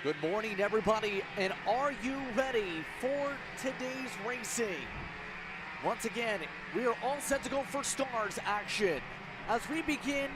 Good morning, everybody, and are you ready for today's racing? Once again, we are all set to go for Stars action as we begin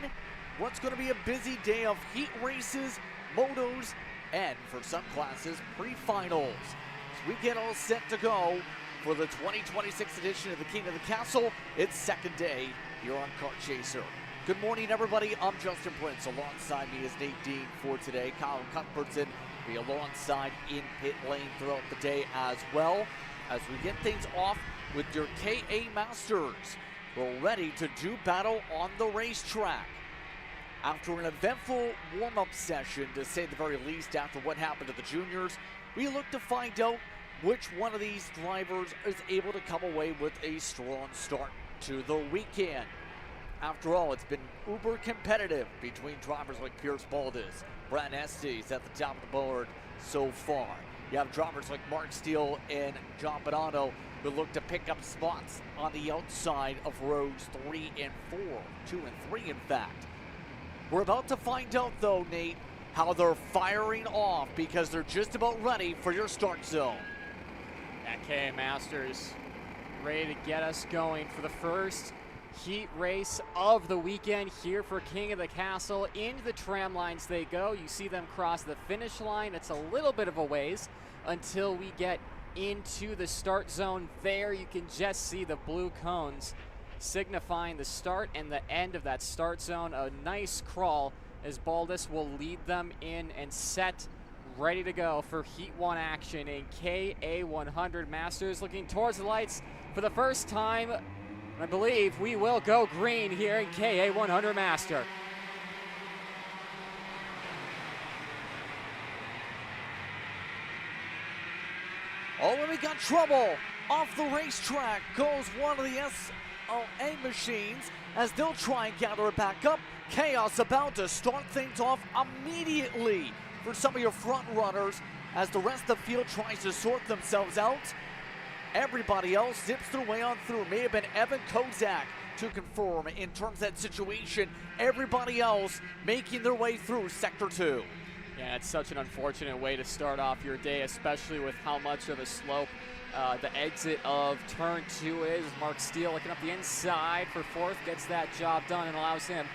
what's going to be a busy day of heat races, motos, and for some classes, pre-finals. As we get all set to go for the 2026 edition of the King of the Castle, its second day here on Kart Chaser. Good morning, everybody. I'm Justin Prince. Alongside me is Nate Dean for today. Kyle Cuthbertson be alongside in pit lane throughout the day as well, as we get things off with your KA Masters. We're ready to do battle on the racetrack. After an eventful warm-up session, to say the very least, after what happened to the juniors, we look to find out which one of these drivers is able to come away with a strong start to the weekend. After all, it's been uber competitive between drivers like Pierce Baldus, Brad Estes at the top of the board so far. You have drivers like Mark Steele and John Bonanno who look to pick up spots on the outside of rows 3 and 4, 2 and 3 in fact. We're about to find out though, Nate, how they're firing off because they're just about ready for your start zone. That KA Masters ready to get us going for the first heat race of the weekend here for King of the Castle. Into the tram lines they go. You see them cross the finish line. It's a little bit of a ways until we get into the start zone. There you can just see the blue cones signifying the start and the end of that start zone. A nice crawl as Baldus will lead them in and set ready to go for Heat 1 action in KA 100 Masters. Looking towards the lights for the first time. I believe we will go green here in KA 100 Master. Oh, and we got trouble. Off the racetrack goes one of the SLA machines as they'll try and gather it back up. Chaos about to start things off immediately for some of your front runners as the rest of the field tries to sort themselves out. Everybody else zips their way on through. May have been Evan Kozak to confirm in terms of that situation. Everybody else making their way through Sector 2. Yeah, it's such an unfortunate way to start off your day, especially with how much of a slope the exit of Turn 2 is. Mark Steele looking up the inside for fourth, gets that job done and allows him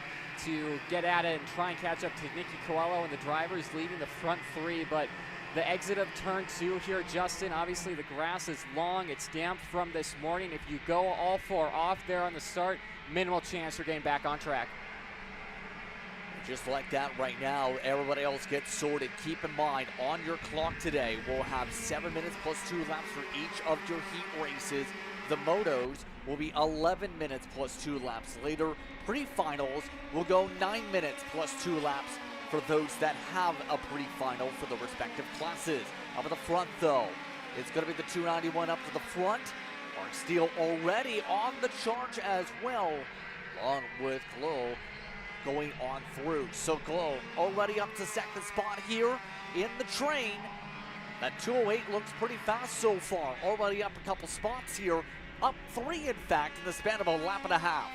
to get at it and try and catch up to Nicky Coelho and the drivers leading the front three. But the exit of Turn 2 here, Justin, obviously the grass is long, it's damp from this morning. If you go all four off there on the start, minimal chance you're getting back on track. Just like that right now, everybody else gets sorted. Keep in mind, on your clock today, we'll have 7 minutes plus 2 laps for each of your heat races. The motos will be 11 minutes plus 2 laps later. Pre-finals will go 9 minutes plus 2 laps for those that have a pre-final for the respective classes. Up at the front though, it's going to be the 291 up to the front. Mark Steele already on the charge as well, along with Glow going on through. So Glow already up to second spot here in the train. That 208 looks pretty fast so far. Already up a couple spots here. Up 3 in fact in the span of a lap and a half.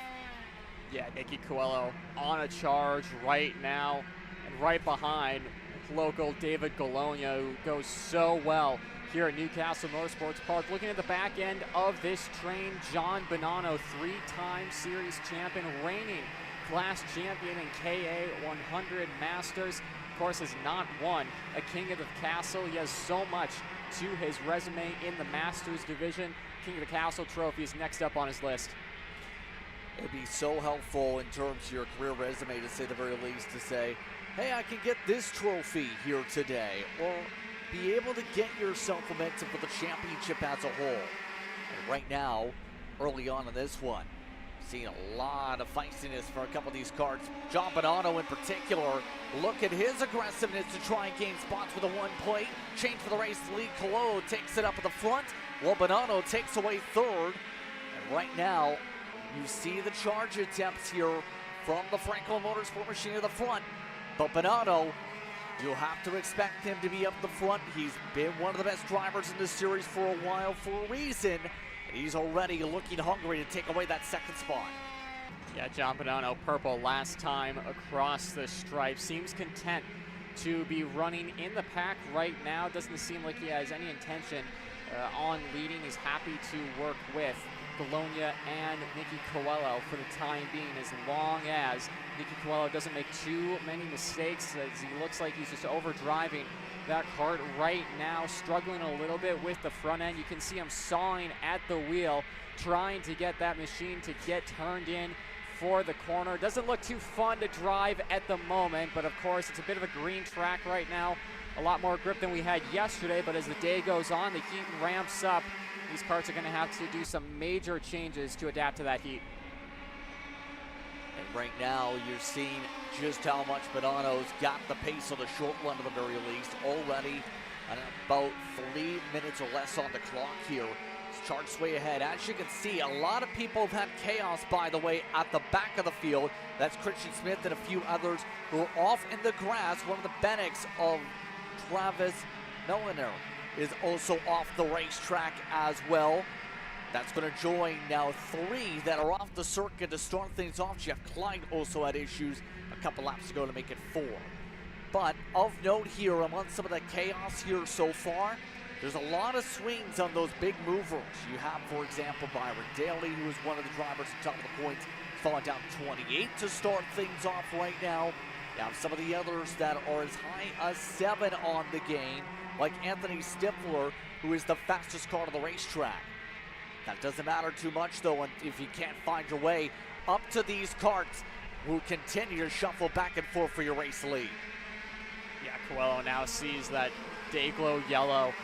Yeah, Nicky Coelho on a charge right now. And right behind local David Golonia, who goes so well here at Newcastle Motorsports Park. Looking at the back end of this train, John Bonanno, 3-time series champion, reigning class champion in KA 100 Masters. Of course, has not won a King of the Castle. He has so much to his resume in the Masters division. King of the Castle trophy is next up on his list. It'd be so helpful in terms of your career resume, to say the very least, to say, hey, I can get this trophy here today, or be able to get yourself momentum for the championship as a whole. And right now, early on in this one, seeing a lot of feistiness for a couple of these karts. John Bonanno in particular, look at his aggressiveness to try and gain spots with a one plate. Change for the race lead. Colo takes it up at the front, while Bonanno takes away third. And right now, you see the charge attempts here from the Franklin Motorsport machine at the front. But Bonanno, you'll have to expect him to be up the front. He's been one of the best drivers in this series for a while for a reason. And he's already looking hungry to take away that second spot. Yeah, John Bonanno, purple last time across the stripe. Seems content to be running in the pack right now. Doesn't seem like he has any intention on leading. He's happy to work with Bologna and Nicky Coelho for the time being, as long as Nicky Coelho doesn't make too many mistakes, as he looks like he's just overdriving that kart right now, struggling a little bit with the front end. You can see him sawing at the wheel, trying to get that machine to get turned in for the corner. Doesn't look too fun to drive at the moment, but of course it's a bit of a green track right now. A lot more grip than we had yesterday, but as the day goes on, the heat ramps up. These karts are going to have to do some major changes to adapt to that heat. And right now, you're seeing just how much Bonanno's got the pace on the short run at the very least. Already at about 3 minutes or less on the clock here. His chart's way ahead. As you can see, a lot of people have had chaos, by the way, at the back of the field. That's Christian Smith and a few others who are off in the grass. One of the Bennicks of Travis Milliner is also off the racetrack as well. That's going to join now 3 that are off the circuit to start things off. Jeff Clyde also had issues a couple laps ago to make it 4. But of note here, among some of the chaos here so far, there's a lot of swings on those big movers. You have, for example, Byron Daly, who is one of the drivers at the top of the points, falling down 28 to start things off right now. You have some of the others that are as high as 7 on the game, like Anthony Stifler, who is the fastest car on the racetrack. That doesn't matter too much, though, if you can't find your way up to these karts, who continue to shuffle back and forth for your race lead. Yeah, Coelho now sees that day-glow yellow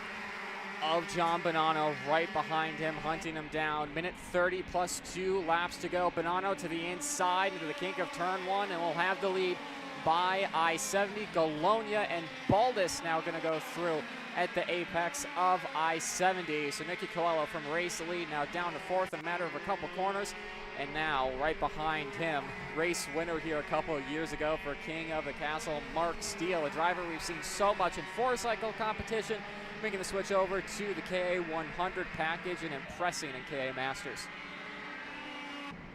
of John Bonanno right behind him, hunting him down. Minute 30 plus 2 laps to go. Bonanno to the inside into the kink of turn 1, and we'll have the lead by I-70. Bologna and Baldus now going to go through at the apex of I-70. So Nicky Coelho from race lead now down to 4th in a matter of a couple corners. And now right behind him, race winner here a couple of years ago for King of the Castle, Mark Steele, a driver we've seen so much in 4-cycle competition, making the switch over to the KA100 package and impressing in KA Masters.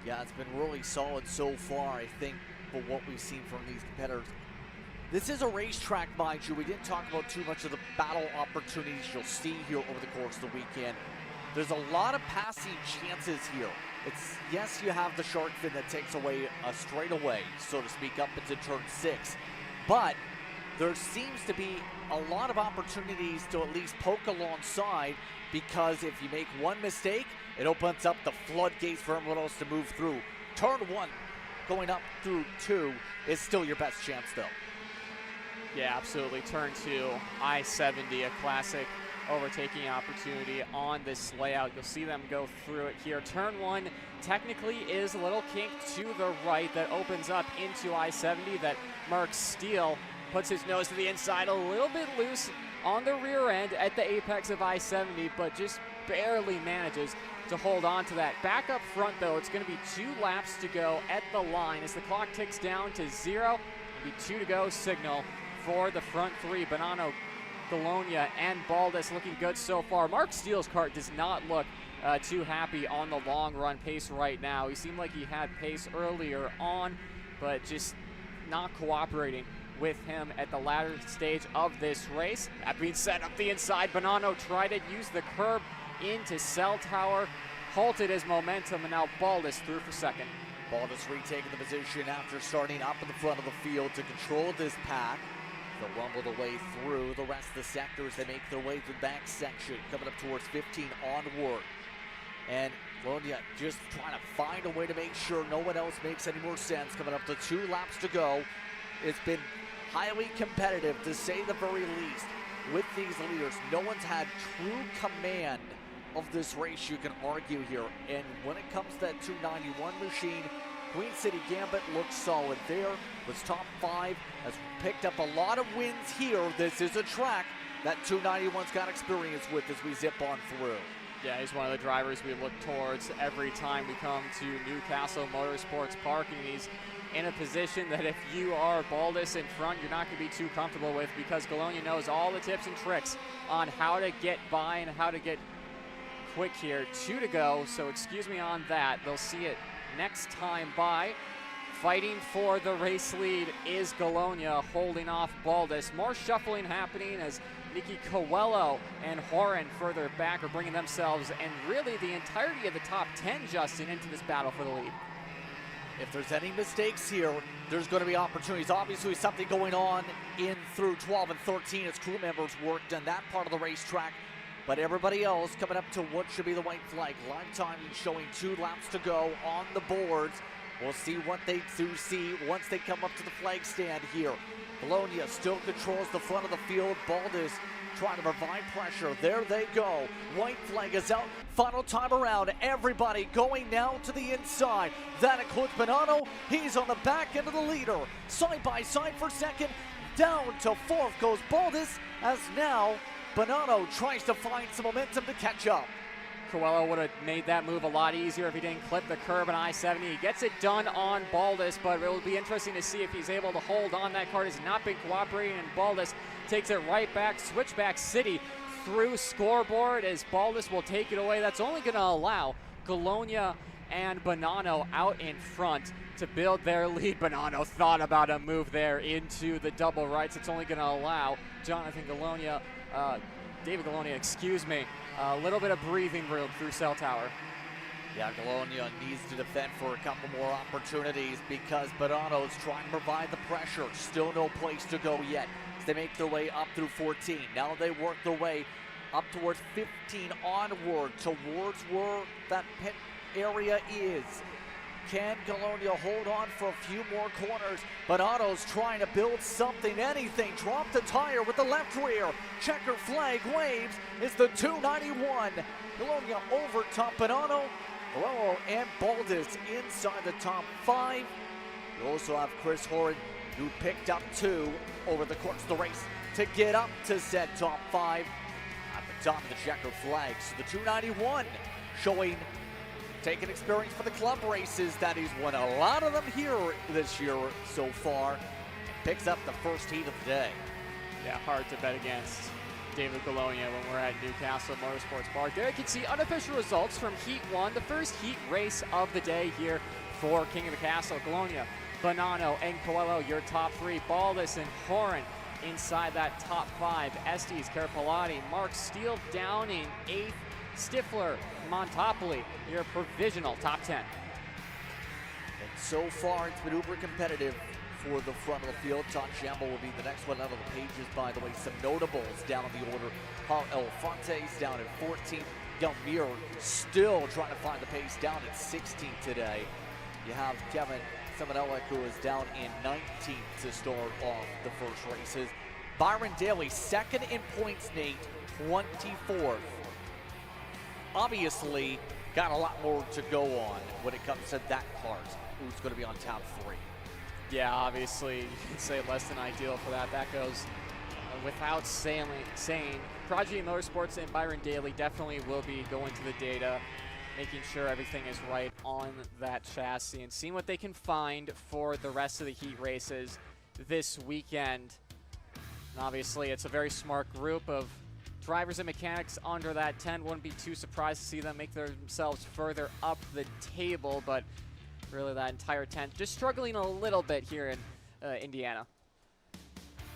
Yeah, it's been really solid so far, I think, for what we've seen from these competitors. This is a racetrack, mind you. We didn't talk about too much of the battle opportunities you'll see here over the course of the weekend. There's a lot of passing chances here. It's, yes, you have the shark fin that takes away a straightaway, so to speak, up into turn 6. But there seems to be a lot of opportunities to at least poke alongside, because if you make one mistake, it opens up the floodgates for everyone else to move through. Turn 1 going up through 2 is still your best chance, though. Yeah, absolutely. Turn 2, I-70, a classic overtaking opportunity on this layout. You'll see them go through it here. Turn 1 technically is a little kink to the right that opens up into I-70 that Mark Steele puts his nose to the inside, a little bit loose on the rear end at the apex of I-70, but just barely manages to hold on to that. Back up front, though, it's going to be 2 laps to go at the line. As the clock ticks down to 0, it'll be 2 to go signal for the front 3. Bonanno, Bologna, and Baldus looking good so far. Mark Steele's kart does not look too happy on the long run pace right now. He seemed like he had pace earlier on, but just not cooperating with him at the latter stage of this race. That being said, up the inside, Bonanno tried to use the curb into cell tower, halted his momentum, and now Baldus through for second. Baldus retaking the position after starting up in the front of the field to control this pack. They'll rumble their way through the rest of the sectors. They make their way to the back section, coming up towards 15 onward. And Bologna just trying to find a way to make sure no one else makes any more sense. Coming up to 2 laps to go. It's been highly competitive, to say the very least, with these leaders. No one's had true command of this race, you can argue here. And when it comes to that 291 machine, Queen City Gambit looks solid there. Was top 5, has picked up a lot of wins here. This is a track that 291's got experience with as we zip on through. Yeah, he's one of the drivers we look towards every time we come to Newcastle Motorsports Park, and he's in a position that if you are Baldus in front, you're not going to be too comfortable with, because Bologna knows all the tips and tricks on how to get by and how to get quick here. 2 to go, so excuse me on that. They'll see it next time by. Fighting for the race lead is Galonia, holding off Baldus. More shuffling happening as Nicky Coelho and Horan further back are bringing themselves and really the entirety of the top 10, Justin, into this battle for the lead. If there's any mistakes here, there's going to be opportunities. Obviously, something going on in through 12 and 13 as crew members worked on that part of the racetrack. But everybody else coming up to what should be the white flag. Live time showing 2 laps to go on the boards. We'll see what they do see once they come up to the flag stand here. Bologna still controls the front of the field. Baldus trying to provide pressure. There they go. White flag is out. Final time around. Everybody going now to the inside. That includes Bonanno. He's on the back end of the leader. Side by side for second. Down to fourth goes Baldus as now Bonanno tries to find some momentum to catch up. Coelho would have made that move a lot easier if he didn't clip the curb on I-70. He gets it done on Baldus, but it will be interesting to see if he's able to hold on. That Kart has not been cooperating, and Baldus takes it right back, switchback city through scoreboard as Baldus will take it away. That's only going to allow Galonia and Bonanno out in front to build their lead. Bonanno thought about a move there into the double rights. It's only going to allow David Galonia, excuse me, a little bit of breathing room through cell tower. Yeah, Galonia needs to defend for a couple more opportunities because Bonanno's trying to provide the pressure. Still no place to go yet. They make their way up through 14. Now they work their way up towards 15 onward towards where that pit area is. Can Galonia hold on for a few more corners? Bonanno's trying to build something, anything. Drop the tire with the left rear. Checker flag waves. It's the 291. Galonia over top Bonanno. Coelho and Baldus inside the top 5. You also have Chris Horan, who picked up 2 over the course of the race to get up to said top 5 at the top of the checker flag. So the 291 showing taking experience for the club races that he's won a lot of them here this year so far, and picks up the first heat of the day. Yeah, hard to bet against David Galonia when we're at Newcastle Motorsports Park. There you can see unofficial results from Heat 1, the first heat race of the day here for King of the Castle. Galonia, Bonanno, and Coelho, your top 3. Baldus and Horan inside that top 5. Estes, Carapolati, Mark Steele down in 8th. Stifler, Montopoli, your provisional top 10. And so far, it's been uber competitive for the front of the field. Todd Shamble will be the next one out of the pages, by the way. Some notables down in the order. Paul Elfonte's down at 14th. Delmire still trying to find the pace down at 16th today. You have Kevin Semenelek, who is down in 19th to start off the first races. Byron Daly, second in points, Nate, 24th. Obviously, got a lot more to go on when it comes to that part. Who's going to be on top 3? Yeah, obviously, you can say less than ideal for that. That goes without saying. Prodigy Motorsports and Byron Daly definitely will be going to the data, making sure everything is right on that chassis and seeing what they can find for the rest of the heat races this weekend. And obviously, it's a very smart group of drivers and mechanics under that 10. Wouldn't be too surprised to see them make themselves further up the table, but really that entire 10 just struggling a little bit here in Indiana.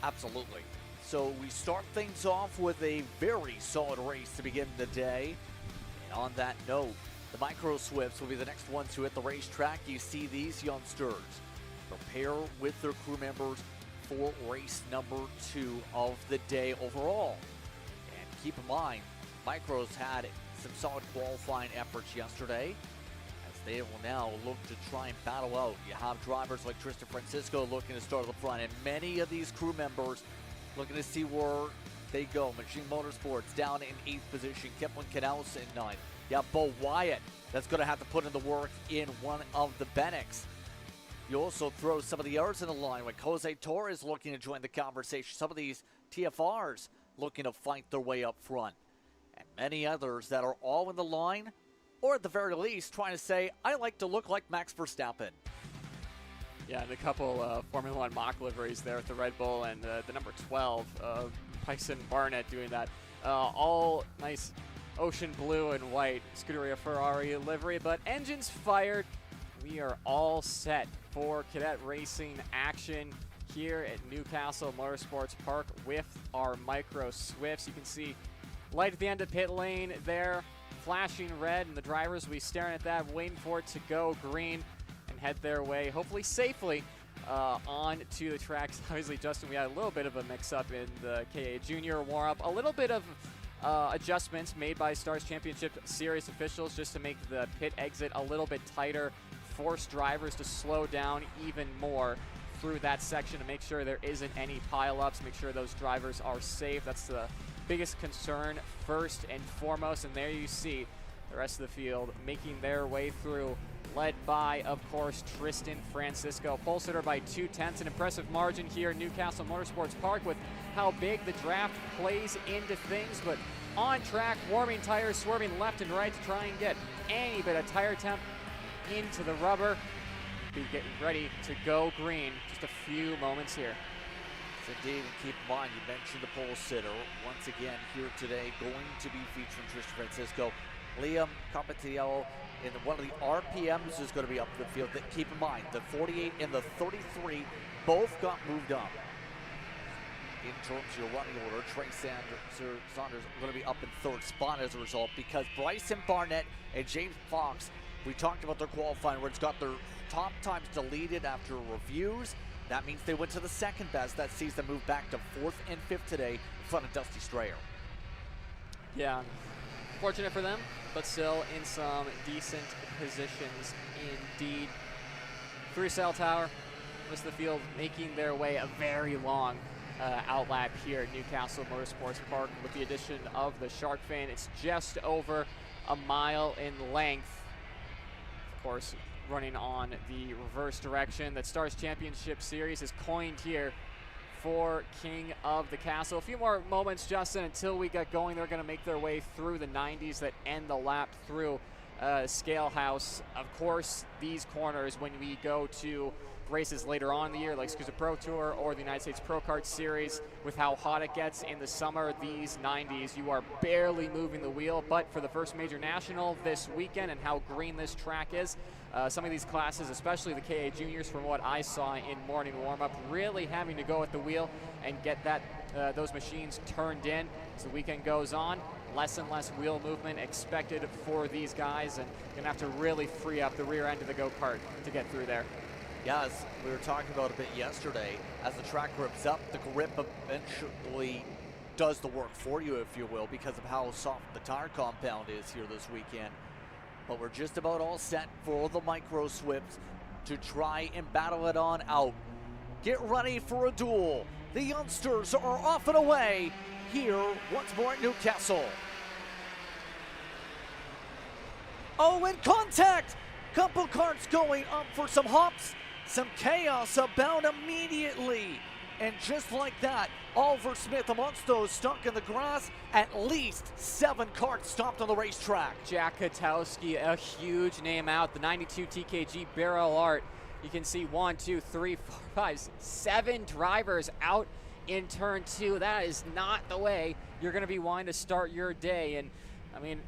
Absolutely. So we start things off with a very solid race to begin the day. And on that note, the Micro Swifts will be the next ones to hit the racetrack. You see these youngsters prepare with their crew members for race number 2 of the day overall. Keep in mind, Micros had some solid qualifying efforts yesterday, as they will now look to try and battle out. You have drivers like Tristan Francisco looking to start at the front, and many of these crew members looking to see where they go. Machine Motorsports down in 8th position. Kipling Canals in 9th. You have Bo Wyatt that's going to have to put in the work in one of the Bennicks. You also throw some of the others in the line, like Jose Torres looking to join the conversation. Some of these TFRs looking to fight their way up front. And many others that are all in the line, or at the very least, trying to say, I like to look like Max Verstappen. Yeah, and a couple Formula One mock liveries there at the Red Bull, and the number 12, Bryson Barnett doing that. All nice ocean blue and white Scuderia Ferrari livery, but engines fired. We are all set for cadet racing action here at Newcastle Motorsports Park with our micro Swifts. You can see light at the end of pit lane there, flashing red, and the drivers will be staring at that, waiting for it to go green and head their way, hopefully safely, on to the tracks. Obviously, Justin, we had a little bit of a mix-up in the KA Junior warm-up, a little bit of adjustments made by Stars Championship Series officials just to make the pit exit a little bit tighter, force drivers to slow down even more through that section to make sure there isn't any pile-ups, make sure those drivers are safe. That's the biggest concern first and foremost, and there you see the rest of the field making their way through, led by, of course, Tristan Francisco. Pole sitter by 2/10, an impressive margin here in Newcastle Motorsports Park with how big the draft plays into things, but on track, warming tires, swerving left and right to try and get any bit of tire temp into the rubber. Be getting ready to go green just a few moments here. Indeed, and keep in mind, you mentioned the pole sitter. Once again, here today, going to be featuring Tristan Francisco. Liam Capitello in one of the RPMs is going to be up the field. Keep in mind, the 48 and the 33 both got moved up. In terms of your running order, Trey Saunders going to be up in third spot as a result, because Bryson Barnett and James Fox, we talked about their qualifying where it's got their top times deleted after reviews. That means they went to the second best. That sees them move back to 4th and 5th today in front of Dusty Strayer. Yeah, fortunate for them, but still in some decent positions indeed. 3-cell tower, rest of the field making their way a very long outlap here at Newcastle Motorsports Park. With the addition of the shark fin, it's just over a mile in length. Of course, running on the reverse direction that Stars Championship Series is coined here for King of the Castle. A few more moments, Justin, until we get going. They're going to make their way through the 90s that end the lap through Scale House. Of course, these corners, when we go to races later on in the year, like SKUSA Pro Tour or the United States Pro Kart Series, with how hot it gets in the summer, these 90s, you are barely moving the wheel. But for the first major national this weekend and how green this track is, some of these classes, especially the KA Juniors, from what I saw in morning warm-up, really having to go at the wheel and get that those machines turned in. As the weekend goes on, less and less wheel movement expected for these guys, and gonna have to really free up the rear end of the go-kart to get through there. Yes, we were talking about a bit yesterday. As the track grips up, the grip eventually does the work for you, if you will, because of how soft the tire compound is here this weekend. But we're just about all set for the micro Swifts to try and battle it on out. Get ready for a duel. The youngsters are off and away here once more at Newcastle. Oh, and contact! Couple karts going up for some hops. Some chaos about immediately. And just like that, Oliver Smith amongst those stuck in the grass, at least 7 karts stopped on the racetrack. Jack Katowski, a huge name out. The 92 TKG barrel art. You can see 1, 2, 3, 4, 5, 7 drivers out in turn 2. That is not the way you're going to be wanting to start your day. And I mean,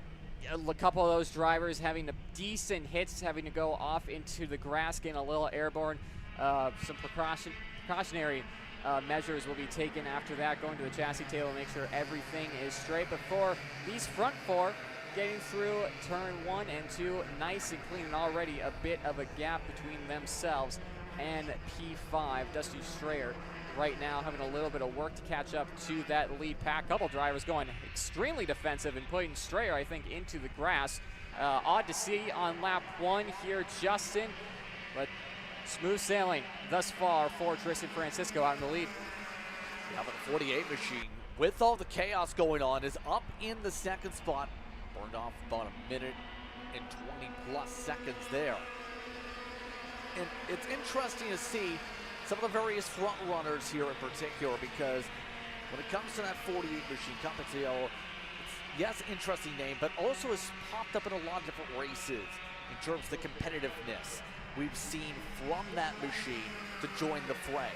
a couple of those drivers having decent hits, having to go off into the grass, getting a little airborne. Some precautionary measures will be taken after that, going to the chassis table to make sure everything is straight. But for these front 4, getting through turn 1 and 2, nice and clean, and already a bit of a gap between themselves and P5. Dusty Strayer right now having a little bit of work to catch up to that lead pack. Couple drivers going extremely defensive and putting Strayer, I think, into the grass. Odd to see on lap 1 here, Justin, but smooth sailing thus far for Tristan Francisco out in the lead. Yeah, but the 48 machine, with all the chaos going on, is up in the second spot. Burned off about a minute and 20 plus seconds there. And it's interesting to see some of the various front runners here in particular, because when it comes to that 48 machine, Capitello, it's, yes, interesting name, but also has popped up in a lot of different races in terms of the competitiveness we've seen from that machine to join the fray.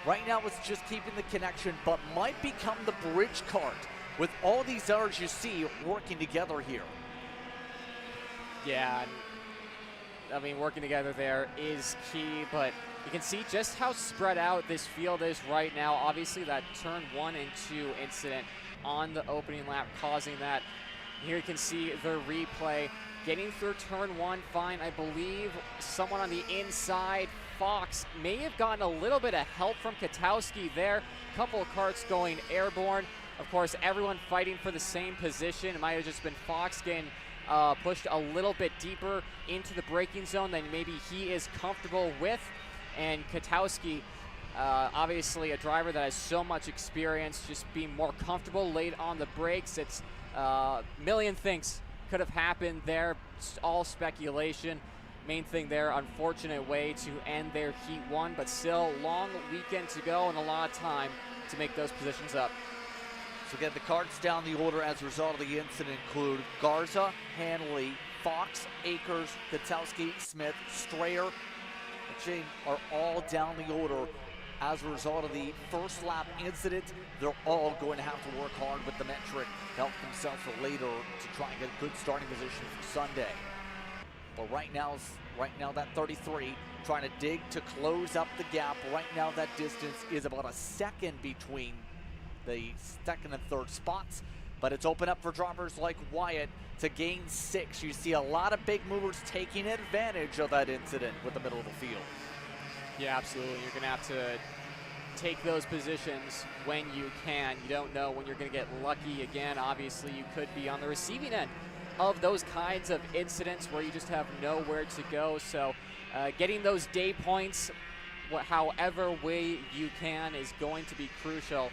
Right now it's just keeping the connection, but might become the bridge kart with all these others you see working together here. Yeah, I mean, working together there is key, but you can see just how spread out this field is right now. Obviously, that turn 1 and 2 incident on the opening lap causing that. Here you can see the replay. Getting through turn 1 fine. I believe someone on the inside, Fox, may have gotten a little bit of help from Katowski there. A couple of karts going airborne. Of course, everyone fighting for the same position. It might have just been Fox getting pushed a little bit deeper into the braking zone than maybe he is comfortable with. And Katowski, obviously a driver that has so much experience, just being more comfortable late on the brakes. It's million things could have happened there. It's all speculation. Main thing there, unfortunate way to end their Heat 1, but still long weekend to go and a lot of time to make those positions up. So again, the karts down the order as a result of the incident include Garza, Hanley, Fox, Akers, Katowski, Smith, Strayer, and Shane are all down the order as a result of the first lap incident. They're all going to have to work hard with the metric to help themselves for later to try and get a good starting position for Sunday. But right now that 33 trying to dig to close up the gap. Right now that distance is about a second between the second and third spots, but it's open up for drivers like Wyatt to gain 6. You see a lot of big movers taking advantage of that incident with the middle of the field. Yeah, absolutely. You're going to have to take those positions when you can. You don't know when you're going to get lucky again. Obviously, you could be on the receiving end of those kinds of incidents where you just have nowhere to go. So getting those day points, however way you can, is going to be crucial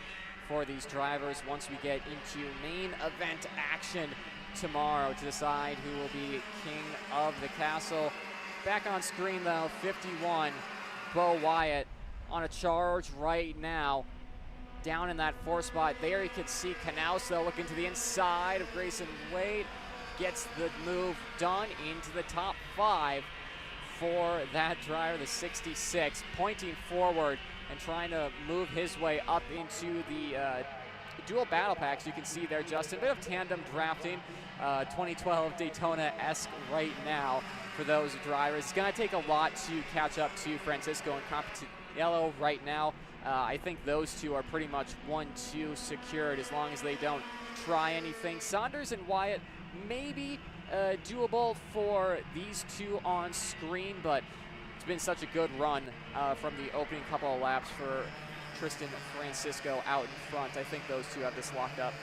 for these drivers once we get into main event action tomorrow to decide who will be king of the castle. Back on screen though, 51, Bo Wyatt on a charge right now. Down in that 4th spot there, you can see Knaus though looking to the inside of Grayson Wade. Gets the move done into the top 5 for that driver, the 66, pointing forward and trying to move his way up into the dual battle packs. You can see there, Justin, a bit of tandem drafting, 2012 Daytona-esque right now for those drivers. It's going to take a lot to catch up to Francisco and Compitiello right now. I think those two are pretty much 1-2 secured as long as they don't try anything. Saunders and Wyatt maybe doable for these two on screen, but it's been such a good run from the opening couple of laps for Tristan Francisco out in front. I think those two have this locked up.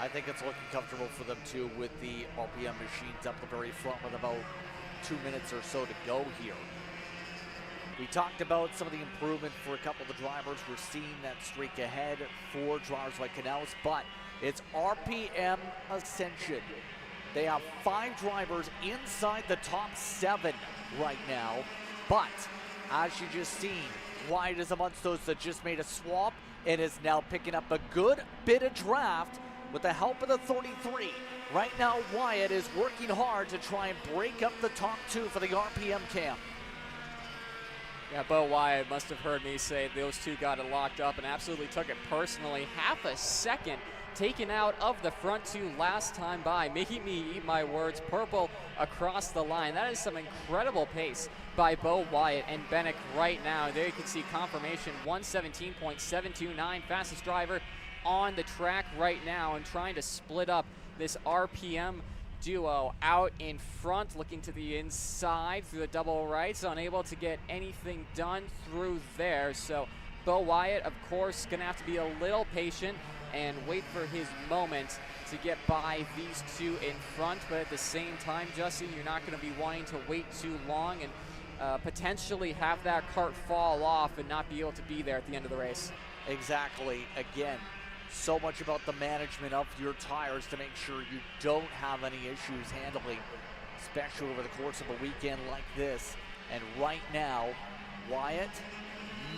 I think it's looking comfortable for them too with the RPM machines up the very front with about 2 minutes or so to go here. We talked about some of the improvement for a couple of the drivers. We're seeing that streak ahead for drivers like Knaus, but it's RPM ascension. They have 5 drivers inside the top 7 right now, but as you just seen, Wyatt is amongst those that just made a swap and is now picking up a good bit of draft with the help of the 33. Right now, Wyatt is working hard to try and break up the top 2 for the RPM camp. Yeah, Bo Wyatt must have heard me say those two got it locked up and absolutely took it personally. Half a second taken out of the front 2 last time by, making me eat my words. Purple across the line. That is some incredible pace by Bo Wyatt and Bennick right now. There you can see confirmation, 117.729, fastest driver on the track right now, and trying to split up this RPM duo out in front, looking to the inside through the double rights, unable to get anything done through there. So Bo Wyatt, of course, gonna have to be a little patient and wait for his moment to get by these two in front, but at the same time, Justin, you're not going to be wanting to wait too long and potentially have that kart fall off and not be able to be there at the end of the race. Exactly. Again, so much about the management of your tires to make sure you don't have any issues handling, especially over the course of a weekend like this. And right now, Wyatt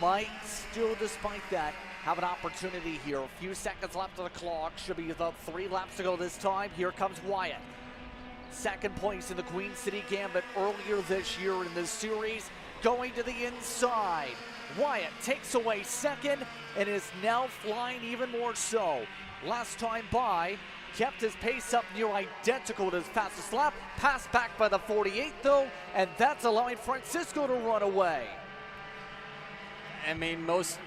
might still, despite that, have an opportunity here. A few seconds left on the clock. Should be about 3 laps to go this time. Here comes Wyatt. Second place in the Queen City Gambit earlier this year in this series. Going to the inside. Wyatt takes away second and is now flying even more so. Last time by, kept his pace up near identical to his fastest lap. Passed back by the 48 though, and that's allowing Francisco to run away. I mean, most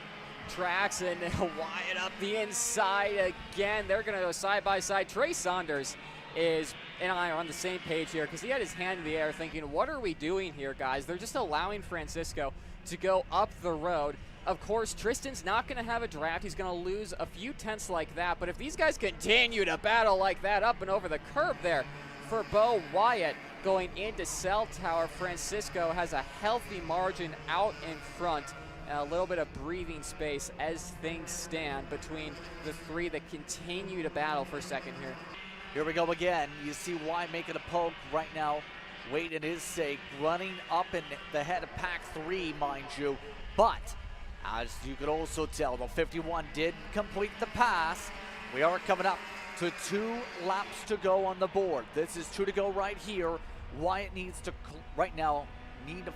tracks, and Wyatt up the inside again. They're going to go side by side. Trey Saunders and I are on the same page here because he had his hand in the air thinking, what are we doing here, guys? They're just allowing Francisco to go up the road. Of course, Tristan's not going to have a draft. He's going to lose a few tenths like that. But if these guys continue to battle like that up and over the curb there for Bo Wyatt going into Cell Tower, Francisco has a healthy margin out in front. And a little bit of breathing space as things stand between the three that continue to battle for second here. Here we go again. You see Wyatt making a poke right now. Wade in his sake, running up in the head of pack 3, mind you. But as you could also tell, the 51 did complete the pass. We are coming up to 2 laps to go on the board. This is 2 to go right here. Wyatt needs to, right now,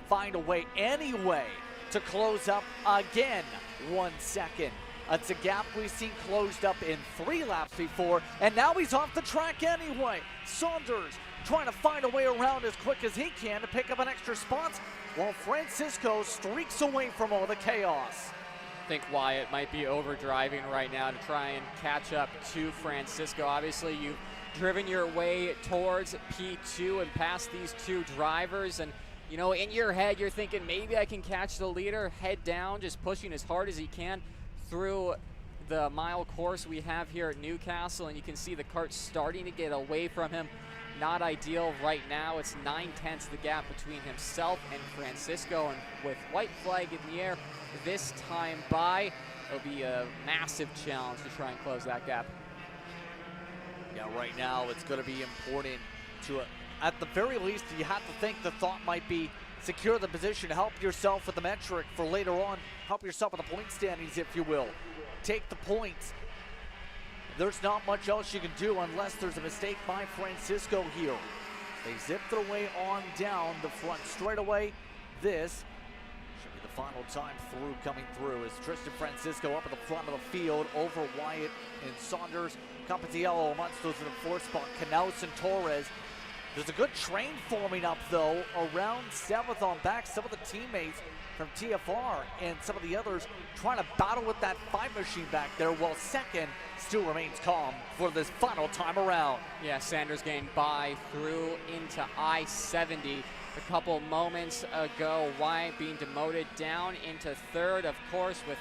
find a way anyway to close up again 1 second. It's a gap we've seen closed up in 3 laps before, and now he's off the track anyway. Saunders trying to find a way around as quick as he can to pick up an extra spot, while Francisco streaks away from all the chaos. I think Wyatt might be overdriving right now to try and catch up to Francisco. Obviously, you've driven your way towards P2 and past these 2 drivers, and you know, in your head, you're thinking maybe I can catch the leader, head down, just pushing as hard as he can through the mile course we have here at Newcastle, and you can see the kart starting to get away from him. Not ideal right now. It's 9/10 the gap between himself and Francisco, and with white flag in the air this time by, it'll be a massive challenge to try and close that gap. Yeah, right now it's going to be important to, at the very least, you have to think the thought might be secure the position, help yourself with the metric for later on, help yourself with the point standings, if you will. Take the points. There's not much else you can do unless there's a mistake by Francisco here. They zip their way on down the front straightaway. This should be the final time through, coming through, as Tristan Francisco up at the front of the field over Wyatt and Saunders. Capitiello amongst those in the 4th spot, Knaus and Torres. There's a good train forming up, though, around 7th on back. Some of the teammates from TFR and some of the others trying to battle with that 5 machine back there, while 2nd still remains calm for this final time around. Yeah, Sanders getting by through into I-70 a couple moments ago. Wyatt being demoted down into 3rd, of course, with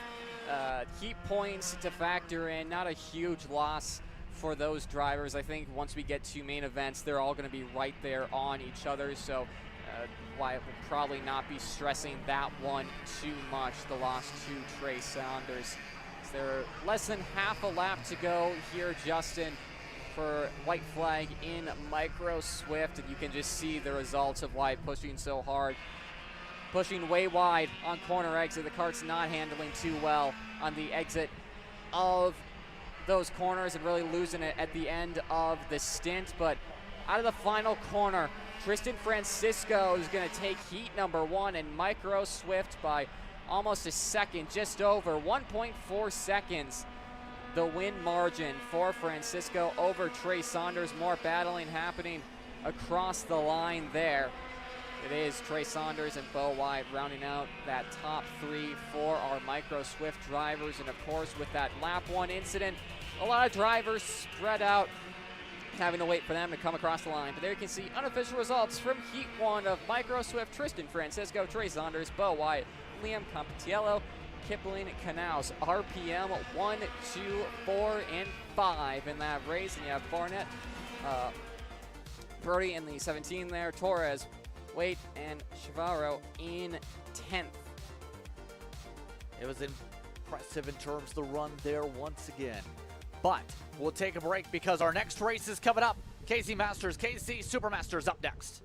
heat points to factor in. Not a huge loss for those drivers. I think once we get to main events, they're all going to be right there on each other, so Wyatt will probably not be stressing that one too much, the loss to Trey Saunders. So there are less than half a lap to go here, Justin, for white flag in Micro Swift, and you can just see the results of Wyatt pushing so hard. Pushing way wide on corner exit. The kart's not handling too well on the exit of those corners and really losing it at the end of the stint. But out of the final corner, Tristan Francisco is going to take heat number 1 and Micro Swift by almost a second, just over 1.4 seconds. The win margin for Francisco over Trey Saunders. More battling happening across the line there. It is Trey Saunders and Bo Wyatt rounding out that top 3 for our Micro Swift drivers. And of course, with that lap 1 incident, a lot of drivers spread out, having to wait for them to come across the line. But there you can see unofficial results from Heat 1 of Micro Swift: Tristan Francisco, Trey Saunders, Bo Wyatt, Liam Campitiello, Kipling, Knaus. RPM 1, 2, 4, and 5 in that race. And you have Barnett, Brody in the 17 there, Torres, Wade, and Chavarro in 10th. It was impressive in terms of the run there once again. But we'll take a break because our next race is coming up. KC Masters, KC Supermasters up next.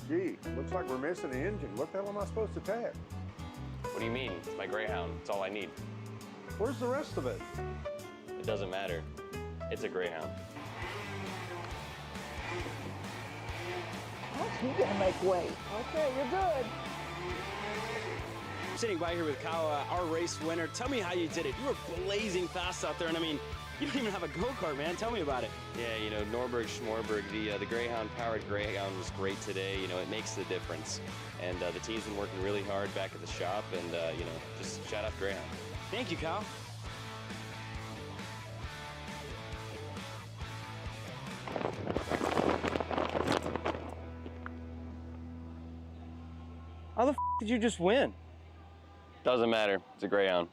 Gee, looks like we're missing an engine. What the hell am I supposed to tap? What do you mean? It's my Greyhound. It's all I need. Where's the rest of it? It doesn't matter. It's a Greyhound. You gotta make way. Okay, you're good. sitting by here with Kyle, our race winner. Tell me how you did it. You were blazing fast out there, and I mean, you don't even have a go-kart, man. Tell me about it. Yeah, you know, Norberg, Schmorberg, the Greyhound-powered Greyhound was great today. You know, it makes the difference. And the team's been working really hard back at the shop, and, you know, just shout out Greyhound. Thank you, Kyle. How the f did you just win? Doesn't matter. It's a Greyhound.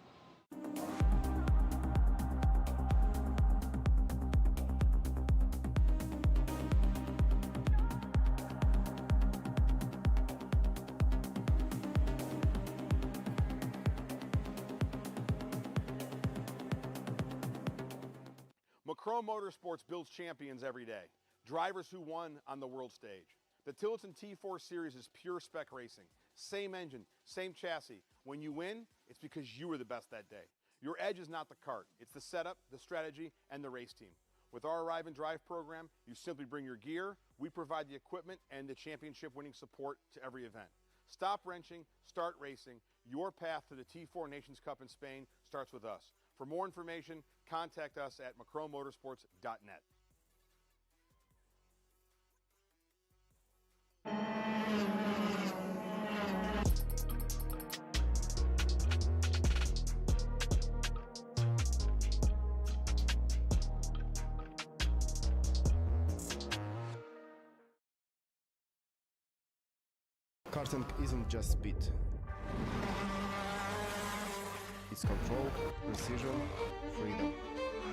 Motorsports builds champions every day, drivers who won on the world stage. The Tillotson T4 Series is pure spec racing. Same engine, same chassis. When you win, it's because you were the best that day. Your edge is not the kart. It's the setup, the strategy, and the race team. With our Arrive and Drive program, you simply bring your gear, we provide the equipment and the championship-winning support to every event. Stop wrenching, start racing. Your path to the T4 Nations Cup in Spain starts with us. For more information, contact us at macromotorsports.net. Karting isn't just speed. It's control, precision, freedom.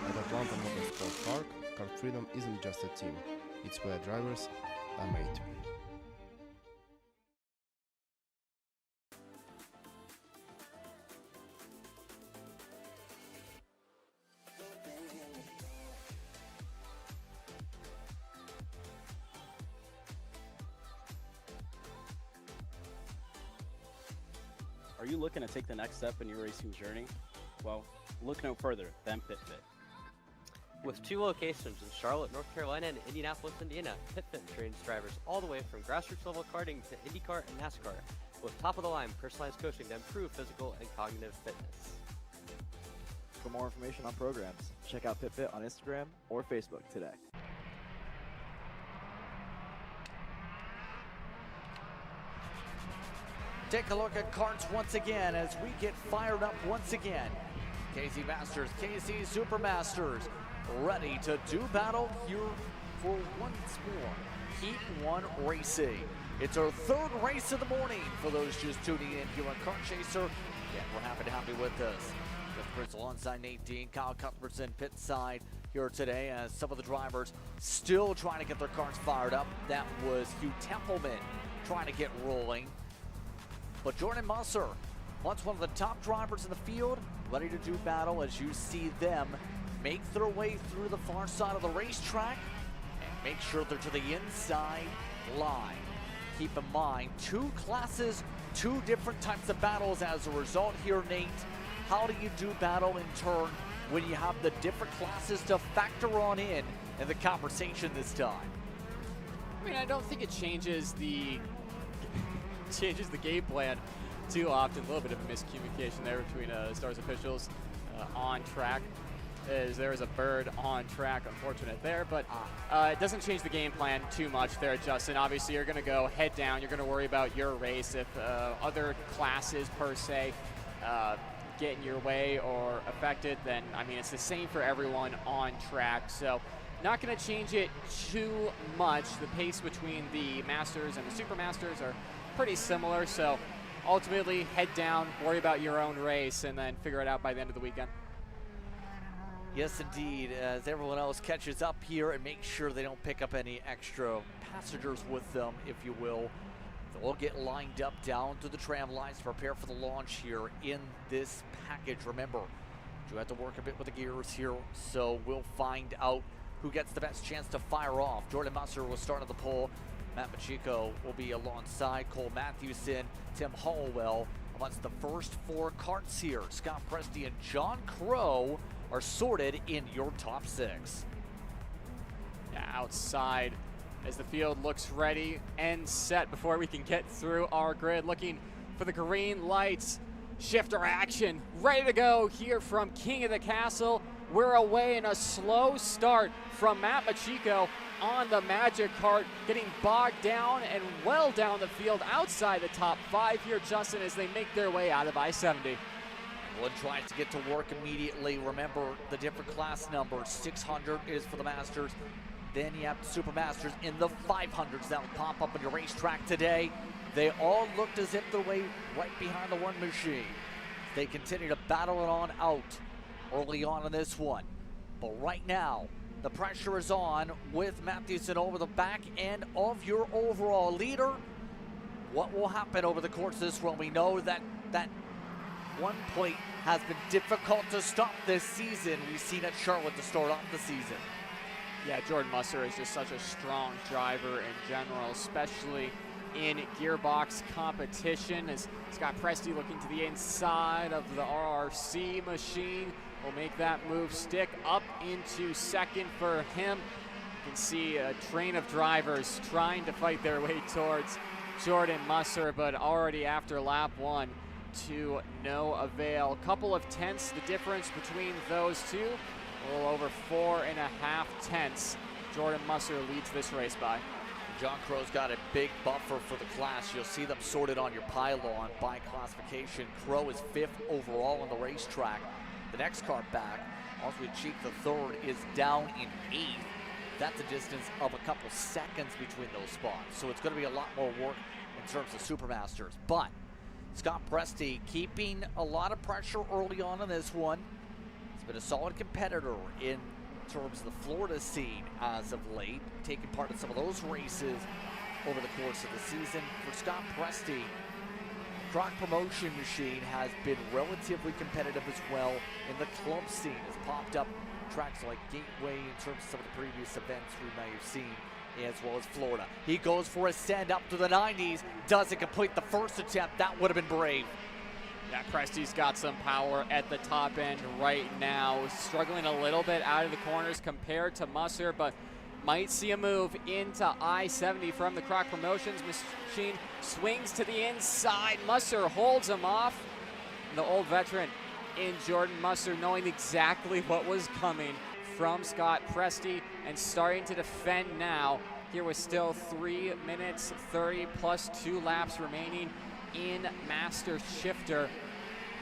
At Atlanta Motorsports Park, Kart Freedom isn't just a team. It's where drivers are made. Are you looking to take the next step in your racing journey? Well, look no further than PitFit. With 2 locations in Charlotte, North Carolina and Indianapolis, Indiana, PitFit trains drivers all the way from grassroots level karting to IndyCar and NASCAR with top-of-the-line personalized coaching to improve physical and cognitive fitness. For more information on programs, check out PitFit on Instagram or Facebook today. Take a look at karts once again as we get fired up once again. KC Masters, KC Supermasters, ready to do battle here for once more. Heat 1 racing. It's our 3rd race of the morning for those just tuning in here on Kart Chaser. Yeah, we're happy to have you with us. Jeff Prince alongside Nate Dean, Kyle Cuthbertson pit side here today as some of the drivers still trying to get their karts fired up. That was Hugh Templeman trying to get rolling. But Jordan Musser, once one of the top drivers in the field, ready to do battle as you see them make their way through the far side of the racetrack and make sure they're to the inside line. Keep in mind, 2 classes, 2 different types of battles as a result here, Nate. How do you do battle in turn when you have the different classes to factor on in the conversation this time? I mean, I don't think it changes the game plan too often. A little bit of a miscommunication there between Stars officials on track, as there is a bird on track. Unfortunate there, but it doesn't change the game plan too much there, Justin. Obviously, you're going to go head down. You're going to worry about your race. If other classes per se get in your way or affected, then I mean it's the same for everyone on track. So not going to change it too much. The pace between the Masters and the Super Masters are pretty similar, so ultimately head down, worry about your own race, and then figure it out by the end of the weekend. Yes, indeed, as everyone else catches up here and make sure they don't pick up any extra passengers with them, if you will. They'll all get lined up down to the tram lines to prepare for the launch here in this package. Remember, you have to work a bit with the gears here, so we'll find out who gets the best chance to fire off. Jordan Musser will start at the pole. Matt Machico will be alongside Cole Matthewson, Tim Hollowell amongst the first 4 karts here. Scott Presti and John Crow are sorted in your top 6. Yeah, outside as the field looks ready and set before we can get through our grid, looking for the green lights Shifter action, ready to go here from King of the Castle. We're away in a slow start from Matt Machiko on the Magic Kart, getting bogged down and well down the field outside the top 5 here, Justin, as they make their way out of I-70. One tries to get to work immediately. Remember the different class numbers. 600 is for the Masters. Then you have the Super Masters in the 500s that will pop up on your racetrack today. They all looked as if they're way right behind the one machine. They continue to battle it on out early on in this one. But right now, the pressure is on with Matthewson over the back end of your overall leader. What will happen over the course of this one? We know that one plate has been difficult to stop this season. We've seen at Charlotte to start off the season. Yeah, Jordan Musser is just such a strong driver in general, especially in gearbox competition, as Scott Presti looking to the inside of the RRC machine will make that move stick up into second for him. You can see a train of drivers trying to fight their way towards Jordan Musser, but already after lap 1 to no avail. Couple of tenths the difference between those two, a little over 4.5 tenths. Jordan Musser leads this race by. John Crow's got a big buffer for the class. You'll see them sorted on your pylon by classification. Crow is 5th overall on the racetrack. The next car back, Oswald Cheek the 3rd, is down in 8th. That's a distance of a couple seconds between those spots. So it's going to be a lot more work in terms of Supermasters. But Scott Presti keeping a lot of pressure early on in this one. He's been a solid competitor in terms of the Florida scene as of late, taking part in some of those races over the course of the season. For Scott Presti, Croc Promotion Machine has been relatively competitive as well in the club scene. Has popped up tracks like Gateway in terms of some of the previous events we may have seen, as well as Florida. He goes for a send up to the 90s, doesn't complete the first attempt. That would have been brave. Yeah, Presti's got some power at the top end right now. Struggling a little bit out of the corners compared to Musser, but might see a move into I-70 from the Croc Promotions machine. Swings to the inside. Musser holds him off. The old veteran in Jordan Musser, knowing exactly what was coming from Scott Presti and starting to defend now. Here with still 3 minutes 30 plus 2 laps remaining in Master Shifter.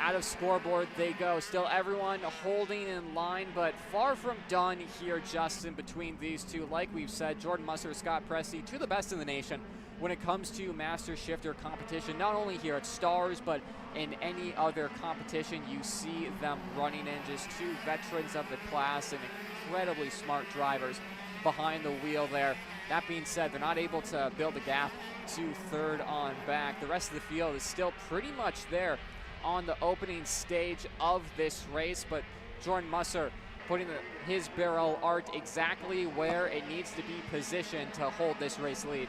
Out of scoreboard they go. Still everyone holding in line, but far from done here, Justin, between these two. Like we've said, Jordan Musser, Scott Presti, two of the best in the nation when it comes to Master Shifter competition, not only here at Stars, but in any other competition you see them running in. Just two veterans of the class and incredibly smart drivers behind the wheel there. That being said, they're not able to build a gap to third on back. The rest of the field is still pretty much there on the opening stage of this race, but Jordan Musser putting his barrel art exactly where it needs to be positioned to hold this race lead.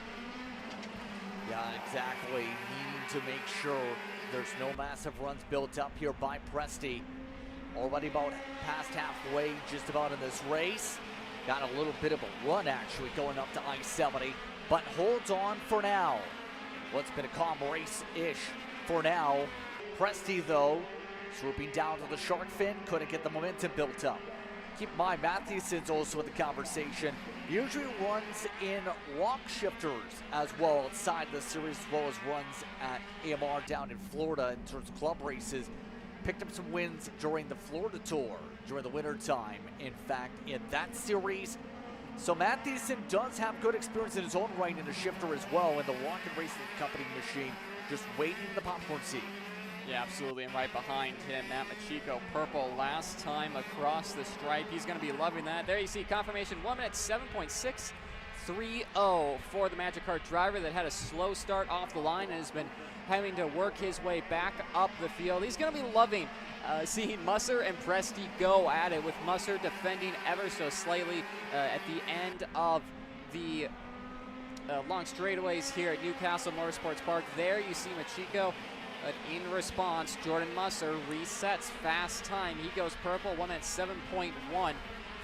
Yeah, exactly. Needing to make sure there's no massive runs built up here by Presti. Already about past halfway, just about in this race. Got a little bit of a run actually going up to I-70, but holds on for now. What's been a calm race-ish for now. Presti, though, swooping down to the shark fin, couldn't get the momentum built up. Keep in mind, Matthewson's also in the conversation. Usually runs in walk shifters as well outside the series, as well as runs at AMR down in Florida in terms of club races. Picked up some wins during the Florida Tour during the winter time, in fact, in that series. So Matthewson does have good experience in his own right in a shifter as well in the walk and racing company machine, just waiting in the popcorn seat. Yeah, absolutely, and right behind him, Matt Machiko, purple last time across the stripe. He's going to be loving that. There you see confirmation, 1 minute 7.630 for the Magic Kart driver that had a slow start off the line and has been having to work his way back up the field. He's going to be loving seeing Musser and Presti go at it, with Musser defending ever so slightly at the end of the long straightaways here at Newcastle Motorsports Park. There you see Machiko. But in response, Jordan Musser resets fast time. He goes purple, 1 minute 7.1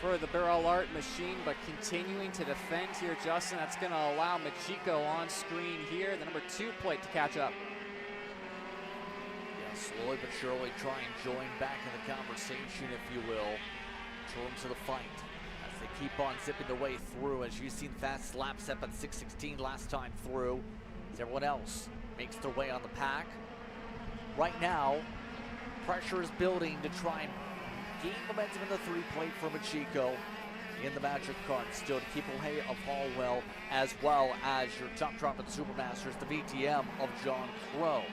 for the barrel art machine, but continuing to defend here, Justin. That's going to allow Machiko on screen here, the number 2 plate, to catch up. Yeah, slowly but surely try and join back in the conversation, if you will, in terms of the fight. As they keep on zipping their way through, as you've seen fast lap set at 6:16 last time through, as everyone else makes their way on the pack. Right now, pressure is building to try and gain momentum in the three-plate for Machiko in the Magic Kart, still to keep away of Hallwell, as well as your top drop at Supermasters, the VTM of John Crow.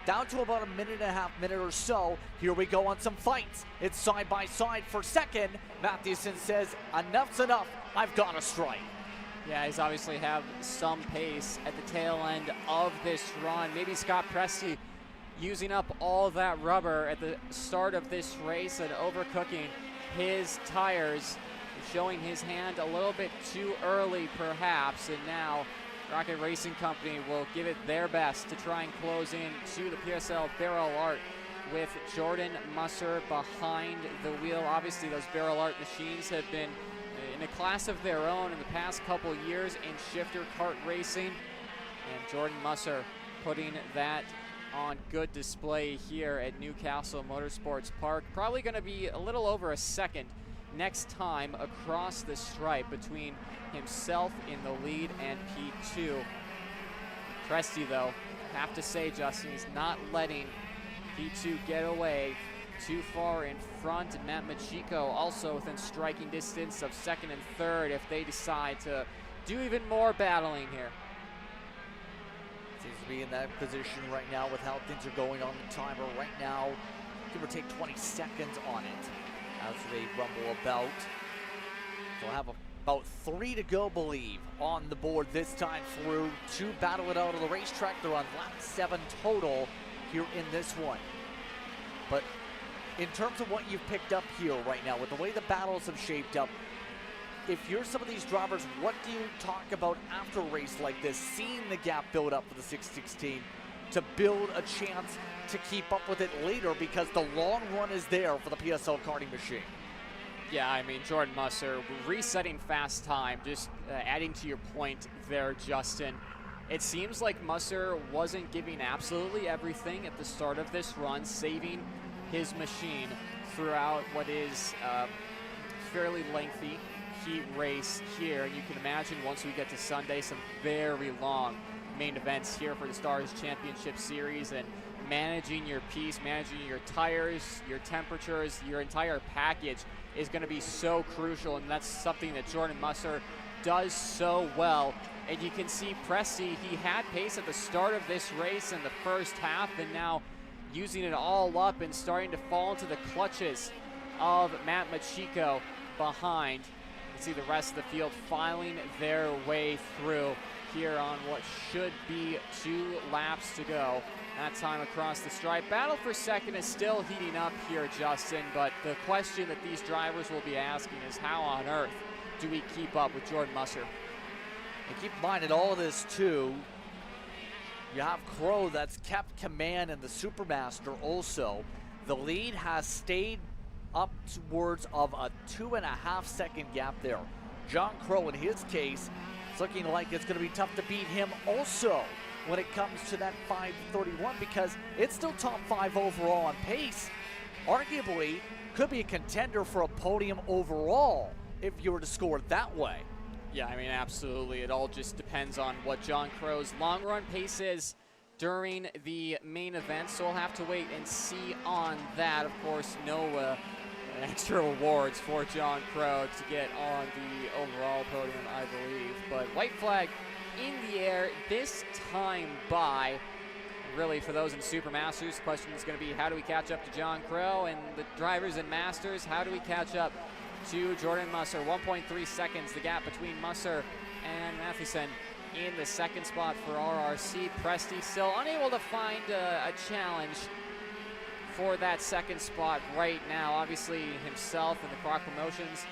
Down to about a minute and a half, minute or so. Here we go on some fights. It's side by side for second. Mathewson says, enough's enough, I've got a strike. Yeah, he's obviously have some pace at the tail end of this run. Maybe Scott Presti using up all that rubber at the start of this race and overcooking his tires, showing his hand a little bit too early perhaps, and now Rocket Racing Company will give it their best to try and close in to the PSL Barrel Art with Jordan Musser behind the wheel. Obviously those Barrel Art machines have been in a class of their own in the past couple years in shifter kart racing, and Jordan Musser putting that on good display here at Newcastle Motorsports Park. Probably going to be a little over a second next time across the stripe between himself in the lead and P2. Presti, though, have to say, Justin, he's not letting P2 get away too far in front, and Matt Machiko also within striking distance of second and third if they decide to do even more battling here. Seems to be in that position right now with how things are going on the timer right now. Give or take 20 seconds on it as they rumble about. They'll have about 3 to go, believe, on the board this time through to battle it out of the racetrack. They're on lap 7 total here in this one. But in terms of what you've picked up here right now, with the way the battles have shaped up, if you're some of these drivers, what do you talk about after a race like this, seeing the gap build up for the 6:16 to build a chance to keep up with it later, because the long run is there for the PSL karting machine? Yeah, I mean, Jordan Musser resetting fast time, just adding to your point there, Justin. It seems like Musser wasn't giving absolutely everything at the start of this run, saving his machine throughout what is fairly lengthy heat race here. And you can imagine once we get to Sunday, some very long main events here for the Stars Championship Series, and managing your piece, managing your tires, your temperatures, your entire package is going to be so crucial, and that's something that Jordan Musser does so well. And you can see Presti, he had pace at the start of this race in the first half, and now using it all up and starting to fall into the clutches of Matt Machiko behind. You can see the rest of the field filing their way through here on what should be 2 laps to go. That time across the stripe. Battle for second is still heating up here, Justin, but the question that these drivers will be asking is how on earth do we keep up with Jordan Musser? And keep in mind in all of this too, you have Crow that's kept command in the Supermaster also. The lead has stayed upwards of a 2.5 second gap there. John Crow, in his case, it's looking like it's going to be tough to beat him also when it comes to that 5:31, because it's still top 5 overall on pace. Arguably, could be a contender for a podium overall if you were to score it that way. Yeah, I mean, absolutely. It all just depends on what John Crow's long run pace is during the main event, so we'll have to wait and see on that. Of course, no extra awards for John Crow to get on the overall podium, I believe. But white flag in the air this time by. Really, for those in Supermasters, the question is going to be, how do we catch up to John Crow? And the drivers in Masters, how do we catch up to Jordan Musser? 1.3 seconds, the gap between Musser and Mathewson in the second spot for RRC. Presti still unable to find a challenge for that second spot right now. Obviously, himself and the Croc Promotions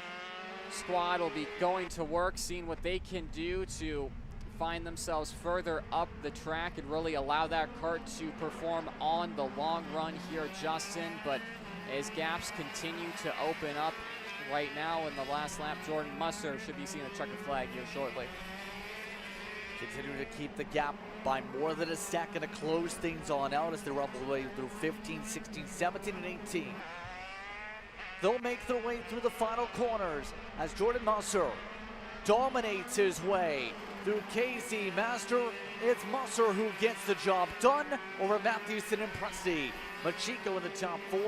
squad will be going to work, seeing what they can do to find themselves further up the track and really allow that kart to perform on the long run here, Justin. But as gaps continue to open up right now in the last lap, Jordan Musser should be seeing a checkered flag here shortly. Continue to keep the gap by more than a second to close things on out as they're up all the way through 15, 16, 17, and 18. They'll make their way through the final corners as Jordan Musser dominates his way through Casey Master. It's Musser who gets the job done over Matthewson and Presti. Machiko in the top 4,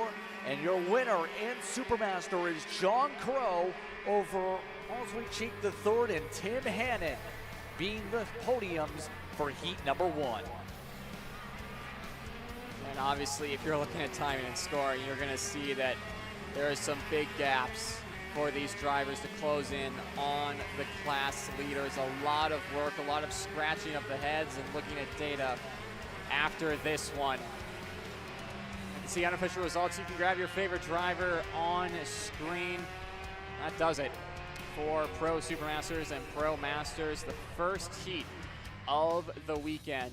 and your winner in Supermaster is John Crow over Oswald Cheek III and Tim Hannon, being the podiums for heat number 1. And obviously, if you're looking at timing and scoring, you're going to see that there are some big gaps for these drivers to close in on the class leaders. A lot of work, a lot of scratching of the heads and looking at data after this one. You can see unofficial results. You can grab your favorite driver on screen. That does it for Pro Supermasters and Pro Masters, the first heat of the weekend.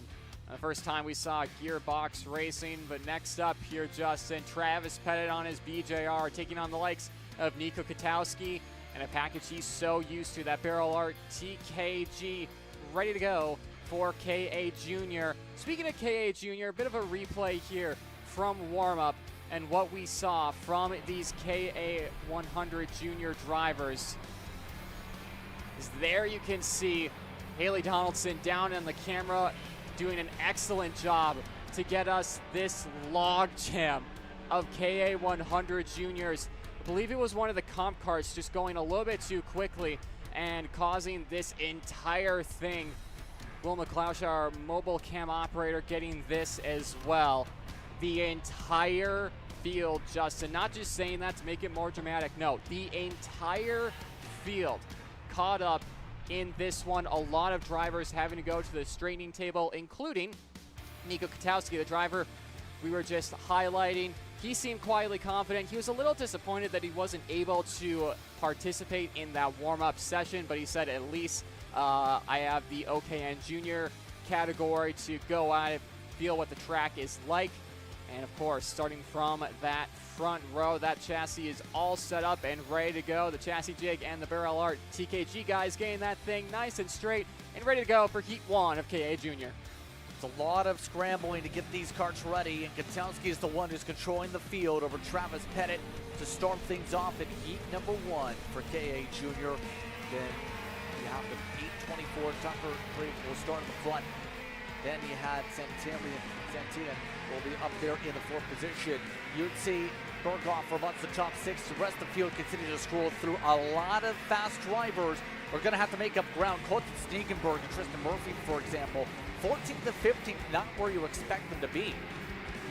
The first time we saw gearbox racing, but next up here, Justin, Travis Pettit on his BJR, taking on the likes of Nico Katowski and a package he's so used to, that Barrel Art TKG, ready to go for KA Junior. Speaking of KA Junior, a bit of a replay here from warm-up and what we saw from these KA 100 Junior drivers. Is there you can see Haley Donaldson down in the camera doing an excellent job to get us this log jam of KA 100 Juniors. I believe it was one of the comp carts just going a little bit too quickly and causing this entire thing. Will McLeod, our mobile cam operator, getting this as well. The entire field, Justin, not just saying that to make it more dramatic, no, the entire field caught up in this one. A lot of drivers having to go to the straightening table, including Nico Katowski, the driver we were just highlighting. He seemed quietly confident. He was a little disappointed that he wasn't able to participate in that warm-up session, but he said, at least I have the OKN Junior category to go at it, feel what the track is like. And of course, starting from that front row, that chassis is all set up and ready to go. The chassis jig and the Barrel Art TKG guys getting that thing nice and straight and ready to go for heat 1 of KA Junior. It's a lot of scrambling to get these carts ready, and Katowski is the one who's controlling the field over Travis Pettit to start things off in heat number 1 for KA Junior. Then you have the 824 Tucker will start in the front. Then you had Santina will be up there in the 4th position. You'd see Berghoff amongst the top 6. The rest of the field continue to scroll through. A lot of fast drivers are going to have to make up ground. Colton Sneakenberg and Tristan Murphy, for example, 14th to 15th, not where you expect them to be.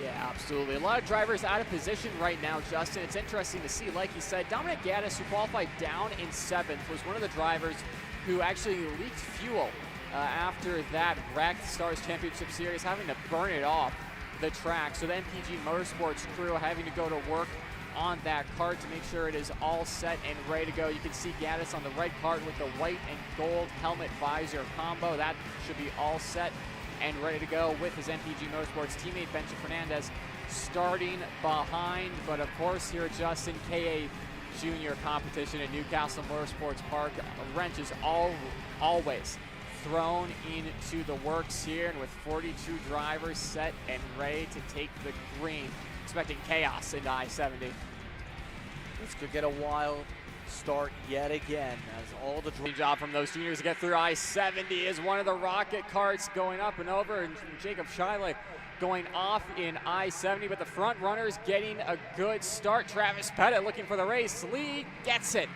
Yeah, absolutely. A lot of drivers out of position right now, Justin. It's interesting to see, like you said, Dominic Gaddis, who qualified down in 7th, was one of the drivers who actually leaked fuel after that wrecked Stars Championship Series, having to burn it off the track. So the MPG Motorsports crew having to go to work on that kart to make sure it is all set and ready to go. You can see Gaddis on the red kart with the white and gold helmet visor combo. That should be all set and ready to go with his MPG Motorsports teammate Benji Fernandez starting behind. But of course here at Justin, KA Junior competition at Newcastle Motorsports Park, a wrench is always thrown into the works here, and with 42 drivers set and ready to take the green, expecting chaos into I-70. This could get a wild start yet again as all the job from those juniors to get through I-70 is one of the rocket carts going up and over, and Jacob Scheile going off in I-70, but the front runners getting a good start. Travis Pettit looking for the race lead, gets it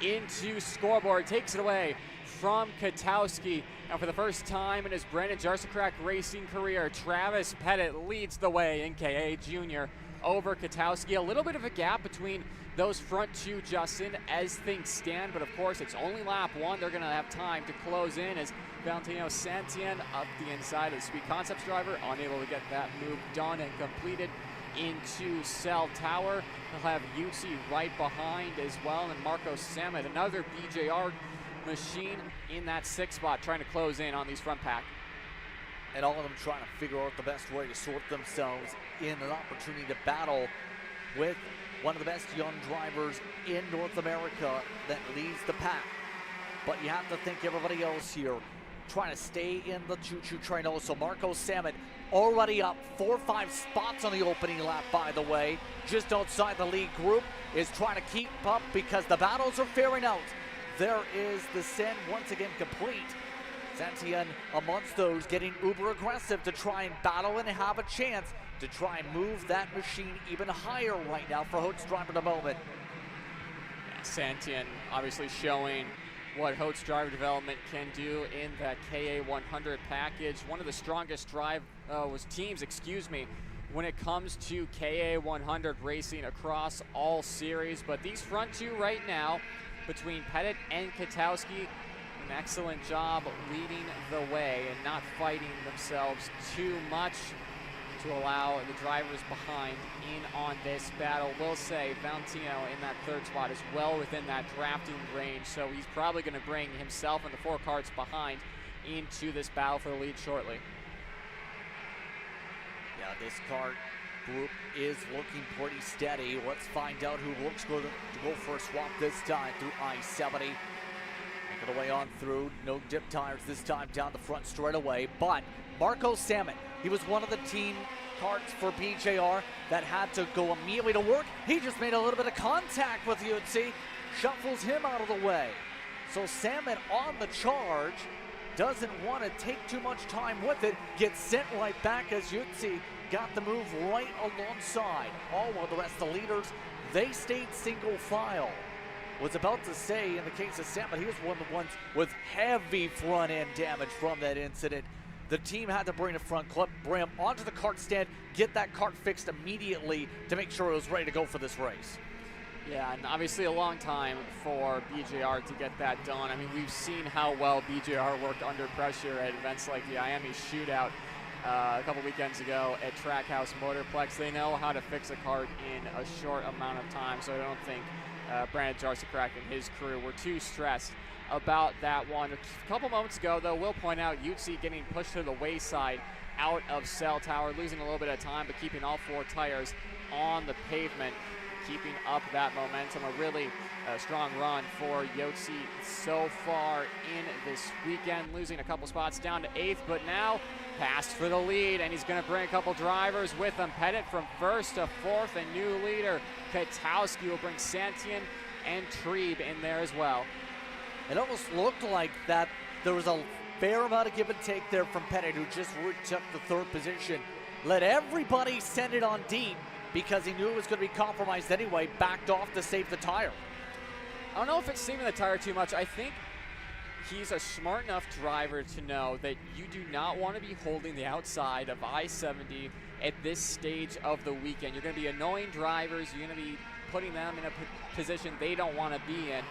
into scoreboard, takes it away from Katowski. And for the first time in his Brandon Jarsakrak racing career, Travis Pettit leads the way in KA Junior over Katowski. A little bit of a gap between those front two, Justin, as things stand, but of course it's only lap 1. They're going to have time to close in as Valentino Santien up the inside of the Speed Concepts driver, unable to get that move done and completed into Cell Tower. He'll have Yutzi right behind as well, and Marco Samet, another BJR machine in that 6th spot, trying to close in on these front pack. And all of them trying to figure out the best way to sort themselves in an opportunity to battle with one of the best young drivers in North America that leads the pack. But you have to think everybody else here trying to stay in the choo-choo train. So Marco Salmon already up 4 or 5 spots on the opening lap, by the way. Just outside the lead group, is trying to keep up because the battles are fairing out. There is the send once again complete. Santian amongst those getting uber aggressive to try and battle and have a chance to try and move that machine even higher right now for Hote's driver at the moment. Yeah, Santian obviously showing what Hote's driver development can do in that KA100 package. One of the strongest teams, when it comes to KA100 racing across all series. But these front two right now, between Pettit and Katowski, an excellent job leading the way and not fighting themselves too much to allow the drivers behind in on this battle. We'll say Valentino in that third spot is well within that drafting range, so he's probably going to bring himself and the 4 carts behind into this battle for the lead shortly. Yeah, this kart group is looking pretty steady. Let's find out who looks good to go for a swap this time through I-70. Making the way on through, no dip tires this time down the front straight away. But Marco Salmon, he was one of the team karts for BJR that had to go immediately to work. He just made a little bit of contact with Yutzi, shuffles him out of the way. So Salmon on the charge, doesn't want to take too much time with it, gets sent right back as Yutzi got the move right alongside. All while the rest of the leaders, they stayed single file. Was about to say, in the case of Salmon, he was one of the ones with heavy front end damage from that incident. The team had to bring the front clip, bring him onto the kart stand, get that kart fixed immediately to make sure it was ready to go for this race. Yeah, and obviously a long time for BJR to get that done. I mean, we've seen how well BJR worked under pressure at events like the Miami Shootout a couple weekends ago at Trackhouse Motorplex. They know how to fix a kart in a short amount of time, so I don't think Brandon Jarsakrak and his crew were too stressed about that one. A couple moments ago, though, we'll point out Yutzi getting pushed to the wayside out of Cell Tower, losing a little bit of time, but keeping all 4 tires on the pavement, keeping up that momentum. A really strong run for Yotzi so far in this weekend, losing a couple spots down to 8th, but now passed for the lead, and he's going to bring a couple drivers with him. Pettit from 1st to 4th, and new leader Katowski will bring Santian and Trebe in there as well. It almost looked like that there was a fair amount of give and take there from Pettit, who just took the 3rd position. Let everybody send it on deep because he knew it was going to be compromised anyway, backed off to save the tire. I don't know if it's saving the tire too much. I think he's a smart enough driver to know that you do not want to be holding the outside of I-70 at this stage of the weekend. You're going to be annoying drivers. You're going to be putting them in a position they don't want to be in.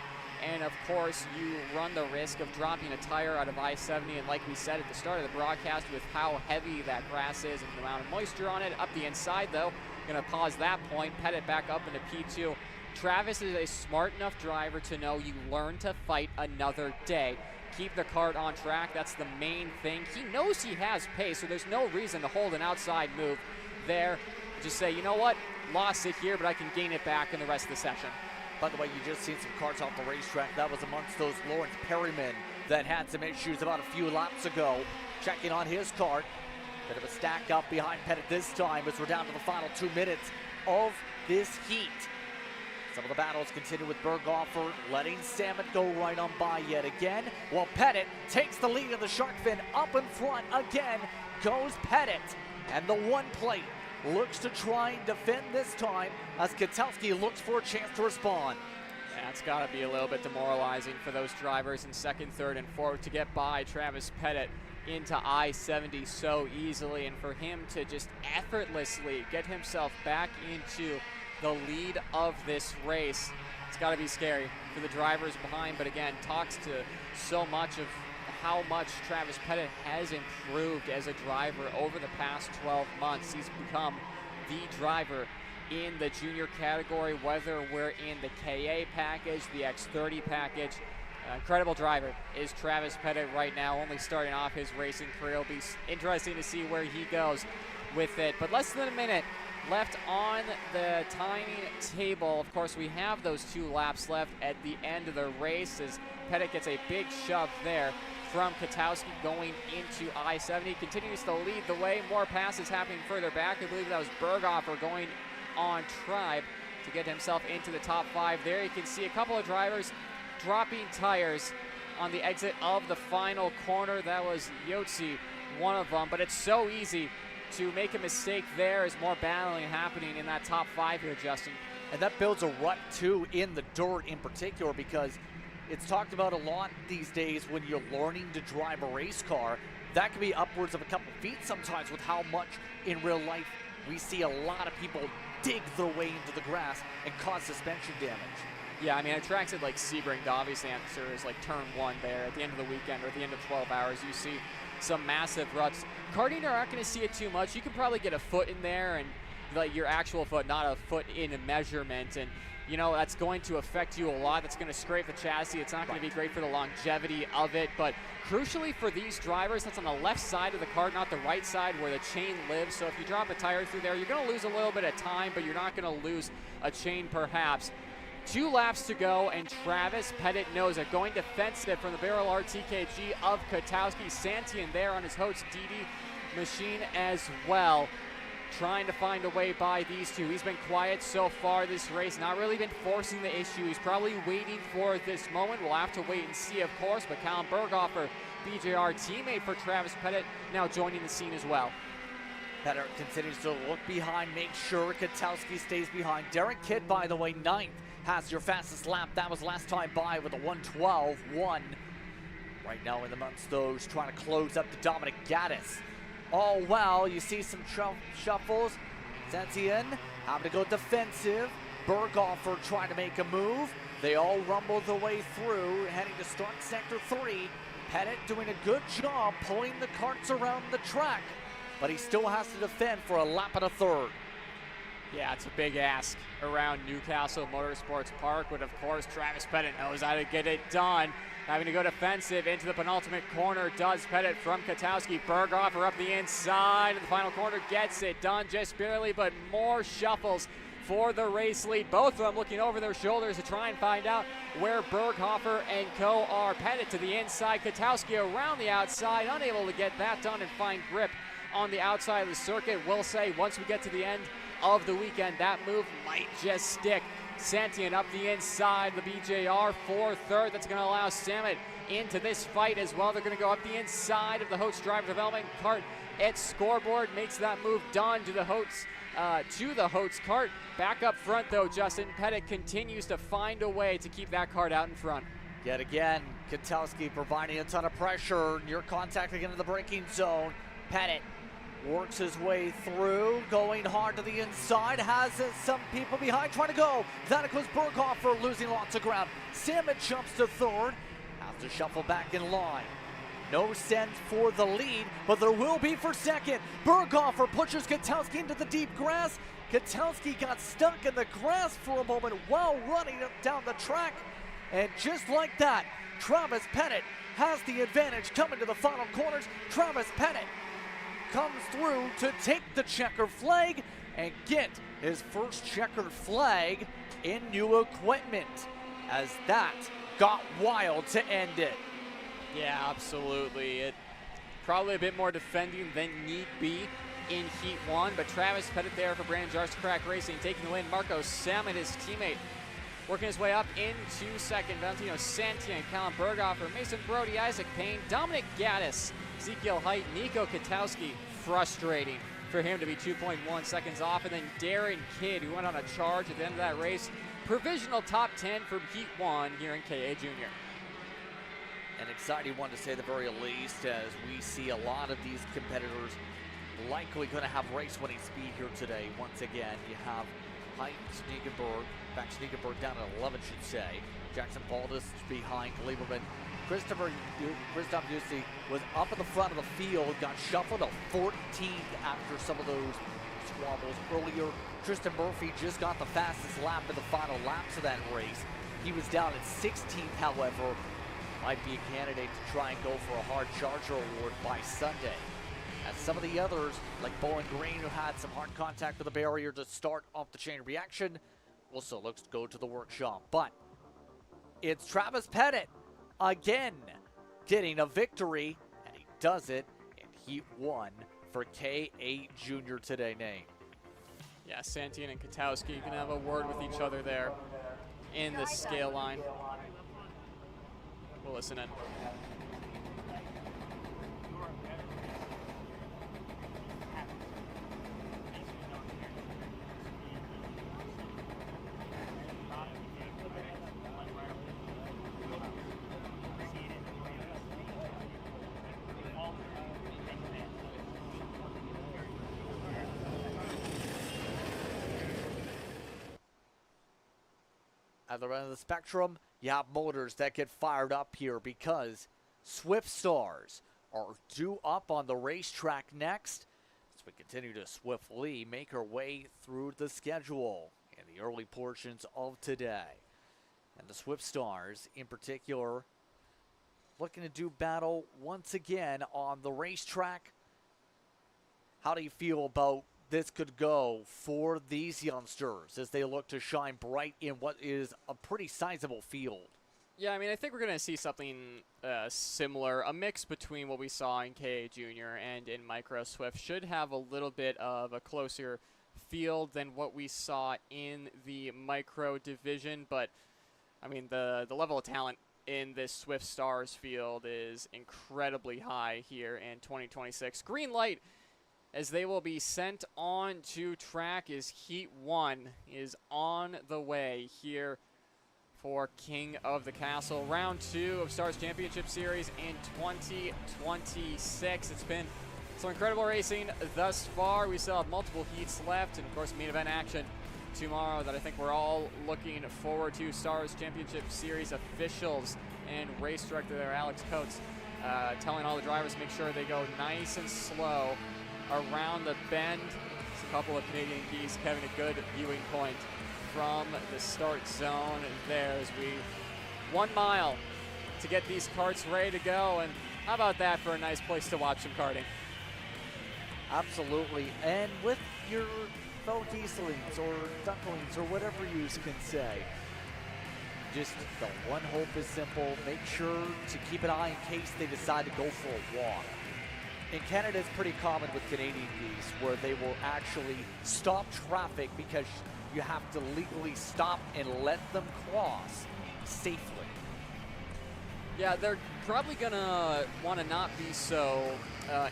And of course, you run the risk of dropping a tire out of I-70. And like we said at the start of the broadcast, with how heavy that grass is and the amount of moisture on it, up the inside though, going to pause that point, Pettit back up into P2. Travis is a smart enough driver to know you learn to fight another day. Keep the kart on track, that's the main thing. He knows he has pace, so there's no reason to hold an outside move there. Just say, you know what, lost it here, but I can gain it back in the rest of the session. By the way, you just seen some karts off the racetrack. That was amongst those Lawrence Perryman that had some issues about a few laps ago. Checking on his kart. Bit of a stack up behind Pettit this time as we're down to the final 2 minutes of this heat. Some of the battles continue with Berghofer letting Salmon go right on by yet again, while Pettit takes the lead in the shark fin. Up in front again goes Pettit, and the one plate looks to try and defend this time as Katowski looks for a chance to respond. Yeah, it's got to be a little bit demoralizing for those drivers in 2nd, 3rd, and 4th to get by Travis Pettit into I-70 so easily, and for him to just effortlessly get himself back into the lead of this race. It's got to be scary for the drivers behind, but again, talks to so much of how much Travis Pettit has improved as a driver over the past 12 months. He's become the driver in the junior category, whether we're in the KA package, the X30 package. Incredible driver is Travis Pettit right now, only starting off his racing career. It'll be interesting to see where he goes with it. But less than a minute left on the timing table. Of course, we have those 2 laps left at the end of the race as Pettit gets a big shove there from Katowski going into I-70. Continues to lead the way. More passes happening further back. I believe that was Berghofer going on Tribe to get himself into the top 5 there. You can see a couple of drivers dropping tires on the exit of the final corner. That was Yotzi, one of them, but it's so easy to make a mistake there as more battling happening in that top 5 here, Justin. And that builds a rut, too, in the dirt in particular, because it's talked about a lot these days when you're learning to drive a race car. That can be upwards of a couple feet sometimes with how much in real life we see a lot of people dig their way into the grass and cause suspension damage. Yeah, I mean, at tracks at like Sebring, the obvious answer is like turn 1 there at the end of the weekend or at the end of 12 hours. You see some massive ruts. Karting, you're not going to see it too much. You can probably get a foot in there and like your actual foot, not a foot in a measurement. And, you know, that's going to affect you a lot. That's going to scrape the chassis. It's not going to be great for the longevity of it. But crucially for these drivers, that's on the left side of the kart, not the right side where the chain lives. So if you drop a tire through there, you're going to lose a little bit of time, but you're not going to lose a chain perhaps. 2 laps to go, and Travis Pettit knows it. Going defensive from the Barrel RTKG of Katowski. Santian there on his Hots DD machine as well, trying to find a way by these two. He's been quiet so far this race, not really been forcing the issue. He's probably waiting for this moment. We'll have to wait and see, of course, but Callum Berghofer, BJR teammate for Travis Pettit, now joining the scene as well. Pettit continues to look behind, make sure Katowski stays behind. Derek Kidd, by the way, 9th, has your fastest lap. That was last time by with a 1:12.1. Right now in the Munsters, trying to close up the Dominic Gaddis. All well, you see some shuffles. Santian having to go defensive. Berghofer trying to make a move. They all rumble their way through, heading to start sector 3. Pettit doing a good job pulling the carts around the track, but he still has to defend for a lap and a third. Yeah, it's a big ask around Newcastle Motorsports Park, but of course Travis Pettit knows how to get it done. Having to go defensive into the penultimate corner does Pettit from Katowski. Berghofer up the inside of the final corner, gets it done just barely, but more shuffles for the race lead. Both of them looking over their shoulders to try and find out where Berghofer and co are. Pettit to the inside, Katowski around the outside, unable to get that done and find grip on the outside of the circuit. We'll say once we get to the end of the weekend, that move might just stick. Santian up the inside, the BJR for third. That's going to allow Samet into this fight as well. They're going to go up the inside of the Hots driver development cart at scoreboard. Makes that move done to the Hots cart. Back up front though, Justin Pettit continues to find a way to keep that cart out in front. Yet again, Katowski providing a ton of pressure. Near contact again in the braking zone. Pettit works his way through, going hard to the inside, has some people behind trying to go. That was Berghofer losing lots of ground. Samet jumps to third, has to shuffle back in line. No sense for the lead, but there will be for second. Berghofer pushes Katowski into the deep grass. Katowski got stuck in the grass for a moment while running down the track. And just like that, Travis Pettit has the advantage coming to the final corners. Travis Pettit comes through to take the checker flag and get his first checkered flag in new equipment, as that got wild to end it. Yeah, absolutely. It probably a bit more defending than need be in Heat 1, but Travis Pettit there for Brandon Jar's Crack Racing taking the win. Marco Samet, his teammate, working his way up into second. Valentino Santian, Callum Berghofer, Mason Brody, Isaac Payne, Dominic Gaddis, Ezekiel Height, Nico Katowski. Frustrating for him to be 2.1 seconds off. And then Darren Kidd, who went on a charge at the end of that race. Provisional top 10 from Heat 1 here in KA Junior. An exciting one to say the very least, as we see a lot of these competitors likely going to have race-winning speed here today. Once again, you have Height, Sneekenberg, in fact, Sneekenberg down at 11, should say. Jackson Baldus behind Lieberman. Christoph Ducey was up at the front of the field, got shuffled to 14th after some of those squabbles earlier. Tristan Murphy just got the fastest lap in the final laps of that race. He was down at 16th, however. Might be a candidate to try and go for a hard charger award by Sunday. As some of the others, like Bowling Green, who had some hard contact with the barrier to start off the chain reaction, also looks to go to the workshop. But it's Travis Pettit again getting a victory, and he does it in Heat 1 for K8 Junior today, Nate. Yeah, Santin and Katowski can have a word with each other there in the scale line. We'll listen in. At the end of the spectrum, you have motors that get fired up here because Swift Stars are due up on the racetrack next as we continue to swiftly make our way through the schedule in the early portions of today. And the Swift Stars, in particular, looking to do battle once again on the racetrack. How do you feel about this could go for these youngsters as they look to shine bright in what is a pretty sizable field? Yeah, I mean, I think we're going to see something similar. A mix between what we saw in K8 Junior and in Micro Swift should have a little bit of a closer field than what we saw in the Micro division. But, I mean, the level of talent in this Swift Stars field is incredibly high here in 2026. Green light as they will be sent on to track is Heat 1 is on the way here for King of the Castle. Round 2 of Stars Championship Series in 2026. It's been some incredible racing thus far. We still have multiple heats left, and of course main event action tomorrow that I think we're all looking forward to. Stars Championship Series officials and race director there, Alex Coates, telling all the drivers to make sure they go nice and slow around the bend. It's a couple of Canadian geese having a good viewing point from the start zone there as we 1 mile to get these karts ready to go. And how about that for a nice place to watch some karting? Absolutely. And with your fellow geeslings or ducklings or whatever you can say, just the one hope is simple. Make sure to keep an eye in case they decide to go for a walk. In Canada, it's pretty common with Canadian geese where they will actually stop traffic because you have to legally stop and let them cross safely. Yeah, they're probably going to want to not be so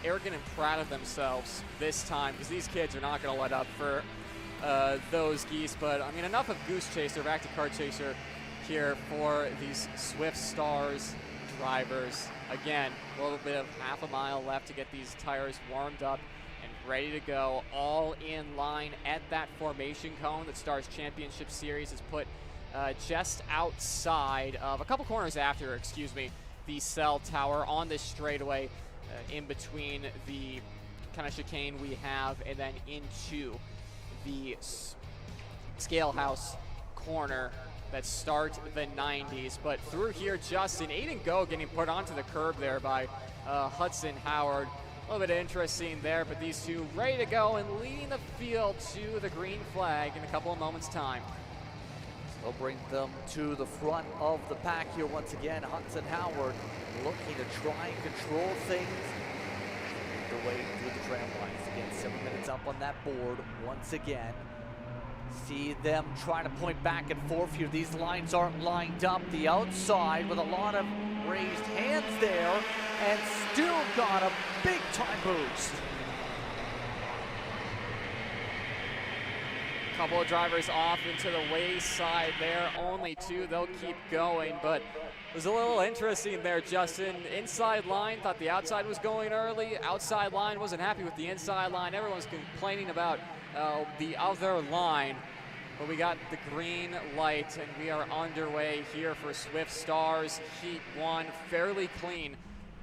arrogant and proud of themselves this time because these kids are not going to let up for those geese. But, I mean, enough of Goose Chaser, back to Kart Chaser here for these Swift Stars drivers. Again, a little bit of half a mile left to get these tires warmed up and ready to go, all in line at that formation cone that Stars Championship Series has put just outside of, a couple corners after, the cell tower on this straightaway in between the kind of chicane we have and then into the scale house corner that start the 90s. But through here, Justin, Aiden Go getting put onto the curb there by Hudson Howard. A little bit interesting there, but these two ready to go and leading the field to the green flag in a couple of moments' time. They'll bring them to the front of the pack here once again. Hudson Howard looking to try and control things. Their way through the tram lines. Again, 7 minutes up on that board once again. See them trying to point back and forth here. These lines aren't lined up. The outside with a lot of raised hands there and still got a big time boost. Couple of drivers off into the wayside there. Only two. They'll keep going, but it was a little interesting there, Justin. Inside line thought the outside was going early. Outside line wasn't happy with the inside line. Everyone's complaining about the other line. But we got the green light, and we are underway here for Swift Stars Heat 1. Fairly clean.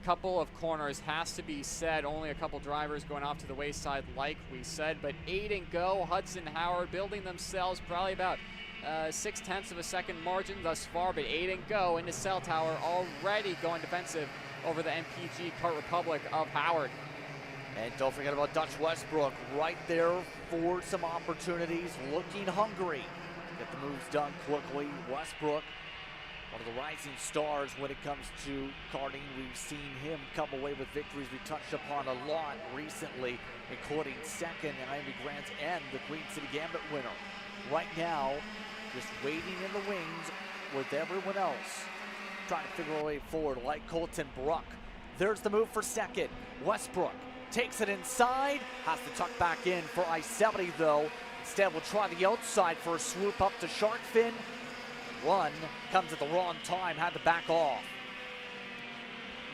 Couple of corners has to be said. Only a couple drivers going off to the wayside, like we said. But Aiden Go, Hudson Howard building themselves probably about 0.6 of a second margin thus far. But Aiden Go into cell tower already going defensive over the MPG Kart Republic of Howard. And don't forget about Dutch Westbrook right there for some opportunities, looking hungry. Get the moves done quickly. Westbrook One of the rising stars when it comes to karting. We've seen him come away with victories we touched upon a lot recently, including second in Ivy Grants and the Queen City Gambit winner. Right now, just waiting in the wings with everyone else, trying to figure a way forward like Colton Bruck. There's the move for second. Westbrook takes it inside, has to tuck back in for I-70 though. Instead, we'll try the outside for a swoop up to shark fin. One comes at the wrong time, had to back off.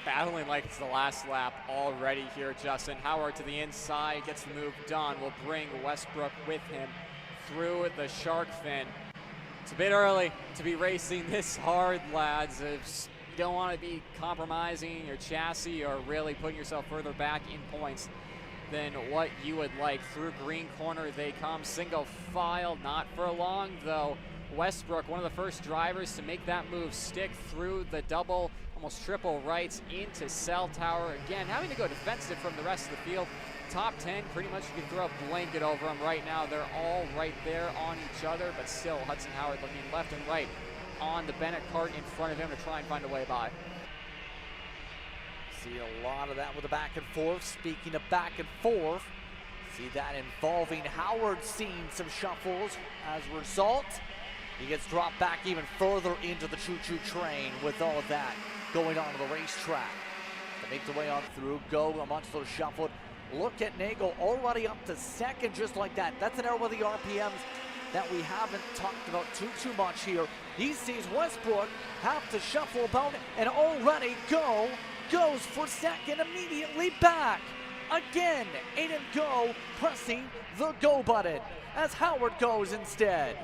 Battling like it's the last lap already here, Justin. Howard to the inside, gets the move done. Will bring Westbrook with him through the shark fin. It's a bit early to be racing this hard, lads. If you don't want to be compromising your chassis or really putting yourself further back in points than what you would like. Through green corner they come, single file, not for long though. Westbrook, one of the first drivers to make that move stick through the double, almost triple rights into cell tower. Again, having to go defensive from the rest of the field. Top 10, pretty much you can throw a blanket over them right now. They're all right there on each other, but still Hudson Howard looking left and right on the Bennett cart in front of him to try and find a way by. See a lot of that with the back and forth. Speaking of back and forth, see that involving Howard seeing some shuffles. As a result, he gets dropped back even further into the choo-choo train with all of that going on the racetrack. To make the way on through, go amongst those shuffled. Look at Nagel already up to second just like that. That's an error with the RPMs that we haven't talked about too much here. He sees Westbrook have to shuffle about and already goes for second, immediately back. Again, Aiden Go pressing the go button as Howard goes instead.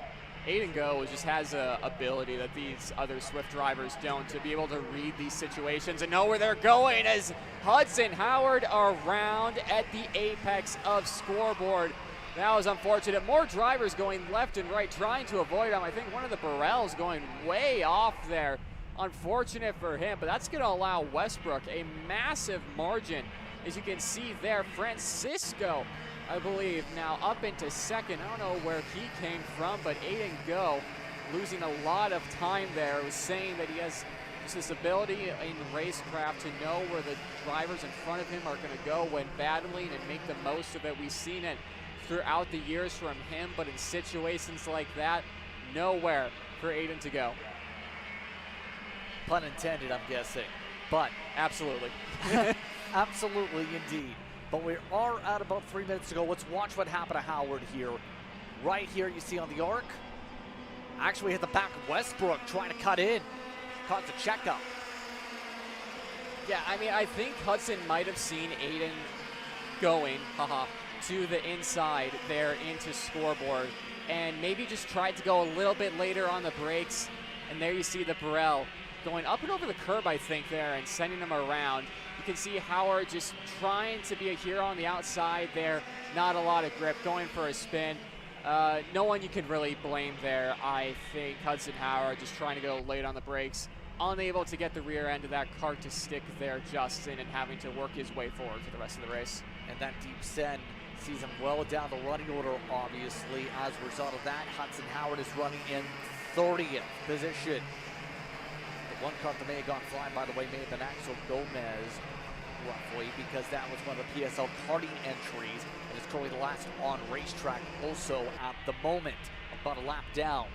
Aiden Go just has an ability that these other Swift drivers don't, to be able to read these situations and know where they're going as Hudson Howard around at the apex of scoreboard. That was unfortunate. More drivers going left and right trying to avoid him. I think one of the Burrells going way off there. Unfortunate for him, but that's going to allow Westbrook a massive margin. As you can see there, Francisco, I believe, now up into second. I don't know where he came from, but Aiden Go losing a lot of time there. Was saying that he has just this ability in racecraft to know where the drivers in front of him are going to go when battling and make the most of it. We've seen it throughout the years from him, but in situations like that, nowhere for Aiden to go. Pun intended, I'm guessing, but absolutely. Absolutely indeed. But we are at about 3 minutes to go. Let's watch what happened to Howard here. Right here you see on the arc, actually hit the back of Westbrook trying to cut in. Caught the checkup. Yeah, I mean, I think Hudson might have seen Aiden going, to the inside there into scoreboard, and maybe just tried to go a little bit later on the brakes. And there you see the Burrell going up and over the curb, I think, there, and sending him around. You can see Howard just trying to be a hero on the outside there. Not a lot of grip, going for a spin. No one you can really blame there. I think Hudson Howard just trying to go late on the brakes, unable to get the rear end of that cart to stick there, Justin, and having to work his way forward for the rest of the race. And that deep send sees him well down the running order, obviously. As a result of that, Hudson Howard is running in 30th position. The one car that may have gone flying, by the way, may have been Axel Gomez, roughly, because that was one of the PSL karting entries, and it's currently the last on racetrack also at the moment, about a lap down.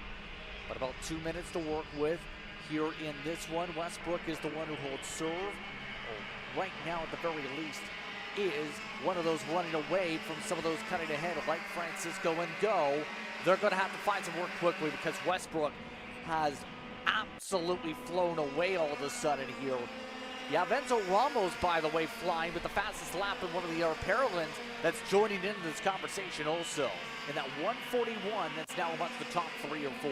But about 2 minutes to work with here in this one. Westbrook is the one who holds serve. Right now, at the very least, is one of those running away from some of those cutting ahead, like Francisco and Go. They're going to have to find some work quickly because Westbrook has absolutely flown away all of a sudden here. Yeah, Venzo Ramos, by the way, flying with the fastest lap in one of the Paralympics that's joining into this conversation also. In that 141, that's now amongst the top 3 or 4,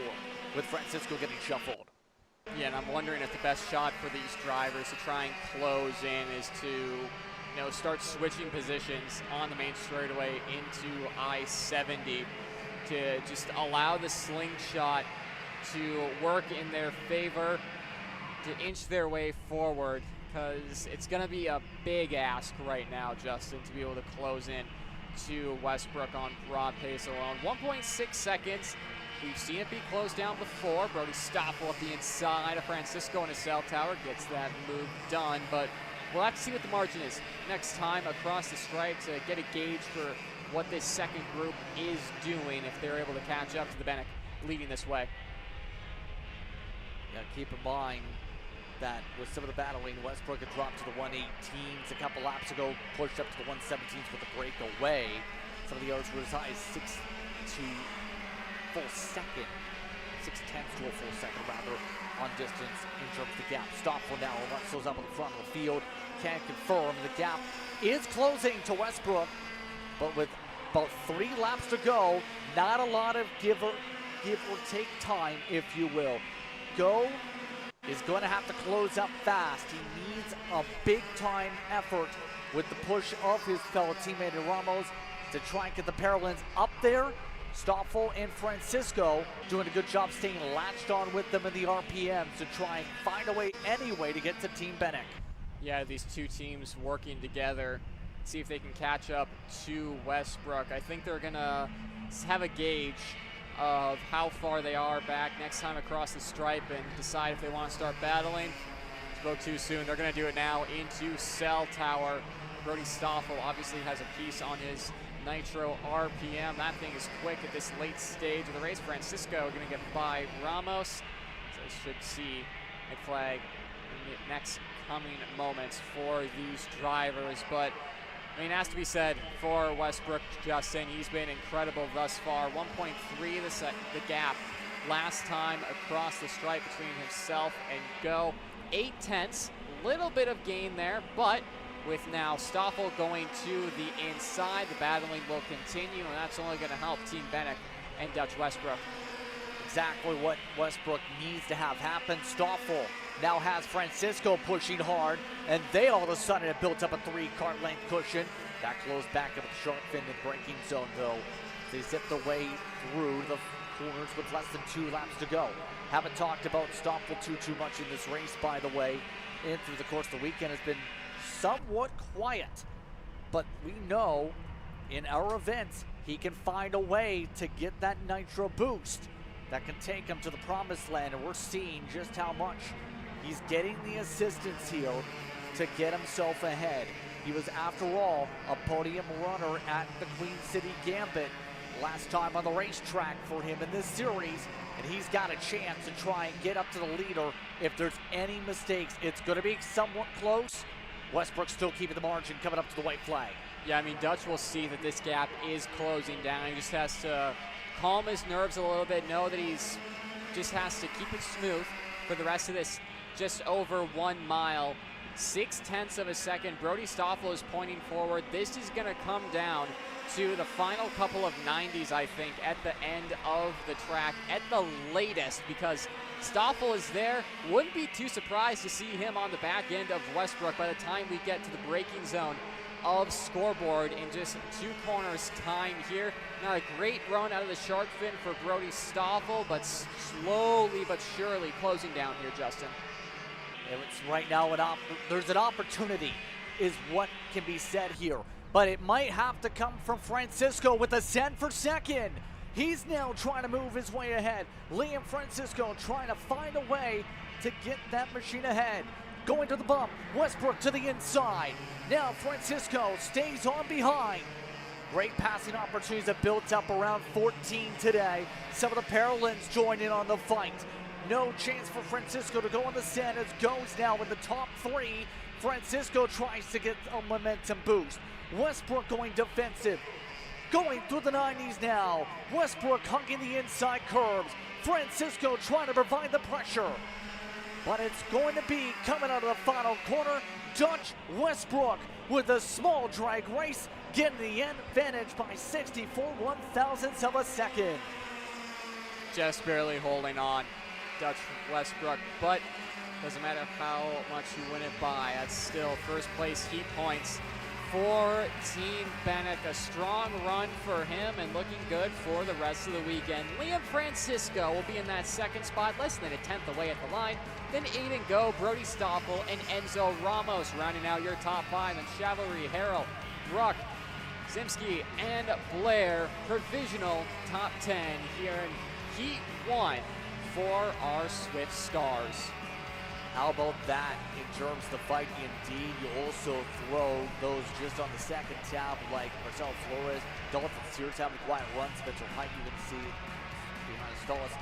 with Francisco getting shuffled. Yeah, and I'm wondering if the best shot for these drivers to try and close in is to, start switching positions on the main straightaway into I-70 to just allow the slingshot to work in their favor, to inch their way forward, because it's going to be a big ask right now, Justin, to be able to close in to Westbrook on broad pace alone. 1.6 seconds We've seen it be closed down before. Brody Stoffel up the inside of Francisco in a cell tower gets that move done, but we'll have to see what the margin is next time across the stripe to get a gauge for what this second group is doing if they're able to catch up to the Bennett leading this way. Yeah, keep in mind that with some of the battling, Westbrook had dropped to the 118s a couple laps ago, pushed up to the 117s with a breakaway. Some of the others were as high as 6 to full second, 6/10 to a full second rather on distance in terms of the gap. Stoffel now slows up on the front of the field. Can't confirm the gap is closing to Westbrook, but with about 3 laps to go, not a lot of give or take time, if you will. Go is going to have to close up fast. He needs a big-time effort with the push of his fellow teammate Ramos to try and get the Paralympians up there. Stoffel and Francisco doing a good job staying latched on with them in the RPMs to try and find a way anyway to get to Team Bennett. Yeah, these two teams working together, see if they can catch up to Westbrook. I think they're going to have a gauge of how far they are back next time across the stripe and decide if they want to start battling. Spoke too soon. They're going to do it now into cell tower. Brody Stoffel obviously has a piece on his Nitro RPM. That thing is quick at this late stage of the race. Francisco going to get by Ramos. So I should see a flag in the next coming moments for these drivers. But I mean, it has to be said for Westbrook, Justin, he's been incredible thus far. 1.3 the gap last time across the stripe between himself and Go. 0.8, little bit of gain there, but with now Stoffel going to the inside, the battling will continue, and that's only going to help Team Bennett and Dutch Westbrook. Exactly what Westbrook needs to have happen. Stoffel now has Francisco pushing hard, and they all of a sudden have built up a 3-car length cushion. That closed back up the shark fin in braking zone, though. They zipped their way through the corners with less than 2 laps to go. Haven't talked about Stoffel too much in this race, by the way. And through the course of the weekend has been somewhat quiet. But we know in our events, he can find a way to get that nitro boost that can take him to the promised land, and we're seeing just how much he's getting the assistance here to get himself ahead. He was, after all, a podium runner at the Queen City Gambit last time on the racetrack for him in this series, and he's got a chance to try and get up to the leader if there's any mistakes. It's going to be somewhat close. Westbrook still keeping the margin, coming up to the white flag. Yeah, I mean, Dutch will see that this gap is closing down. He just has to calm his nerves a little bit, know that he's just has to keep it smooth for the rest of this just over 1 mile. 0.6 of a second. Brody Stoffel is pointing forward. This is going to come down to the final couple of 90s, I think, at the end of the track at the latest, because Stoffel is there. Wouldn't be too surprised to see him on the back end of Westbrook by the time we get to the braking zone of scoreboard in just 2 corners time here. Not a great run out of the shark fin for Brody Stoffel, but slowly but surely closing down here, Justin. It's right now there's an opportunity is what can be said here, but it might have to come from Francisco with a send for second. He's now trying to move his way ahead. Liam Francisco trying to find a way to get that machine ahead. Going to the bump, Westbrook to the inside. Now Francisco stays on behind. Great passing opportunities have built up around 14 today. Some of the Paralympians join in on the fight. No chance for Francisco to go on the sand as Goes now in the top 3. Francisco tries to get a momentum boost. Westbrook going defensive. Going through the 90s now. Westbrook hugging the inside curves. Francisco trying to provide the pressure. But it's going to be coming out of the final corner. Dutch Westbrook with a small drag race, getting the advantage by 64 1/1000ths of a second. Just barely holding on, Dutch Westbrook, but doesn't matter how much you win it by. That's still first place heat points for Team Bennett. A strong run for him and looking good for the rest of the weekend. Liam Francisco will be in that second spot, less than a 10th away at the line. Then Aiden Go, Brody Stoffel, and Enzo Ramos rounding out your top 5. And Chevalery, Harrell, Bruck, Zimski, and Blair, provisional top 10 here in Heat 1 for our Swift Stars. How about that in terms of the fight? Indeed, you also throw those just on the second tab like Marcelo Flores, Dalton Sears having quiet runs, Spencer Height you can see behind Stallis.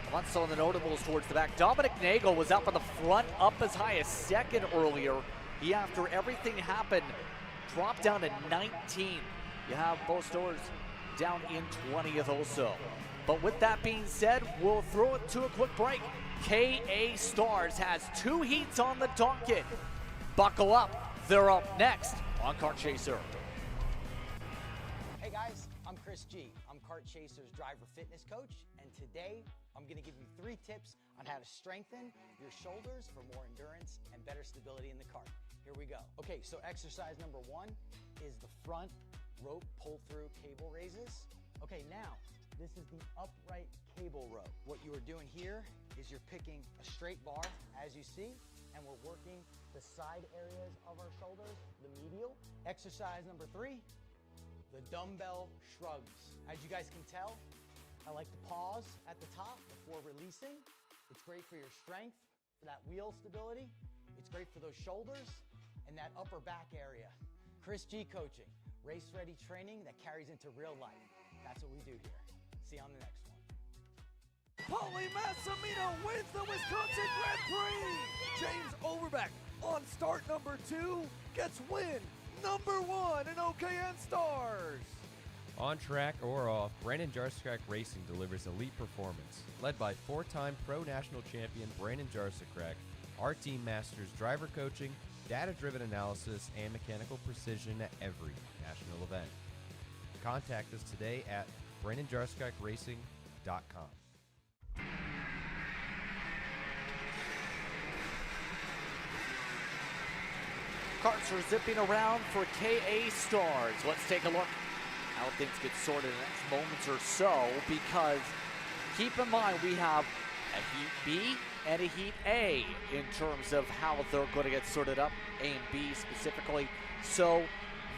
Amongst some of the notables towards the back, Dominic Nagel was up on the front, up as high as second earlier. He, after everything happened, dropped down to 19th. You have both stores down in 20th also. But with that being said, we'll throw it to a quick break. KA Stars has 2 heats on the docket. Buckle up, they're up next on Kart Chaser. Hey guys, I'm Chris G. I'm Kart Chaser's driver fitness coach, and today I'm going to give you 3 tips on how to strengthen your shoulders for more endurance and better stability in the kart. Here we go. Okay, so exercise number 1 is the front rope pull-through cable raises. Okay, now this is the upright cable row. What you are doing here is you're picking a straight bar, as you see, and we're working the side areas of our shoulders, the medial. Exercise number 3, the dumbbell shrugs. As you guys can tell, I like to pause at the top before releasing. It's great for your strength, for that wheel stability. It's great for those shoulders and that upper back area. Chris G coaching, race-ready training that carries into real life. That's what we do here. See you on the next one. Paulie Massimino wins the Wisconsin Grand Prix. James Overbeck on start number 2 gets win number 1 in OKN Stars. On track or off, Brandon Jarsekrak Racing delivers elite performance. Led by 4-time Pro National Champion Brandon Jarsekrak, our team masters driver coaching, data-driven analysis, and mechanical precision at every national event. Contact us today at BrandonJarsekrakRacing.com. Karts are zipping around for KA Stars. Let's take a look how things get sorted in the next moments or so, because keep in mind we have a Heat B and a Heat A in terms of how they're going to get sorted up, A and B specifically. So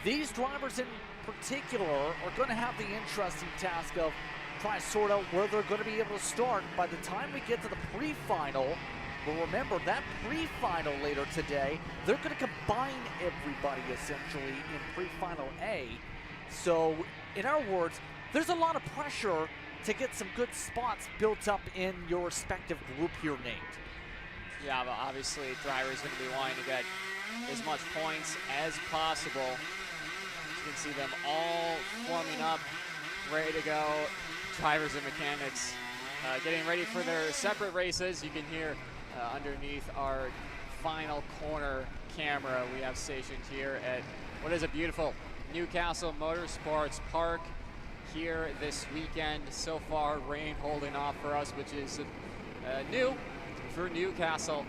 these drivers in particular are going to have the interesting task of trying to sort out where they're going to be able to start by the time we get to the pre-final. But remember, that pre-final later today, they're going to combine everybody essentially in pre-final A. So, in our words, there's a lot of pressure to get some good spots built up in your respective group here, Nate. Yeah, but obviously drivers going to be wanting to get as much points as possible. You can see them all forming up, ready to go. Drivers and mechanics getting ready for their separate races. You can hear underneath our final corner camera we have stationed here at what is a beautiful Newcastle Motorsports Park here this weekend. So far, rain holding off for us, which is new for Newcastle.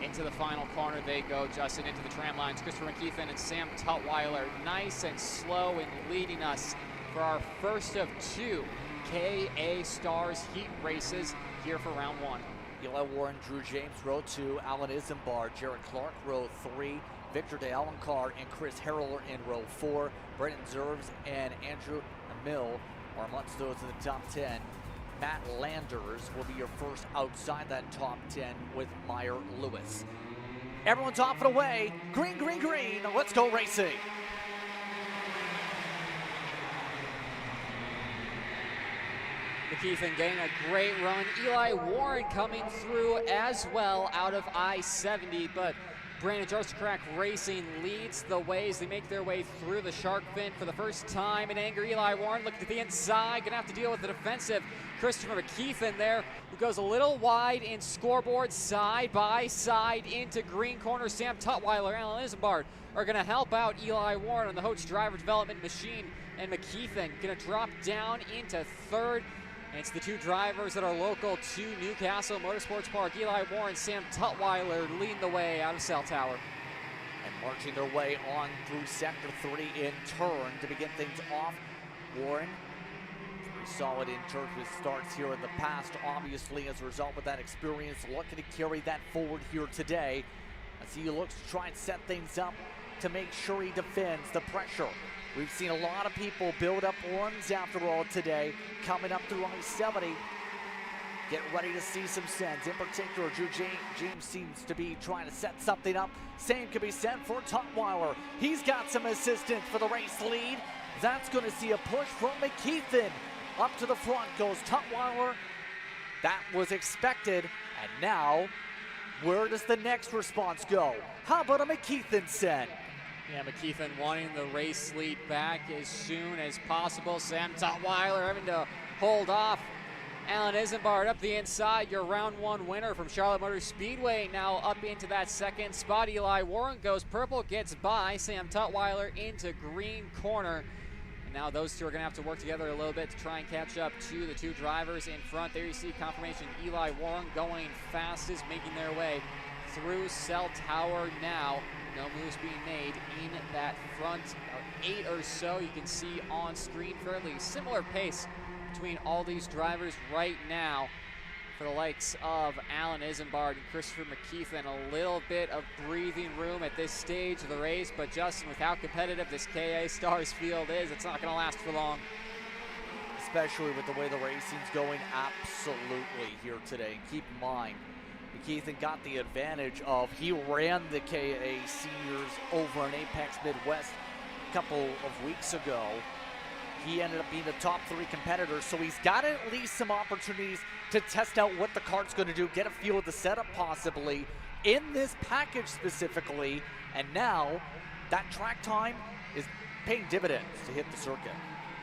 Into the final corner they go, Justin, into the tram lines. Christopher McKeithen and Sam Tutwiler nice and slow and leading us for our first of 2 KA Stars heat races here for round 1. Eli Warren, Drew James, row 2, Alan Isenbar, Jared Clark, row 3, Victor De Alencar and Chris Harrell in row 4, Brendan Zerves and Andrew Mill are amongst those in the top 10. Matt Landers will be your first outside that top 10 with Meyer Lewis. Everyone's off and away. Green, green, green. Let's go racing. McKeithen getting a great run. Eli Warren coming through as well out of I-70, but Brandon Jarsekrak Racing leads the way as they make their way through the shark fin for the first time in anger. Eli Warren looking to the inside, gonna have to deal with the defensive Christopher McKeithen there, who goes a little wide in scoreboard, side by side into green corner. Sam Tutwiler and Alan Isenbard are gonna help out Eli Warren on the Hoach driver development machine, and McKeithen gonna drop down into third. And it's the 2 drivers that are local to Newcastle Motorsports Park. Eli Warren, Sam Tutwiler leading the way out of Cell Tower. And marching their way on through Sector 3 in turn to begin things off. Warren, pretty solid in terms of his starts here in the past, obviously, as a result of that experience, looking to carry that forward here today as he looks to try and set things up to make sure he defends the pressure. We've seen a lot of people build up runs after all today, coming up through I-70. Get ready to see some sends. In particular, Drew James seems to be trying to set something up. Same can be said for Tutwiler. He's got some assistance for the race lead. That's going to see a push from McKeithen. Up to the front goes Tutwiler. That was expected. And now, where does the next response go? How about a McKeithen send? Yeah, McKeithen wanting the race lead back as soon as possible. Sam Tutwiler having to hold off Alan Isambard up the inside, your round one winner from Charlotte Motor Speedway. Now up into that second spot. Eli Warren goes purple, gets by Sam Tutwiler into green corner. And now those two are going to have to work together a little bit to try and catch up to the two drivers in front. There you see confirmation. Eli Warren going fastest, making their way through Cell Tower now. No moves being made in that front. About 8 or so you can see on screen. Fairly similar pace between all these drivers right now. For the likes of Alan Isambard and Christopher McKeithen, a little bit of breathing room at this stage of the race, but Justin, with how competitive this KA Stars field is, it's not going to last for long. Especially with the way the racing's going, absolutely here today. Keep in mind, McKeithen got the advantage of, he ran the KA seniors over in Apex Midwest a couple of weeks ago. He ended up being a top 3 competitor, so he's got at least some opportunities to test out what the kart's going to do, get a feel of the setup possibly in this package specifically, and now that track time is paying dividends to hit the circuit.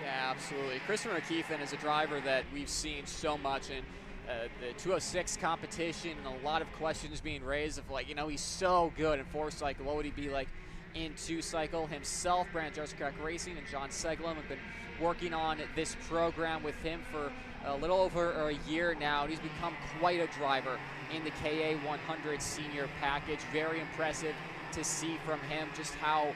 Yeah, absolutely. Christopher McKeithen is a driver that we've seen so much in the 206 competition, and a lot of questions being raised of, like, you know, he's so good in 4-cycle. What would he be like in 2-cycle? Himself, Brandon Jaroscrack Racing, and John Seglem have been working on this program with him for a little over a year now, and he's become quite a driver in the KA 100 senior package. Very impressive to see from him just how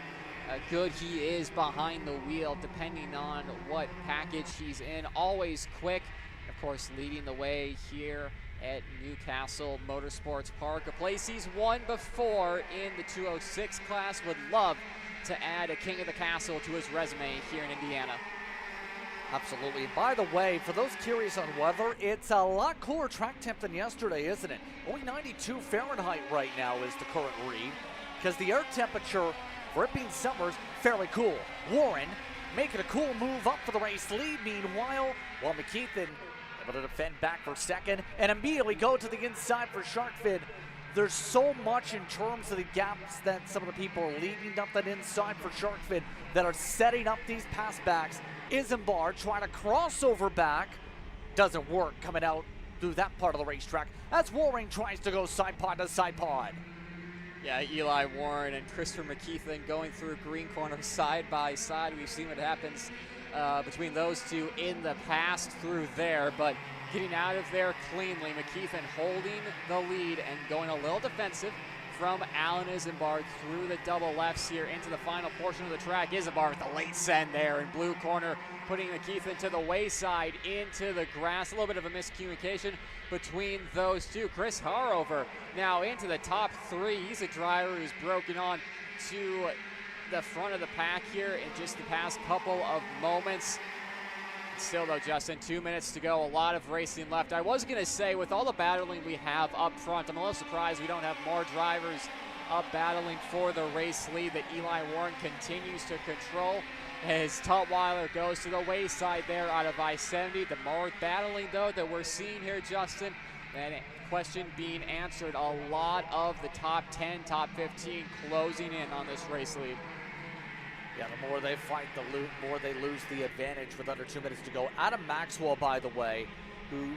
good he is behind the wheel, depending on what package he's in. Always quick, of course, leading the way here at Newcastle Motorsports Park, a place he's won before in the 206 class. Would love to add a King of the Castle to his resume here in Indiana. Absolutely. By the way, for those curious on weather, it's a lot cooler track temp than yesterday, isn't it? Only 92 Fahrenheit right now is the current read, because the air temperature, for it being summer, is fairly cool. Warren making a cool move up for the race lead, meanwhile, while McKeithen able to defend back for second and immediately go to the inside for Sharkfin. There's so much in terms of the gaps that some of the people are leaving up that inside for Sharkfin that are setting up these pass backs. Isambard trying to cross over back. Doesn't work coming out through that part of the racetrack as Warren tries to go side pod to side pod. Yeah, Eli Warren and Christopher McKeithen going through green corner side by side. We've seen what happens between those two in the past through there, but getting out of there cleanly. McKeithen holding the lead and going a little defensive from Alan Isambard through the double lefts here into the final portion of the track. Isambard with the late send there in blue corner, putting McKeithen to the wayside into the grass. A little bit of a miscommunication between those two. Chris Harover now into the top 3. He's a driver who's broken on to the front of the pack here in just the past couple of moments. Still though, Justin, 2 minutes to go, a lot of racing left. I was gonna say, with all the battling we have up front, I'm a little surprised we don't have more drivers up battling for the race lead that Eli Warren continues to control as Tutwiler goes to the wayside there out of I-70. The more battling though that we're seeing here, Justin, and question being answered, a lot of the top 10, top 15 closing in on this race lead. Yeah, the more they fight, the more they lose the advantage with under 2 minutes to go. Adam Maxwell, by the way, who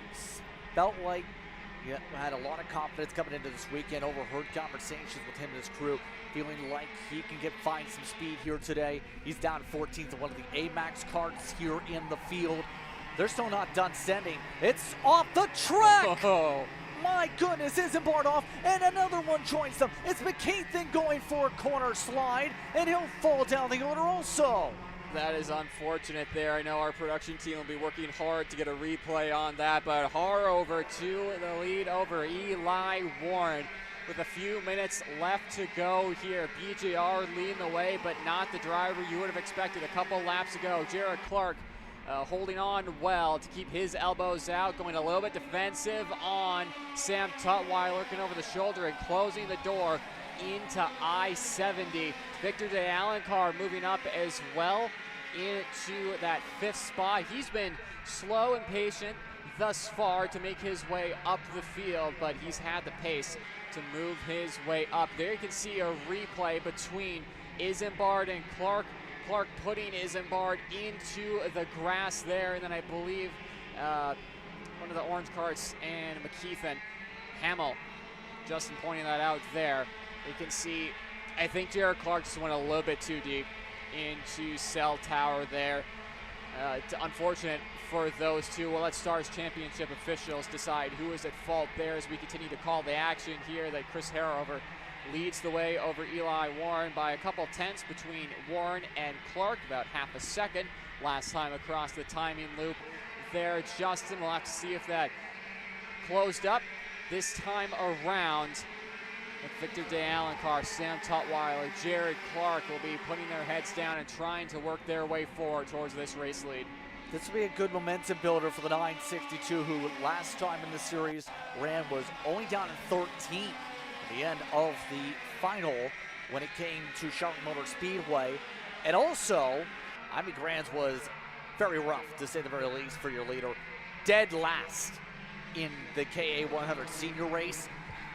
felt like he had a lot of confidence coming into this weekend, overheard conversations with him and his crew, feeling like he can find some speed here today. He's down 14th to one of the AMAX karts here in the field. They're still not done sending. It's off the track! Oh. My goodness, Isambard off, and another one joins them. It's McKeithen going for a corner slide, and he'll fall down the order also. That is unfortunate there. I know our production team will be working hard to get a replay on that, but Harover to the lead over Eli Warren with a few minutes left to go here. BJR leading the way, but not the driver you would have expected a couple laps ago. Jared Clark holding on well to keep his elbows out, going a little bit defensive on Sam Tutwiler, looking over the shoulder and closing the door into I-70. Victor De Alencar moving up as well into that 5th spot. He's been slow and patient thus far to make his way up the field, but he's had the pace to move his way up. There you can see a replay between Isambard and Clark. Clark putting Isambard into the grass there, and then I believe one of the orange carts and McKeithen. Hamill, Justin pointing that out there. You can see, I think Jared Clark just went a little bit too deep into cell tower there. It's unfortunate for those two. We'll let Stars Championship officials decide who is at fault there as we continue to call the action here. That Chris Harrover leads the way over Eli Warren by a couple tenths between Warren and Clark, about half a second last time across the timing loop there. Justin, we'll have to see if that closed up this time around. With Victor De Alencar, Sam Tutwiler, Jared Clark will be putting their heads down and trying to work their way forward towards this race lead. This will be a good momentum builder for the 962, who last time in the series was only down in 13th at the end of the final when it came to Charlotte Motor Speedway. And also, Ivy Grands was very rough, to say the very least, for your leader. Dead last in the KA 100 senior race.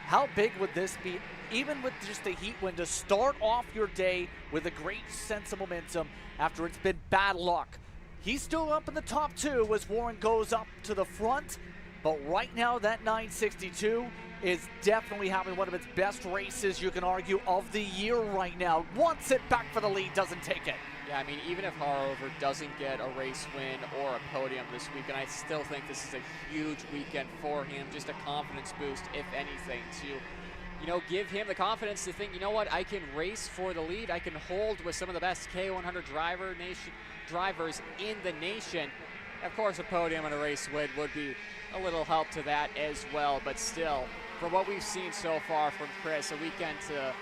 How big would this be, even with just the heat wind, to start off your day with a great sense of momentum after it's been bad luck? He's still up in the top 2 as Warren goes up to the front, but right now that 962 is definitely having one of its best races, you can argue, of the year right now. Wants it back for the lead, doesn't take it. Yeah, I mean, even if Harrover doesn't get a race win or a podium this weekend, I still think this is a huge weekend for him. Just a confidence boost, if anything, to, give him the confidence to think, you know what, I can race for the lead. I can hold with some of the best K100 drivers in the nation. Of course, a podium and a race win would be a little help to that as well. But still, from what we've seen so far from Chris, a weekend to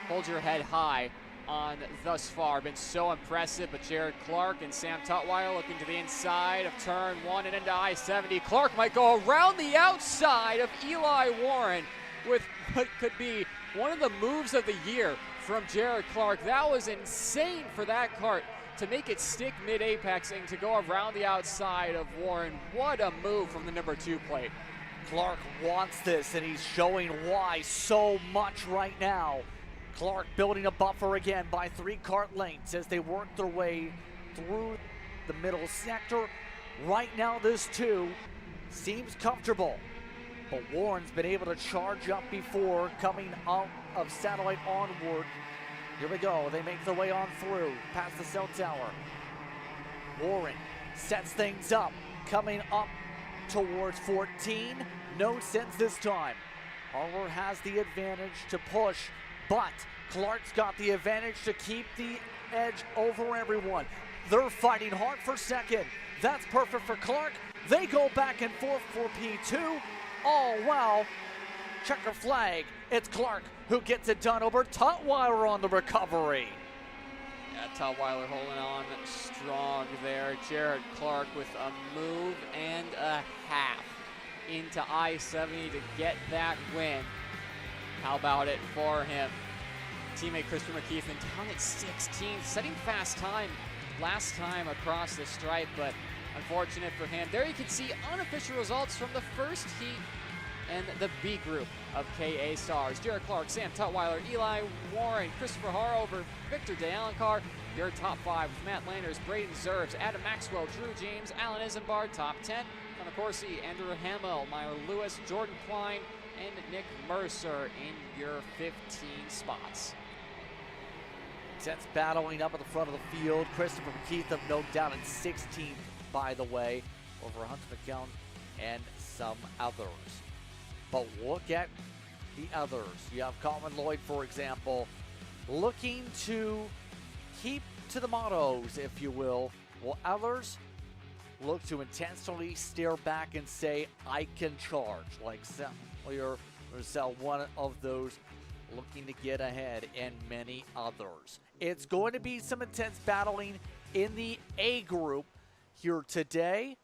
hold your head high on thus far. Been so impressive, but Jared Clark and Sam Tutwiler looking to the inside of turn 1 and into I-70. Clark might go around the outside of Eli Warren with what could be one of the moves of the year from Jared Clark. That was insane for that kart to make it stick mid-apexing to go around the outside of Warren. What a move from the number 2 plate. Clark wants this, and he's showing why so much right now. Clark building a buffer again by 3 kart lengths as they work their way through the middle sector. Right now, this 2 seems comfortable, but Warren's been able to charge up before coming out of Satellite onward. Here we go. They make their way on through past the cell tower. Warren sets things up, coming up towards 14. No sense this time. Harwood has the advantage to push, but Clark's got the advantage to keep the edge over everyone. They're fighting hard for second. That's perfect for Clark. They go back and forth for P2. Oh, wow. Checker flag. It's Clark who gets it done over Tutwiler on the recovery. Yeah, Tutwiler holding on strong there. Jared Clark with a move and a half into I-70 to get that win. How about it for him? Teammate Christopher McKeithen down at 16th, setting fast time last time across the stripe, but unfortunate for him. There you can see unofficial results from the first heat and the B group of KA Stars. Jared Clark, Sam Tutwiler, Eli Warren, Christopher Harrover, Victor De Alencar. Your top 5 with Matt Landers, Braden Zerves, Adam Maxwell, Drew James, Alan Isambard. Top 10, Connor Corsi, Andrew Hamill, Meyer Lewis, Jordan Klein, and Nick Mercer in your 15 spots. Sets battling up at the front of the field. Christopher McKeithen, no doubt, in 16th, by the way, over Hunter McKeown and some others. But look at the others. You have Colin Lloyd, for example, looking to keep to the mottos, if you will, while others look to intentionally steer back and say, I can charge, like Sell, one of those looking to get ahead, and many others. It's going to be some intense battling in the A group here today.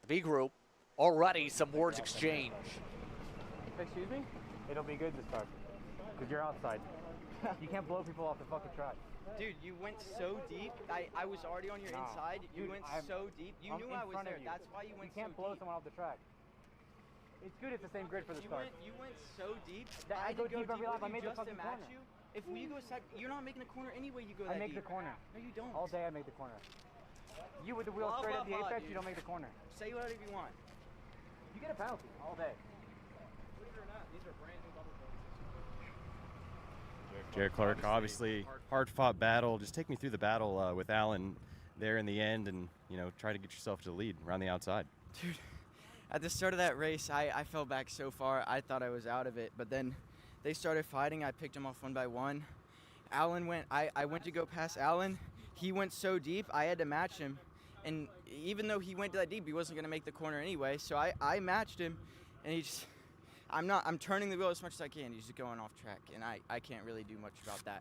The B group, already some words exchanged. Excuse me? It'll be good this time, because you're outside. You can't blow people off the fucking track. Dude, you went so deep. I was already on your inside. You Dude, went so deep. You knew I was there. That's why you went so deep. You can't blow someone off the track. It's good it's the same grid for the start. You went so deep. I go deep every lap. I made the fucking corner. If you go side, you're not making the corner anyway. You go that I make deep. the corner. No, you don't. All day I make the corner. You with the wheel straight at the apex, dude. you don't make the corner. Say whatever you want. You get a penalty all day. Jared Clark, obviously hard-fought battle. Just take me through the battle with Alan there in the end, and try to get yourself to the lead around the outside. Dude, at the start of that race, I fell back so far. I thought I was out of it, but then they started fighting. I picked them off one by one. Alan went. I went to go past Alan. He went so deep, I had to match him, and even though he went that deep, he wasn't gonna make the corner anyway. So I matched him, and he just. I'm turning the wheel as much as I can. He's just going off track, and I can't really do much about that.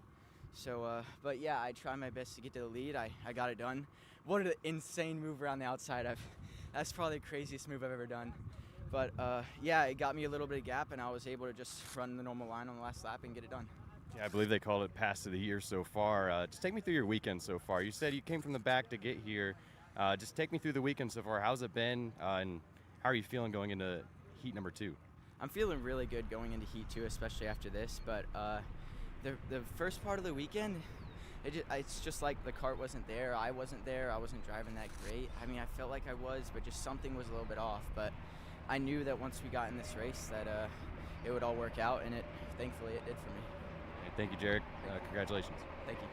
So, but yeah, I try my best to get to the lead. I got it done. What an insane move around the outside. That's probably the craziest move I've ever done. But yeah, it got me a little bit of gap, and I was able to just run the normal line on the last lap and get it done. Yeah, I believe they called it pass of the year so far. Just take me through your weekend so far. You said you came from the back to get here. Just take me through the weekend so far. How's it been, and how are you feeling going into heat number 2? I'm feeling really good going into heat 2, especially after this. But the first part of the weekend, it's just like the kart wasn't there. I wasn't there. I wasn't driving that great. I mean, I felt like I was, but just something was a little bit off. But I knew that once we got in this race that it would all work out, and thankfully it did for me. Thank you, Jarek. Congratulations. Thank you.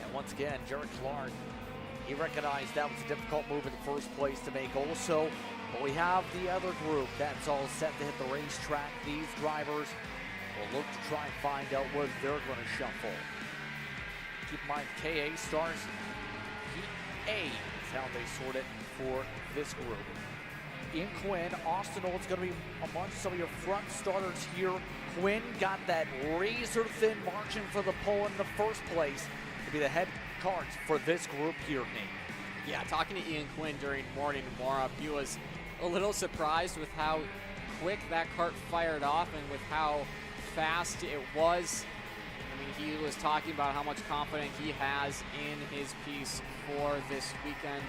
And once again, Jared Clark, he recognized that was a difficult move in the first place to make also. But we have the other group that's all set to hit the racetrack. These drivers will look to try and find out where they're going to shuffle. Keep in mind, OKN Stars Heat A is how they sort it for this group. In Quinn, Austin Old's going to be amongst some of your front starters here. Quinn got that razor-thin margin for the pole in the first place to be the head kart for this group here, Nate. Yeah, talking to Ian Quinn during morning warm-up, he was a little surprised with how quick that kart fired off and with how fast it was. I mean, he was talking about how much confidence he has in his piece for this weekend.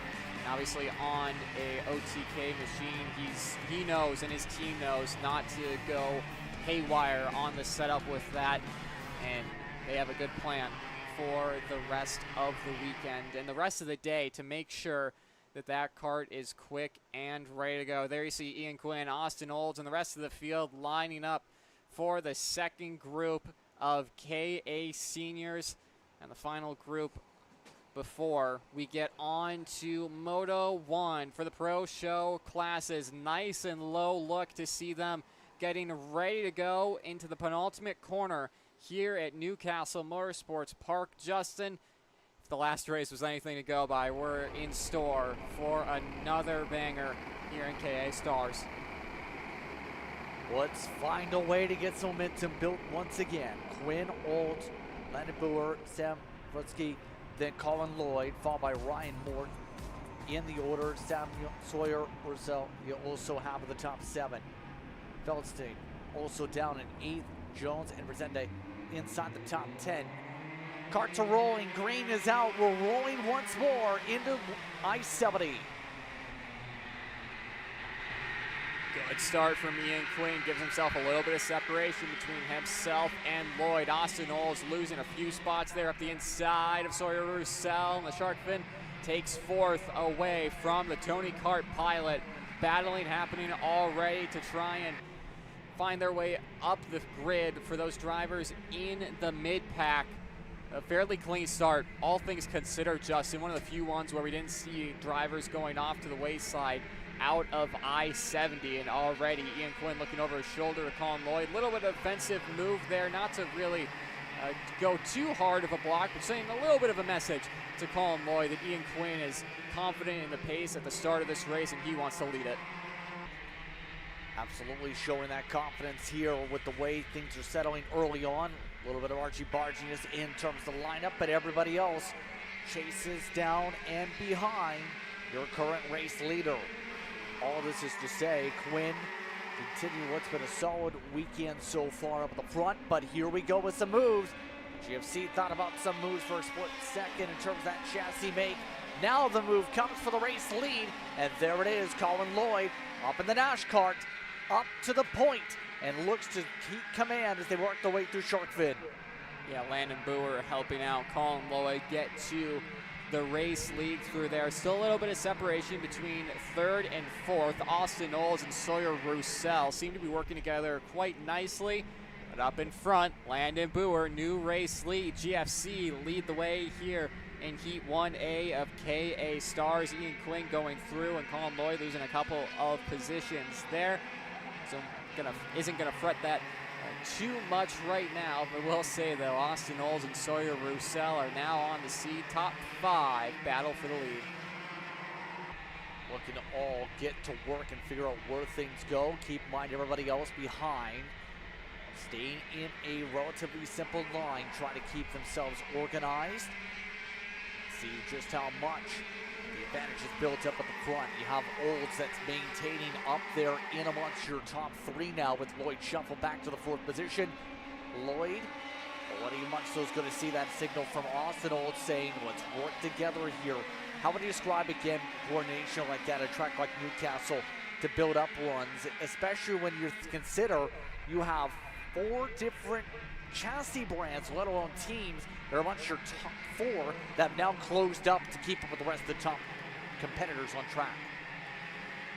Obviously on a OTK machine, he knows and his team knows not to go haywire on the setup with that, and they have a good plan for the rest of the weekend and the rest of the day to make sure that that kart is quick and ready to go. There you see Ian Quinn, Austin Olds, and the rest of the field lining up for the second group of KA seniors and the final group before we get on to Moto 1 for the Pro Show classes. Nice and low look to see them getting ready to go into the penultimate corner here at Newcastle Motorsports Park. Justin, if the last race was anything to go by, we're in store for another banger here in KA Stars. Let's find a way to get some momentum built once again. Quinn, Olds, Landon Boer, Sam Rutsky, then Colin Lloyd, followed by Ryan Moore. In the order, Samuel Sawyer, Rosell, you also have at the top 7. Feldstein also down in 8th. Jones and Resende inside the top 10. Karts are rolling, green is out, we're rolling once more into I-70. Good start from Ian Quinn, gives himself a little bit of separation between himself and Lloyd. Austin Olds losing a few spots there up the inside of Sawyer Roussel, and the shark fin takes 4th away from the Tony Kart pilot. Battling happening already to try and find their way up the grid for those drivers in the mid-pack. A fairly clean start, all things considered, Justin. One of the few ones where we didn't see drivers going off to the wayside out of I-70, and already Ian Quinn looking over his shoulder to Colin Lloyd. Little bit of offensive move there, not to really go too hard of a block, but saying a little bit of a message to Colin Lloyd that Ian Quinn is confident in the pace at the start of this race and he wants to lead it. Absolutely showing that confidence here with the way things are settling early on. A little bit of Archie barginess in terms of the lineup, but everybody else chases down and behind your current race leader. All this is to say, Quinn continue what's been a solid weekend so far up at the front, but here we go with some moves. GFC thought about some moves for a split second in terms of that chassis make. Now the move comes for the race lead, and there it is, Colin Lloyd up in the Nash cart, up to the point, and looks to keep command as they work their way through Sharkfin. Yeah, Landon Boer helping out Colin Lloyd get to the race lead through there. Still a little bit of separation between third and fourth. Austin Knowles and Sawyer Roussel seem to be working together quite nicely. But up in front, Landon Boer, new race lead. GFC lead the way here in Heat 1A of KA Stars. Ian Quinn going through and Colin Lloyd losing a couple of positions there. So isn't gonna fret that too much right now, but we'll say though, Austin Knowles and Sawyer Roussel are now on the seed. Top 5 battle for the lead. Looking to all get to work and figure out where things go. Keep in mind everybody else behind. Staying in a relatively simple line, trying to keep themselves organized. See just how much the advantage is built up at the front. You have Olds that's maintaining up there in amongst your top 3 now with Lloyd shuffle back to the 4th position. Lloyd, pretty much so is going to see that signal from Austin Olds saying, let's work together here. How would you describe again coordination like that at a track like Newcastle to build up runs, especially when you consider you have 4 different chassis brands, let alone teams, that are amongst your top 4 that have now closed up to keep up with the rest of the top competitors on track.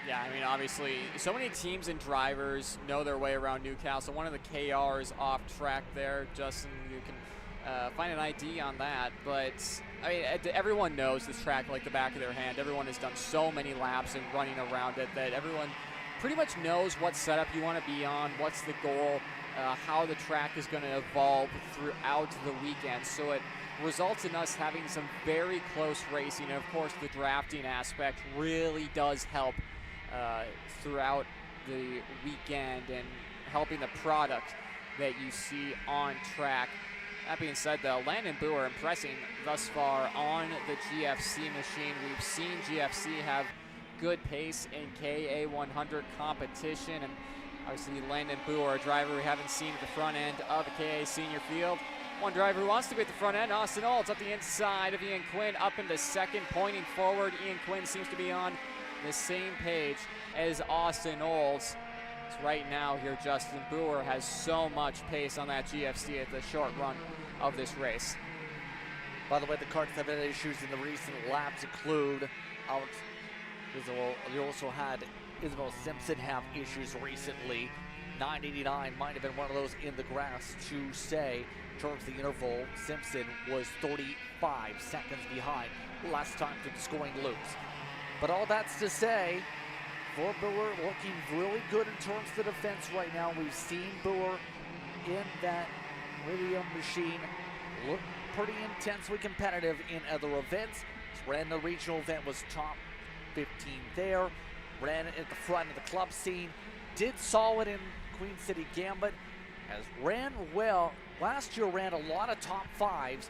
Yeah, I mean, obviously, so many teams and drivers know their way around Newcastle. One of the KRs off track there, Justin, you can find an ID on that. But, I mean, everyone knows this track like the back of their hand. Everyone has done so many laps and running around it that everyone pretty much knows what setup you want to be on, what's the goal, how the track is going to evolve throughout the weekend. So it results in us having some very close racing. And of course, the drafting aspect really does help throughout the weekend and helping the product that you see on track. That being said, though, Landon Boer impressing thus far on the GFC machine. We've seen GFC have good pace in KA100 competition, and obviously Landon Boer, a driver we haven't seen at the front end of the KA senior field. One driver who wants to be at the front end, Austin Olds, up the inside of Ian Quinn, up into second, pointing forward. Ian Quinn seems to be on the same page as Austin Olds. So right now here, Justin Boer has so much pace on that GFC at the short run of this race. By the way, the karts that have had issues in the recent laps include Alex Isabel. You also had Isabel Simpson have issues recently. 989 might have been one of those in the grass to say. In terms of the interval, Simpson was 35 seconds behind last time through the scoring loops. But all that's to say, for Boer looking really good in terms of the defense right now. We've seen Boer in that William machine look pretty intensely competitive in other events. Ran the regional event, was top 15 there. Ran at the front of the club scene. Did solid in Queen City Gambit. Has ran well. Last year ran a lot of top 5s.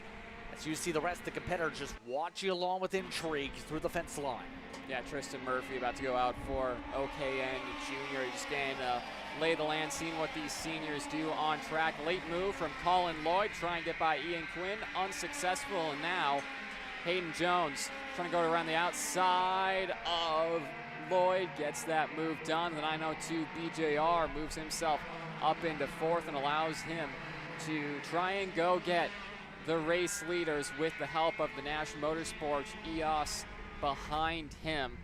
As you see the rest of the competitors just watching along with intrigue through the fence line. Yeah, Tristan Murphy about to go out for OKN Junior. Just getting lay the land, seeing what these seniors do on track. Late move from Colin Lloyd, trying to get by Ian Quinn, unsuccessful. And now Hayden Jones trying to go around the outside of Lloyd, gets that move done. The 902 BJR moves himself up into 4th and allows him to try and go get the race leaders with the help of the Nash Motorsports EOS behind him.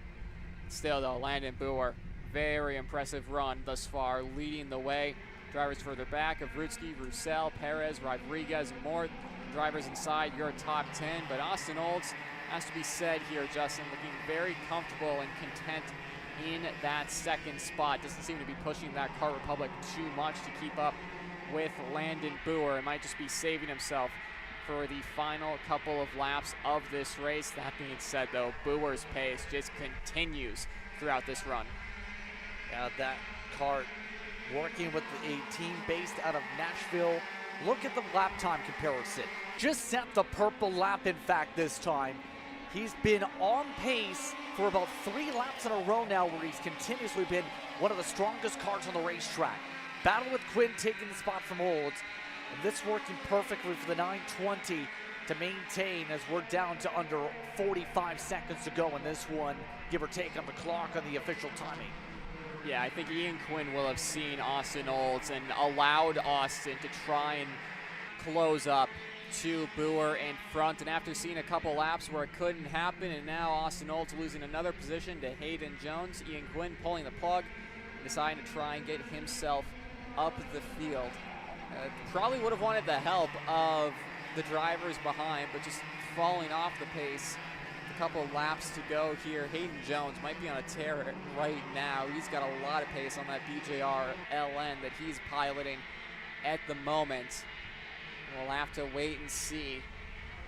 Still though, Landon Boer, very impressive run thus far, leading the way. Drivers further back of Rutsky, Roussel, Perez, Rodriguez, and more drivers inside your top 10. But Austin Olds, has to be said here, Justin, looking very comfortable and content in that second spot. Doesn't seem to be pushing that Kart Republic too much to keep up with Landon Boer. It might just be saving himself for the final couple of laps of this race. That being said, though, Boer's pace just continues throughout this run. Yeah, that Kart working with a team based out of Nashville, look at the lap time comparison. Just set the purple lap, in fact, this time. He's been on pace for about 3 laps in a row now where he's continuously been one of the strongest cars on the racetrack. Battle with Quinn taking the spot from Olds. And this working perfectly for the 920 to maintain as we're down to under 45 seconds to go in this one, give or take on the clock on the official timing. Yeah, I think Ian Quinn will have seen Austin Olds and allowed Austin to try and close up to Boer in front. And after seeing a couple laps where it couldn't happen, and now Austin Olds losing another position to Hayden Jones, Ian Quinn pulling the plug, deciding to try and get himself up the field. Probably would have wanted the help of the drivers behind, but just falling off the pace. A couple of laps to go here. Hayden Jones might be on a tear right now. He's got a lot of pace on that BJR LN that he's piloting at the moment. We'll have to wait and see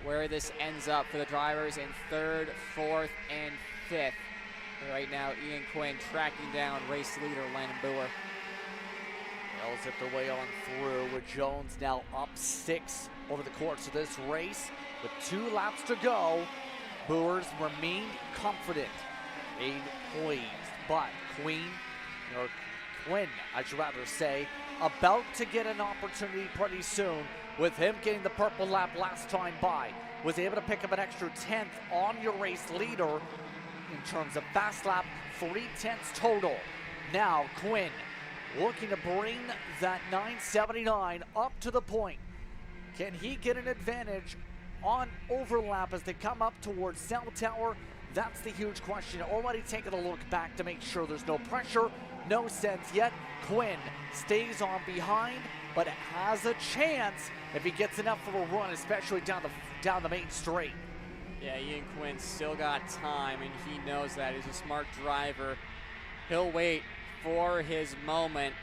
where this ends up for the drivers in 3rd, 4th, and 5th. Right now, Ian Quinn tracking down race leader Landon Boer. They'll zip their way on through with Jones now up 6 over the course of this race. With 2 laps to go, Boers remained confident, made poised, but Quinn, I should rather say, about to get an opportunity pretty soon with him getting the purple lap last time by. Was able to pick up an extra 10th on your race leader in terms of fast lap, 3 tenths total. Now Quinn looking to bring that 979 up to the point. Can he get an advantage on overlap as they come up towards Cell Tower? That's the huge question. Already taking a look back to make sure there's no pressure, no sense yet. Quinn stays on behind, but has a chance if he gets enough of a run, especially down the main straight. Yeah, Ian Quinn still got time, and he knows that. He's a smart driver. He'll wait for his moment.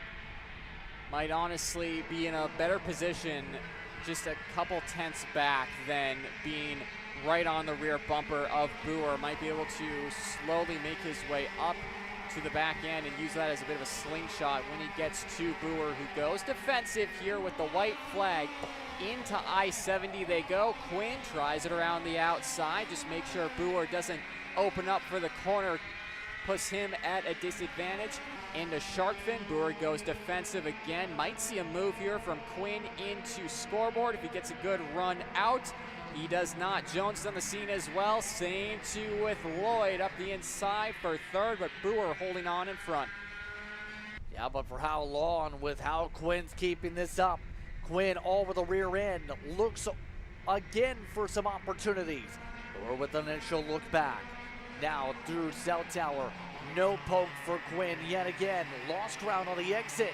Might honestly be in a better position just a couple tenths back than being right on the rear bumper of Boer. Might be able to slowly make his way up to the back end and use that as a bit of a slingshot when he gets to Boer, who goes defensive here with the white flag. Into I-70 they go. Quinn tries it around the outside. Just make sure Boer doesn't open up for the corner. Puts him at a disadvantage. Into Sharkfin. Boer goes defensive again. Might see a move here from Quinn into scoreboard if he gets a good run out. He does not. Jones is on the scene as well. Same too with Lloyd up the inside for 3rd, but Boer holding on in front. Yeah, but for how long with how Quinn's keeping this up? Quinn over the rear end looks again for some opportunities. Boer with an initial look back. Now through Cell Tower. No poke for Quinn yet again. Lost ground on the exit.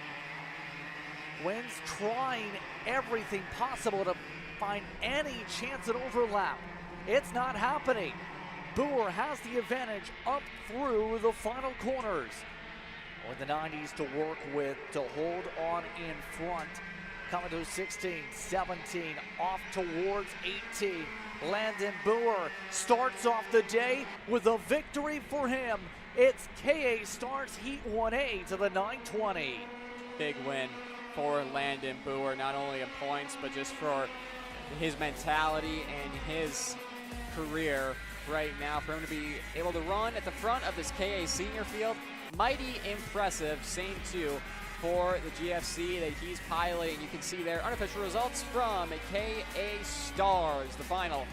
Quinn's trying everything possible to find any chance at overlap. It's not happening. Boer has the advantage up through the final corners. With the 90s to work with to hold on in front. Coming to 16, 17, off towards 18. Landon Boer starts off the day with a victory for him. It's KA Stars Heat 1A to the 920. Big win for Landon Boer, not only in points, but just for his mentality and his career right now. For him to be able to run at the front of this KA senior field, mighty impressive. Same too for the GFC that he's piloting. You can see their unofficial results from KA Stars, the final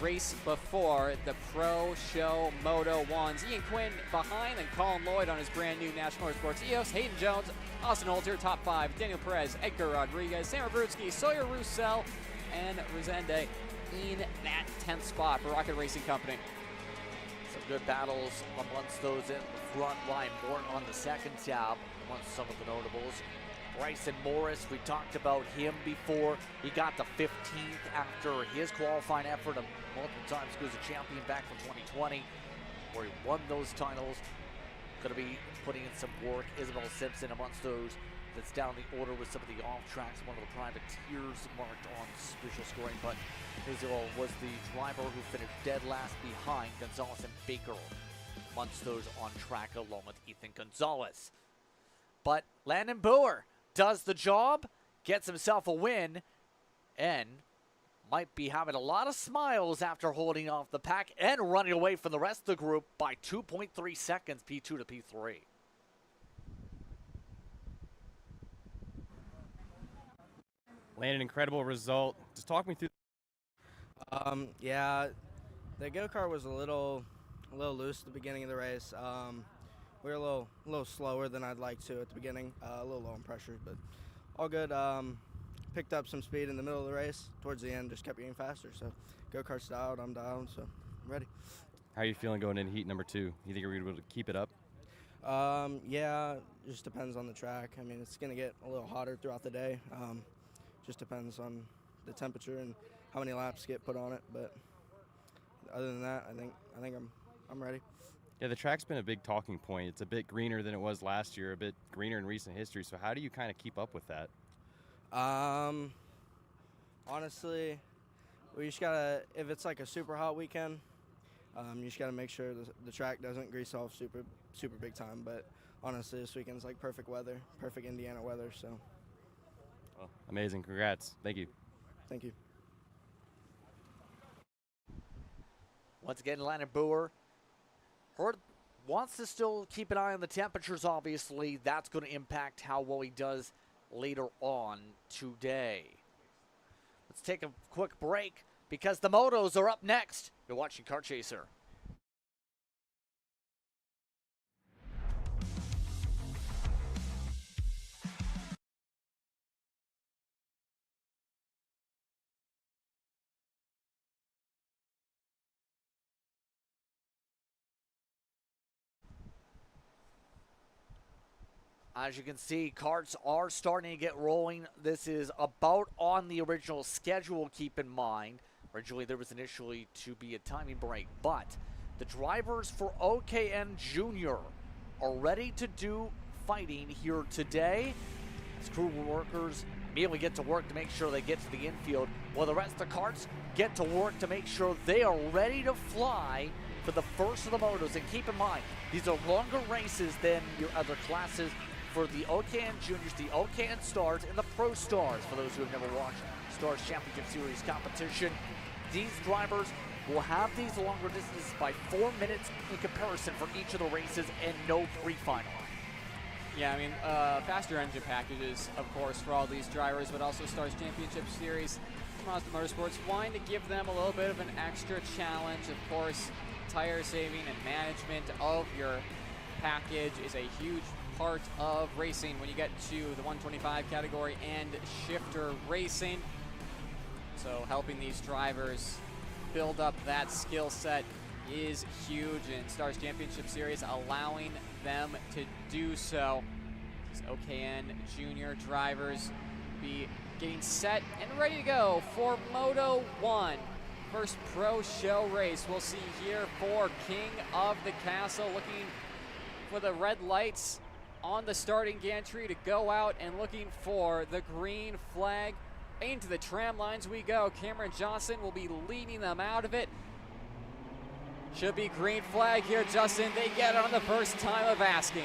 race before the Pro Show Moto 1s. Ian Quinn behind, and Colin Lloyd on his brand new National Motorsports EOS. Hayden Jones, Austin Holzer, top 5. Daniel Perez, Edgar Rodriguez, Sam Abruzzi, Sawyer Roussel, and Rosende in that 10th spot for Rocket Racing Company. Some good battles amongst those in the front line. Morton on the second tab amongst some of the notables. Bryson Morris, we talked about him before. He got the 15th after his qualifying effort multiple times. He was a champion back from 2020 where he won those titles. Going to be putting in some work. Isabel Simpson amongst those that's down the order with some of the off tracks, one of the privateers marked on special scoring, but Isabel was the driver who finished dead last behind Gonzalez and Baker amongst those on track along with Ethan Gonzalez. But Landon Boer does the job, gets himself a win, N might be having a lot of smiles after holding off the pack and running away from the rest of the group by 2.3 seconds, P2 to P3. Landon, incredible result. Just talk me through. Yeah, the go-kart was a little loose at the beginning of the race. We were a little slower than I'd like to at the beginning, a little low on pressure, but all good. Picked up some speed in the middle of the race. Towards the end, just kept getting faster. So go-kart's dialed, I'm dialed, so I'm ready. How are you feeling going into heat number 2? You think you're able to keep it up? Yeah, just depends on the track. I mean, it's going to get a little hotter throughout the day. Just depends on the temperature and how many laps get put on it. But other than that, I think I'm ready. Yeah, the track's been a big talking point. It's a bit greener than it was last year, a bit greener in recent history. So how do you kind of keep up with that? Honestly, we just gotta, if it's like a super hot weekend, you just gotta make sure the track doesn't grease off super big time. But honestly, this weekend's like perfect weather, perfect Indiana weather. So. Well, amazing. Congrats. Thank you. Thank you. Once again, Landon Boer wants to still keep an eye on the temperatures, obviously. That's going to impact how well he does later on today. Let's take a quick break because the motos are up next. You're watching Kart Chaser. As you can see, karts are starting to get rolling. This is about on the original schedule, keep in mind. Originally, there was initially to be a timing break, but the drivers for OKN Junior are ready to do fighting here today. As crew workers immediately get to work to make sure they get to the infield, while the rest of the karts get to work to make sure they are ready to fly for the first of the motos. And keep in mind, these are longer races than your other classes. For the OKN Juniors, the OKN Stars, and the Pro Stars, for those who have never watched Stars Championship Series competition, these drivers will have these longer distances by 4 minutes in comparison for each of the races and no pre-final. Yeah, I mean, faster engine packages, of course, for all these drivers, but also Stars Championship Series, Mazda Motorsports, wanting to give them a little bit of an extra challenge. Of course, tire saving and management of your package is a huge part of racing when you get to the 125 category and shifter racing. So helping these drivers build up that skill set is huge in Stars Championship Series, allowing them to do so. These OKN Junior drivers be getting set and ready to go for Moto 1. First pro show race we'll see here for King of the Castle, looking for the red lights on the starting gantry to go out and looking for the green flag. Into the tram lines we go. Cameron Johnson will be leading them out of it. Should be green flag here, Justin. They get it on the first time of asking.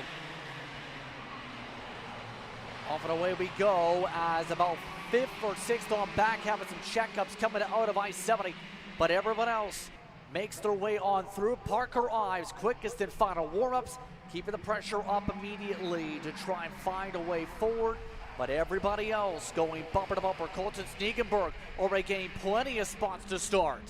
Off and away we go as about 5th or 6th on back, having some checkups coming out of I-70. But everyone else makes their way on through. Parker Ives, quickest and final warm-ups, keeping the pressure up immediately to try and find a way forward. But everybody else going bumper to bumper. Colton Snegenberg already getting plenty of spots to start.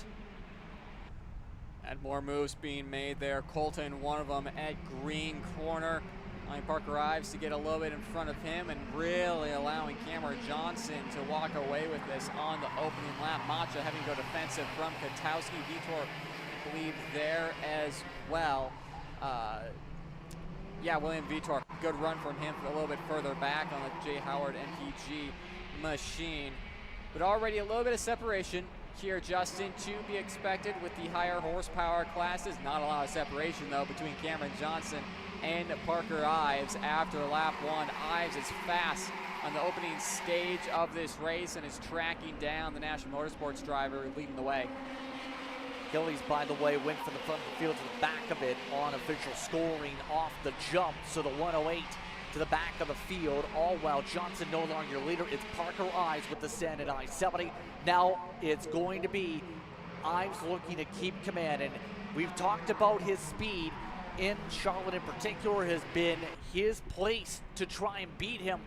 And more moves being made there. Colton, one of them at green corner. Allowing Parker Ives to get a little bit in front of him and really allowing Cameron Johnson to walk away with this on the opening lap. Macha having to go defensive from Katowski. Vitor, I believe, there as well. Yeah, William Vitor, good run from him a little bit further back on the J. Howard MPG machine. But already a little bit of separation here, Justin, to be expected with the higher horsepower classes. Not a lot of separation, though, between Cameron Johnson and Parker Ives after lap 1. Ives is fast on the opening stage of this race and is tracking down the National Motorsports driver leading the way. Gillies, by the way, went from the front of the field to the back of it on official scoring off the jump. So the 108 to the back of the field, all while Johnson no longer your leader. It's Parker Ives with the send at I-70. Now it's going to be Ives looking to keep command, and we've talked about his speed in Charlotte in particular has been his place to try and beat him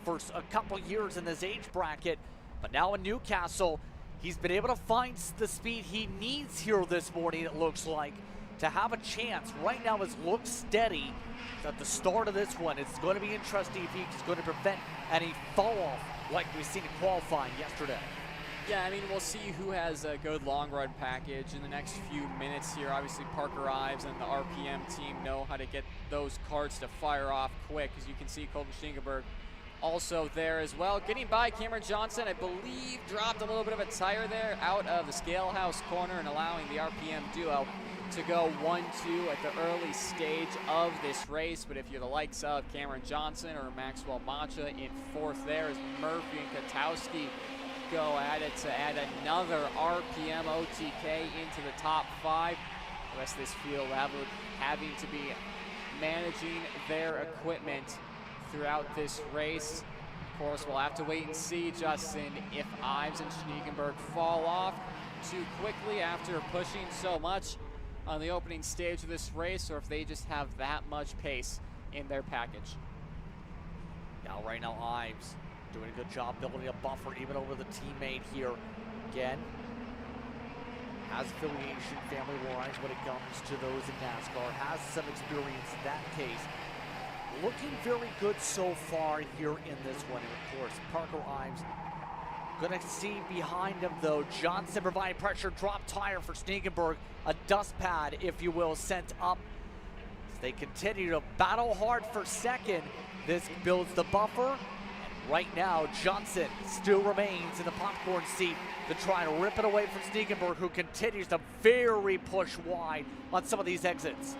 for a couple years in this age bracket. But now in Newcastle, he's been able to find the speed he needs here this morning, it looks like, to have a chance. Right now his looks steady at the start of this one. It's going to be interesting if he's going to prevent any fall off like we've seen in qualifying yesterday. Yeah, I mean, we'll see who has a good long run package in the next few minutes here. Obviously, Parker Ives and the RPM team know how to get those karts to fire off quick, as you can see Colton Schniegenberg also there as well. Getting by Cameron Johnson, I believe, dropped a little bit of a tire there out of the Scalehouse corner and allowing the RPM duo to go 1-2 at the early stage of this race. But if you're the likes of Cameron Johnson or Maxwell Macha in fourth there, as Murphy and Katowski go at it to add another RPM OTK into the top 5. The rest of this field having to be managing their equipment throughout this race. Of course, we'll have to wait and see, Justin, if Ives and Schniegenberg fall off too quickly after pushing so much on the opening stage of this race, or if they just have that much pace in their package. Now, right now, Ives doing a good job building a buffer even over the teammate here. Again, has affiliation family-wise when it comes to those in NASCAR, has some experience in that case. Looking very good so far here in this one. And of course, Parker Ives gonna see behind him though. Johnson providing pressure, drop tire for Schniegenberg. A dust pad, if you will, sent up. As they continue to battle hard for second. This builds the buffer. Right now, Johnson still remains in the popcorn seat to try to rip it away from Schniegenberg, who continues to very push wide on some of these exits.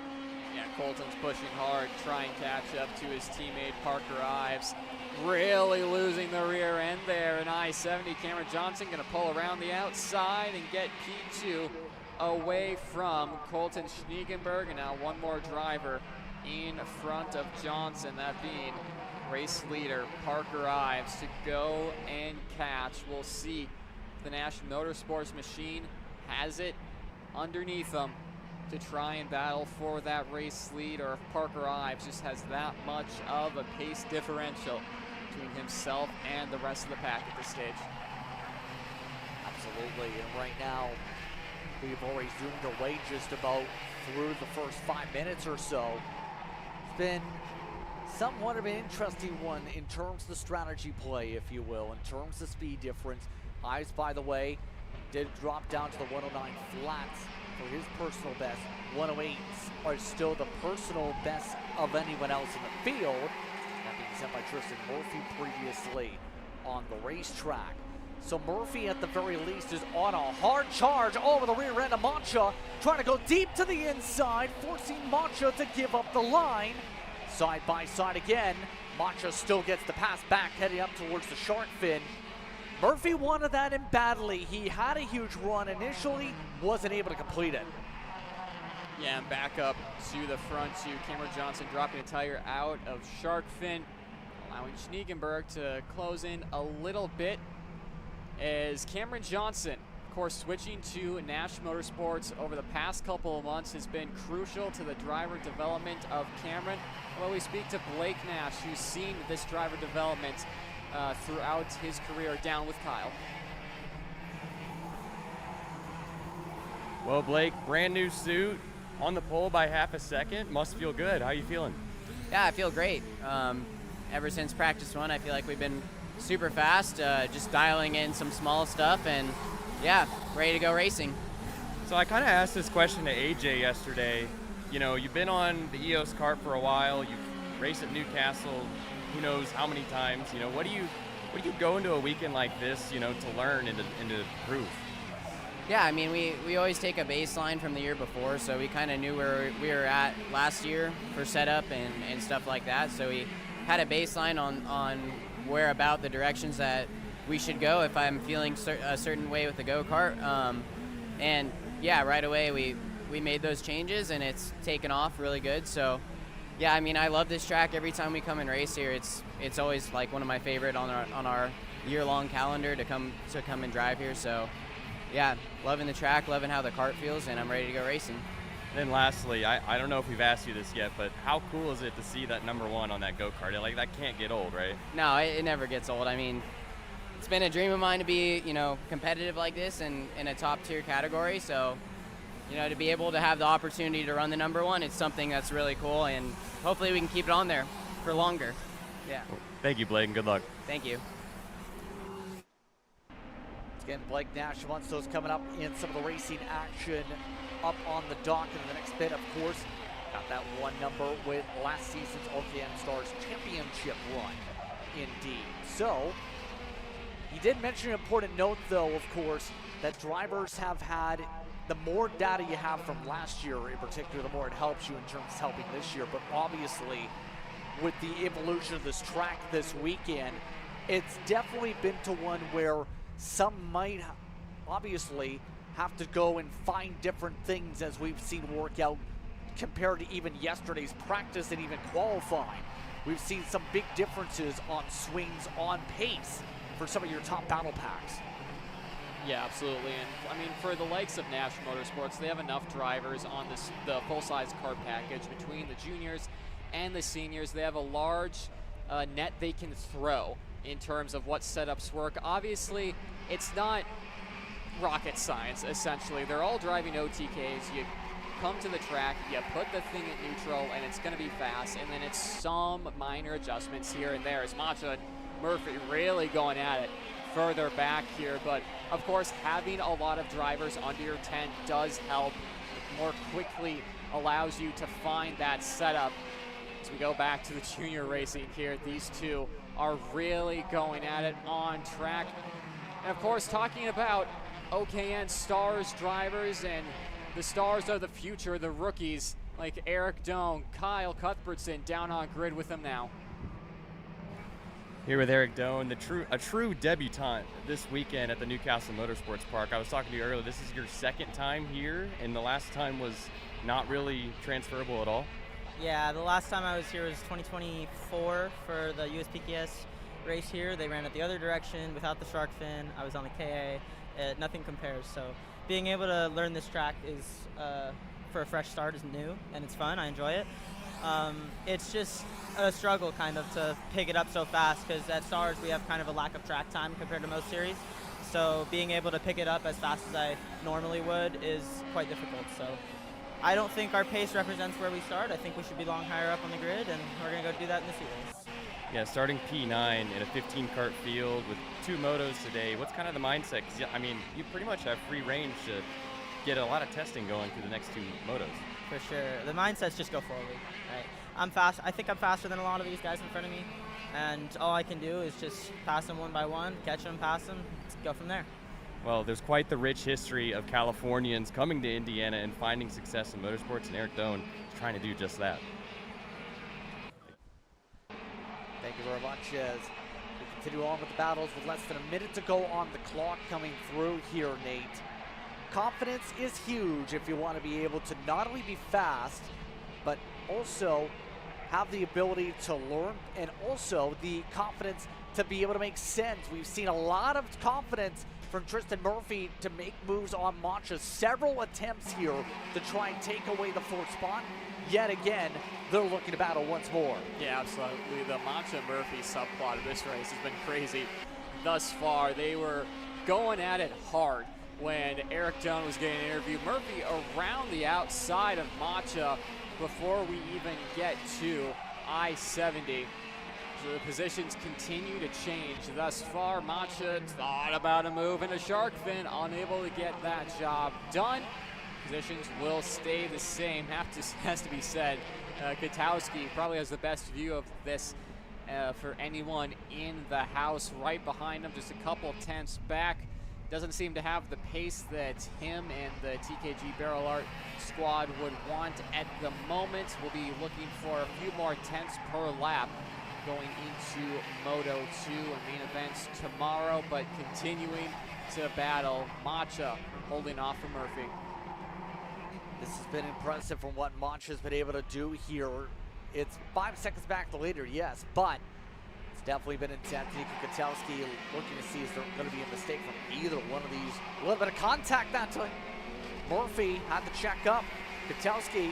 Yeah, Colton's pushing hard, trying to catch up to his teammate Parker Ives. Really losing the rear end there in I-70. Cameron Johnson going to pull around the outside and get P2 away from Colton Schniegenberg. And now one more driver in front of Johnson, that being race leader Parker Ives, to go and catch. We'll see if the National Motorsports machine has it underneath them to try and battle for that race lead, or if Parker Ives just has that much of a pace differential between himself and the rest of the pack at this stage. Absolutely, and right now we've already zoomed away just about through the first 5 minutes or so. It's been somewhat of an interesting one in terms of the strategy play, if you will, in terms of speed difference. Ives, by the way, did drop down to the 109 flats for his personal best. 108s are still the personal best of anyone else in the field. That being said by Tristan Murphy previously on the racetrack. So Murphy, at the very least, is on a hard charge over the rear end of Macha, trying to go deep to the inside, forcing Macha to give up the line. Side by side again. Macha still gets the pass back, heading up towards the shark fin. Murphy wanted that in badly. He had a huge run initially, wasn't able to complete it. Yeah, and back up to the front to Cameron Johnson, dropping a tire out of shark fin, allowing Schniegenberg to close in a little bit. As Cameron Johnson, of course, switching to National Motorsports over the past couple of months has been crucial to the driver development of Cameron. Well, we speak to Blake Nash, who's seen this driver development throughout his career down with Kyle. Well, Blake, brand new suit, on the pole by half a second. Must feel good. How are you feeling? Yeah, I feel great. Ever since practice one, I feel like we've been super fast, just dialing in some small stuff, and yeah, ready to go racing. So I kind of asked this question to AJ yesterday. You know, you've been on the EOS kart for a while. You've raced at Newcastle, who knows how many times. You know, what do you go into a weekend like this, you know, to learn and to prove? Yeah, I mean, we always take a baseline from the year before, so we kind of knew where we were at last year for setup and stuff like that. So we had a baseline on where about the directions that we should go if I'm feeling a certain way with the go-kart. And yeah, right away we made those changes and it's taken off really good. So Yeah, I mean, I love this track. Every time we come and race here, it's always like one of my favorite on our year-long calendar to come and drive here. So, yeah, loving the track, loving how the kart feels, and I'm ready to go racing. Then lastly, I don't know if we've asked you this yet, but how cool is it to see that #1 on that go-kart? Like, that can't get old, right? No, it never gets old. I mean, it's been a dream of mine to be, competitive like this and in a top-tier category. So, to be able to have the opportunity to run the #1, it's something that's really cool, and hopefully we can keep it on there for longer. Yeah. Thank you, Blake, and good luck. Thank you. Again, Blake Nash wants those coming up in some of the racing action up on the dock in the next bit, of course. Got that one number with last season's OKN Stars Championship run, indeed. So, he did mention an important note, though, of course, that drivers have had, the more data you have from last year in particular, the more it helps you in terms of helping this year. But obviously, with the evolution of this track this weekend, it's definitely been to one where some might obviously have to go and find different things, as we've seen work out compared to even yesterday's practice and even qualifying. We've seen some big differences on swings, on pace for some of your top battle packs. Yeah, absolutely. And I mean, for the likes of Nash Motorsports, they have enough drivers on the full-size kart package between the juniors and the seniors. They have a large net they can throw in terms of what setups work. Obviously, it's not rocket science, essentially. They're all driving OTKs. You come to the track, you put the thing at neutral, and it's going to be fast. And then it's some minor adjustments here and there. As Macha and Murphy really going at it further back here. But, of course, having a lot of drivers under your tent does help. More quickly allows you to find that setup. As we go back to the junior racing here, these two are really going at it on track. And, of course, talking about OKN Stars drivers, and the stars of the future, the rookies like Eric Doan, Kyle Cuthbertson down on grid with them now. Here with Eric Doan, a true debutante this weekend at the Newcastle Motorsports Park. I was talking to you earlier, this is your second time here, and the last time was not really transferable at all? Yeah, the last time I was here was 2024 for the USPKS race here. They ran it the other direction without the shark fin. I was on the KA. Nothing compares. So being able to learn this track is, for a fresh start, is new, and it's fun. I enjoy it. It's just a struggle kind of to pick it up so fast, because at Stars we have kind of a lack of track time compared to most series. So being able to pick it up as fast as I normally would is quite difficult. So I don't think our pace represents where we start. I think we should be long higher up on the grid, and we're going to go do that in the series. Yeah, starting P9 in a 15-kart field with 2 motos today, what's kind of the mindset? 'Cause, I mean, you pretty much have free range to get a lot of testing going through the next 2 motos. For sure. The mindset's just go forward. Right? I'm fast. I think I'm faster than a lot of these guys in front of me, and all I can do is just pass them one by one, catch them, pass them, go from there. Well, there's quite the rich history of Californians coming to Indiana and finding success in motorsports, and Eric Doan is trying to do just that. Thank you very much as we continue on with the battles with less than a minute to go on the clock coming through here, Nate. Confidence is huge if you want to be able to not only be fast, but also have the ability to learn, and also the confidence to be able to make sense. We've seen a lot of confidence from Tristan Murphy to make moves on Macha. Several attempts here to try and take away the 4th spot. Yet again, they're looking to battle once more. Yeah, absolutely. The Macha Murphy subplot of this race has been crazy thus far. They were going at it hard when Eric Doan was getting interviewed. Murphy around the outside of Macha before we even get to I-70. So the positions continue to change. Thus far, Macha thought about a move in a shark fin, unable to get that job done. Positions will stay the same, has to be said. Gutowski probably has the best view of this for anyone in the house. Right behind him, just a couple tenths back. Doesn't seem to have the pace that him and the TKG Barrel Art squad would want at the moment. We'll be looking for a few more tenths per lap going into Moto 2 and main events tomorrow, but continuing to battle. Macha holding off from Murphy. This has been impressive from what Macha's been able to do here It's 5 seconds back the leader, yes, but it's definitely been intense. Nico Kwiatkowski looking to see is there going to be a mistake from either one of these. A little bit of contact that time. Murphy had to check up. Kwiatkowski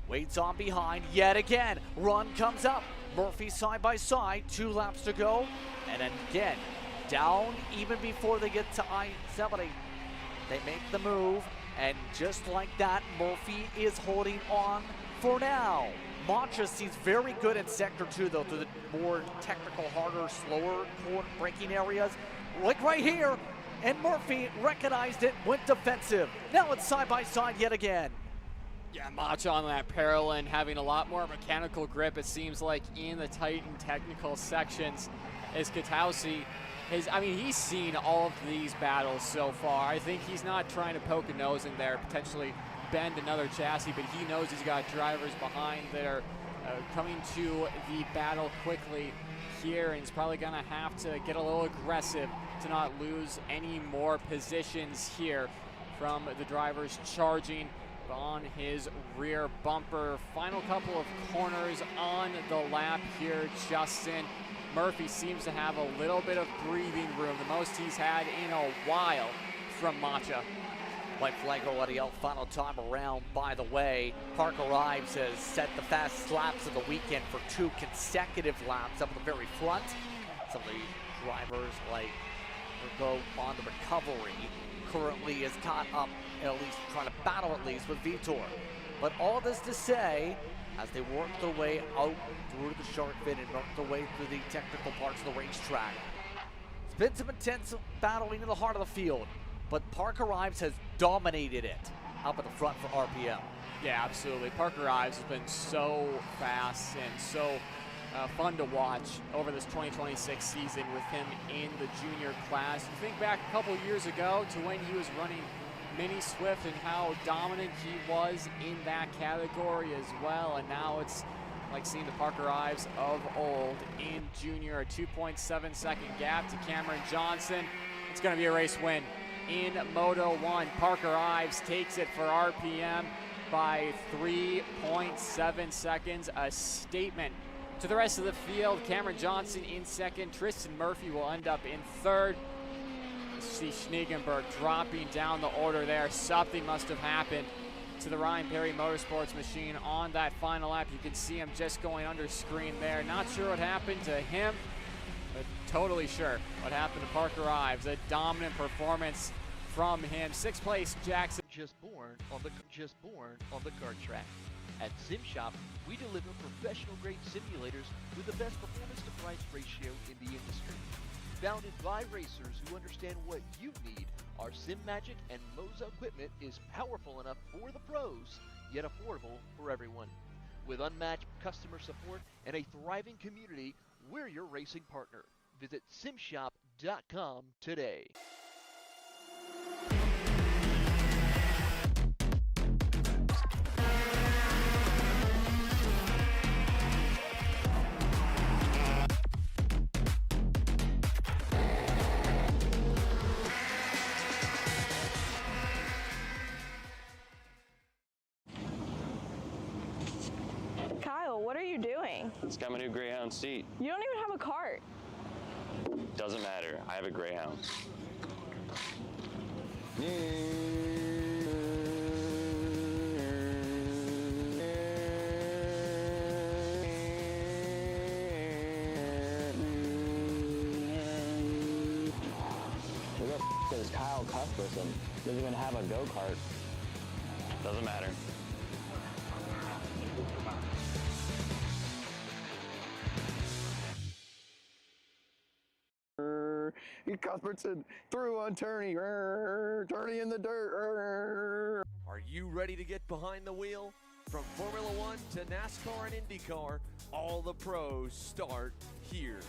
waits on behind yet again. Run comes up. Murphy side by side, 2 laps to go. And then again, down even before they get to I-70. They make the move, and just like that, Murphy is holding on for now. Mancha seems very good in Sector 2, though, through the more technical, harder, slower braking areas. Like right here, and Murphy recognized it, went defensive. Now it's side by side yet again. Yeah, Mancha on that parallel, having a lot more mechanical grip, it seems like, in the tight and technical sections. As Kwiatkowski he's seen all of these battles so far. I think he's not trying to poke a nose in there, potentially bend another chassis, but he knows he's got drivers behind that are coming to the battle quickly here, and he's probably going to have to get a little aggressive to not lose any more positions here from the drivers charging on his rear bumper. Final couple of corners on the lap here, Justin. Murphy seems to have a little bit of breathing room, the most he's had in a while from Mancha. White flag already out, final time around, by the way. Parker Ives has set the fastest laps of the weekend for 2 consecutive laps up at the very front. Some of the drivers like go on the recovery currently is caught up, at least trying to battle at least with Vitor. But all this to say, as they work their way out through the shark fin and work their way through the technical parts of the racetrack. It's been some intense battling in the heart of the field, but Parker Ives has dominated it up at the front for RPM. Yeah, absolutely. Parker Ives has been so fast and so fun to watch over this 2026 season with him in the junior class. You think back a couple years ago to when he was running Mini Swift and how dominant he was in that category as well, and now it's like seeing the Parker Ives of old in junior. A 2.7 second gap to Cameron Johnson. It's going to be a race win in Moto 1. Parker Ives takes it for RPM by 3.7 seconds. A statement to the rest of the field. Cameron Johnson in second. Tristan Murphy will end up in third. See Schneegenberg dropping down the order there. Something must have happened to the Ryan Perry Motorsports machine on that final lap. You can see him just going under screen there. Not sure what happened to him, but totally sure what happened to Parker Ives. A dominant performance from him. 6th place, Jackson. Just born on the kart track. At SimShop, we deliver professional-grade simulators with the best performance-to-price ratio in the industry. Founded by racers who understand what you need, our SimMagic and Moza equipment is powerful enough for the pros, yet affordable for everyone. With unmatched customer support and a thriving community, we're your racing partner. Visit simshop.com today. What are you doing? It's got my new Greyhound seat. You don't even have a cart. Doesn't matter. I have a Greyhound. Who the f is Kyle Cuthbertson? Doesn't even have a go-kart. Doesn't matter. Cuthbertson through on Turney. Turney in the dirt. Are you ready to get behind the wheel? From Formula One to NASCAR and IndyCar, all the pros start here.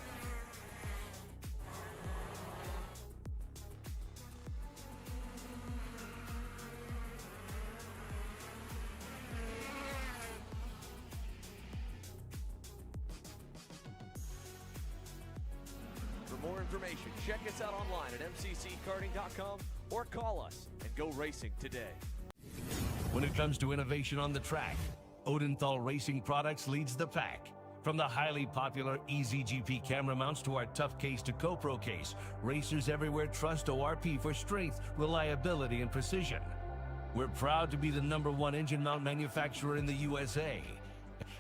For more information, check us out online at mcckarting.com or call us and go racing today. When it comes to innovation on the track, Odenthal Racing Products leads the pack. From the highly popular EasyGP camera mounts to our tough case to GoPro case, racers everywhere trust ORP for strength, reliability, and precision. We're proud to be the #1 engine mount manufacturer in the USA.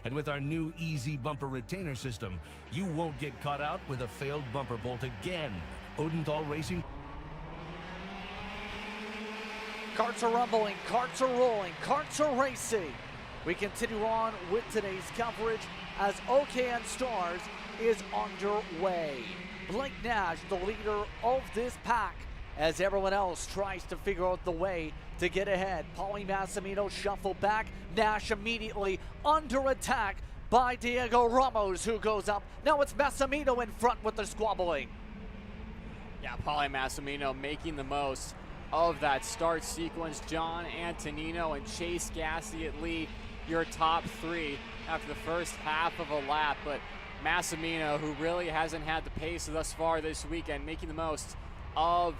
And with our new Easy Bumper Retainer System, you won't get caught out with a failed bumper bolt again. Odenthal Racing. Karts are rumbling, karts are rolling, karts are racing. We continue on with today's coverage as OKN Stars is underway. Blake Nash, the leader of this pack, as everyone else tries to figure out the way to get ahead. Paulie Massimino shuffled back. Nash immediately under attack by Diego Ramos, who goes up. Now it's Massimino in front with the squabbling. Yeah, Paulie Massimino making the most of that start sequence. John Antonino and Chase Gasly lead your top three after the first half of a lap, but Massimino, who really hasn't had the pace thus far this weekend, making the most of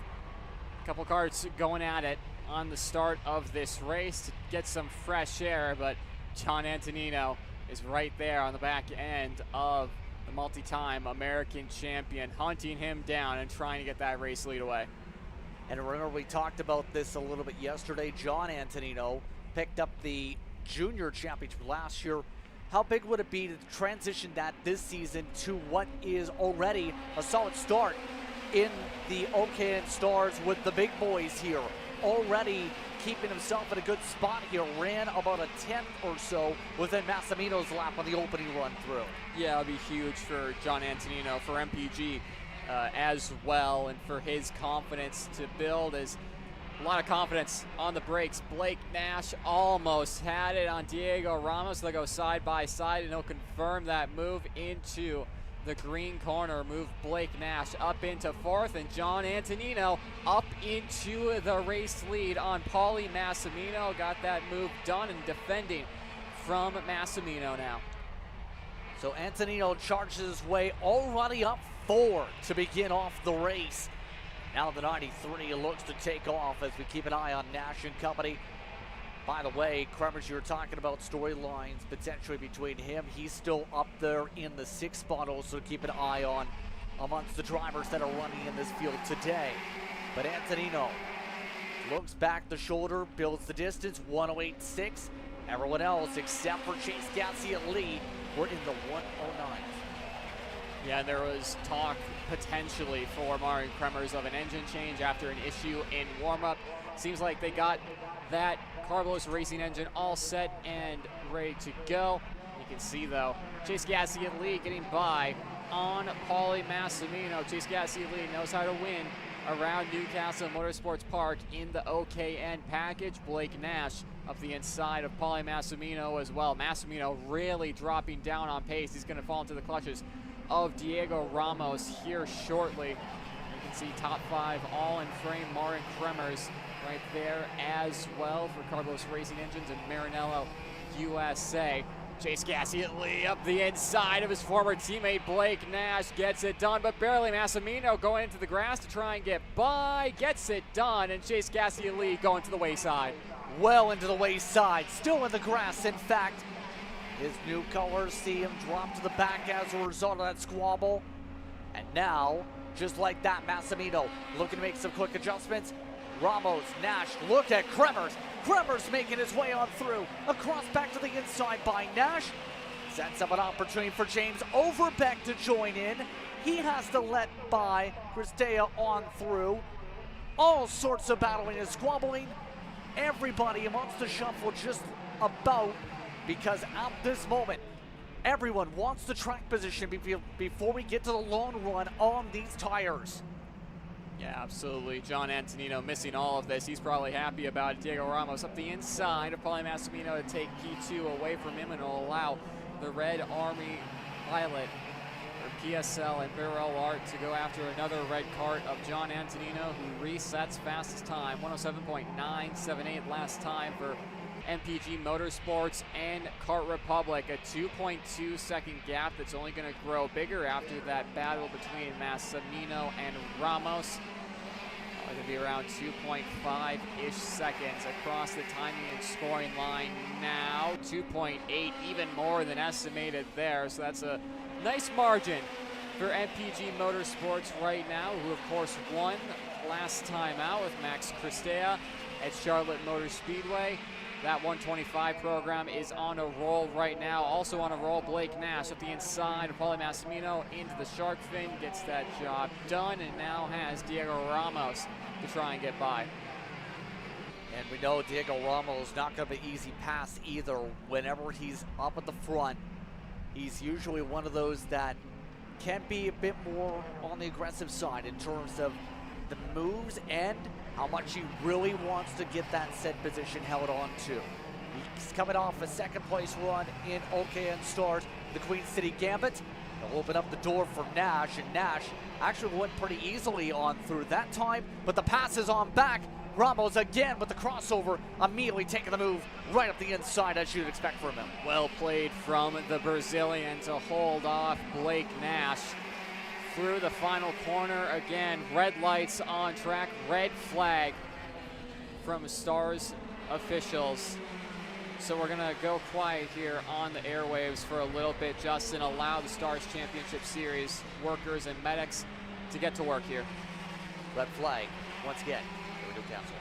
a couple karts going at it on the start of this race to get some fresh air, but John Antonino is right there on the back end of the multi-time American champion, hunting him down and trying to get that race lead away. And remember, we talked about this a little bit yesterday. John Antonino picked up the junior championship last year. How big would it be to transition that this season to what is already a solid start in the OKN Stars with the big boys here? Already keeping himself in a good spot here. Ran about a 10th or so within Massimino's lap on the opening run through. Yeah, it'll be huge for John Antonino, for MPG as well, and for his confidence to build. As a lot of confidence on the brakes. Blake Nash almost had it on Diego Ramos. They'll go side by side, and he'll confirm that move into the green corner. Move Blake Nash up into fourth, and John Antonino up into the race lead on Paulie Massimino. Got that move done and defending from Massimino now. So Antonino charges his way already up 4 to begin off the race. Now the 93 looks to take off as we keep an eye on Nash and company. By the way, Kremers, you were talking about storylines potentially between him. He's still up there in the 6th spot, also to keep an eye on amongst the drivers that are running in this field today. But Antonino looks back the shoulder, builds the distance, 108.6. Everyone else, except for Chase Gasly at lead, we're in the 109. Yeah, there was talk potentially for Marian Kremers of an engine change after an issue in warm-up. Seems like they got that Carlos Racing engine all set and ready to go. You can see, though, Chase Gasly at lead, getting by on Paulie Massimino. Chase Gasly at lead knows how to win around Newcastle Motorsports Park in the OKN package. Blake Nash up the inside of Paulie Massimino as well. Massimino really dropping down on pace. He's going to fall into the clutches of Diego Ramos here shortly. You can see top 5 all in frame Marian Kremers right there as well for Carlos Racing Engines and Maranello USA. Chase Gasly at lead up the inside of his former teammate Blake Nash, gets it done, but barely. Massimino going into the grass to try and get by, gets it done, and Chase Gasly at lead going to the wayside. Well into the wayside, still in the grass, in fact. His new colors see him drop to the back as a result of that squabble. And now, just like that, Massimino looking to make some quick adjustments. Ramos, Nash, look at Kremers. Kremers making his way on through. Across back to the inside by Nash. Sets up an opportunity for James Overbeck to join in. He has to let by Cristea on through. All sorts of battling and squabbling. Everybody amongst the shuffle just about, because at this moment, everyone wants the track position before we get to the long run on these tires. Yeah, absolutely. John Antonino missing all of this. He's probably happy about it. Diego Ramos up the inside of Paulie Massimino to take P2 away from him and will allow the Red Army pilot for PSL and Barrel Art to go after another red kart of John Antonino, who resets fastest time, 107.978 last time for MPG Motorsports and Kart Republic, a 2.2 second gap that's only going to grow bigger after that battle between Massimino and Ramos. to be around 2.5-ish seconds across the timing and scoring line now. 2.8, even more than estimated there. So that's a nice margin for MPG Motorsports right now, who of course won last time out with Max Christea at Charlotte Motor Speedway. That 125 program is on a roll right now. Also on a roll, Blake Nash at the inside of Paulie Massimino into the shark fin, gets that job done, and now has Diego Ramos to try and get by. And we know Diego Ramos is not going to be easy pass either. Whenever he's up at the front, he's usually one of those that can be a bit more on the aggressive side in terms of the moves and how much he really wants to get that set position held on to. He's coming off a second place run in OKN Stars, the Queen City Gambit. They'll open up the door for Nash, and Nash actually went pretty easily on through that time, but the pass is on back. Ramos again with the crossover, immediately taking the move right up the inside as you'd expect from him. Well played from the Brazilian to hold off Blake Nash through the final corner. Again, red lights on track, red flag from Stars officials. So we're gonna go quiet here on the airwaves for a little bit, Justin. Allow the Stars Championship Series workers and medics to get to work here. Red flag, once again, here we do council.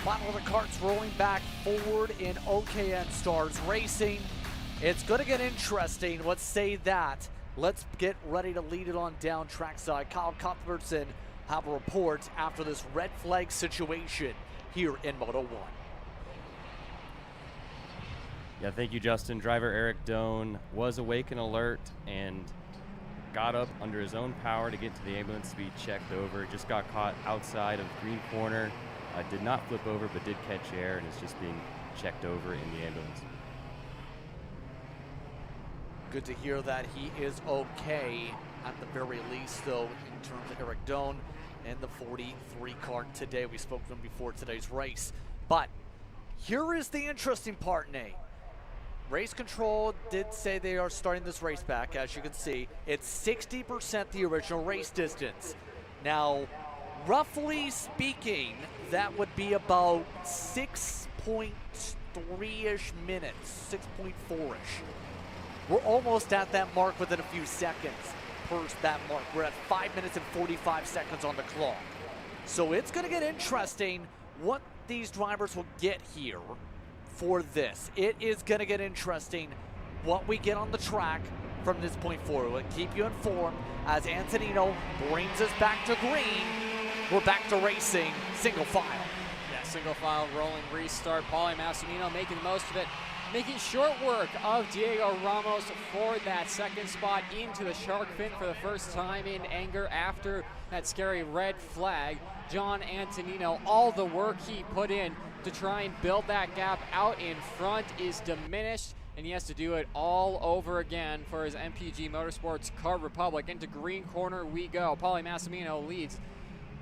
Final of the carts rolling back forward in OKN Stars Racing. It's going to get interesting, let's say that. Let's get ready to lead it on down trackside. Kyle Cuthbertson have a report after this red flag situation here in Moto 1. Yeah, thank you, Justin. Driver Eric Doan was awake and alert and got up under his own power to get to the ambulance to be checked over. Just got caught outside of green corner. Did not flip over, but did catch air and is just being checked over in the ambulance. Good to hear that he is okay at the very least, though, in terms of Eric Doan and the 43 cart today. We spoke to him before today's race. But here is the interesting part, Nate. Race control did say they are starting this race back. As you can see, it's 60% the original race distance. Now, roughly speaking, that would be about 6.3-ish minutes, 6.4-ish. We're almost at that mark within a few seconds per that mark. We're at 5 minutes and 45 seconds on the clock. So it's going to get interesting what these drivers will get here for this. It is going to get interesting what we get on the track from this point forward. We'll keep you informed as Antonino brings us back to green. We're back to racing, single file. Yeah, single file rolling restart. Paulie Massimino making the most of it, making short work of Diego Ramos for that second spot into the shark fin for the first time in anger after that scary red flag. John Antonino, all the work he put in to try and build that gap out in front is diminished, and he has to do it all over again for his MPG Motorsports Kart Republic. Into green corner we go. Paulie Massimino leads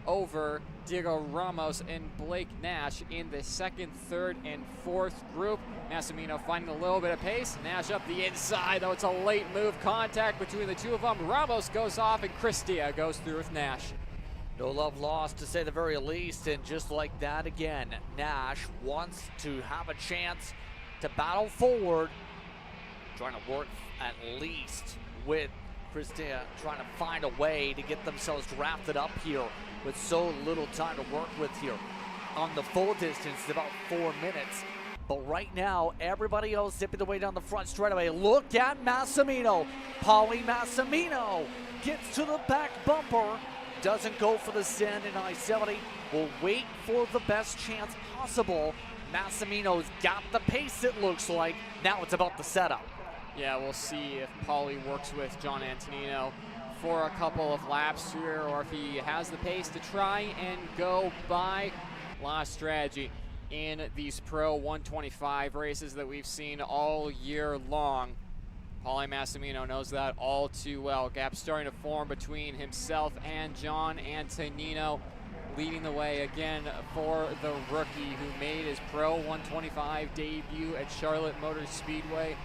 over Diego Ramos and Blake Nash in the second, third, and fourth group. Massimino finding a little bit of pace. Nash up the inside, though it's a late move. Contact between the two of them. Ramos goes off, and Cristia goes through with Nash. No love lost, to say the very least, and just like that again, Nash wants to have a chance to battle forward, trying to work at least with Cristia, trying to find a way to get themselves drafted up here with so little time to work with here. On the full distance, it's about 4 minutes. But right now, everybody else zipping the way down the front straightaway. Look at Massimino. Paulie Massimino gets to the back bumper. Doesn't go for the send in I-70. Will wait for the best chance possible. Massimino's got the pace, it looks like. Now it's about the setup. Yeah, we'll see if Paulie works with John Antonino for a couple of laps here, or if he has the pace to try and go by. Last strategy in these Pro 125 races that we've seen all year long. Paulie Massimino knows that all too well. Gap starting to form between himself and John Antonino, leading the way again for the rookie who made his Pro 125 debut at Charlotte Motor Speedway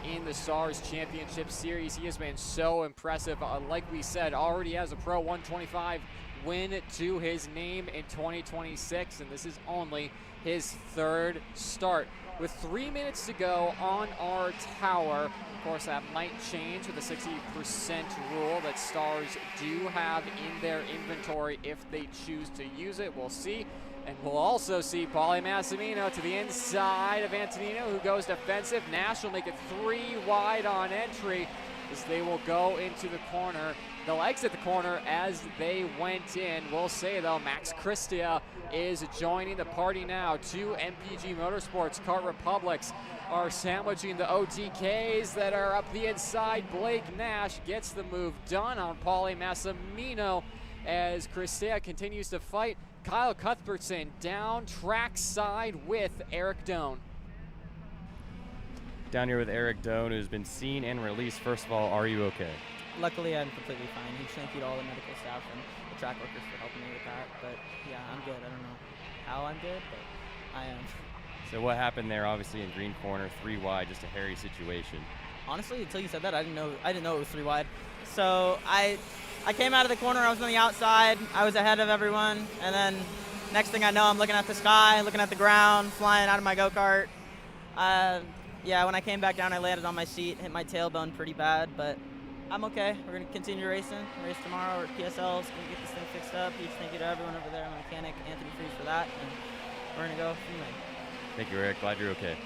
in the Stars Championship Series. He has been so impressive. Like we said, already has a Pro 125 win to his name in 2026, and this is only his third start. With 3 minutes to go on our tower, of course that might change with the 60% rule that Stars do have in their inventory if they choose to use it. We'll see. And we'll also see Paulie Massimino to the inside of Antonino, who goes defensive. Nash will make it 3 wide on entry as they will go into the corner. They'll exit the corner as they went in. We'll say, though, Max Cristia is joining the party now. 2 MPG Motorsports Kart Republics are sandwiching the OTKs that are up the inside. Blake Nash gets the move done on Paulie Massimino as Cristia continues to fight. Kyle Cuthbertson down trackside with Eric Doan. Down here with Eric Doan, who's been seen and released. First of all, are you okay? Luckily, I'm completely fine. Huge thank you to all the medical staff and the track workers for helping me with that. But yeah, I'm good. I don't know how I'm good, but I am. So what happened there? Obviously in green corner, 3 wide, just a hairy situation. Honestly, until you said that, I didn't know it was 3 wide. So I came out of the corner. I was on the outside. I was ahead of everyone, and then next thing I know, I'm looking at the sky, looking at the ground, flying out of my go-kart. Yeah, when I came back down, I landed on my seat, hit my tailbone pretty bad, but I'm okay. We're going to continue racing. Race tomorrow. We're at PSL's going to get this thing fixed up. Huge thank you to everyone over there, my mechanic, Anthony Freeze, for that. And we're going to go from there. Thank you, Eric. Glad you're okay.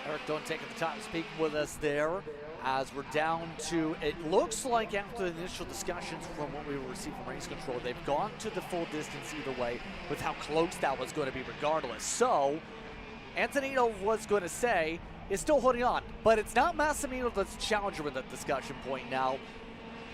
Eric, don't take the time to speak with us there as we're down to, it looks like after the initial discussions from what we received from race control, they've gone to the full distance either way with how close that was going to be regardless. So, Antonino was going to say, is still holding on, but it's not Massimino that's challenger in that discussion point now.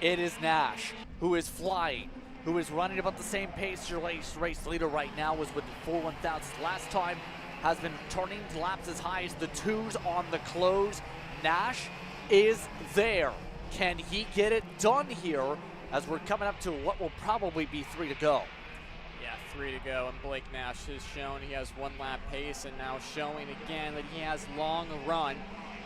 It is Nash, who is flying, who is running about the same pace your race leader right now, was with the 4/1000 last time, has been turning laps as high as the 2s on the close. Nash is there. Can he get it done here as we're coming up to what will probably be 3 to go? Yeah, 3 to go, and Blake Nash has shown he has 1 lap pace, and now showing again that he has long run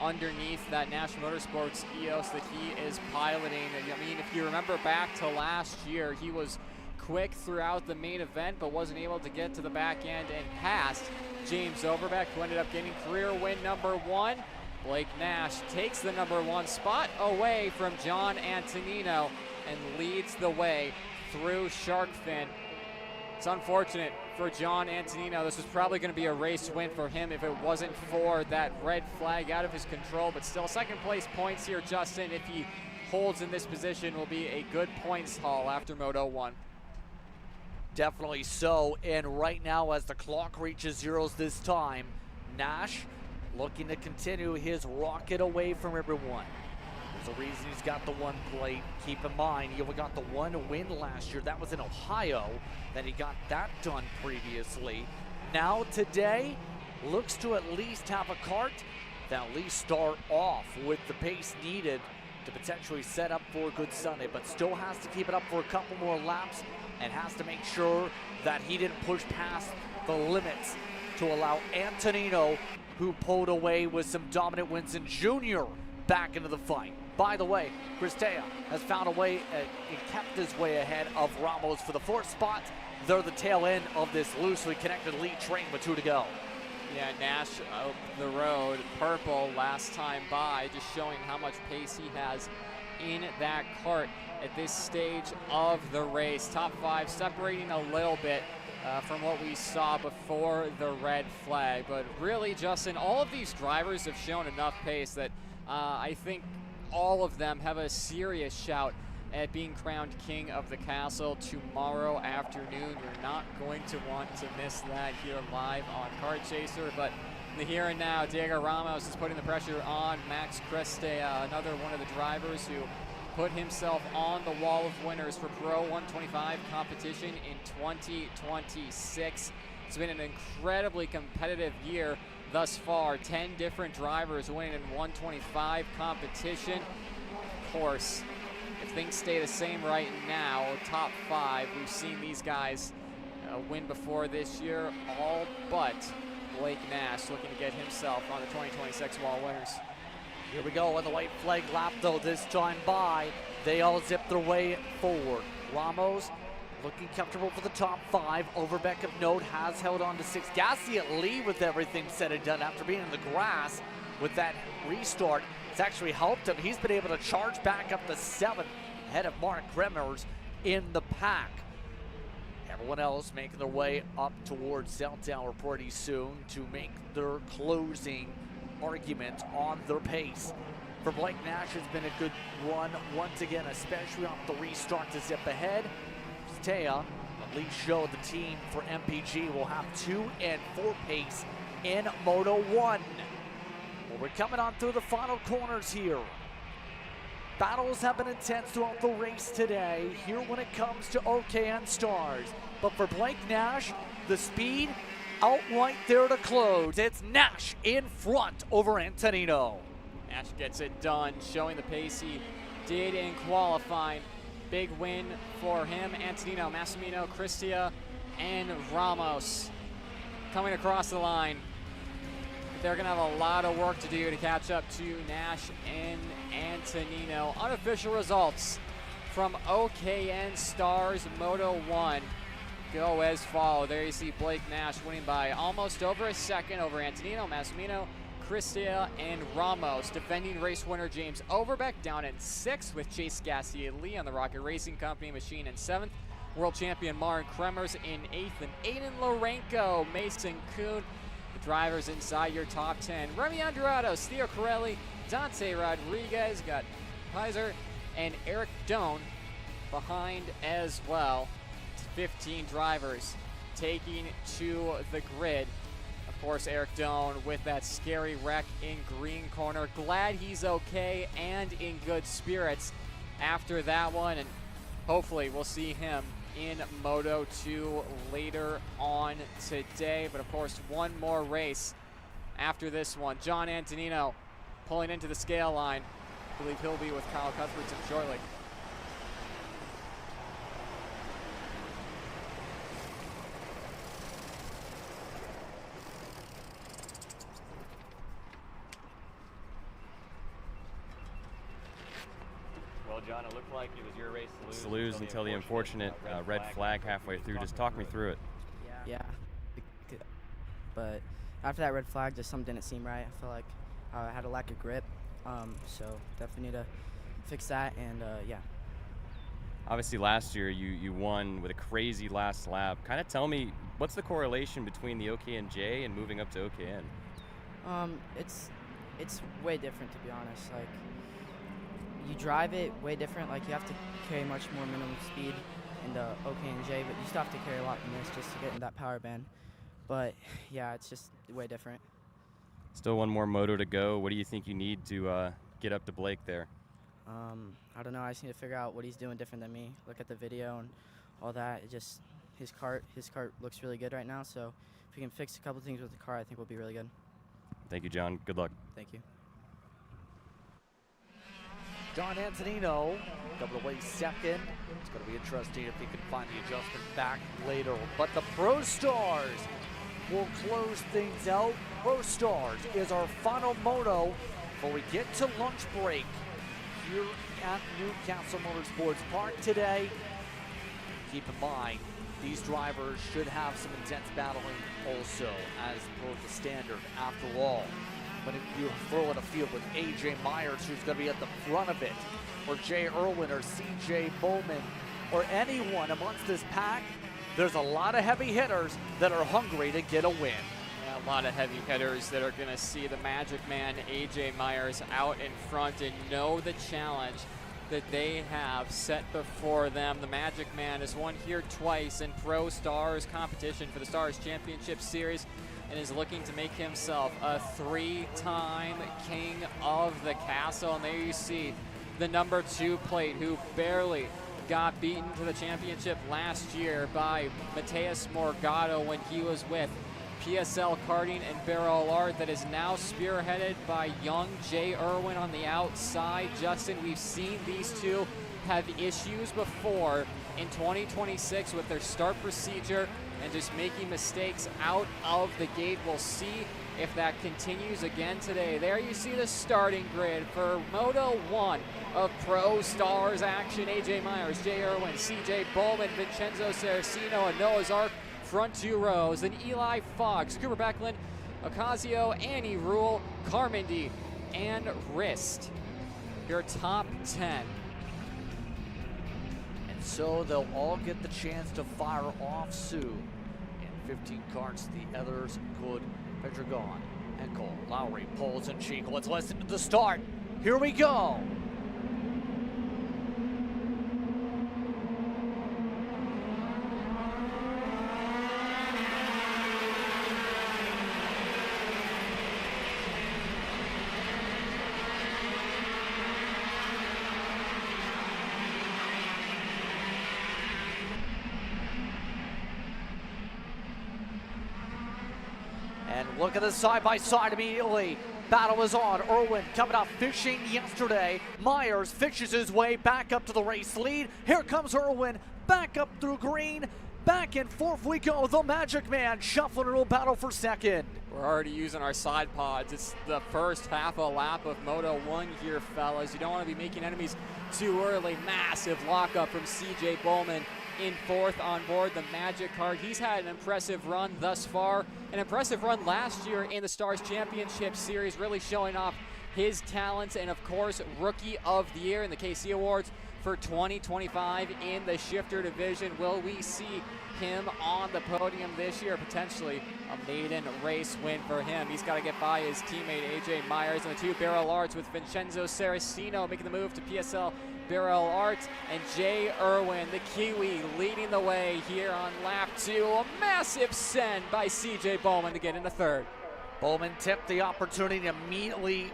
underneath that Nash Motorsports EOS that he is piloting. I mean, if you remember back to last year, he was quick throughout the main event, but wasn't able to get to the back end and passed James Overbeck, who ended up getting career win number 1. Blake Nash takes the number 1 spot away from John Antonino and leads the way through shark fin. It's unfortunate for John Antonino. This was probably going to be a race win for him if it wasn't for that red flag out of his control, but still second place points here. Justin, if he holds in this position, will be a good points haul after Moto 1. Definitely so, and right now as the clock reaches zeros this time, Nash looking to continue his rocket away from everyone. There's a reason he's got the 1 plate. Keep in mind, he only got the 1 win last year. That was in Ohio, that he got that done previously. Now today, looks to at least have a kart that at least start off with the pace needed to potentially set up for a good Sunday, but still has to keep it up for a couple more laps and has to make sure that he didn't push past the limits to allow Antonino, who pulled away with some dominant wins in Junior, back into the fight. By the way, Cristea has found a way and kept his way ahead of Ramos for the 4th spot. They're the tail end of this loosely connected lead train with 2 to go. Yeah, Nash up the road, purple last time by, just showing how much pace he has in that kart at this stage of the race. Top 5 separating a little bit from what we saw before the red flag. But really, Justin, all of these drivers have shown enough pace that I think all of them have a serious shout at being crowned king of the castle tomorrow afternoon. You're not going to want to miss that here live on Kart Chaser. But in the here and now, Diego Ramos is putting the pressure on Max Cristea, another one of the drivers who put himself on the wall of winners for Pro 125 competition in 2026. It's been an incredibly competitive year thus far. 10 different drivers winning in 125 competition. Of course, if things stay the same right now, top 5, we've seen these guys win before this year, all but Blake Nash looking to get himself on the 2026 wall winners. Here we go on the white flag lap, though, this time by. They all zip their way forward. Ramos looking comfortable for the top 5. Overbeck of note has held on to 6. Gasly at lead with everything said and done after being in the grass with that restart. It's actually helped him. He's been able to charge back up to 7th ahead of Mark Kremers in the pack. Everyone else making their way up towards South Tower pretty soon to make their closing argument on their pace. For Blake Nash, it's been a good run once again, especially off the restart to zip ahead. Cristea at least showed the team for MPG will have 2 and 4 pace in Moto 1. Well, we're coming on through the final corners here. Battles have been intense throughout the race today here when it comes to OKN Stars. But for Blake Nash, the speed out right there to close. It's Nash in front over Antonino. Nash gets it done, showing the pace he did in qualifying. Big win for him. Antonino, Massimino, Cristea, and Ramos coming across the line. They're going to have a lot of work to do to catch up to Nash and Antonino. Unofficial results from OKN Stars Moto 1 go as follow. There you see Blake Nash winning by almost over a second over Antonino, Massimino, Cristea, and Ramos. Defending race winner James Overbeck down in 6th with Chase Gasly and Lee on the Rocket Racing Company machine in 7th. World champion Maren Kremers in 8th, and Aiden Lorenko, Mason Kuhn. The drivers inside your top 10. Remy Andrados, Theo Corelli, Dante Rodriguez, got Kaiser, and Eric Doan behind as well. 15 drivers taking to the grid. Of course, Eric Doan with that scary wreck in green corner. Glad he's okay and in good spirits after that one, and hopefully we'll see him in Moto 2 later on today. But of course, one more race after this one. John Antonino pulling into the scale line. I believe he'll be with Kyle Cuthbertson shortly. Well, John, it looked like it was your race To lose until the unfortunate red flag halfway through. Just talk me through it. Yeah. But after that red flag, just something didn't seem right. I feel like I had a lack of grip. So definitely need to fix that, and yeah. Obviously, last year you won with a crazy last lap. Kind of tell me, what's the correlation between the OKNJ and moving up to OKN? It's way different, to be honest. Like, you drive it way different. Like, you have to carry much more minimum speed in the OKNJ, but you still have to carry a lot in this just to get in that power band. But yeah, it's just way different. Still one more moto to go. What do you think you need to get up to Blake there? I don't know. I just need to figure out what he's doing different than me. Look at the video and all that. It just his cart looks really good right now. So if we can fix a couple things with the car, I think we'll be really good. Thank you, John. Good luck. Thank you. John Antonino coming away second. It's going to be interesting if he can find the adjustment back later. But the Pro Stars will close things out. Pro Stars is our final moto before we get to lunch break here at Newcastle Motorsports Park today. Keep in mind, these drivers should have some intense battling also, as per the standard after all. But if you throw in a field with AJ Myers, who's going to be at the front of it, or Jay Irwin or CJ Bowman, or anyone amongst this pack, there's a lot of heavy hitters that are hungry to get a win. A lot of heavy hitters that are going to see the Magic Man, AJ Myers, out in front and know the challenge that they have set before them. The Magic Man has won here twice in Pro Stars competition for the Stars Championship Series and is looking to make himself a 3-time king of the castle. And there you see the number 2 plate, who barely got beaten to the championship last year by Mateus Morgado when he was with PSL Karting and Barrel Art, that is now spearheaded by young Jay Irwin on the outside. Justin, we've seen these two have issues before in 2026 with their start procedure and just making mistakes out of the gate. We'll see if that continues again today. There you see the starting grid for Moto 1 of Pro Stars action. AJ Myers, Jay Irwin, CJ Bowman, Vincenzo Saracino, and Noah's Ark front 2 rows. Then Eli Fox, Cooper Becklin, Ocasio, Annie Rule, Carmody, and Rist. Your top 10. And so they'll all get the chance to fire off soon. In 15 carts, the others could Pedregon, Enkel, Lowry, Poles, and Cheek. Let's listen to the start. Here we go. And look at the side-by-side immediately. Battle is on. Irwin coming out fishing yesterday. Myers fishes his way back up to the race lead. Here comes Irwin back up through green. Back and forth we go. The Magic Man shuffling a little battle for second. We're already using our side pods. It's the first half a lap of Moto 1 here, fellas. You don't want to be making enemies too early. Massive lockup from CJ Bowman in 4th on board the Magic Kart. He's had an impressive run thus far. An impressive run last year in the Stars Championship Series, really showing off his talents. And of course, Rookie of the Year in the KC Awards for 2025 in the shifter division. Will we see him on the podium this year? Potentially a maiden race win for him. He's got to get by his teammate AJ Myers in the 2 barrel arts, with Vincenzo Saracino making the move to PSL barrel arts, and Jay Irwin, the Kiwi, leading the way here on lap 2. A massive send by CJ Bowman to get into third. Bowman tipped the opportunity, immediately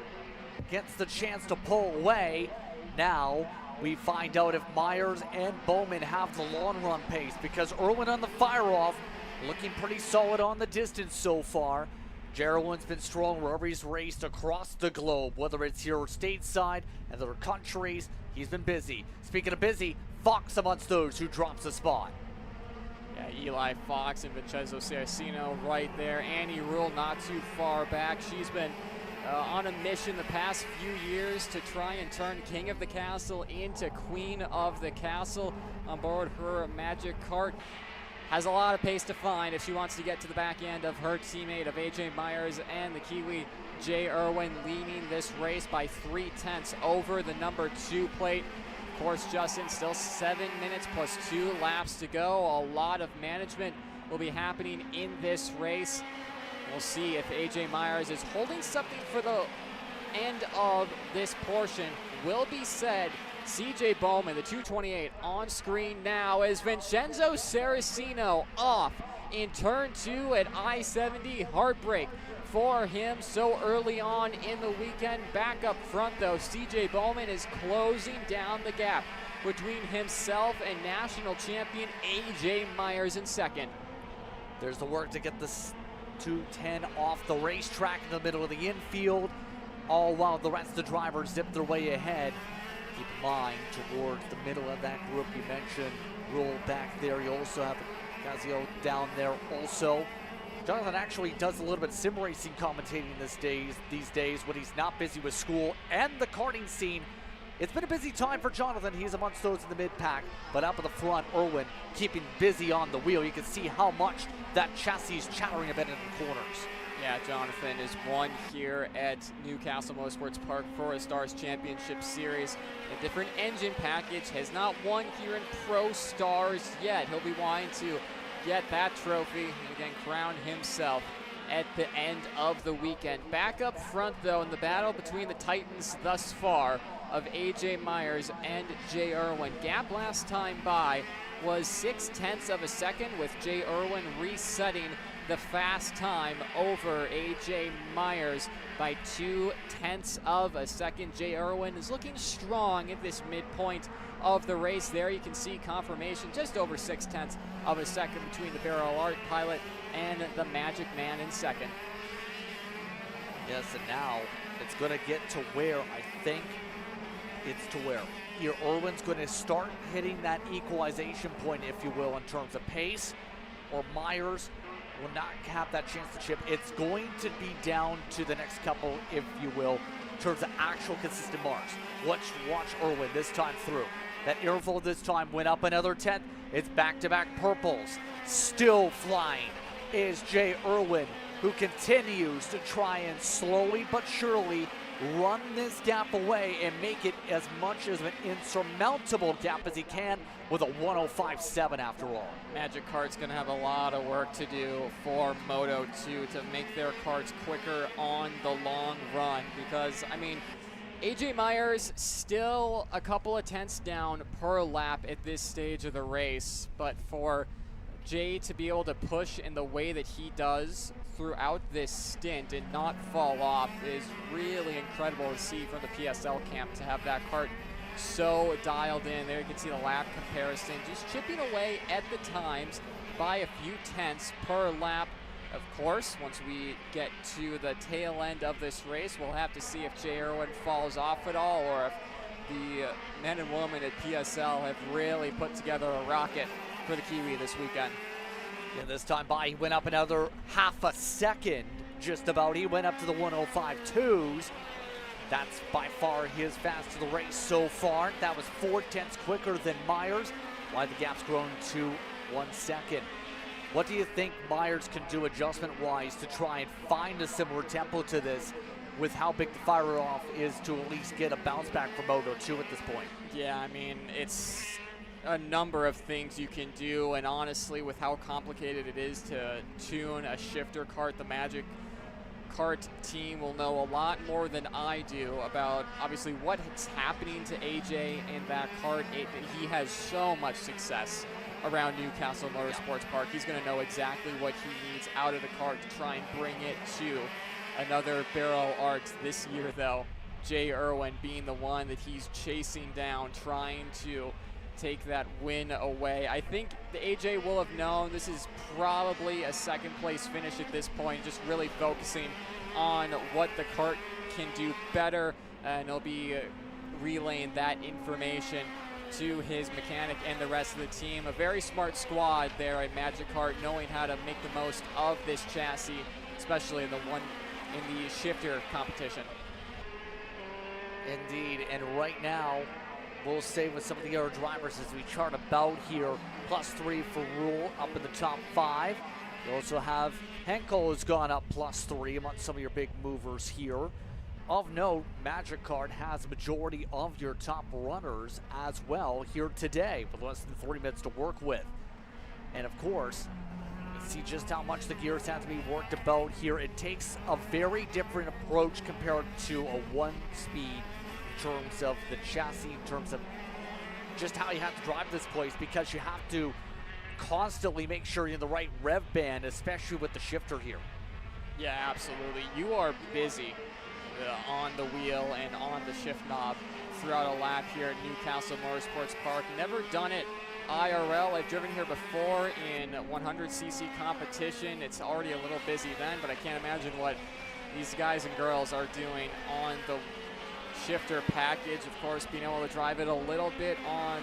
gets the chance to pull away. Now we find out if Myers and Bowman have the long run pace, because Irwin on the fire off, looking pretty solid on the distance so far. Irwin's been strong wherever he's raced across the globe, whether it's here stateside and other countries. He's been busy. Speaking of busy, Fox amongst those who drops a spot. Yeah, Eli Fox and Vincenzo Saracino right there. Annie Rule not too far back. She's been on a mission the past few years to try and turn King of the Castle into Queen of the Castle on board her Magic Kart. Has a lot of pace to find if she wants to get to the back end of her teammate of AJ Myers and the Kiwi Jay Irwin, leading this race by 3/10 over the number 2 plate. Of course, Justin, still 7 minutes plus 2 laps to go. A lot of management will be happening in this race. We'll see if AJ Myers is holding something for the end of this portion. Will be said. CJ Bowman, the 228 on screen now, as Vincenzo Saracino off in turn 2 at I-70. Heartbreak for him so early on in the weekend. Back up front though, CJ Bowman is closing down the gap between himself and national champion AJ Myers in second. There's the work to get this 210 off the racetrack in the middle of the infield, all while the rest of the drivers zip their way ahead. Keep in mind, towards the middle of that group, you mentioned Rule back there. You also have Gazio down there also. Jonathan actually does a little bit of sim racing commentating these days when he's not busy with school and the karting scene. It's been a busy time for Jonathan. He's amongst those in the mid-pack, but up at the front, Irwin keeping busy on the wheel. You can see how much that chassis is chattering a bit in the corners. Yeah, Jonathan is one here at Newcastle Motorsports Park for a Stars Championship Series. A different engine package, has not won here in Pro Stars yet. He'll be wanting to get that trophy and again crown himself at the end of the weekend. Back up front though, in the battle between the Titans thus far of AJ Myers and Jay Irwin. Gap last time by was 0.6 of a second, with Jay Irwin resetting the fast time over AJ Myers by 0.2 of a second. Jay Irwin is looking strong at this midpoint of the race. There you can see confirmation, just over 0.6 of a second between the Barrel Art pilot and the Magic Man in second. Yes, and now it's going to get to where I think it's to where your Irwin's going to start hitting that equalization point, if you will, in terms of pace, or Myers will not have that chance to chip. It's going to be down to the next couple, if you will, in terms of actual consistent marks. Watch Irwin this time through. That interval this time went up another 10th. It's back-to-back purples. Still flying is Jay Irwin, who continues to try and slowly but surely run this gap away and make it as much as an insurmountable gap as he can with a 105.7 after all. Magic Kart's going to have a lot of work to do for Moto 2 to make their karts quicker on the long run, because, I mean, AJ Myers still a couple of tenths down per lap at this stage of the race, but for Jay to be able to push in the way that he does throughout this stint and not fall off is really incredible to see from the PSL camp, to have that kart so dialed in. There you can see the lap comparison, just chipping away at the times by a few tenths per lap. Of course, once we get to the tail end of this race, we'll have to see if Jay Irwin falls off at all, or if the men and women at PSL have really put together a rocket for the Kiwi this weekend. Yeah, this time by, he went up another half a second, just about. He went up to the 105.2s. That's by far his fastest of the race so far. That was 0.4 quicker than Myers, why the gap's grown to 1 second. What do you think Myers can do adjustment-wise to try and find a similar tempo to this with how big the fire-off is to at least get a bounce back for Moto 2 at this point. Yeah, I mean, it's a number of things you can do, and honestly, with how complicated it is to tune a shifter kart, the Magic Kart team will know a lot more than I do about obviously what's happening to AJ in that kart. He has so much success around Newcastle Motorsports Park. He's going to know exactly what he needs out of the kart to try and bring it to another barrel art this year, though. Jay Irwin being the one that he's chasing down, trying to take that win away. I think the AJ will have known this is probably a second place finish at this point, just really focusing on what the kart can do better, and he'll be relaying that information to his mechanic and the rest of the team. A very smart squad there at Magic Kart, knowing how to make the most of this chassis, especially the one in the shifter competition. Indeed, and right now, we'll stay with some of the other drivers as we chart about here. +3 for Rule up in the top 5. You also have Henkel has gone up +3 among some of your big movers here. Of note, Magic Kart has a majority of your top runners as well here today with less than 40 minutes to work with. And of course, you see just how much the gears have to be worked about here. It takes a very different approach compared to a one-speed in terms of the chassis, in terms of just how you have to drive this place, because you have to constantly make sure you're in the right rev band, especially with the shifter here. Yeah, absolutely. You are busy on the wheel and on the shift knob throughout a lap here at Newcastle Motorsports Park. Never done it IRL. I've driven here before in 100cc competition. It's already a little busy then, but I can't imagine what these guys and girls are doing on the shifter package. Of course, being able to drive it a little bit on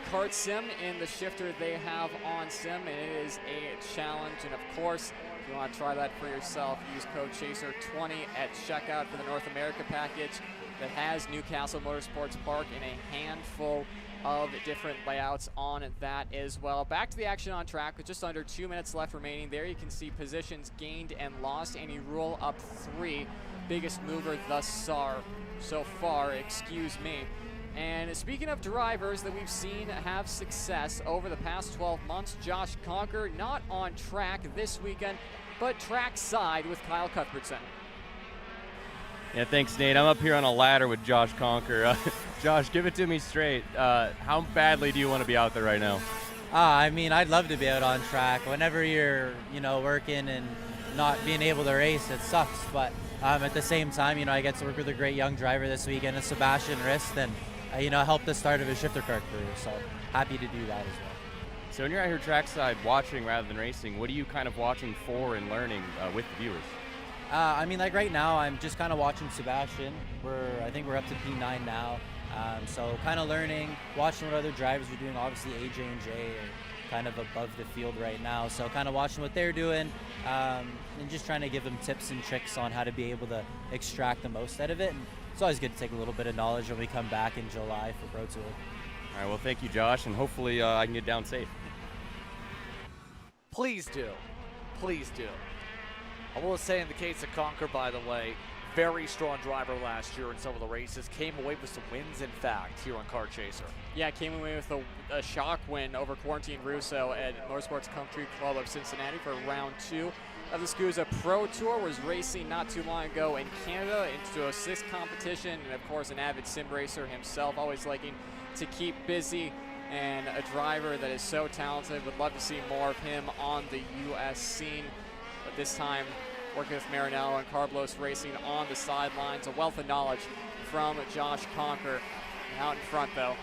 Kart Sim in the shifter they have on Sim, and it is a challenge. And of course, if you want to try that for yourself, use code CHASER20 at checkout for the North America package that has Newcastle Motorsports Park in a handful of different layouts on that as well. Back to the action on track with just under 2 minutes left remaining. There you can see positions gained and lost. Andy Rule up 3, biggest mover thus far, excuse me. And speaking of drivers that we've seen have success over the past 12 months, Josh Conker not on track this weekend, but trackside with Kyle Cuthbertson. Yeah, thanks, Nate. I'm up here on a ladder with Josh Conker. Josh, give it to me straight. How badly do you want to be out there right now? I mean, I'd love to be out on track. Whenever you're, working and not being able to race, it sucks. But at the same time, I get to work with a great young driver this weekend, Sebastian Rist, and help the start of his shifter kart career. So happy to do that as well. So when you're out here trackside watching rather than racing, what are you kind of watching for and learning with the viewers? Like right now, I'm just kind of watching Sebastian. I think we're up to P9 now. So kind of learning, watching what other drivers are doing. Obviously, AJ and Jay are kind of above the field right now. So kind of watching what they're doing and just trying to give them tips and tricks on how to be able to extract the most out of it. And it's always good to take a little bit of knowledge when we come back in July for Pro Tour. All right, well, thank you, Josh, and hopefully I can get down safe. Please do. Please do. I will say in the case of Conker, by the way, very strong driver last year in some of the races. Came away with some wins, in fact, here on Kart Chaser. Yeah, came away with a shock win over Quarantine Russo at Motorsports Country Club of Cincinnati for round 2 of the SCUSA Pro Tour. Was racing not too long ago in Canada into a 6th competition, and of course an avid sim racer himself, always liking to keep busy, and a driver that is so talented. Would love to see more of him on the U.S. scene, but this time working with Marinello and Carblos Racing on the sidelines. A wealth of knowledge from Josh Conker. Out in front, though,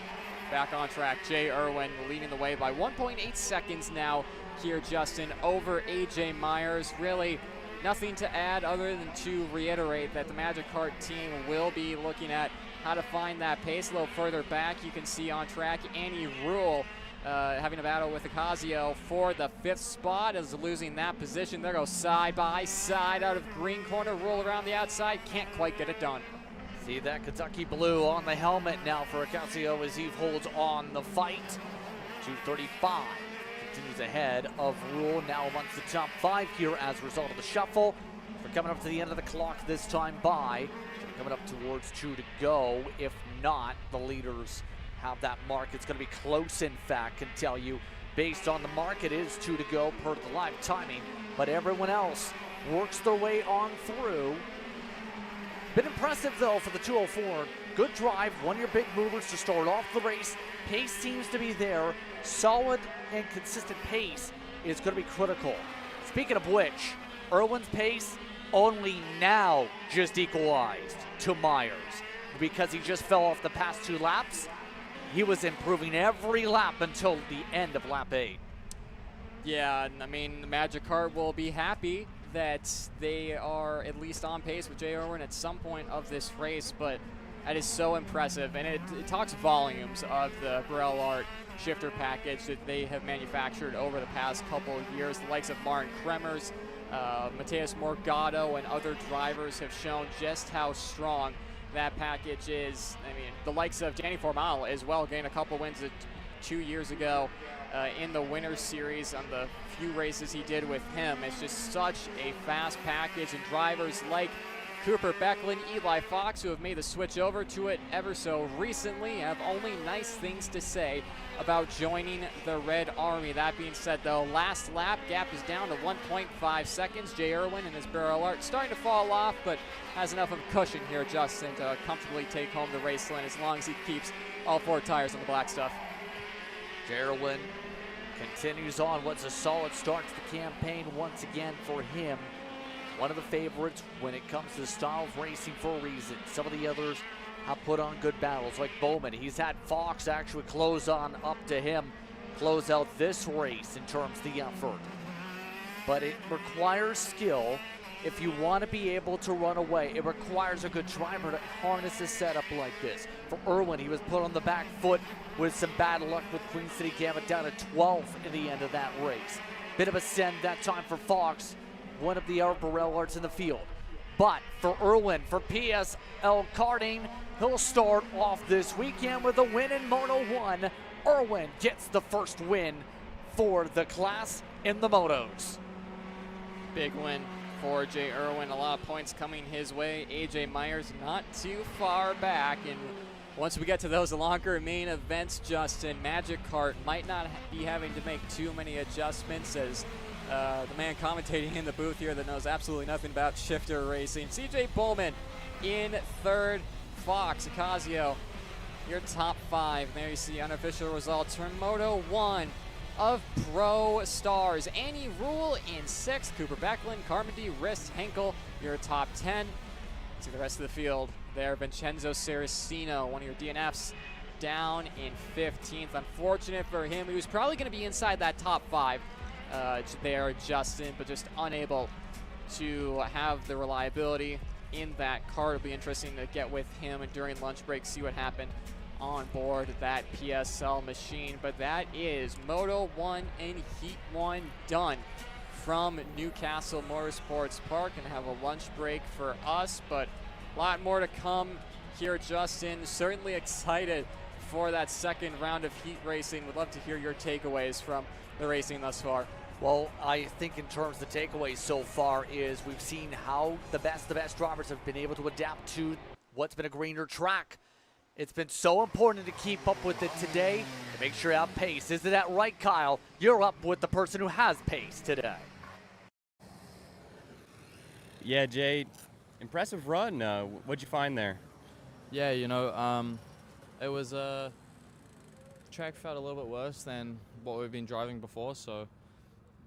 back on track, Jay Irwin leading the way by 1.8 seconds now here, Justin, over AJ Myers. Really nothing to add other than to reiterate that the Magic Kart team will be looking at how to find that pace. A little further back, you can see on track Annie Rule having a battle with Ocasio for the 5th spot, is losing that position. There goes side by side out of green corner, Rule around the outside, can't quite get it done. See that Kentucky blue on the helmet now for Ocasio as he holds on the fight. 235 continues ahead of Rule, now amongst the top 5 here as a result of the shuffle. We're coming up to the end of the clock this time by. Coming up towards 2 to go. If not, the leaders have that mark. It's going to be close, in fact, can tell you. Based on the mark, it is 2 to go per the live timing. But everyone else works their way on through. Been impressive, though, for the 204. Good drive, one of your big movers to start off the race. Pace seems to be there. Solid and consistent pace is going to be critical. Speaking of which, Irwin's pace only now just equalized to Myers because he just fell off the past 2 laps. He was improving every lap until the end of lap 8. Yeah, I mean, the Magic Kart will be happy that they are at least on pace with Jay Irwin at some point of this race, but that is so impressive, and it talks volumes of the Burrell Art shifter package that they have manufactured over the past couple of years. The likes of Martin Kremers, Mateus Morgado, and other drivers have shown just how strong that package is. I mean, the likes of Danny Formal as well gained a couple wins 2 years ago in the Winners Series on the few races he did with him. It's just such a fast package, and drivers like Cooper Becklin, Eli Fox, who have made the switch over to it ever so recently, have only nice things to say about joining the Red Army. That being said, though, last lap gap is down to 1.5 seconds. Jay Irwin and his Burrell Art starting to fall off, but has enough of a cushion here, Justin, to comfortably take home the race lane as long as he keeps all 4 tires on the black stuff. Jay Irwin continues on what's a solid start to the campaign once again for him. One of the favorites when it comes to the style of racing for a reason. Some of the others have put on good battles, like Bowman. He's had Fox actually close on up to him, close out this race in terms of the effort. But it requires skill. If you want to be able to run away, it requires a good driver to harness a setup like this. For Irwin, he was put on the back foot with some bad luck with Queen City Gambit down to 12th in the end of that race. Bit of a send that time for Fox, one of the other Burrell Arts in the field. But for Irwin, for PSL Karting, he'll start off this weekend with a win in Moto 1. Irwin gets the first win for the class in the Motos. Big win for Jay Irwin. A lot of points coming his way. AJ Myers not too far back. And once we get to those longer main events, Justin, Magic Kart might not be having to make too many adjustments as the man commentating in the booth here that knows absolutely nothing about shifter racing. CJ Bowman in third. Fox, Ocasio, your top 5. There you see unofficial results from Moto 1 of Pro Stars. Annie Rule in 6th. Cooper Becklin, Carmody, Rist, Henkel, your top 10. See the rest of the field there. Vincenzo Saracino, one of your DNFs, down in 15th. Unfortunate for him. He was probably going to be inside that top 5 there, Justin, but just unable to have the reliability in that car. It'll be interesting to get with him and during lunch break, see what happened on board that PSL machine. But that is Moto 1 and Heat 1 done from Newcastle Motorsports Park, and have a lunch break for us, but a lot more to come here, Justin. Certainly excited for that second round of heat racing. Would love to hear your takeaways from the racing thus far. Well, I think in terms of the takeaways so far is we've seen how the best drivers have been able to adapt to what's been a greener track. It's been so important to keep up with it today to make sure you have pace. Isn't that right, Kyle? You're up with the person who has pace today. Yeah, Jay, impressive run. What'd you find there? Yeah, it was track felt a little bit worse than what we've been driving before, so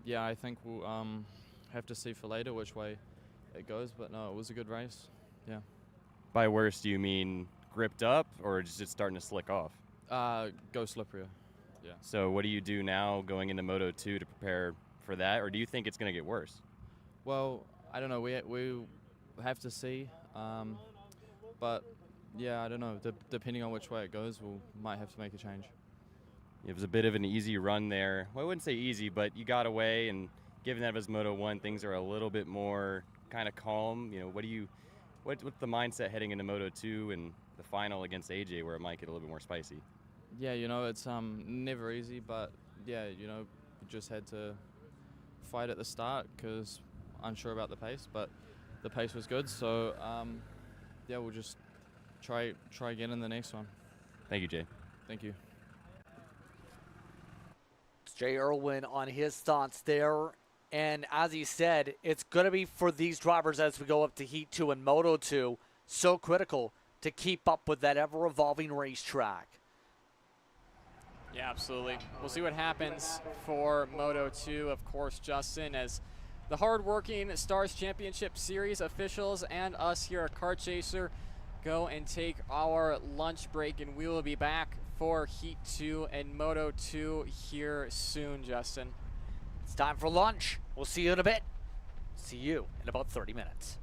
yeah, I think we'll have to see for later which way it goes, but no, it was a good race. Yeah. By worse, do you mean gripped up or just starting to slick off? Go slipperier. Yeah. So what do you do now going into Moto 2 to prepare for that, or do you think it's going to get worse? Well, I don't know. We have to see, but yeah, I don't know. Depending on which way it goes, we might have to make a change. It was a bit of an easy run there. Well, I wouldn't say easy, but you got away, and given that it was Moto 1, things are a little bit more kind of calm. What's the mindset heading into Moto 2 and the final against AJ where it might get a little bit more spicy? Yeah, it's never easy, but yeah, we just had to fight at the start because unsure about the pace, but the pace was good. So yeah, we'll just try again in the next one. Thank you, Jay. Thank you. It's Jay Irwin on his thoughts there. And as he said, it's going to be for these drivers as we go up to Heat 2 and Moto 2, so critical to keep up with that ever-evolving racetrack. Yeah, absolutely. We'll see what happens for Moto 2, of course, Justin, as the hard-working Stars Championship Series officials and us here at Kart Chaser go and take our lunch break, and we will be back for Heat 2 and Moto 2 here soon, Justin. It's time for lunch. We'll see you in a bit. See you in about 30 minutes.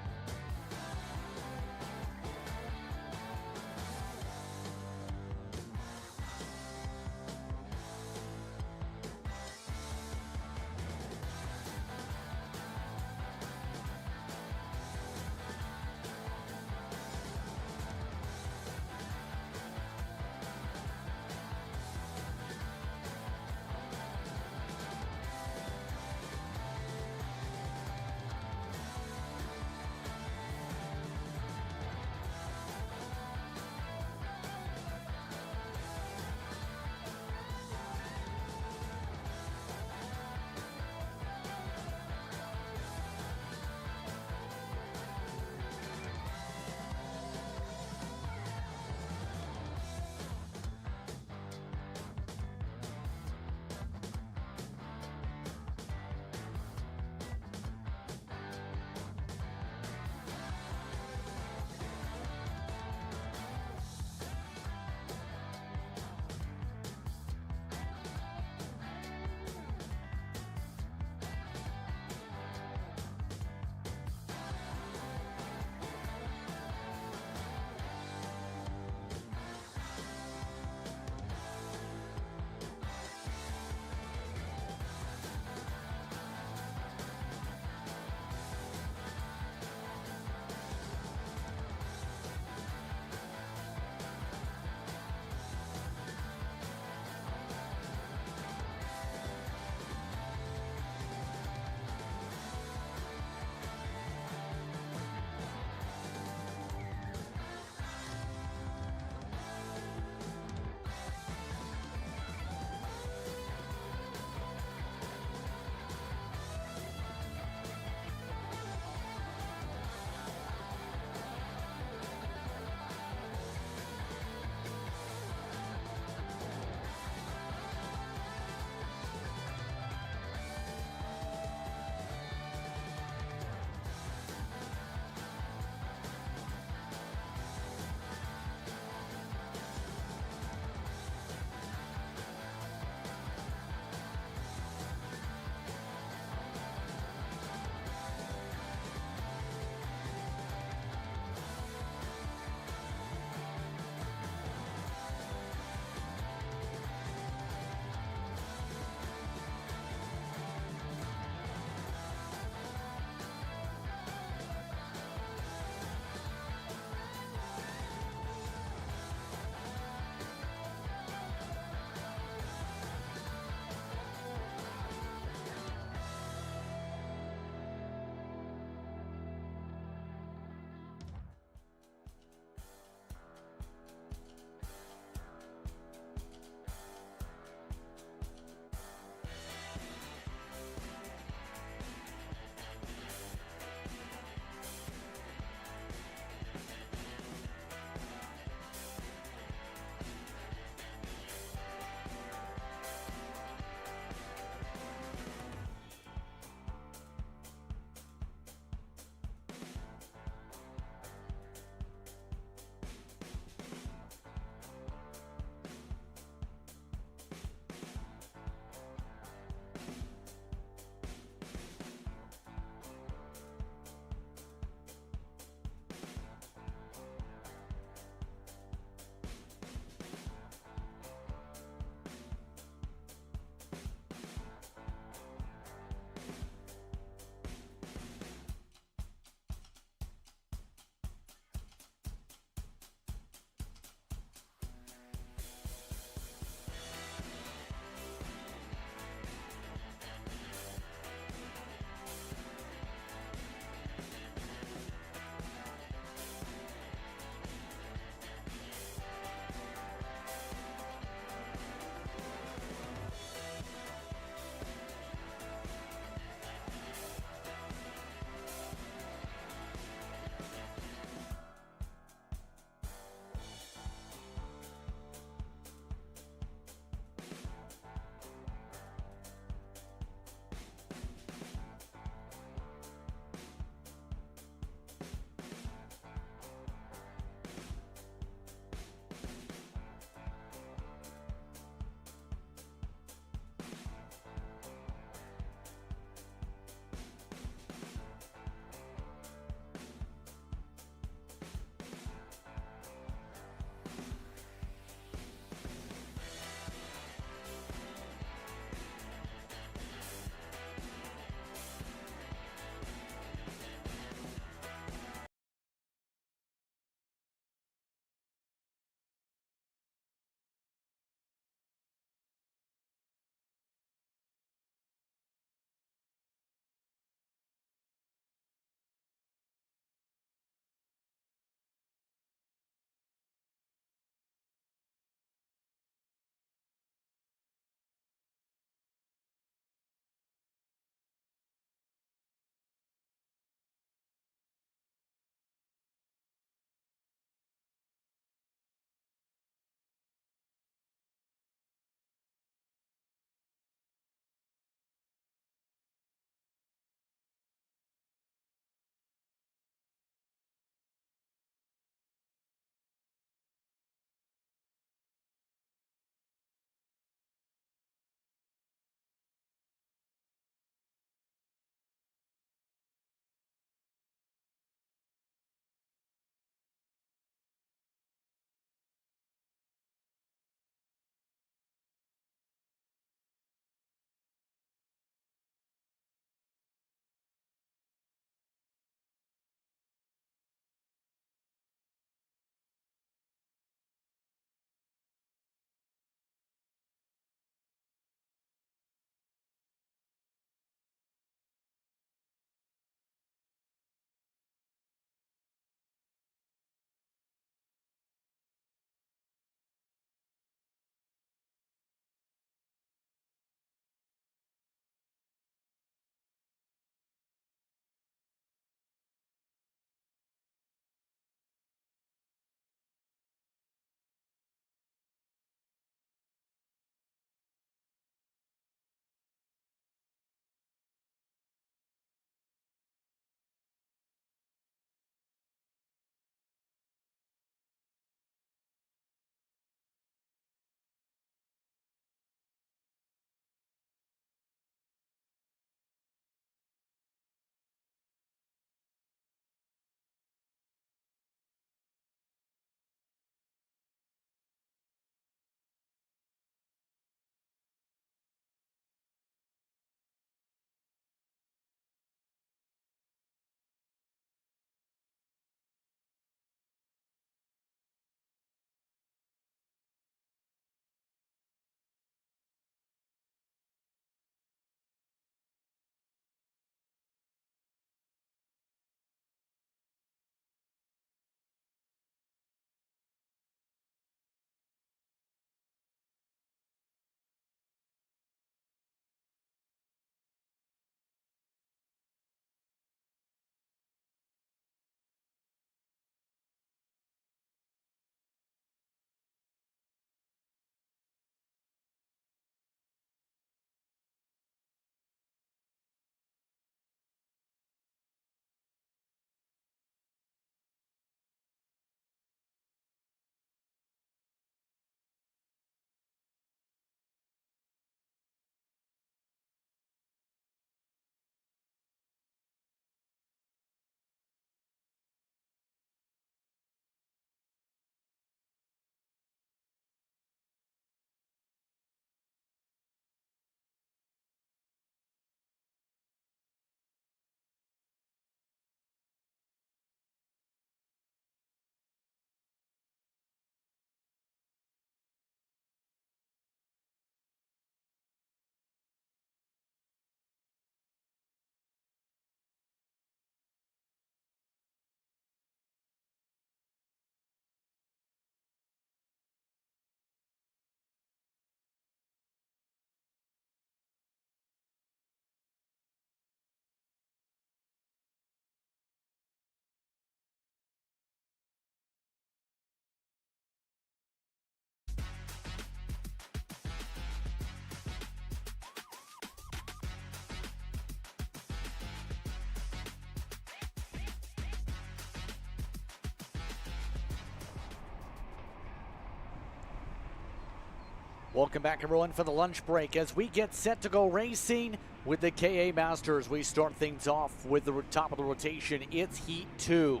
Welcome back, everyone, for the lunch break as we get set to go racing with the KA Masters. We start things off with the top of the rotation. It's Heat 2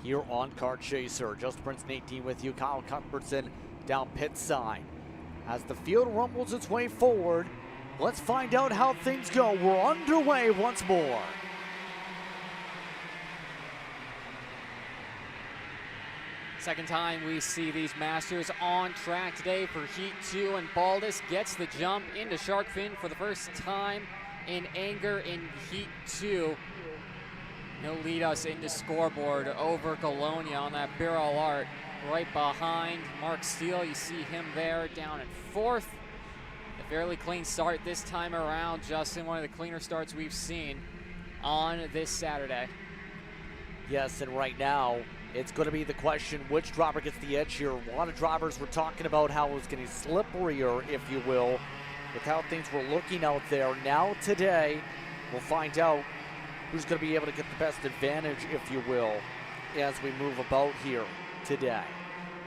here on Kart Chaser. Justin Prince and 18 with you. Kyle Cuthbertson down pit side. As the field rumbles its way forward, let's find out how things go. We're underway once more. Second time we see these Masters on track today for Heat 2, and Baldus gets the jump into shark fin for the first time in anger in Heat 2. He'll lead us into scoreboard over Galonia on that barrel art right behind Mark Steele. You see him there down in fourth. A fairly clean start this time around, Justin. One of the cleaner starts we've seen on this Saturday. Yes, and right now, it's going to be the question, which driver gets the edge here? A lot of drivers were talking about how it was getting slipperier, if you will, with how things were looking out there. Now today, we'll find out who's going to be able to get the best advantage, if you will, as we move about here today.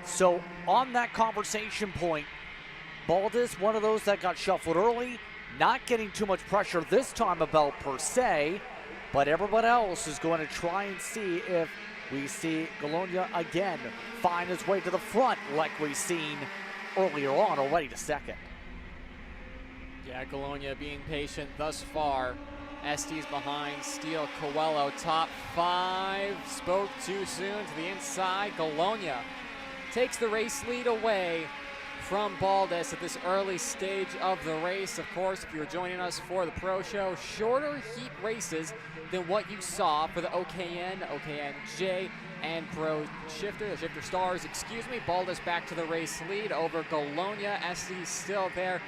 So on that conversation point, Baldus, one of those that got shuffled early, not getting too much pressure this time about per se, but everybody else is going to try and see if we see Galonia again find his way to the front like we've seen earlier on, already to second. Yeah, Galonia being patient thus far. Estes behind, Steele, Coelho, top five. Spoke too soon to the inside. Galonia takes the race lead away from Baldus at this early stage of the race. Of course, if you're joining us for the Pro Show, shorter heat races than what you saw for the OKN, OKNJ, and Pro Shifter, the Shifter Stars, excuse me. Baldus back to the race lead over Galonia. Estes still there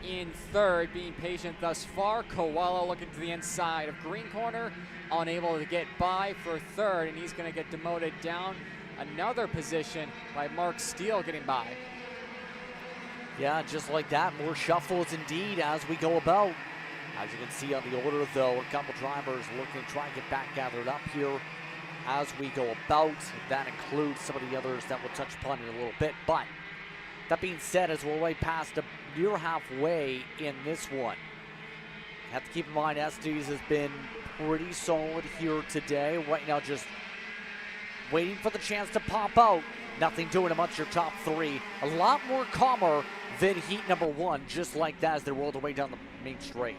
in third, being patient thus far. Coelho looking to the inside of green corner, unable to get by for third, and he's going to get demoted down another position by Mark Steele getting by. Yeah, just like that, more shuffles indeed as we go about. As you can see on the order, though, a couple drivers looking to try and get back gathered up here as we go about. That includes some of the others that we'll touch upon in a little bit. But that being said, as we're way past near halfway in this one, you have to keep in mind Estes has been pretty solid here today. Right now, just waiting for the chance to pop out. Nothing doing amongst your top three. A lot more calmer than heat number one, just like that as they roll their way down the main straight.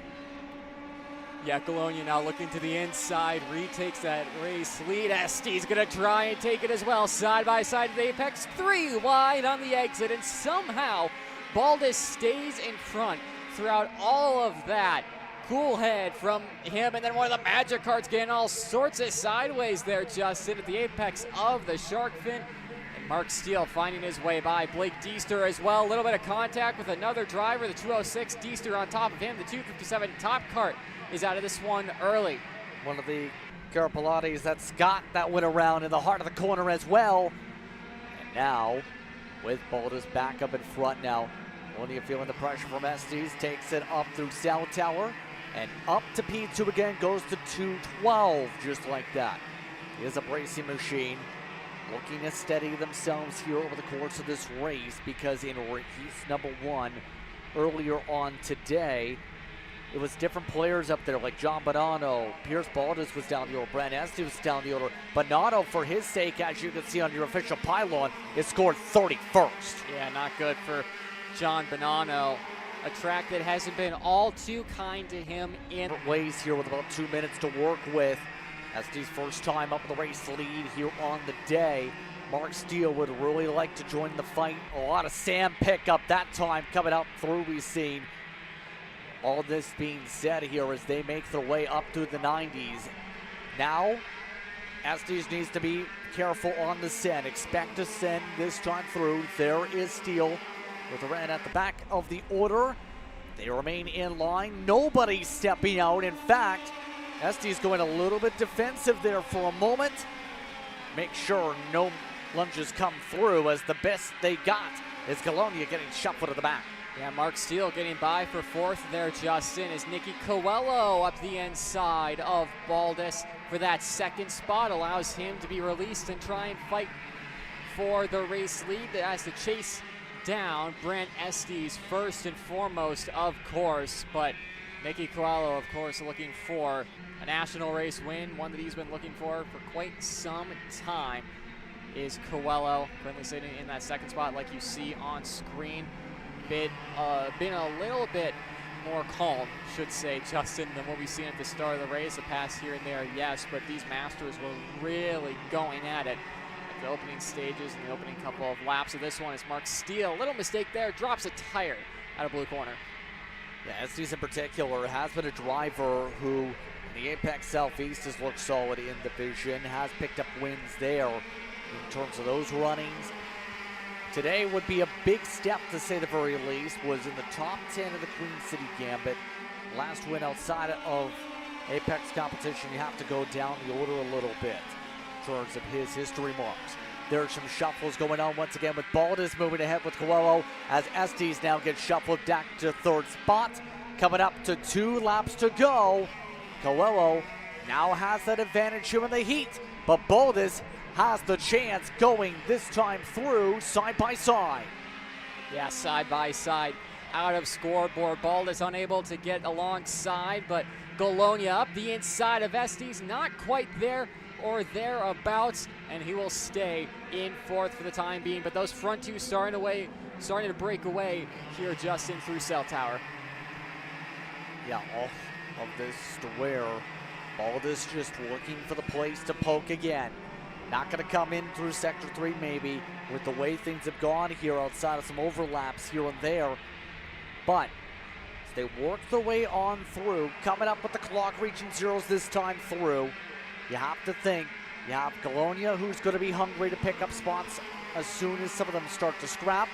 Yeah, Galonia now looking to the inside, retakes that race lead. Estes gonna try and take it as well. Side by side to the apex, 3 wide on the exit, and somehow Baldus stays in front throughout all of that. Cool head from him, and then one of the magic carts getting all sorts of sideways there, Justin, at the apex of the shark fin. And Mark Steele finding his way by. Blake Deester as well. A little bit of contact with another driver, the 206. Deester on top of him. The 257 top cart is out of this one early. One of the Carapalates, that's Scott, that went around in the heart of the corner as well. And now, with Baldus back up in front now, Galonia feeling the pressure from Estes, takes it up through South Tower, and up to P2 again, goes to 212, just like that. He is a bracing machine, looking to steady themselves here over the course of this race, because in race number one, earlier on today, it was different players up there, like John Bonanno. Pierce Baldus was down the order. Brent Estes was down the order. Bonanno, for his sake, as you can see on your official pylon, is scored 31st. Yeah, not good for John Bonanno. A track that hasn't been all too kind to him in ways here with about 2 minutes to work with. Estes' first time up the race lead here on the day. Mark Steele would really like to join the fight. A lot of sand pickup that time coming out through, we've seen. All this being said here as they make their way up through the 90s. Now, Estes needs to be careful on the send. Expect to send this time through. There is Steele with the red at the back of the order. They remain in line. Nobody stepping out. In fact, Estes going a little bit defensive there for a moment. Make sure no lunges come through, as the best they got is Galonia getting shuffled to the back. Yeah, Mark Steele getting by for fourth there, Justin, as Nicky Coelho up the inside of Baldus for that second spot, allows him to be released and try and fight for the race lead that has to chase down Brent Estes first and foremost, of course, but Nicky Coelho, of course, looking for a national race win, one that he's been looking for quite some time, is Coelho, currently sitting in that second spot like you see on screen. Been a little bit more calm, should say, Justin, than what we've seen at the start of the race. A pass here and there, yes, but these Masters were really going at it at the opening stages and the opening couple of laps of this one. Is Mark Steele, little mistake there, drops a tire out of blue corner. Yeah, Estes in particular has been a driver who in the Apex Southeast has looked solid in division, has picked up wins there in terms of those runnings. Today would be a big step, to say the very least, was in the top 10 of the Queen City Gambit. Last win outside of Apex competition, you have to go down the order a little bit in terms of his history marks. There are some shuffles going on once again with Baldus moving ahead with Coelho as Estes now gets shuffled back to third spot. Coming up to 2 laps to go. Coelho now has that advantage here in the heat, but Baldus has the chance going this time through side by side. Yeah, side by side out of scoreboard. Baldus unable to get alongside, but Golonia up the inside of Estes, not quite there or thereabouts, and he will stay in fourth for the time being. But those front two starting to break away here, Justin, through Cell Tower. Yeah, all of this to where Baldus just looking for the place to poke again. Not going to come in through Sector 3 maybe with the way things have gone here outside of some overlaps here and there. But as they work their way on through, coming up with the clock reaching zeros this time through, you have to think you have Golonia, who's going to be hungry to pick up spots as soon as some of them start to scrap,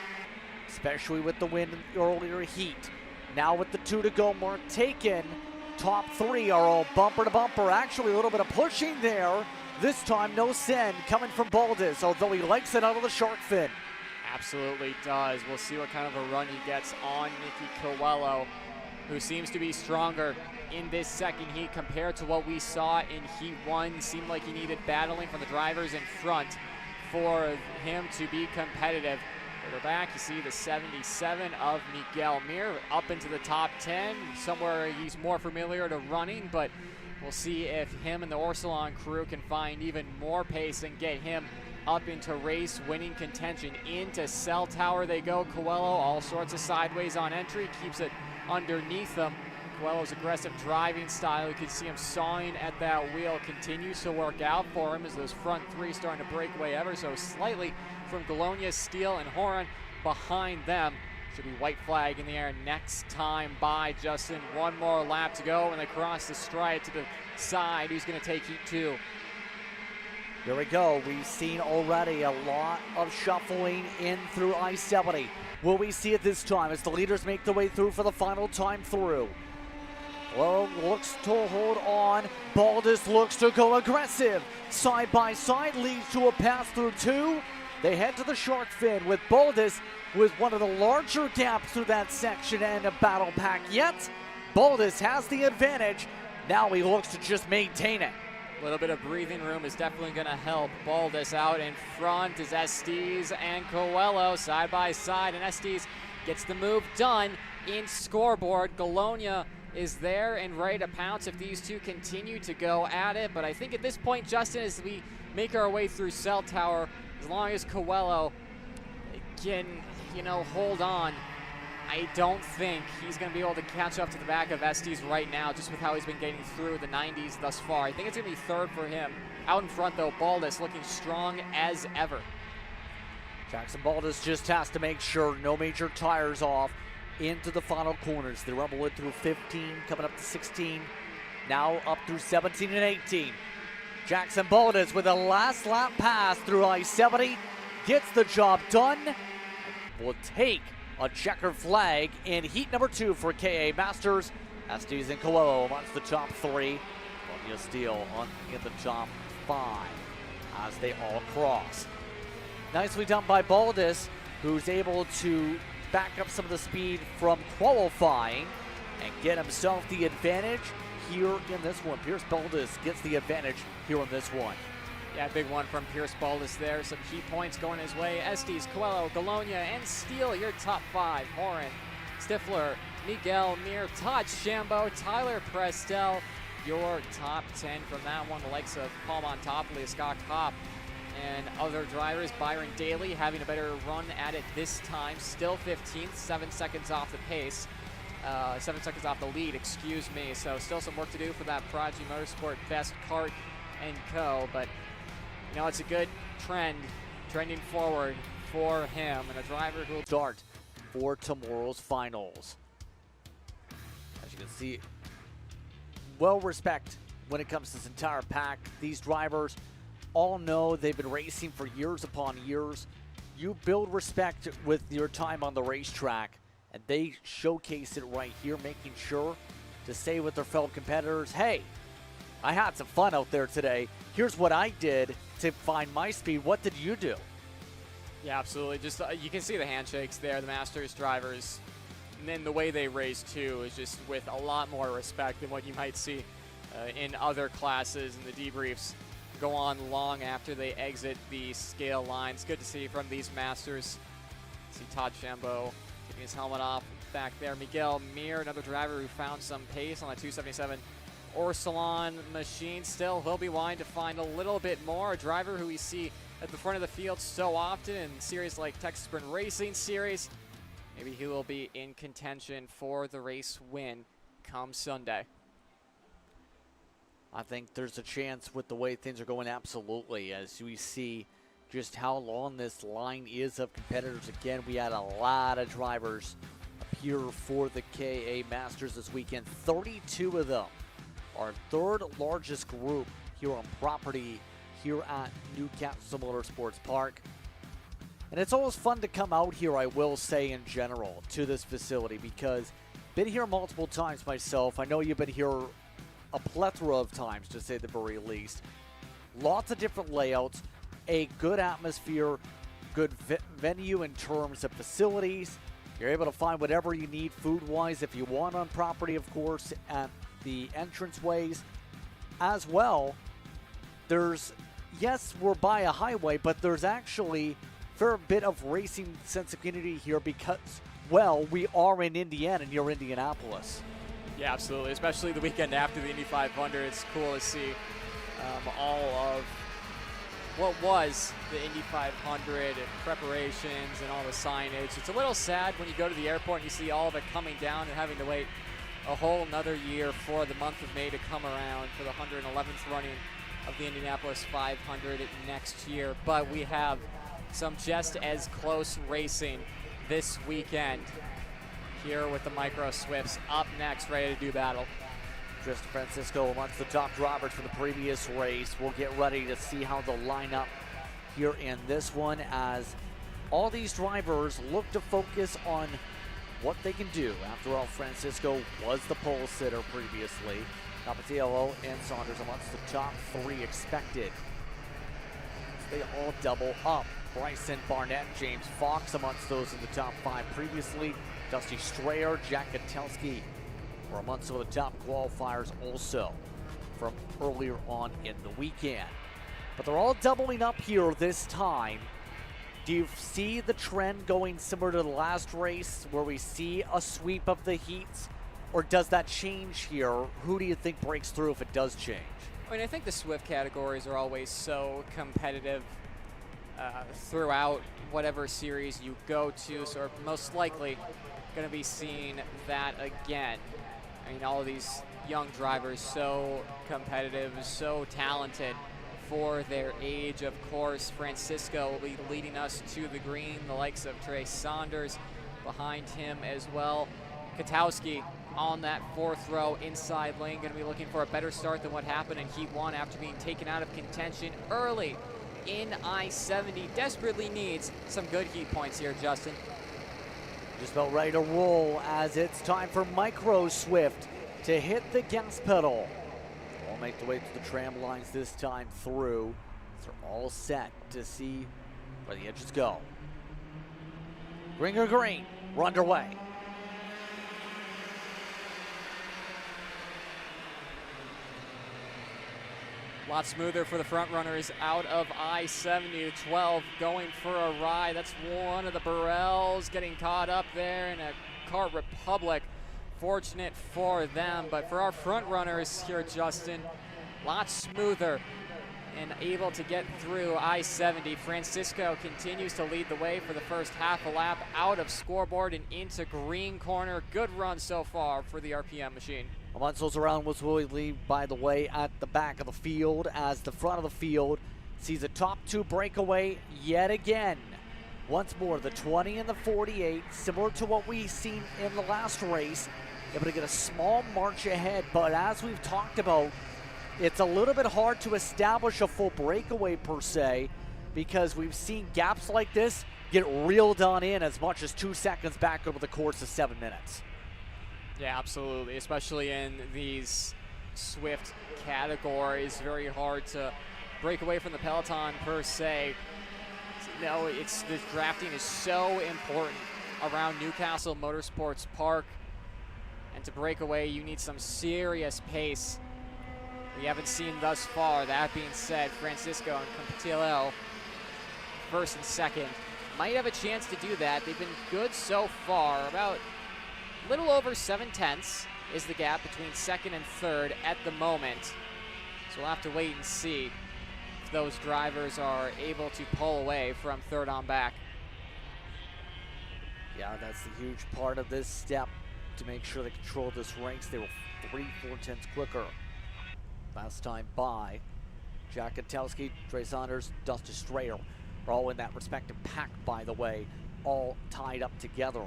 especially with the win in the earlier heat. Now with the 2 to go mark taken, top 3 are all bumper to bumper. Actually a little bit of pushing there. This time, no send coming from Baldus, although he likes it out of the shark fin. Absolutely does. We'll see what kind of a run he gets on Nicky Coelho, who seems to be stronger in this second heat compared to what we saw in Heat 1. Seemed like he needed battling from the drivers in front for him to be competitive. Further back, you see the 77 of Miguel Mir up into the top 10, somewhere he's more familiar to running, but we'll see if him and the Orsilon crew can find even more pace and get him up into race winning contention. Into Cell Tower they go. Coelho, all sorts of sideways on entry, keeps it underneath them. Coelho's aggressive driving style, you can see him sawing at that wheel, continues to work out for him as those front 3 starting to break away ever so slightly from Golonia, Steele, and Horan behind them. Should be white flag in the air next time by Justin. One more lap to go, and they cross the stride to the side. Who's going to take Heat 2? Here we go. We've seen already a lot of shuffling in through I-70. Will we see it this time as the leaders make their way through for the final time through? Well, looks to hold on. Baldus looks to go aggressive. Side by side leads to a pass through 2. They head to the shark fin with Baldus with one of the larger gaps through that section and a battle pack yet. Baldus has the advantage. Now he looks to just maintain it. A little bit of breathing room is definitely going to help. Baldus out in front is Estes and Coelho side by side, and Estes gets the move done in scoreboard. Golonia is there and ready to pounce if these two continue to go at it, but I think at this point, Justin, as we make our way through Cell Tower, as long as Coelho can, hold on, I don't think he's going to be able to catch up to the back of Estes right now, just with how he's been getting through the 90s thus far. I think it's going to be third for him. Out in front, though, Baldus looking strong as ever. Jackson Baldus just has to make sure no major tires off into the final corners. They rumble it through 15, coming up to 16, now up through 17 and 18. Jackson Baldus with a last lap pass through I-70, gets the job done, will take a checkered flag in heat number 2 for KA Masters. Estes and Coelho amongst the top 3. Golonia Steele in the top 5 as they all cross. Nicely done by Baldus, who's able to back up some of the speed from qualifying and get himself the advantage here in this one. Pierce Baldus gets the advantage here in this one. Yeah, big one from Pierce Baldus there. Some key points going his way. Estes, Coelho, Galonia, and Steele, your top 5. Horan, Stifler, Miguel, Mir, Todd Shambo, Tyler Prestel, your top 10 from that one. The likes of Paul Montopoli, Scott Kopp, and other drivers. Byron Daly having a better run at it this time. Still 15th, 7 seconds off the pace. 7 seconds off the lead, excuse me. So still some work to do for that Prodigy Motorsport best Kart and Co. But, you know, it's a good trend, trending forward for him, and a driver who will start for tomorrow's finals. As you can see, well respect when it comes to this entire pack. These drivers all know they've been racing for years upon years. You build respect with your time on the racetrack, and they showcase it right here, making sure to say with their fellow competitors, hey, I had some fun out there today. Here's what I did to find my speed. What did you do? Yeah, absolutely. Just you can see the handshakes there, the Masters drivers. And then the way they race, too, is just with a lot more respect than what you might see in other classes, and the debriefs go on long after they exit the scale lines. Good to see from these Masters. See Todd Shambo taking his helmet off back there. Miguel Mir, another driver who found some pace on the 277 Orsalon machine. Still, he'll be wanting to find a little bit more. A driver who we see at the front of the field so often in series like Texas Sprint Racing Series. Maybe he will be in contention for the race win come Sunday. I think there's a chance with the way things are going, absolutely, as we see just how long this line is of competitors. Again, we had a lot of drivers appear for the KA Masters this weekend. 32 of them, our third largest group here on property here at Newcastle Motorsports Park. And it's always fun to come out here, I will say, in general, to this facility, because been here multiple times myself. I know you've been here a plethora of times, to say the very least. Lots of different layouts, a good atmosphere, good venue in terms of facilities. You're able to find whatever you need food-wise if you want on property, of course, at the entranceways. As well, there's, yes, we're by a highway, but there's actually a fair bit of racing sense of community here because, well, we are in Indiana, near Indianapolis. Yeah, absolutely, especially the weekend after the Indy 500. It's cool to see all of what was the Indy 500 and preparations and all the signage. It's a little sad when you go to the airport and you see all of it coming down and having to wait a whole nother year for the month of May to come around for the 111th running of the Indianapolis 500 next year. But we have some just as close racing this weekend here with the Micro Swifts up next, ready to do battle. Tristan Francisco amongst the top drivers for the previous race. We'll get ready to see how they'll line up here in this one as all these drivers look to focus on what they can do. After all, Francisco was the pole sitter previously. Capitiello and Saunders amongst the top 3 expected. They all double up. Bryson Barnett, James Fox amongst those in the top 5 previously. Dusty Strayer, Jack Katelski were amongst some of the top qualifiers also from earlier on in the weekend. But they're all doubling up here this time. Do you see the trend going similar to the last race where we see a sweep of the heats? Or does that change here? Who do you think breaks through if it does change? I mean, I think the Swift categories are always so competitive throughout whatever series you go to, so we're most likely going to be seeing that again. I mean, all of these young drivers so competitive, so talented for their age. Of course, Francisco will be leading us to the green, the likes of Trey Saunders behind him as well. Katowski on that 4th row inside lane, going to be looking for a better start than what happened in Heat 1 after being taken out of contention early in I-70. Desperately needs some good heat points here, Justin. Just about ready to roll as it's time for Micro Swift to hit the gas pedal. Won't make the way to the tram lines this time through. They're all set to see where the edges go. Green or green, we're underway. A lot smoother for the front runners out of I-70. 12 going for a ride. That's one of the Burrells getting caught up there in a Kart Republic. Fortunate for them, but for our front runners here, Justin, a lot smoother and able to get through I-70. Francisco continues to lead the way for the first half a lap out of scoreboard and into green corner. Good run so far for the RPM machine. Alonso's around was Willie Lee, by the way, at the back of the field as the front of the field sees a top two breakaway yet again. Once more, the 20 and the 48, similar to what we've seen in the last race, able to get a small march ahead, but as we've talked about, it's a little bit hard to establish a full breakaway per se because we've seen gaps like this get reeled on in as much as 2 seconds back over the course of 7 minutes. Yeah, absolutely, especially in these Swift categories. Very hard to break away from the peloton per se. No, the drafting is so important around Newcastle Motorsports Park, and to break away you need some serious pace we haven't seen thus far. That being said, Francisco and Campitello, first and second, might have a chance to do that. They've been good so far. About a little over 7/10 is the gap between second and third at the moment. So we'll have to wait and see if those drivers are able to pull away from third on back. Yeah, that's the huge part of this step to make sure they control this race. They were 3/4 quicker last time by. Jack Kotowski, Trey Saunders, Dustin Strayer are all in that respective pack, by the way, all tied up together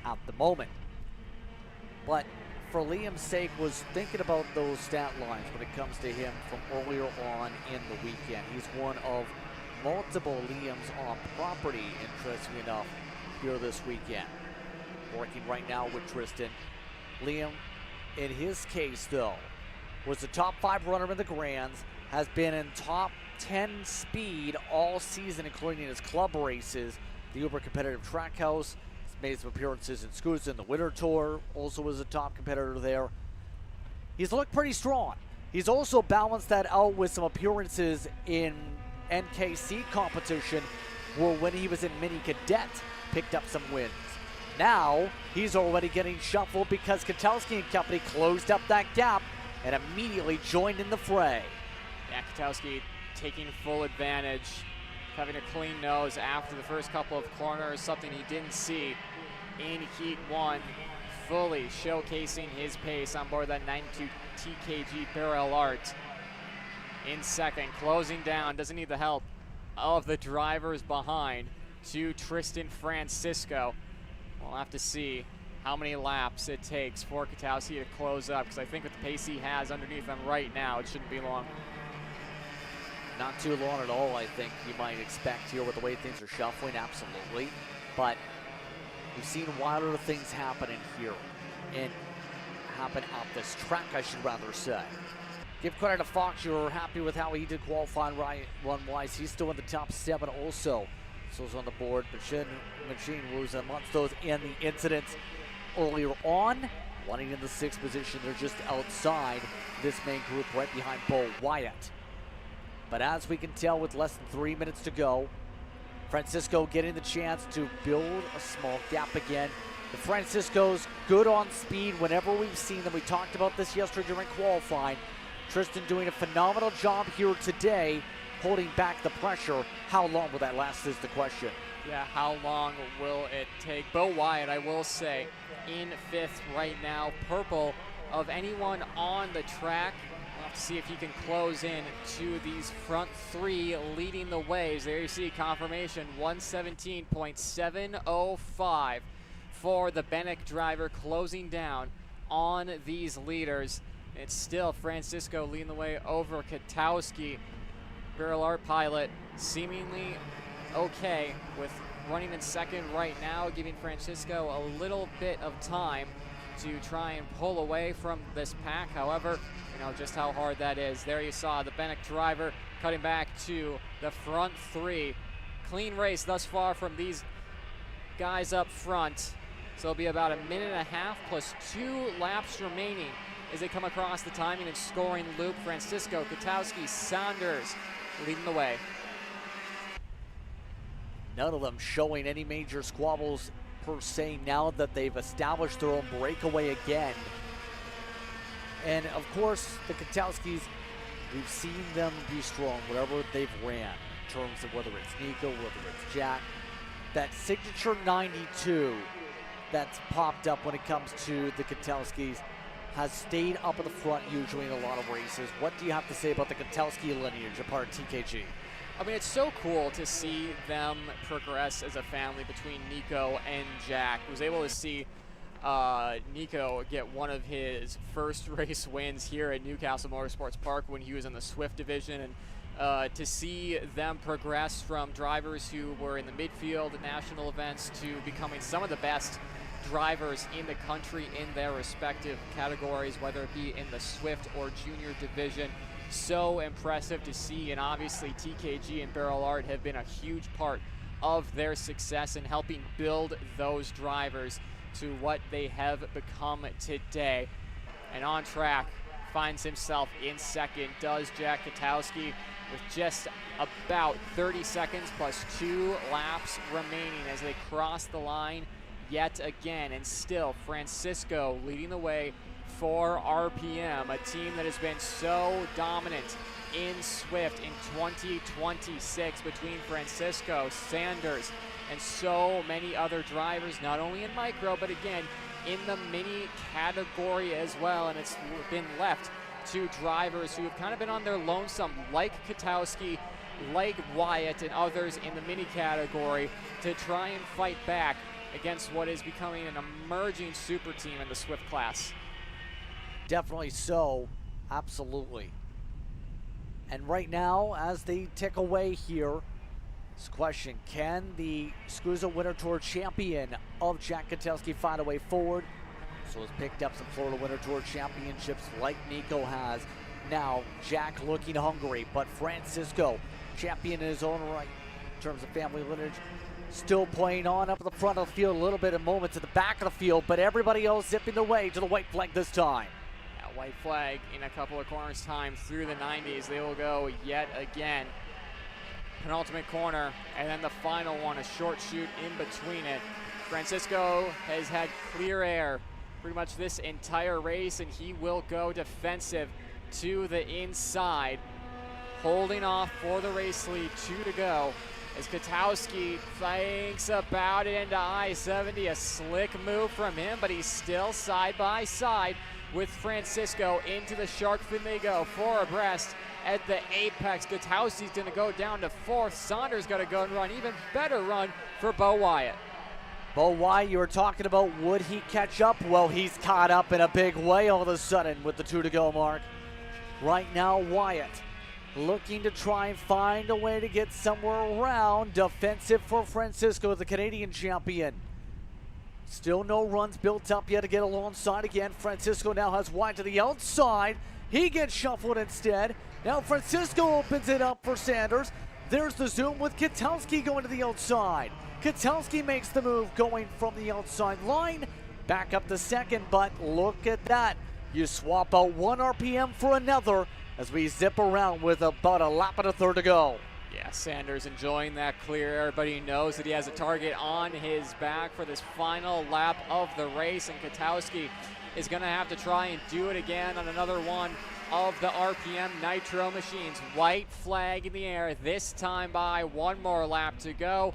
at the moment. But for Liam's sake, was thinking about those stat lines when it comes to him from earlier on in the weekend. He's one of multiple Liams on property, interestingly enough, here this weekend. Working right now with Tristan. Liam, in his case though, was the top 5 runner in the Grands, has been in top 10 speed all season, including his club races, the uber competitive track house. He's made some appearances in Scoots in the Winter Tour, also was a top competitor there. He's looked pretty strong. He's also balanced that out with some appearances in NKC competition, where when he was in Mini Cadet, picked up some wins. Now, he's already getting shuffled because Kotowski and company closed up that gap and immediately joined in the fray. Yeah, Kotowski taking full advantage, having a clean nose after the first couple of corners, something he didn't see in Heat 1, fully showcasing his pace on board that 92 TKG Barrel Art. In second, closing down, doesn't need the help of the drivers behind, to Tristan Francisco. We'll have to see how many laps it takes for Kotowski to close up, because I think with the pace he has underneath him right now, it shouldn't be long. Not too long at all, I think you might expect here with the way things are shuffling, absolutely. But we've seen wilder things happen in here, and happen at this track, I should rather say. Give credit to Fox, you're happy with how he did qualifying run-wise. He's still in the top 7 also. So it's on the board. Machine was amongst those in the incidents earlier on. Running in the 6th position, they're just outside this main group right behind Bo Wyatt. But as we can tell with less than 3 minutes to go, Francisco getting the chance to build a small gap again. The Francisco's good on speed whenever we've seen them. We talked about this yesterday during qualifying. Tristan doing a phenomenal job here today, holding back the pressure. How long will that last is the question. Yeah, how long will it take? Bo Wyatt, I will say, in 5th right now. Purple of anyone on the track. We'll have to see if he can close in to these front 3 leading the ways. There you see confirmation, 117.705 for the Benek driver, closing down on these leaders. It's still Francisco leading the way over Kotowski. Barrel Art pilot seemingly okay with running in 2nd right now, giving Francisco a little bit of time to try and pull away from this pack. However, you know just how hard that is. There you saw the Benek driver cutting back to the front 3. Clean race thus far from these guys up front. So it'll be about a minute and a half plus 2 laps remaining as they come across the timing and scoring loop. Francisco, Katowski, Saunders leading the way. None of them showing any major squabbles per se now that they've established their own breakaway again. And of course, the Katowskis, we've seen them be strong, whatever they've ran, in terms of whether it's Nico, whether it's Jack. That signature 92 that's popped up when it comes to the Katowskis has stayed up at the front usually in a lot of races. What do you have to say about the Katowski lineage, a part of TKG? I mean, it's so cool to see them progress as a family between Nico and Jack. I was able to see Nico get one of his first race wins here at Newcastle Motorsports Park when he was in the Swift division, and to see them progress from drivers who were in the midfield at national events to becoming some of the best drivers in the country in their respective categories, whether it be in the Swift or junior division. So impressive to see, and obviously TKG and Barrel Art have been a huge part of their success in helping build those drivers to what they have become today. And on track, finds himself in second, does Jack Katowski, with just about 30 seconds plus 2 laps remaining as they cross the line yet again. And still Francisco leading the way for RPM, a team that has been so dominant in Swift in 2026 between Francisco, Sanders, and so many other drivers, not only in micro, but again, in the mini category as well. And it's been left to drivers who have kind of been on their lonesome, like Katowski, like Wyatt, and others in the mini category, to try and fight back against what is becoming an emerging super team in the Swift class. Definitely so, absolutely. And right now, as they tick away here, this question, can the SCUSA Winter Tour champion of Jack Katowski find a way forward? So has picked up some Florida Winter Tour championships like Nico has. Now, Jack looking hungry, but Francisco, champion in his own right in terms of family lineage, still playing on up at the front of the field, a little bit of moments at the back of the field, but everybody else zipping their way to the white flag this time. White flag in a couple of corners time through the 90s. They will go yet again. Penultimate corner, and then the final one, a short shoot in between it. Francisco has had clear air pretty much this entire race, and he will go defensive to the inside, holding off for the race lead. 2 to go as Katowski thinks about it into I-70. A slick move from him, but he's still side by side with Francisco. Into the shark fin they go, 4 abreast at the apex. Katowski's going to go down to 4th. Saunders got to go and run. Even better run for Bo Wyatt. Bo Wyatt, you were talking about, would he catch up? Well, he's caught up in a big way all of a sudden with the 2 to go mark. Right now, Wyatt looking to try and find a way to get somewhere around. Defensive for Francisco, the Canadian champion. Still no runs built up yet to get alongside again. Francisco now has Wyatt to the outside. He gets shuffled instead. Now Francisco opens it up for Sanders. There's the zoom with Katowski going to the outside. Katowski makes the move going from the outside line. Back up to second, but look at that. You swap out 1 RPM for another as we zip around with about a lap and a third to go. Yeah, Sanders enjoying that clear air, but he knows that he has a target on his back for this final lap of the race, and Katowski is going to have to try and do it again on another one of the RPM Nitro machines. White flag in the air, this time by 1 more lap to go.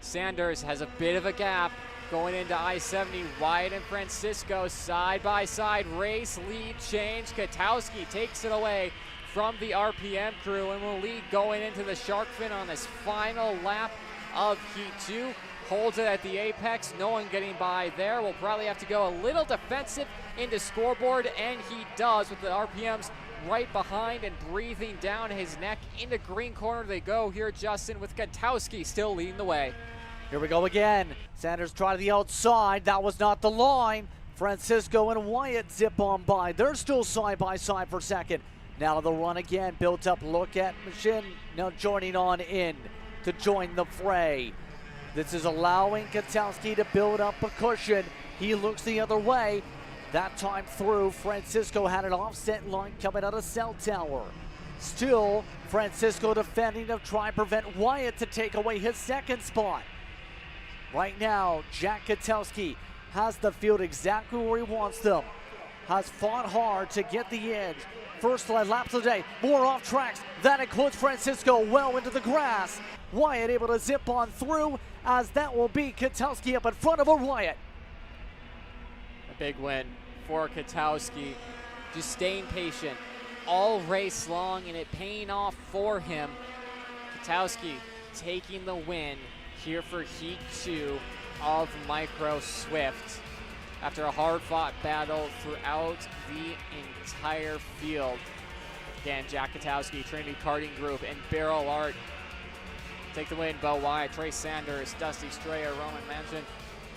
Sanders has a bit of a gap going into I-70. Wyatt and Francisco side by side, race lead change. Katowski takes it away from the RPM crew and will lead going into the shark fin on this final lap of Heat 2. Holds it at the apex, no one getting by there. We'll probably have to go a little defensive into scoreboard, and he does with the RPMs right behind and breathing down his neck. Into green corner they go here, Justin, with Katowski still leading the way. Here we go again. Sanders try to the outside. That was not the line. Francisco and Wyatt zip on by. They're still side by side for second. Now the run again, built up, look at Machine now joining on in to join the fray. This is allowing Katowski to build up a cushion. He looks the other way. That time through, Francisco had an offset line coming out of Cell Tower. Still, Francisco defending to try and prevent Wyatt to take away his second spot. Right now, Jack Katowski has the field exactly where he wants them. Has fought hard to get the edge. First laps of the day, more off tracks. That includes Francisco well into the grass. Wyatt able to zip on through, as that will be Katowski up in front of Wyatt. A big win for Katowski. Just staying patient all race long and it paying off for him. Katowski taking the win here for Heat 2 of Micro Swift after a hard-fought battle throughout the entire field. Again, Jack Katowski, Trinity Karting Group, and Barrel Art take the win. Bo Wyatt, Trey Sanders, Dusty Straya, Roman Manchin,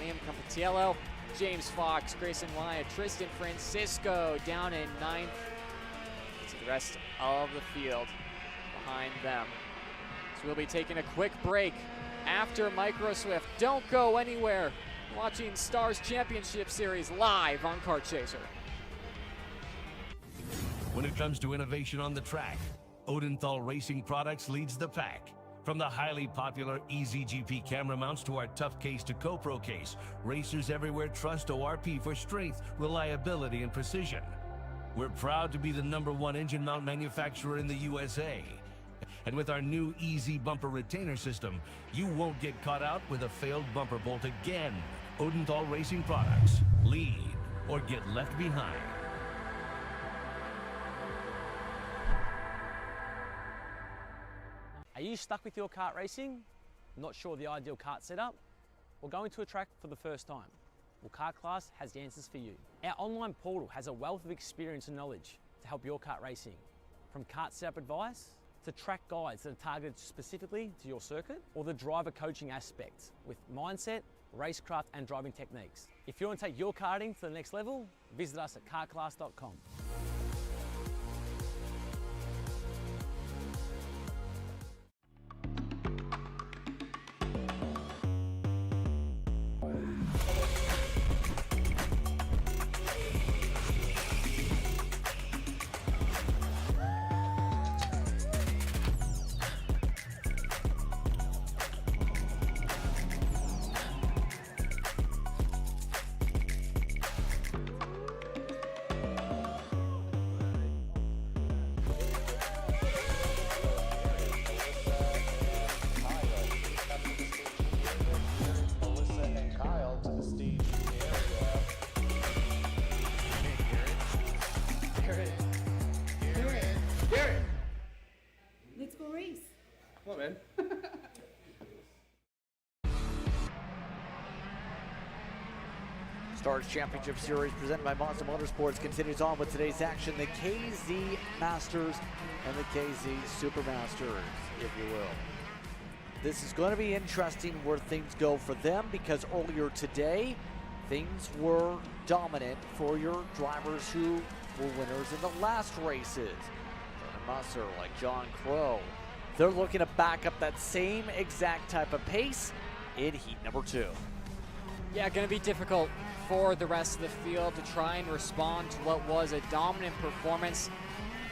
Liam Campatiello, James Fox, Grayson Wyatt, Tristan Francisco down in 9th. To the rest of the field behind them. So we'll be taking a quick break after Micro Swift. Don't go anywhere. Watching Stars Championship Series live on Kart Chaser. When it comes to innovation on the track, Odenthal Racing Products leads the pack. From the highly popular EasyGP camera mounts to our tough case to GoPro case, racers everywhere trust ORP for strength, reliability, and precision. We're proud to be the #1 engine mount manufacturer in the USA. And with our new Easy Bumper Retainer System, you won't get caught out with a failed bumper bolt again. Odenthal Racing Products. Lead or get left behind. Are you stuck with your kart racing? Not sure the ideal kart setup? Or going to a track for the first time? Well, Kart Class has the answers for you. Our online portal has a wealth of experience and knowledge to help your kart racing. From kart setup advice to track guides that are targeted specifically to your circuit, or the driver coaching aspects with mindset, racecraft and driving techniques. If you want to take your karting to the next level, visit us at kartclass.com. Let's go race. Come on, man. Stars Championship Series presented by Mazda Motorsports continues on with today's action. The KZ Masters and the KZ Supermasters, if you will. This is going to be interesting where things go for them, because earlier today, things were dominant for your drivers who were winners in the last races. Musser, like John Crow, they're looking to back up that same exact type of pace in heat number 2. Yeah, going to be difficult for the rest of the field to try and respond to what was a dominant performance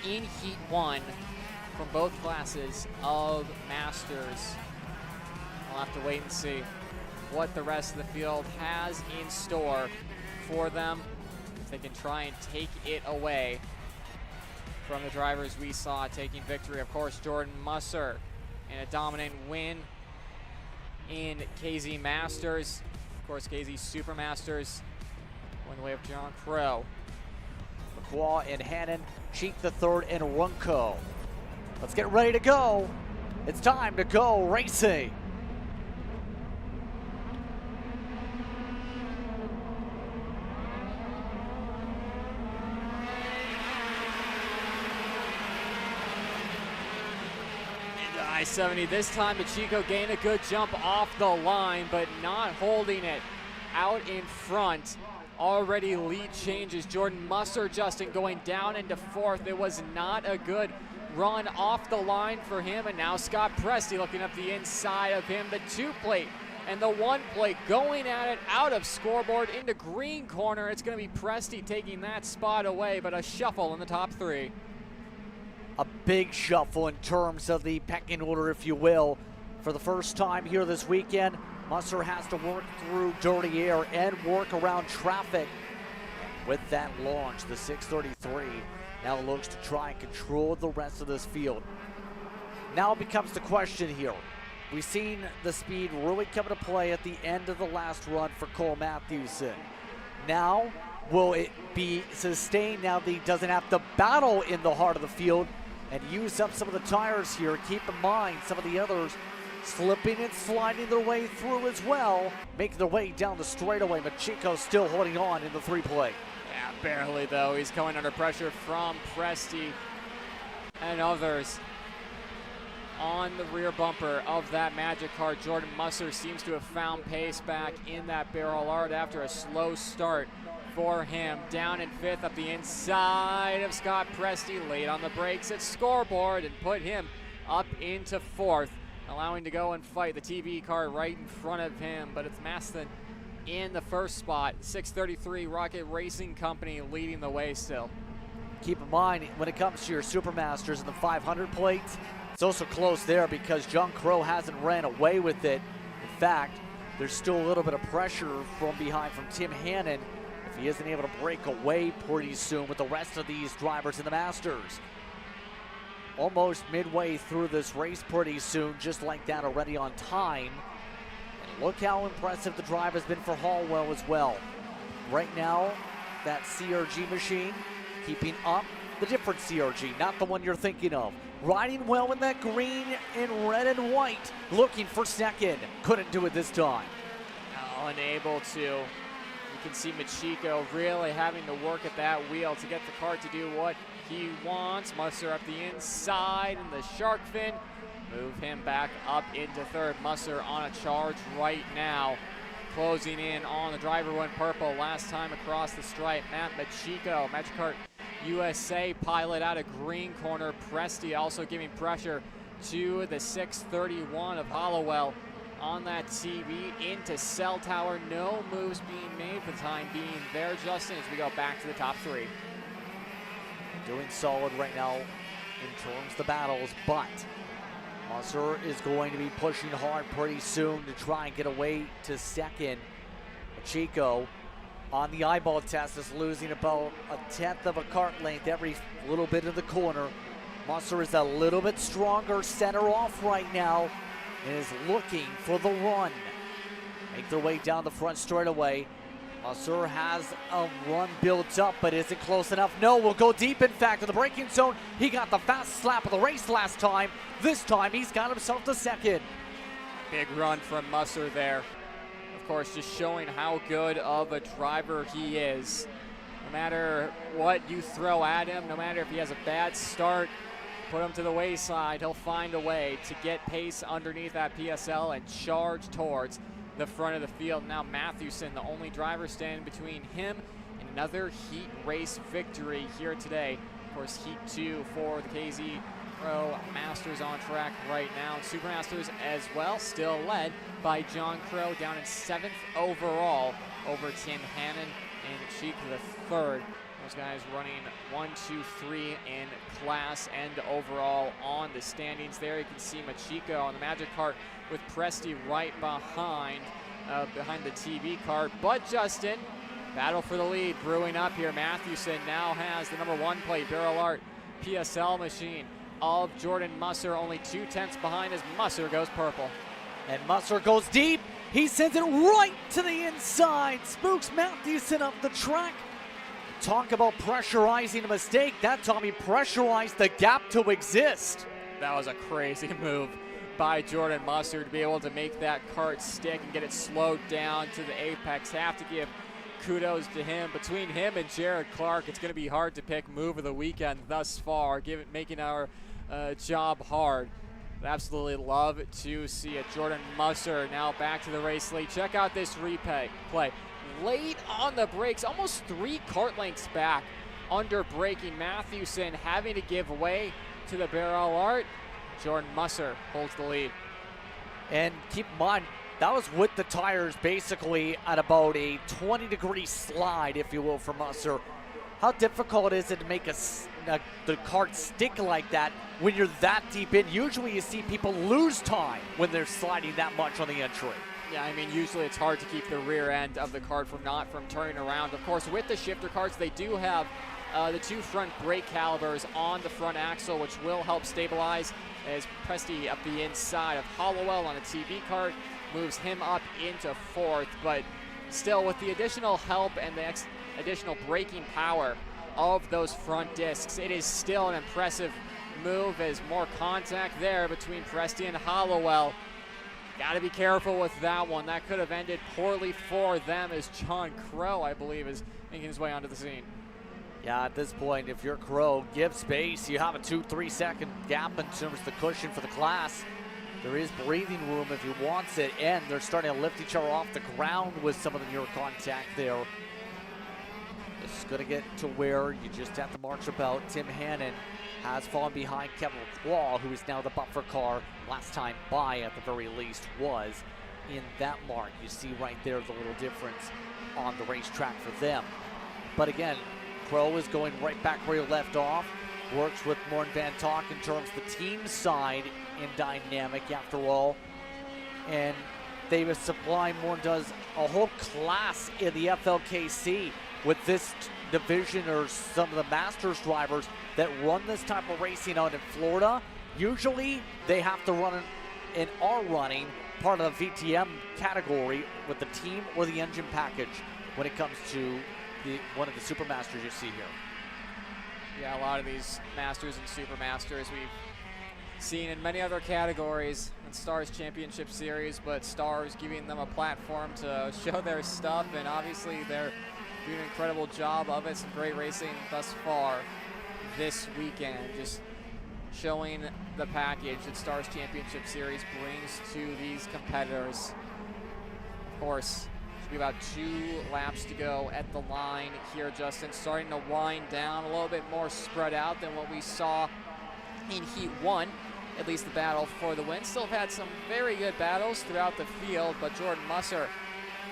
in Heat 1 from both classes of Masters. We'll have to wait and see what the rest of the field has in store for them, if they can try and take it away from the drivers we saw taking victory. Of course, Jordan Musser in a dominant win in KZ Masters. Of course, KZ Supermasters went the way of John Crow. McQuaw and Hannon, Cheek the third, and Runco. Let's get ready to go. It's time to go racing. I-70. This time, Pacheco gained a good jump off the line, but not holding it out in front. Already lead changes. Jordan Musser, Justin, going down into 4th. It was not a good run off the line for him, and now Scott Presti looking up the inside of him. The 2 plate And the one plate going at it out of scoreboard into green corner. It's going to be Presti taking that spot away, but a shuffle in the top 3. A big shuffle in terms of the pecking order, if you will. For the first time here this weekend, Musser has to work through dirty air and work around traffic. With that launch, the 633 now looks to try and control the rest of this field. Now becomes the question here. We've seen the speed really come into play at the end of the last run for Cole Matthewson. Now, will it be sustained now that he doesn't have to battle in the heart of the field and use up some of the tires here? Keep in mind, some of the others slipping and sliding their way through as well, making their way down the straightaway. Machiko still holding on in the 3-play. Yeah, barely though. He's coming under pressure from Presti and others. On the rear bumper of that Magic Kart, Jordan Musser seems to have found pace back in that barrel art after a slow start for him. Down in 5th up the inside of Scott Presti, late on the brakes at scoreboard and put him up into 4th, allowing to go and fight the TV car right in front of him, but it's Maston in the 1st spot. 633 Rocket Racing Company leading the way still. Keep in mind, when it comes to your Supermasters and the 500 plates, it's also close there because John Crow hasn't ran away with it. In fact, there's still a little bit of pressure from behind from Tim Hannon if he isn't able to break away pretty soon with the rest of these drivers in the Masters. Almost midway through this race pretty soon, just like that, already on time. And look how impressive the drive has been for Hallwell as well. Right now, that CRG machine keeping up the different CRG, not the one you're thinking of. Riding well in that green and red and white, looking for second. Couldn't do it this time. Unable to. You can see Machiko really having to work at that wheel to get the kart to do what he wants. Musser up the inside and the shark fin. Move him back up into 3rd. Musser on a charge right now. Closing in on the driver went purple last time across the stripe. Matt Machiko, Magic Kart USA pilot out of green corner. Presti also giving pressure to the 631 of Hollowell on that TV into cell tower. No moves being made for the time being there, Justin, as we go back to the top 3. Doing solid right now in terms of the battles, but Musser is going to be pushing hard pretty soon to try and get away to second. Machiko on the eyeball test is losing about a 1/10 of a kart length every little bit of the corner. Musser is a little bit stronger center off right now and is looking for the run. Make their way down the front straightaway. Musser has a run built up, but isn't close enough. No, will go deep, in fact, in the braking zone. He got the fast slap of the race last time. This time, he's got himself to second. Big run from Musser there. Of course, just showing how good of a driver he is. No matter what you throw at him, no matter if he has a bad start, put him to the wayside, he'll find a way to get pace underneath that PSL and charge towards the front of the field. Now Matthewson, the only driver standing between him and another heat race victory here today. Of course, heat 2 for the KZ Pro Masters on track right now. And Supermasters as well, still led by John Crow, down in 7th overall over Tim Hannon and Cheek the 3rd. Those guys running 1, 2, 3 in class and overall on the standings there. You can see Machiko on the Magic Kart with Presti right behind the TV kart. But Justin, battle for the lead brewing up here. Matthewson now has the number 1 plate, Barrel Art PSL machine of Jordan Musser, only 2/10 behind as Musser goes purple. And Musser goes deep. He sends it right to the inside. Spooks Matthewson up the track. Talk about pressurizing a mistake. That time he pressurized the gap to exist. That was a crazy move by Jordan Musser to be able to make that kart stick and get it slowed down to the apex. Have to give kudos to him. Between him and Jared Clark, it's going to be hard to pick move of the weekend thus far, making our job hard. Absolutely love to see it. Jordan Musser now back to the race lead. Check out this replay. Late on the brakes, almost 3 kart lengths back under braking. Matthewson having to give way to the Barrel Art. Jordan Musser holds the lead. And keep in mind, That was with the tires basically at about a 20-degree slide, if you will, for Musser. How difficult is it to make the kart stick like that when you're that deep in? Usually you see people lose time when they're sliding that much on the entry. Yeah, I mean, usually it's hard to keep the rear end of the kart from turning around. Of course, with the shifter karts, they do have the 2 front brake calipers on the front axle, which will help stabilize as Presti up the inside of Hollowell on a TV kart moves him up into 4th. But still, with the additional help and the additional braking power of those front discs, it is still an impressive move as more contact there between Presti and Hollowell. Got to be careful with that one. That could have ended poorly for them as John Crow, I believe, is making his way onto the scene. Yeah, at this point, if you're Crow, give space. You have a 2-3 second gap in terms of the cushion for the class. There is breathing room if he wants it, and they're starting to lift each other off the ground with some of the near contact there. This is going to get to where you just have to march about. Tim Hannon has fallen behind Kevin Lacroix, who is now the buffer car. Last time by, at the very least, was in that mark. You see right there the little difference on the racetrack for them. But again, Crow is going right back where he left off. Works with Morten Van Talk in terms of the team side in dynamic, after all. And Davis Supply, Morten does a whole class in the FLKC with this division, or some of the Masters drivers that run this type of racing out in Florida. Usually they have to run and are running part of the VTM category with the team or the engine package when it comes to one of the Super Masters you see here. Yeah, a lot of these Masters and Super Masters we've seen in many other categories in Stars Championship Series, but Stars giving them a platform to show their stuff, and obviously they're doing an incredible job of it. Some great racing thus far this weekend, just showing the package that Stars Championship Series brings to these competitors. Of course, should be about 2 laps to go at the line here, Justin. Starting to wind down, a little bit more spread out than what we saw in Heat 1. At least the battle for the win. Still have had some very good battles throughout the field, but Jordan Musser,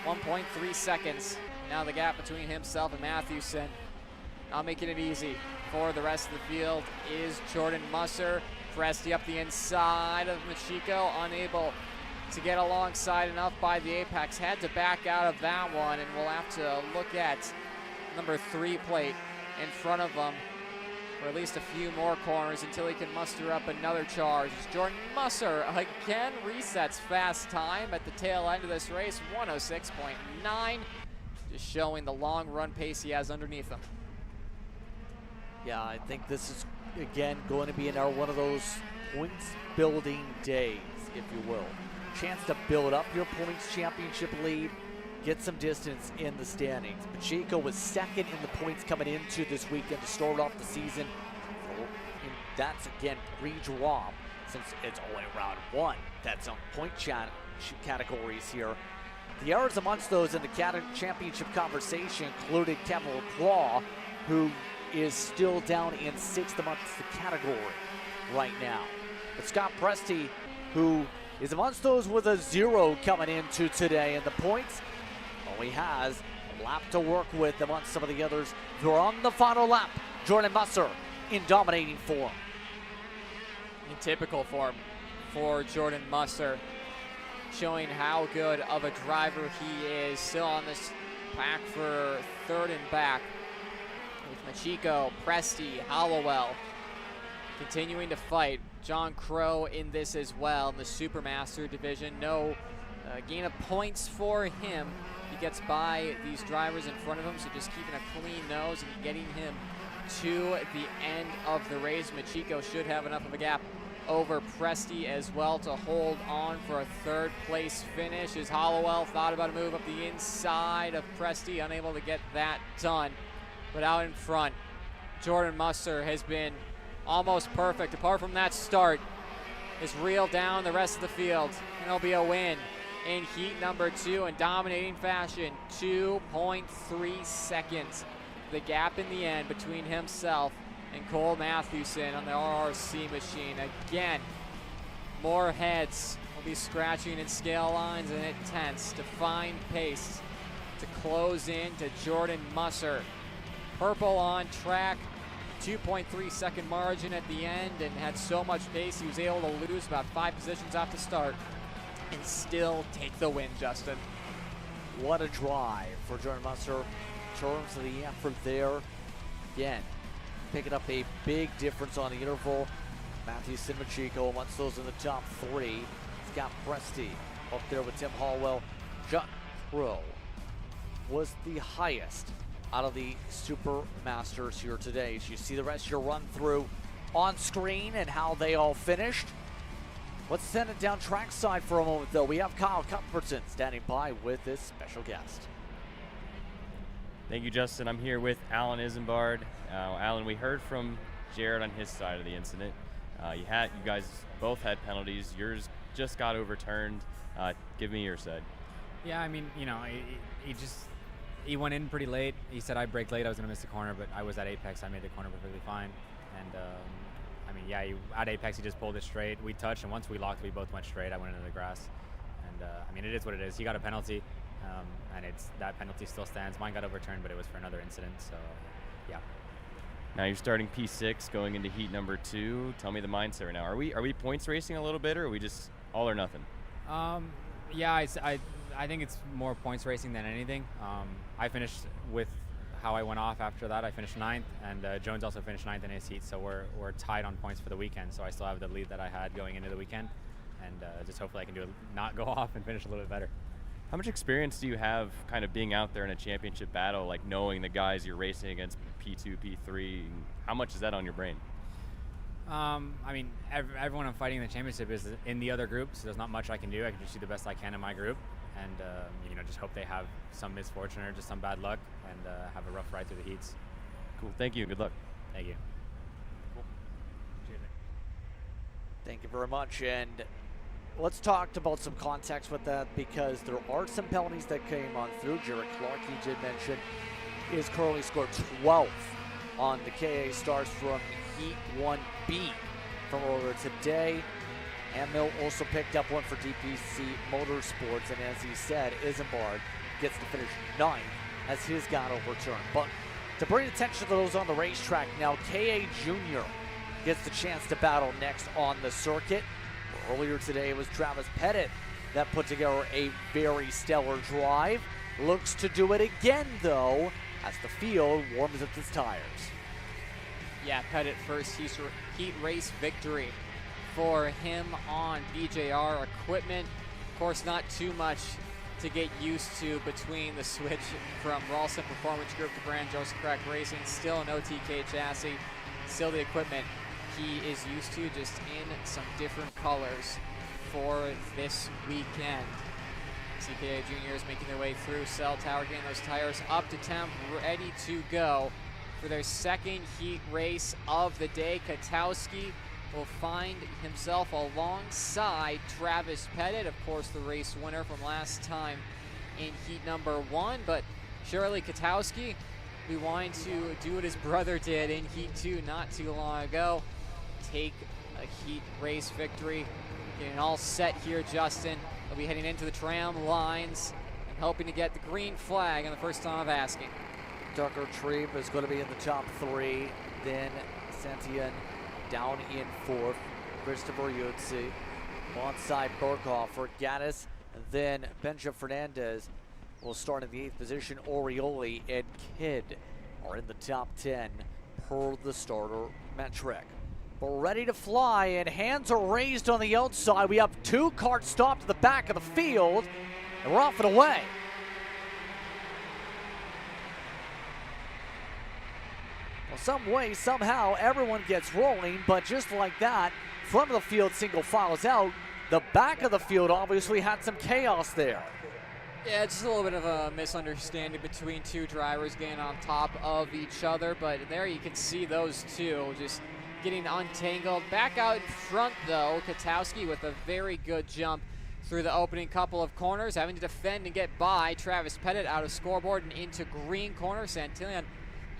1.3 seconds. Now the gap between himself and Matthewson, not making it easy for the rest of the field is Jordan Musser. Presti up the inside of Machiko, unable to get alongside enough by the apex. Had to back out of that one, and we'll have to look at number 3 plate in front of him for at least a few more corners until he can muster up another charge. Jordan Musser again resets fast time at the tail end of this race, 106.9. Just showing the long run pace he has underneath him. Yeah, I think this is, again, going to be one of those points building days, if you will. Chance to build up your points championship lead, get some distance in the standings. Pacheco was second in the points coming into this weekend to start off the season. And that's, again, redraw since it's only round 1. That's on point categories here. The errors amongst those in the championship conversation included Kevin Lacroix, who is still down in 6th amongst the category right now. But Scott Presti, who is amongst those with a 0 coming into today in the points, only has a lap to work with amongst some of the others. They're on the final lap. Jordan Musser in dominating form. In typical form for Jordan Musser, showing how good of a driver he is. Still on this pack for 3rd and back with Machiko, Presti, Hollowell continuing to fight. John Crow in this as well in the Supermaster division. No gain of points for him. He gets by these drivers in front of him, so just keeping a clean nose and getting him to the end of the race. Machiko should have enough of a gap over Presti as well to hold on for a 3rd place finish, as Hollowell thought about a move up the inside of Presti, unable to get that done. But out in front, Jordan Musser has been almost perfect. Apart from that start, has reeled down the rest of the field, and it'll be a win in heat number 2 in dominating fashion. 2.3 seconds. The gap in the end between himself and Cole Matthewson on the RRC machine. Again, more heads will be scratching at scale lines and it tense to find pace to close in to Jordan Musser. Purple on track, 2.3 second margin at the end, and had so much pace he was able to lose about 5 positions off the start and still take the win, Justin. What a drive for Jordan Musser in terms of the effort there. Again, picking up a big difference on the interval. Matthew Simochico amongst those in the top 3. Scott Presti up there with Tim Hallwell. John Crow was the highest out of the Super Masters here today. As you see the rest of your run through on screen and how they all finished. Let's send it down trackside for a moment, though. We have Kyle Cuthbertson standing by with this special guest. Thank you, Justin. I'm here with Alan Isambard. Alan, we heard from Jared on his side of the incident. You guys both had penalties. Yours just got overturned. Give me your side. Yeah, I mean, you know, he went in pretty late. He said I braked late. I was going to miss the corner, but I was at apex. I made the corner perfectly fine. And I mean, yeah, at apex he just pulled it straight. We touched, and once we locked, we both went straight. I went into the grass. And I mean, it is what it is. He got a penalty, and that penalty still stands. Mine got overturned, but it was for another incident. So, yeah. Now you're starting P6, going into heat number 2. Tell me the mindset right now. Are we points racing a little bit, or are we just all or nothing? Yeah, I think it's more points racing than anything. I finished with how I went off after that. I finished 9th, and Jones also finished 9th in his heat, so we're tied on points for the weekend. So I still have the lead that I had going into the weekend, and just hopefully I can not go off and finish a little bit better. How much experience do you have kind of being out there in a championship battle, like knowing the guys you're racing against, P2, P3? How much is that on your brain? I mean, everyone I'm fighting in the championship is in the other group, so there's not much I can do. I can just do the best I can in my group, and you know, just hope they have some misfortune or just some bad luck, and have a rough ride through the heats. Cool. Thank you. Good luck. Thank you. Cool. Thank you very much. And let's talk about some context with that, because there are some penalties that came on through. Jared Clark, he did mention, is currently scored 12th on the KA Stars from Heat 1B from earlier today. Amil also picked up one for DPC Motorsports, and as he said, Isambard gets to finish 9th as his got overturned. But to bring attention to those on the racetrack now, KA Junior gets the chance to battle next on the circuit. Earlier today, it was Travis Pettit that put together a very stellar drive. Looks to do it again, though, as the field warms up its tires. Yeah, Pettit first heat race victory for him on BJR equipment. Of course, not too much to get used to between the switch from Ralston Performance Group to Brand Joseph Crack Racing. Still an OTK chassis, still the equipment he is used to, just in some different colors for this weekend. CKA Juniors making their way through Cell Tower, getting those tires up to temp, ready to go for their second heat race of the day. Katowski will find himself alongside Travis Pettit, of course the race winner from last time in heat number 1, but surely Katowski be wanting to do what his brother did in heat 2 not too long ago, take a heat race victory. Getting all set here, Justin. He'll be heading into the tram lines and hoping to get the green flag on the first time of asking. Tucker Trebe is going to be in the top 3. Then Sentian down in 4th. Christopher Yutzi alongside Berghoff, Gaddis, and then Benja Fernandez will start in the 8th position. Orioli and Kidd are in the top 10 per the starter metric. We're ready to fly, and hands are raised on the outside. We have 2 carts stopped at the back of the field, and we're off and away. Well, some way, somehow, everyone gets rolling, but just like that, front of the field single files out. The back of the field obviously had some chaos there. Yeah, just a little bit of a misunderstanding between 2 drivers getting on top of each other, but there you can see those 2 just getting untangled. Back out in front, though, Katowski with a very good jump through the opening couple of corners, having to defend and get by Travis Pettit out of scoreboard and into green corner. Santillan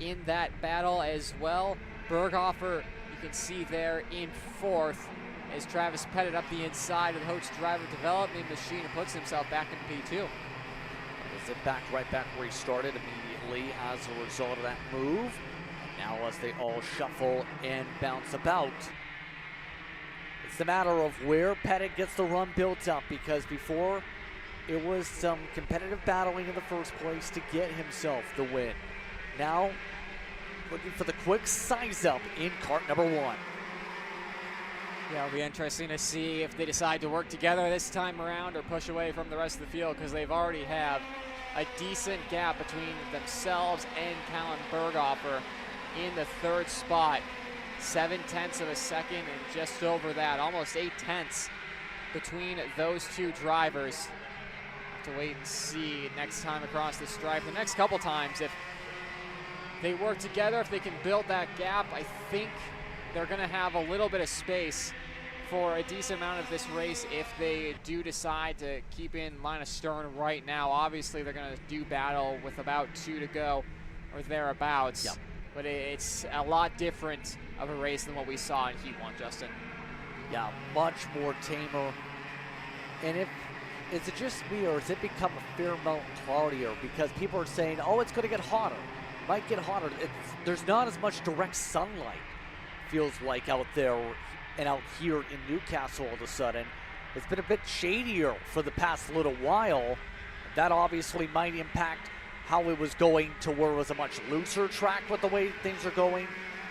in that battle as well. Berghofer, you can see there in 4th. as Travis Pettit up the inside of the Hoach driver development machine and puts himself back in P2. Is it back right back where he started immediately as a result of that move. And now as they all shuffle and bounce about, it's the matter of where Pettit gets the run built up, because before it was some competitive battling in the first place to get himself the win. Now looking for the quick size up in kart number 1. Yeah, it'll be interesting to see if they decide to work together this time around or push away from the rest of the field, because they've already have a decent gap between themselves and Callan Berghofer in the 3rd spot. 7/10 of a second and just over that, almost 8/10 between those two drivers. Have to wait and see next time across the stripe. The next couple times, if they work together, if they can build that gap, I think they're going to have a little bit of space for a decent amount of this race if they do decide to keep in line of stern right now. Obviously, they're going to do battle with about 2 to go or thereabouts. Yep. But it's a lot different of a race than what we saw in Heat 1, Justin. Yeah, much more tamer. And is it just me, or has it become a fair amount cloudier? Because people are saying, oh, it's going to get hotter. Might get hotter. There's not as much direct sunlight, feels like, out there and out here in Newcastle all of a sudden. It's been a bit shadier for the past little while. That obviously might impact how it was going to where it was a much looser track with the way things are going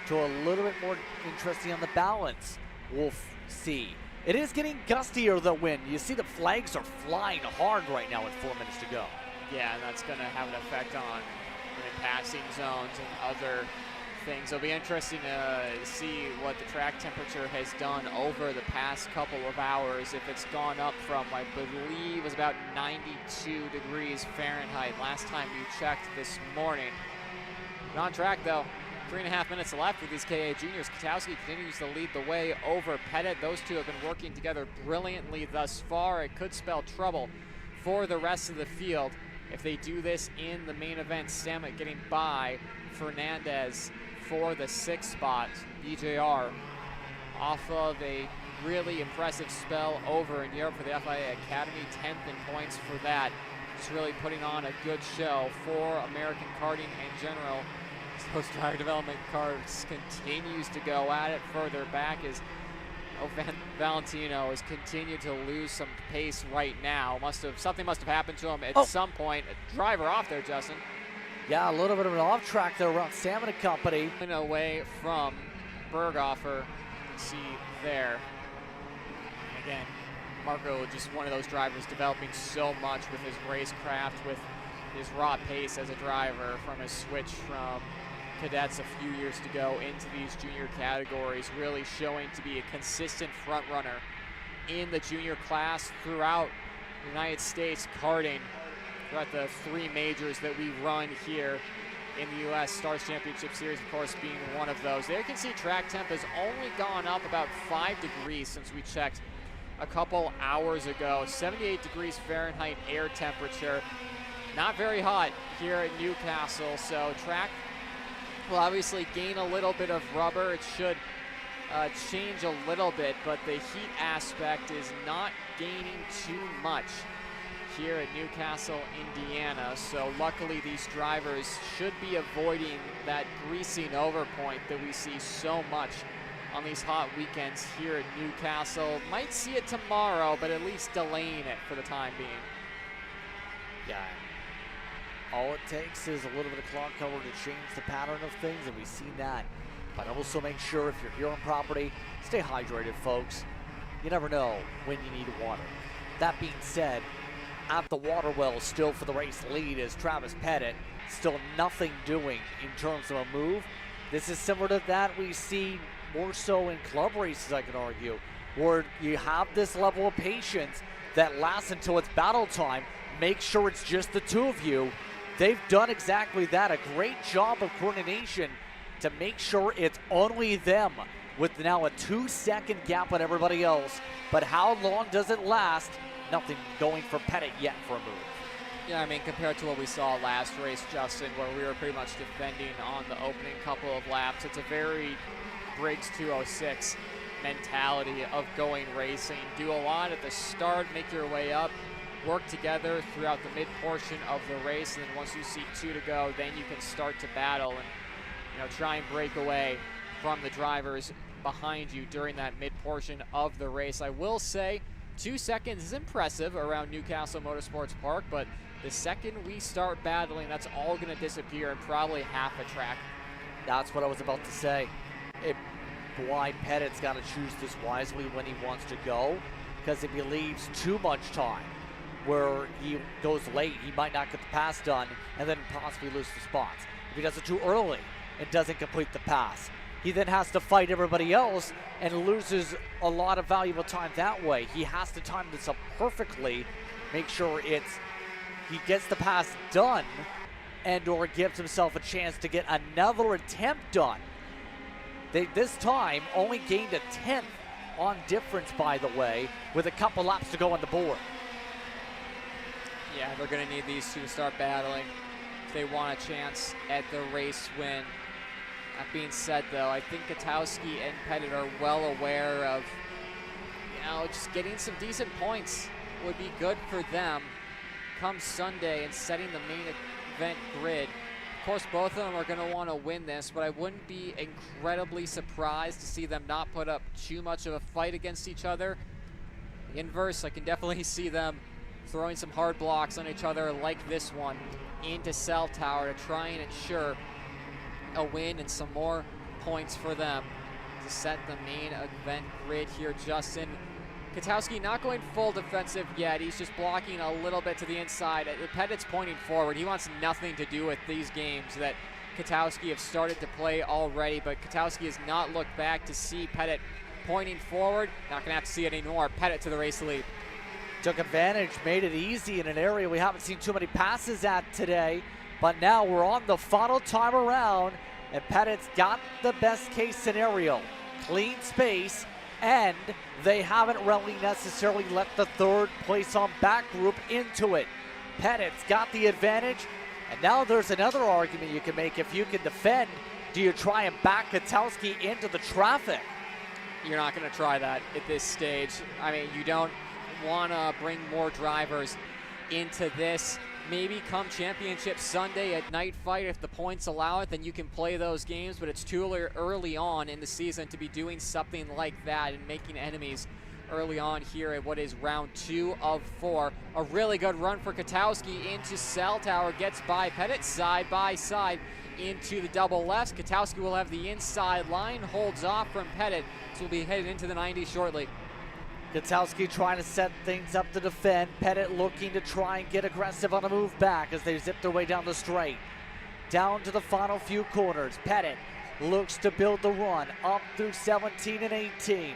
to a little bit more interesting on the balance. We'll see. It is getting gustier, the wind. You see the flags are flying hard right now with 4 minutes to go. Yeah, and that's going to have an effect on passing zones and other things. It'll be interesting to see what the track temperature has done over the past couple of hours. If it's gone up from, I believe, it was about 92 degrees Fahrenheit last time you checked this morning. But on track, though. 3.5 minutes left with these KA juniors. Katowski continues to lead the way over Pettit. Those two have been working together brilliantly thus far. It could spell trouble for the rest of the field if they do this in the main event. Stammet getting by Fernandez for the 6th spot. DJR off of a really impressive spell over in Europe for the FIA Academy. 10th in points for that. Just really putting on a good show for American karting in general. Post driver development cars continues to go at it further back as Valentino has continued to lose some pace right now. Something must have happened to him at some point. A driver off there, Justin. Yeah, a little bit of an off track there around Stamina Company. Away from Berghofer, you can see there. Again, Marco, just one of those drivers developing so much with his racecraft, with his raw pace as a driver from his switch from cadets a few years to go into these junior categories, really showing to be a consistent front runner in the junior class throughout the United States karting, throughout the 3 majors that we run here in the U.S. Stars Championship Series, of course, being one of those. There you can see track temp has only gone up about 5 degrees since we checked a couple hours ago. 78 degrees Fahrenheit air temperature. Not very hot here at Newcastle, so track will obviously gain a little bit of rubber. It should change a little bit, but the heat aspect is not gaining too much here at Newcastle, Indiana. So luckily these drivers should be avoiding that greasing over point that we see so much on these hot weekends here at Newcastle. Might see it tomorrow, but at least delaying it for the time being. Yeah. All it takes is a little bit of cloud cover to change the pattern of things, and we've seen that. But also make sure if you're here on property, stay hydrated, folks. You never know when you need water. That being said, at the water well still for the race lead is Travis Pettit. Still nothing doing in terms of a move. This is similar to that we see more so in club races, I can argue, where you have this level of patience that lasts until it's battle time. Make sure it's just the two of you. They've done exactly that. A great job of coordination to make sure it's only them, with now a 2-second gap on everybody else. But how long does it last? Nothing going for Pettit yet for a move. Yeah, I mean, compared to what we saw last race, Justin, where we were pretty much defending on the opening couple of laps, it's a very Briggs 206 mentality of going racing. Do a lot at the start, make your way up, work together throughout the mid portion of the race, and then once you see 2 to go, then you can start to battle and try and break away from the drivers behind you during that mid portion of the race. I will say 2 seconds is impressive around Newcastle Motorsports Park, but the second we start battling, that's all going to disappear in probably half a track. That's what I was about to say. Blind Pettit's got to choose this wisely when he wants to go, because if he leaves too much time where he goes late, he might not get the pass done and then possibly lose the spots. If he does it too early and doesn't complete the pass, he then has to fight everybody else and loses a lot of valuable time that way. He has to time this up perfectly, make sure he gets the pass done and or gives himself a chance to get another attempt done. They this time only gained a 10th on difference, by the way, with a couple laps to go on the board. Yeah, they're going to need these two to start battling if they want a chance at the race win. That being said, though, I think Katowski and Pettit are well aware of, just getting some decent points would be good for them come Sunday and setting the main event grid. Of course, both of them are going to want to win this, but I wouldn't be incredibly surprised to see them not put up too much of a fight against each other. The inverse, I can definitely see them throwing some hard blocks on each other like this one into Cell Tower to try and ensure a win and some more points for them to set the main event grid here. Justin, Katowski not going full defensive yet. He's just blocking a little bit to the inside. Pettit's pointing forward. He wants nothing to do with these games that Katowski have started to play already, but Katowski has not looked back to see Pettit pointing forward. Not going to have to see it anymore. Pettit to the race lead. Took advantage, made it easy in an area we haven't seen too many passes at today, but now we're on the final time around, and Pettit's got the best case scenario. Clean space, and they haven't really necessarily let the third place on back group into it. Pettit's got the advantage, and now there's another argument you can make. If you can defend, do you try and back Katowski into the traffic? You're not going to try that at this stage. I mean, you don't want to bring more drivers into this. Maybe come championship Sunday at night fight, if the points allow it, then you can play those games, but it's too early on in the season to be doing something like that and making enemies early on here at what is round 2 of 4. A really good run for Katowski into Cell Tower, gets by Pettit side by side into the double lefts. Katowski will have the inside line, holds off from Pettit, so we'll be headed into the 90 shortly. Katowski trying to set things up to defend. Pettit looking to try and get aggressive on a move back as they zip their way down the straight. Down to the final few corners. Pettit looks to build the run up through 17 and 18.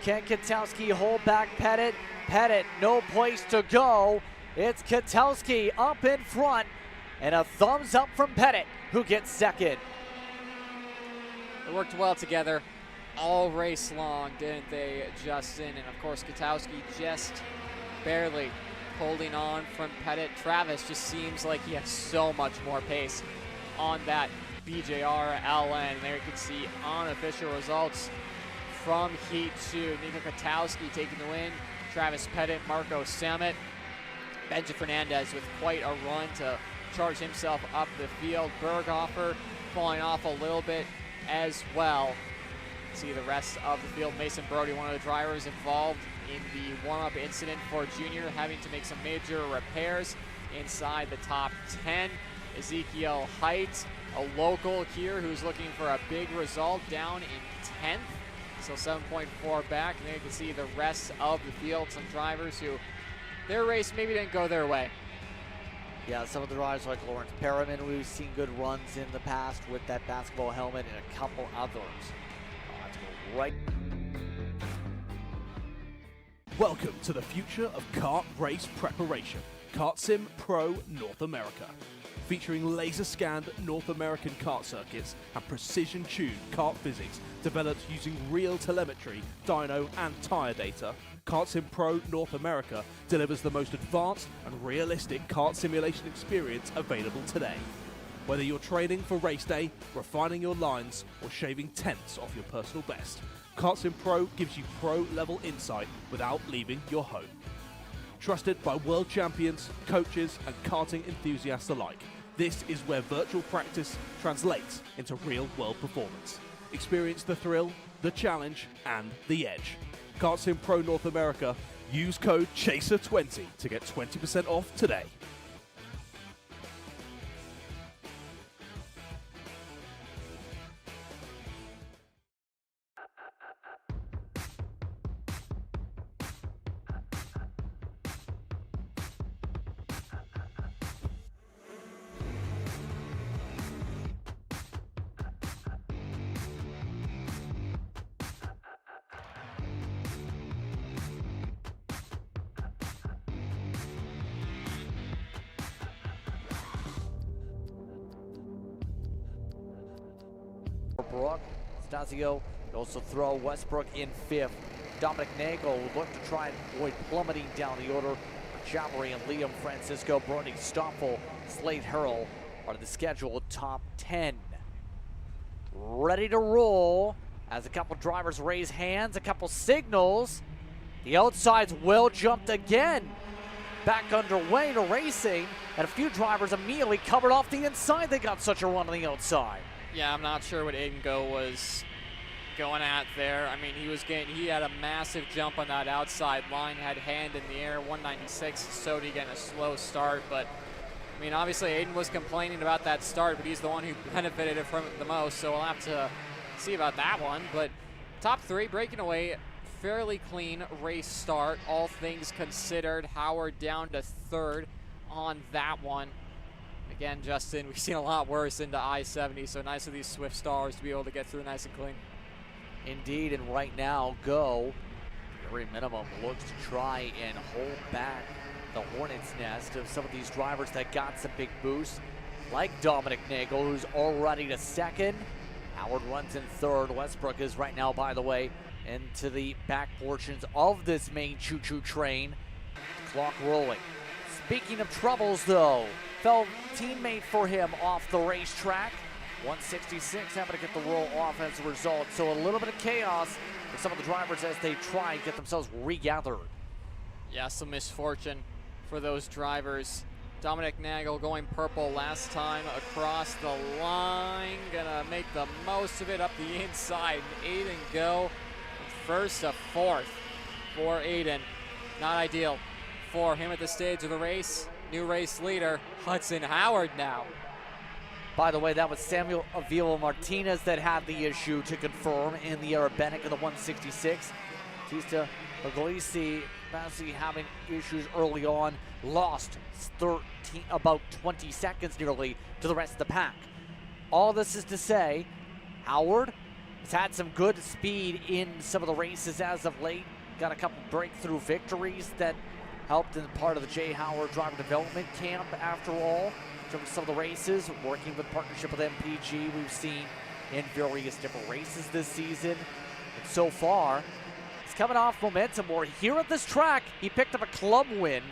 Can Katowski hold back Pettit? Pettit, no place to go. It's Katowski up in front, and a thumbs up from Pettit, who gets second. They worked well together all race long, didn't they, Justin? And of course, Katowski just barely holding on from Pettit. Travis just seems like he has so much more pace on that BJR LN. There you can see unofficial results from Heat 2. Nico Katowski taking the win. Travis Pettit, Marco Samet. Benji Fernandez with quite a run to charge himself up the field. Berghofer falling off a little bit as well. See the rest of the field. Mason Brody, one of the drivers involved in the warm-up incident for Junior, having to make some major repairs inside the top 10. Ezekiel Height, a local here who's looking for a big result, down in 10th. So 7.4 back. And there you can see the rest of the field. Some drivers who their race maybe didn't go their way. Yeah, some of the drivers like Lawrence Perriman, we've seen good runs in the past with that basketball helmet, and a couple others. Right. Welcome to the future of kart race preparation. Kart Sim Pro North America. Featuring laser-scanned North American kart circuits and precision-tuned kart physics developed using real telemetry, dyno and tyre data, Kart Sim Pro North America delivers the most advanced and realistic kart simulation experience available today. Whether you're training for race day, refining your lines, or shaving tenths off your personal best, KartSim Pro gives you pro-level insight without leaving your home. Trusted by world champions, coaches, and karting enthusiasts alike, this is where virtual practice translates into real-world performance. Experience the thrill, the challenge, and the edge. KartSim Pro North America. Use code CHASER20 to get 20% off today. Brooke, Stasio would also throw Westbrook in 5th. Dominic Nagel would look to try and avoid plummeting down the order. Jabbery and Liam Francisco, Brody Stoffel, Slade Harrell are the scheduled top 10. Ready to roll as a couple drivers raise hands, a couple signals. The outside's well jumped again. Back underway to racing, and a few drivers immediately covered off the inside. They got such a run on the outside. Yeah, I'm not sure what Aiden Go was going at there. I mean, he had a massive jump on that outside line, had hand in the air, 196, Sodi getting a slow start, but I mean, obviously Aiden was complaining about that start, but he's the one who benefited from it the most, so we'll have to see about that one. But top 3 breaking away, fairly clean race start, all things considered. Howard down to 3rd on that one. Again, Justin, we've seen a lot worse into I-70, so nice of these Swift Stars to be able to get through nice and clean. Indeed, and right now, Go, very minimum, looks to try and hold back the Hornet's nest of some of these drivers that got some big boosts, like Dominic Nagel, who's already to 2nd. Howard runs in 3rd. Westbrook is right now, by the way, into the back portions of this main choo-choo train. Clock rolling. Speaking of troubles, though, fell teammate for him off the racetrack. 166 having to get the roll off as a result. So a little bit of chaos for some of the drivers as they try and get themselves regathered. Yeah, some misfortune for those drivers. Dominic Nagel going purple last time across the line. Gonna make the most of it up the inside. Aiden Go from 1st to 4th for Aiden. Not ideal for him at this stage of the race. New race leader, Hudson Howard now. By the way, that was Samuel Avila Martinez that had the issue, to confirm, in the Arabic of the 166. Batista Puglisi having issues early on, lost about 20 seconds nearly to the rest of the pack. All this is to say, Howard has had some good speed in some of the races as of late. Got a couple breakthrough victories that helped in part of the Jay Howard Driver Development Camp, after all, in terms of some of the races, working with partnership with MPG we've seen in various different races this season. And so far, he's coming off momentum where here at this track, he picked up a club win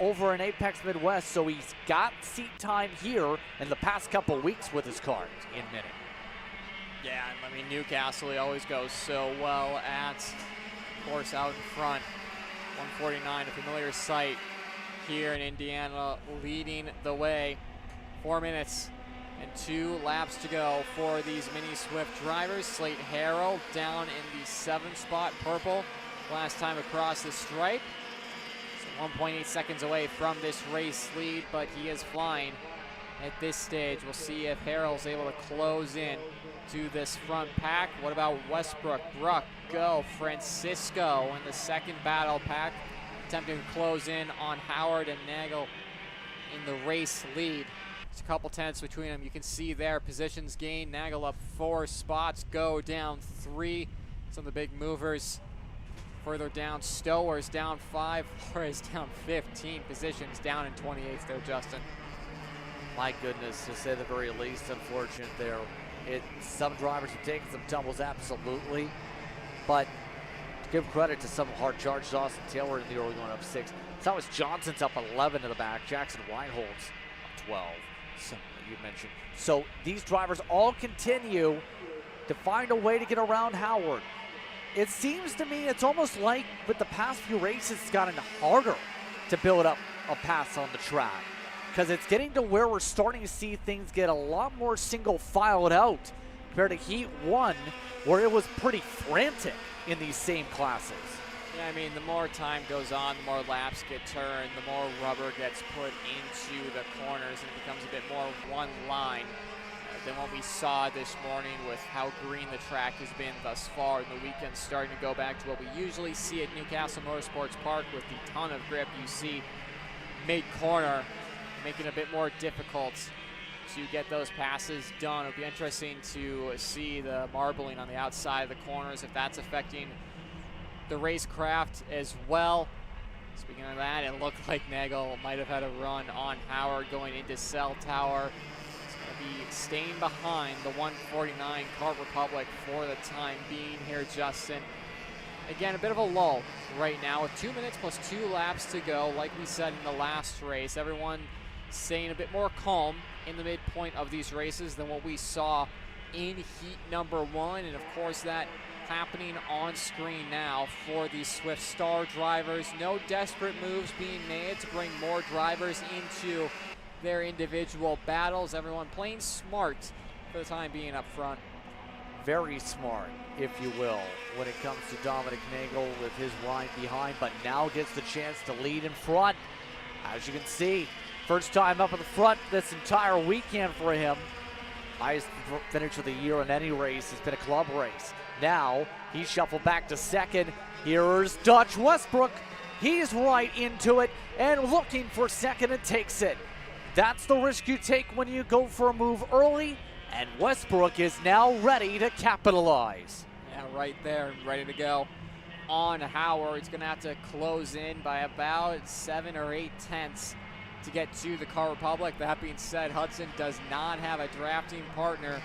over in Apex Midwest, so he's got seat time here in the past couple weeks with his cars in minute. Yeah, I mean, Newcastle, he always goes so well at, of course, out in front. 149, a familiar sight here in Indiana, leading the way. 4 minutes and 2 laps to go for these Mini Swift drivers. Slate Harrell down in the 7th spot, purple, last time across the stripe. So 1.8 seconds away from this race lead, but he is flying at this stage. We'll see if Harrell's able to close in to this front pack. What about Westbrook, Bruck, Go, Francisco in the 2nd battle pack, attempting to close in on Howard and Nagel in the race lead. It's a couple tenths between them. You can see there, positions gained. Nagel up 4 spots, Go down 3. Some of the big movers further down. Stowers down 5, Flores down 15. Positions down in 28th there, Justin. My goodness, to say the very least, unfortunate there. Some drivers have taken some tumbles, absolutely. But to give credit to some hard charges, Austin Taylor in the early going up 6. Thomas Johnson's up 11 in the back. Jackson Weinholz up 12. So you mentioned. So these drivers all continue to find a way to get around Howard. it seems to me it's almost like with the past few races, it's gotten harder to build up a pass on the track, because it's getting to where we're starting to see things get a lot more single filed out compared to Heat 1, where it was pretty frantic in these same classes. Yeah, I mean, the more time goes on, the more laps get turned, the more rubber gets put into the corners, and it becomes a bit more one line than what we saw this morning with how green the track has been thus far. And the weekend's starting to go back to what we usually see at Newcastle Motorsports Park with the ton of grip you see mid-corner, making it a bit more difficult to get those passes done. It'll be interesting to see the marbling on the outside of the corners, if that's affecting the racecraft as well. Speaking of that, it looked like Nagel might have had a run on Howard going into Cell Tower. It's going to be staying behind the 149 Kart Republic for the time being here, Justin. Again, a bit of a lull right now with 2 minutes plus 2 laps to go. Like we said in the last race, everyone staying a bit more calm in the midpoint of these races than what we saw in heat number 1. And of course, that happening on screen now for the Swift Star drivers. No desperate moves being made to bring more drivers into their individual battles. Everyone playing smart for the time being up front. Very smart, if you will, when it comes to Dominic Nagel with his line behind, but now gets the chance to lead in front. As you can see, first time up in the front this entire weekend for him. Highest finish of the year in any race has been a club race. Now he shuffled back to second. Here's Dutch Westbrook. He's right into it and looking for second and takes it. That's the risk you take when you go for a move early, and Westbrook is now ready to capitalize. Yeah, right there, ready to go on Howard. He's going to have to close in by about 7 or 8 tenths to get to the Kart Republic. That being said, Hudson does not have a drafting partner.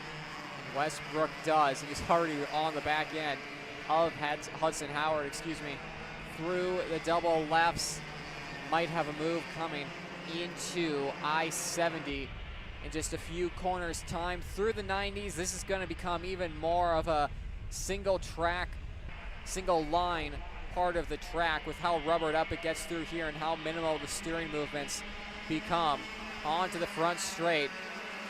Westbrook does, and he's already on the back end of Hudson Howard, through the double lefts. Might have a move coming into I-70 in just a few corners time. Through the 90s, this is going to become even more of a single track, single line part of the track with how rubbered up it gets through here and how minimal the steering movements become. Onto the front straight.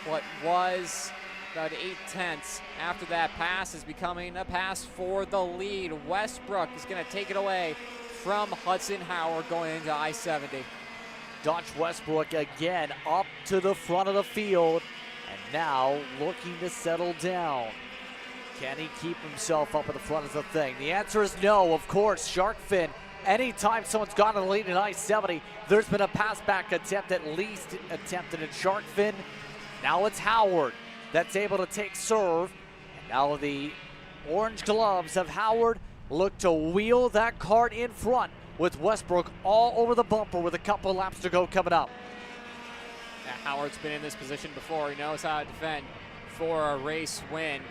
What was about 8 tenths after that pass is becoming a pass for the lead. Westbrook is going to take it away from Hudson Howard going into I-70. Dutch Westbrook again up to the front of the field and now looking to settle down. Can he keep himself up at the front of the thing? The answer is no, of course. Shark fin. Anytime someone's gone to the lead in I-70, there's been a pass back attempt at least attempted in shark fin. Now it's Howard that's able to take serve. And now the orange gloves of Howard look to wheel that kart in front with Westbrook all over the bumper with a couple of laps to go coming up. Now, Howard's been in this position before. He knows how to defend for a race win.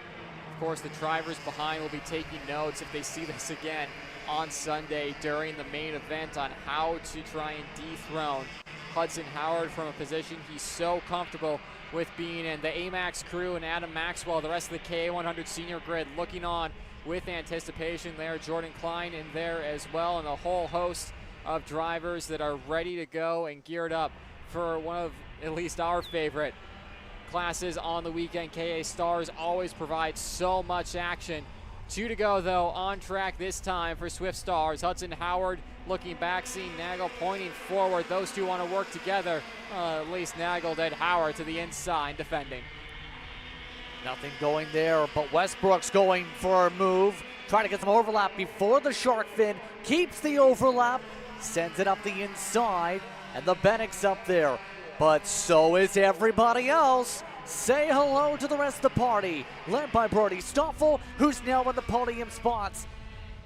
Of course, the drivers behind will be taking notes if they see this again on Sunday during the main event on how to try and dethrone Hudson Howard from a position he's so comfortable with being in. The AMAX crew and Adam Maxwell, the rest of the KA100 senior grid looking on with anticipation there. Jordan Klein in there as well, and a whole host of drivers that are ready to go and geared up for one of at least our favorite classes on the weekend. KA Stars always provide so much action. 2 to go, though, on track this time for Swift Stars. Hudson Howard looking back, seeing Nagel pointing forward. Those two want to work together. At least Nagel did. Howard to the inside defending. Nothing going there, but Westbrook's going for a move. Trying to get some overlap before the shark fin. Keeps the overlap. Sends it up the inside. And the Bennick's up there. But so is everybody else. Say hello to the rest of the party. Led by Brody Stoffel, who's now in the podium spots.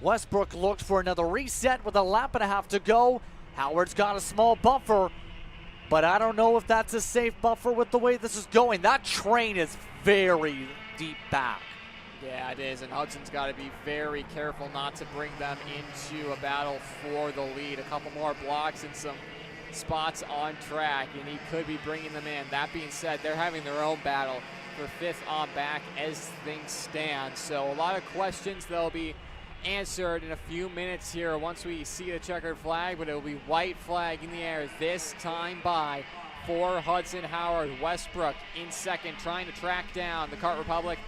Westbrook looked for another reset with a lap and a half to go. Howard's got a small buffer, but I don't know if that's a safe buffer with the way this is going. That train is very deep back. Yeah, it is, and Hudson's got to be very careful not to bring them into a battle for the lead. A couple more blocks and some spots on track, and he could be bringing them in. That being said, they're having their own battle for 5th on back as things stand. So a lot of questions they'll be answered in a few minutes here once we see the checkered flag, but it will be white flag in the air this time for Hudson Howard. Westbrook in second, trying to track down the Kart Republic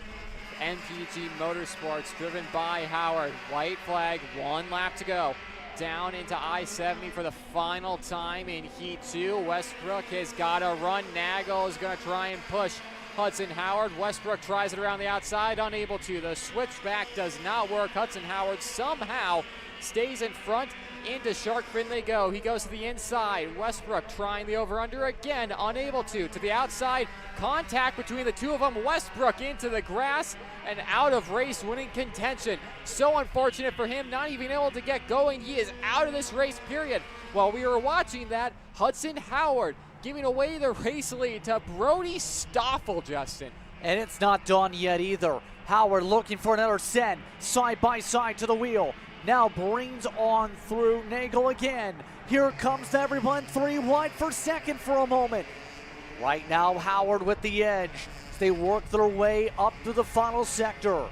MPG Motorsports, driven by Howard. White flag, 1 lap to go. Down into I-70 for the final time in Heat 2. Westbrook has got to run. Nagel is going to try and push Hudson Howard. Westbrook tries it around the outside, unable to. The switchback does not work. Hudson Howard somehow stays in front. Into shark fin they go. He goes to the inside. Westbrook trying the over-under again, unable to. To the outside, contact between the two of them. Westbrook into the grass and out of race winning contention. So unfortunate for him, not even able to get going. He is out of this race, period. While we were watching that, Hudson Howard giving away the race lead to Brody Stoffel, Justin. And it's not done yet either. Howard looking for another send, side by side to the wheel. Now brings on through Nagel again. Here comes everyone, 3 wide for second for a moment. Right now, Howard with the edge as they work their way up to the final sector.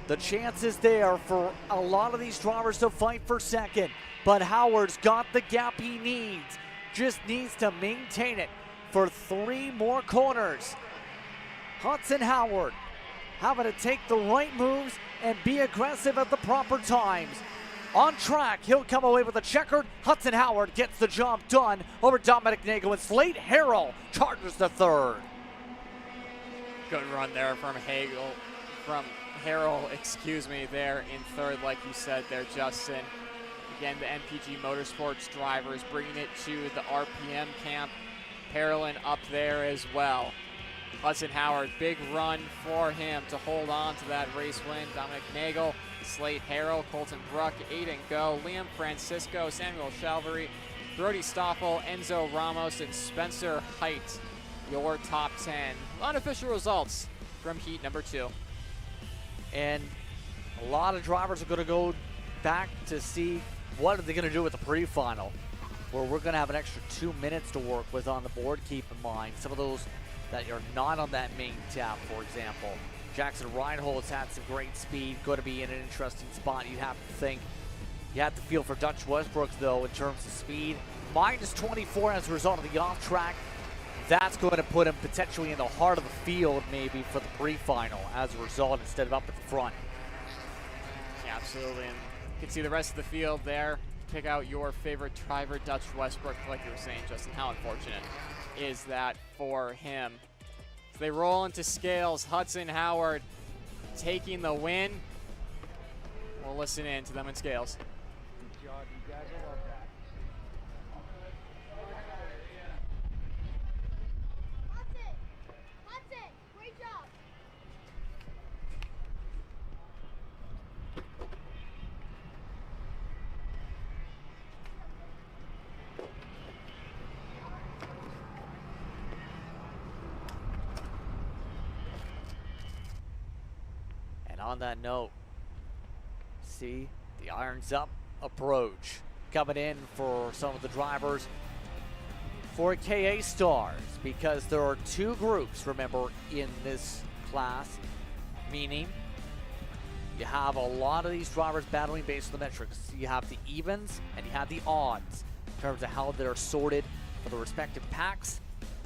The chance is there for a lot of these drivers to fight for second, but Howard's got the gap he needs. Just needs to maintain it for 3 more corners. Hudson Howard having to take the right moves and be aggressive at the proper times. On track, he'll come away with a checkered. Hudson Howard gets the job done over Dominic Nagel, and Slate Harrell charges the third. Good run there from Harrell, there in third, like you said there, Justin. Again, the MPG Motorsports drivers bringing it to the RPM camp. Parolin up there as well. Hudson Howard, big run for him to hold on to that race win. Dominic Nagel, Slate Harrell, Colton Bruck, Aiden Go, Liam Francisco, Samuel Shalvery, Brody Stoffel, Enzo Ramos, and Spencer Height. Your top 10 unofficial results from heat number 2. And a lot of drivers are going to go back to see what are they going to do with the pre-final, where we're going to have an extra 2 minutes to work with on the board. Keep in mind, some of those that are not on that main tab, for example. Jackson Reinhold's had some great speed, going to be in an interesting spot, you'd have to think. You have to feel for Dutch Westbrook, though, in terms of speed. Minus 24 as a result of the off-track. That's going to put him potentially in the heart of the field, maybe, for the pre-final as a result, instead of up at the front. Yeah, absolutely. And you can see the rest of the field there. Pick out your favorite driver, Dutch Westbrook, like you were saying, Justin. How unfortunate is that for him? As they roll into scales, Hudson Howard taking the win. We'll listen in to them in scales. Good job, you guys. I love that. Hudson, great job. And on that note, see the irons up approach coming in for some of the drivers for KA Stars, because there are 2 groups, remember, in this class, meaning you have a lot of these drivers battling based on the metrics. You have the evens and you have the odds in terms of how they're sorted for the respective packs.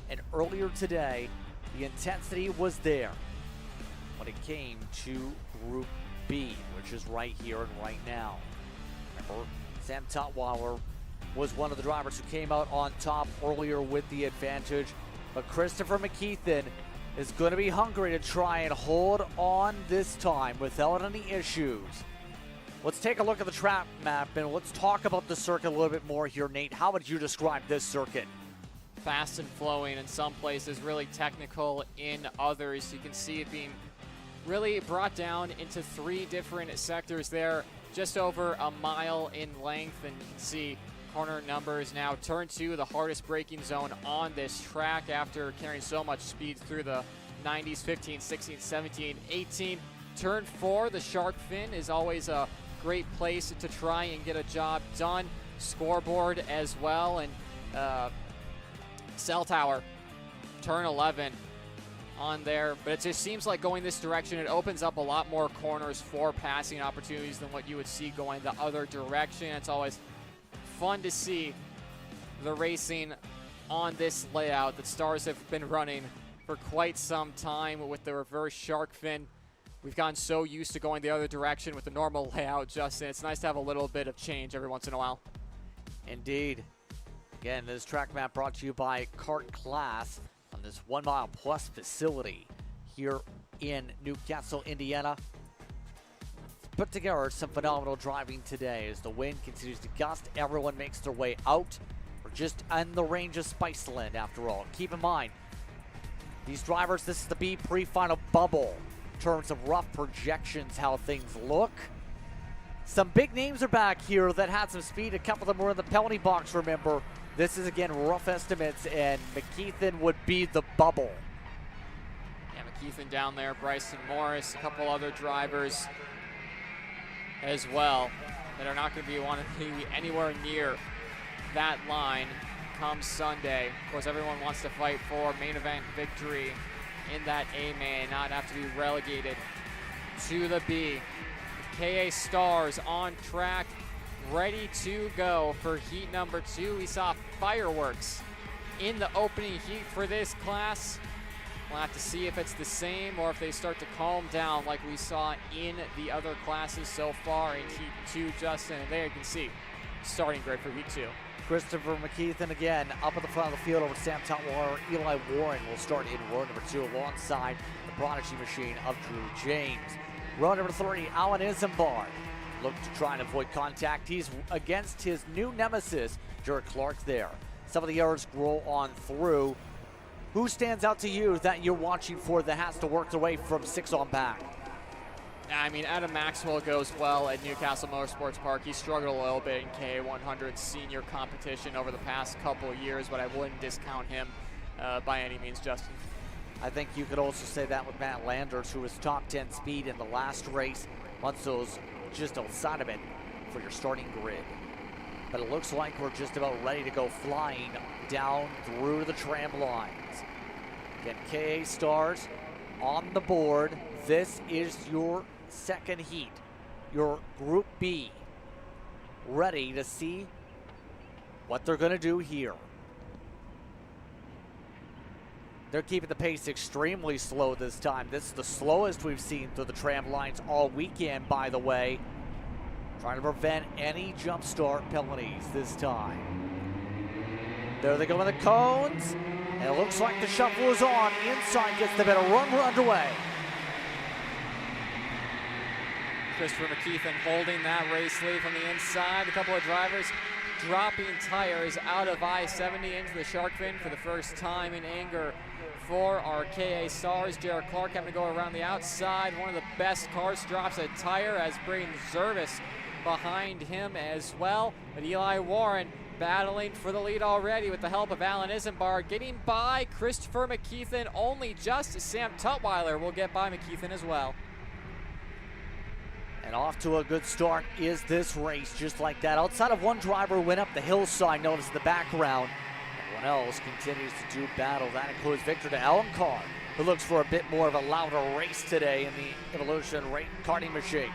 And earlier today, the intensity was there when it came to Group B, which is right here and right now. Remember, Sam Tutwiler was one of the drivers who came out on top earlier with the advantage, but Christopher McKeithen is going to be hungry to try and hold on this time without any issues. Let's take a look at the track map and let's talk about the circuit a little bit more here. Nate, how would you describe this circuit? Fast and flowing in some places, really technical in others. You can see it being really brought down into 3 different sectors there, just over a mile in length, and you can see corner numbers now. Turn 2, the hardest braking zone on this track after carrying so much speed through the 90s, 15, 16, 17, 18. Turn 4, the shark fin is always a great place to try and get a job done. Scoreboard as well, and cell tower. Turn 11. on there, but it just seems like going this direction, it opens up a lot more corners for passing opportunities than what you would see going the other direction. It's always fun to see the racing on this layout that Stars have been running for quite some time with the reverse shark fin. We've gotten so used to going the other direction with the normal layout, Justin. It's nice to have a little bit of change every once in a while. Indeed. Again, this track map brought to you by Kart Class on this 1 mile plus facility here in Newcastle, Indiana. Put together some phenomenal driving today as the wind continues to gust. Everyone makes their way out. We're just in the range of Spiceland after all. Keep in mind, these drivers, this is the B pre-final bubble in terms of rough projections, how things look. Some big names are back here that had some speed. A couple of them were in the penalty box, remember. This is, again, rough estimates, and McKeithen would be the bubble. Yeah, McKeithen down there, Bryson Morris, a couple other drivers as well that are not going to be wanting to be anywhere near that line come Sunday. Of course, everyone wants to fight for main event victory in that A-main, not have to be relegated to the B. KA Stars on track, ready to go for heat number 2. We saw fireworks in the opening heat for this class. We'll have to see if it's the same or if they start to calm down like we saw in the other classes so far in heat 2, Justin. And there you can see starting grid for heat 2. Christopher McKeithen again up at the front of the field over Sam Tutwiler. Eli Warren will start in row number 2 alongside the prodigy machine of Drew James. Row number 3, Alan Isambard. Look to try and avoid contact. He's against his new nemesis, Jared Clark there. Some of the others roll on through. Who stands out to you that you're watching for that has to work their way from 6 on back? I mean, Adam Maxwell goes well at Newcastle Motorsports Park. He struggled a little bit in KA100 senior competition over the past couple of years, but I wouldn't discount him by any means, Justin. I think you could also say that with Matt Landers, who was top 10 speed in the last race. Munzo's just outside of it for your starting grid. But it looks like we're just about ready to go flying down through the tram lines. Again, KA Stars on the board. This is your second heat, your Group B. Ready to see what they're going to do here. They're keeping the pace extremely slow this time. This is the slowest we've seen through the tram lines all weekend, by the way. Trying to prevent any jump start penalties this time. There they go with the cones. And it looks like the shuffle is on. Inside gets the better run. We're underway. Christopher McKeithen holding that race lead from the inside. A couple of drivers dropping tires out of I-70 into the shark fin for the first time in anger for our KA Stars. Jared Clark having to go around the outside. One of the best cars drops a tire as Braden Zervis behind him as well. But Eli Warren battling for the lead already with the help of Alan Isambard. Getting by Christopher McKeithen. Only just Sam Tutwiler will get by McKeithen as well. And off to a good start is this race, just like that. Outside of one driver who went up the hillside, notice in the background. Everyone else continues to do battle. That includes Victor de Alencar, who looks for a bit more of a louder race today in the Evolution karting machine.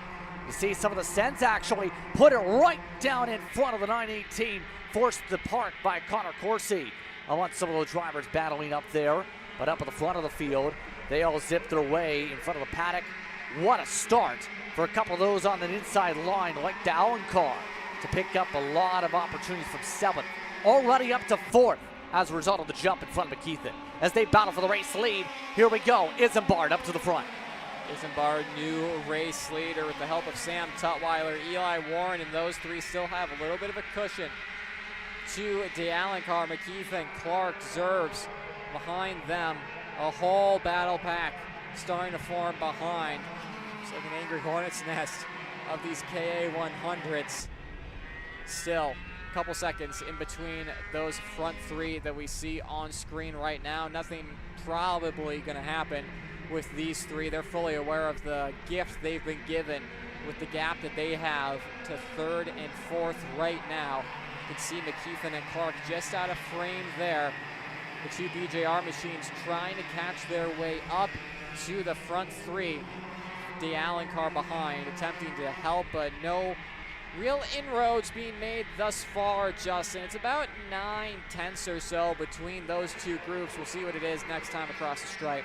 You see some of the Sens actually put it right down in front of the 918, forced to park by Connor Corsi. I want some of those drivers battling up there, but up at the front of the field, they all zip their way in front of the paddock. What a start for a couple of those on the inside line, like the Alencar, to pick up a lot of opportunities from 7th, already up to 4th as a result of the jump in front of McKeithen. As they battle for the race lead, here we go, Isambard up to the front. Isambard, new race leader with the help of Sam Tutwiler, Eli Warren, and those three still have a little bit of a cushion to de Alencar, McKeithen, Clark, Zerbs behind them. A whole battle pack starting to form behind. It's like an angry hornet's nest of these KA 100s. Still, a couple seconds in between those front three that we see on screen right now. Nothing probably going to happen with these three. They're fully aware of the gift they've been given with the gap that they have to 3rd and 4th right now. You can see McKeithen and Clark just out of frame there. the two BJR machines trying to catch their way up to the front three. The Allen car behind, attempting to help, but no real inroads being made thus far, Justin. It's about 9/10 or so between those two groups. We'll see what it is next time across the stripe.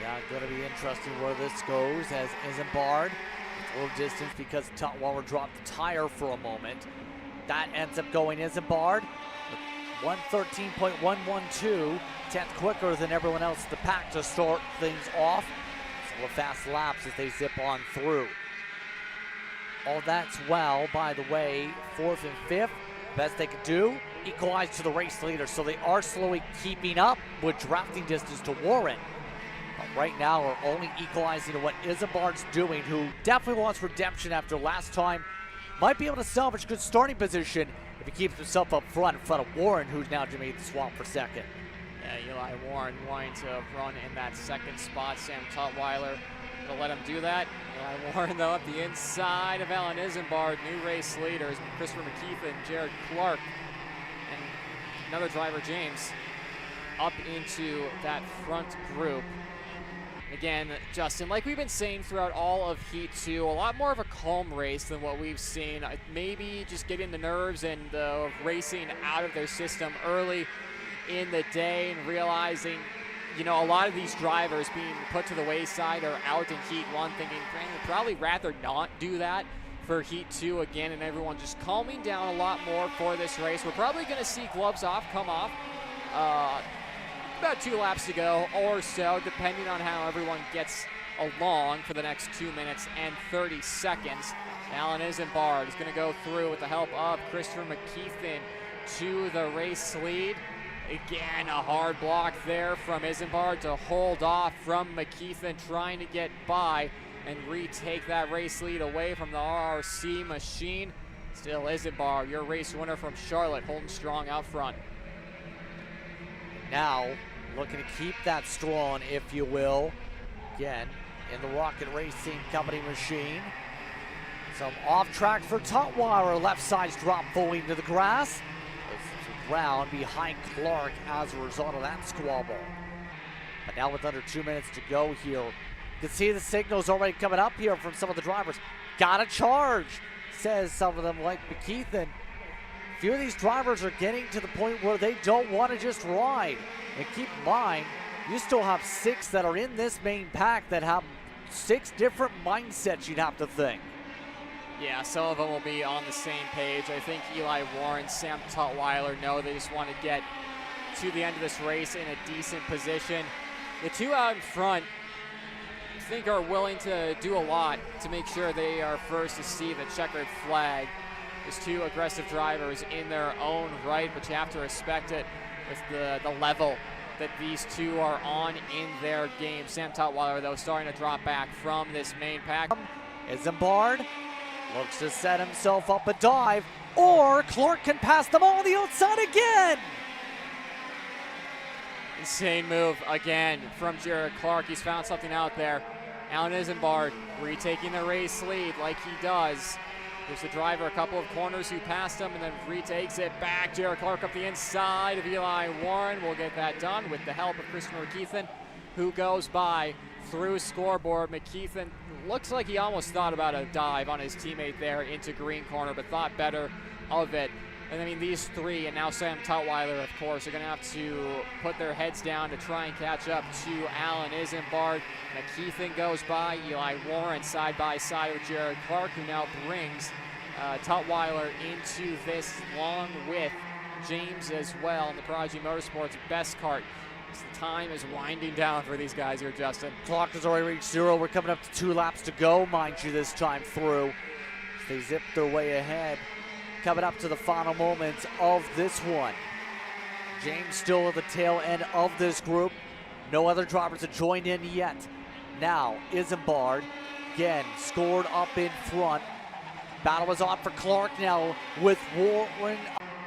Yeah, going to be interesting where this goes as Isambard. It's a little distance because Tutwiler dropped the tire for a moment. That ends up going Isambard. 113.112, 10th quicker than everyone else in the pack to start things off. So a fast laps as they zip on through. All that's well, by the way, 4th and 5th. Best they could do, equalize to the race leader. So they are slowly keeping up with drafting distance to Warren. But right now we're only equalizing to what Isambard's doing, who definitely wants redemption after last time. Might be able to salvage good starting position if he keeps himself up front in front of Warren, who's now made the swap for second. Yeah, Eli Warren wanting to run in that second spot. Sam Tutwiler to let him do that. Eli Warren, though, at the inside of Alan Isambard. New race leaders, Christopher McKeith and Jared Clark. And another driver, James, up into that front group. Again, Justin, like we've been saying throughout all of Heat 2, a lot more of a calm race than what we've seen. Maybe just getting the nerves and the racing out of their system early in the day and realizing, you know, a lot of these drivers being put to the wayside are out in Heat 1 thinking, we'd probably rather not do that for Heat 2 again, and everyone just calming down a lot more for this race. We're probably going to see gloves off come off. About 2 laps to go or so, depending on how everyone gets along for the next 2 minutes and 30 seconds. Alan Isambard is going to go through with the help of Christopher McKeithen to the race lead. Again, a hard block there from Isambard to hold off from McKeithen, trying to get by and retake that race lead away from the RRC machine. Still Isambard, your race winner from Charlotte, holding strong out front. Now, looking to keep that strong, if you will. Again, in the Rocket Racing Company machine. Some off track for Tutwiler. Left side's drop fully into the grass. Round behind Clark as a result of that squabble. But now with under 2 minutes to go here, you can see the signals already coming up here from some of the drivers. Gotta charge, says some of them like McKeithen. A few of these drivers are getting to the point where they don't want to just ride. And keep in mind, you still have 6 that are in this main pack that have 6 different mindsets, you'd have to think. Yeah, some of them will be on the same page. I think Eli Warren, Sam Tutwiler know they just want to get to the end of this race in a decent position. The 2 out in front, I think, are willing to do a lot to make sure they are first to see the checkered flag. There's 2 aggressive drivers in their own right, but you have to respect it with the level that these 2 are on in their game. Sam Tutwiler, though, starting to drop back from this main pack. Isambard looks to set himself up a dive, or Clark can pass them all on the outside again. Insane move again from Jared Clark. He's found something out there. Alan Isambard retaking the race lead like he does. Gives the driver a couple of corners who passed him and then retakes it back. Jared Clark up the inside of Eli Warren will get that done with the help of Christopher McKeithen, who goes by through scoreboard. McKeithen looks like he almost thought about a dive on his teammate there into green corner, but thought better of it. And I mean, these 3, and now Sam Tutwiler, of course, are going to have to put their heads down to try and catch up to Alan Isambard. McKeithen goes by, Eli Warren side by side with Jared Clark, who now brings Tutwiler into this, along with James as well in the Prodigy Motorsports best kart. So the time is winding down for these guys here, Justin. Clock has already reached 0. We're coming up to 2 laps to go, mind you, this time through. So they zip their way ahead. Coming up to the final moments of this one. James still at the tail end of this group. No other drivers have joined in yet. Now, Isambard, again, scored up in front. Battle is on for Clark now with Warren.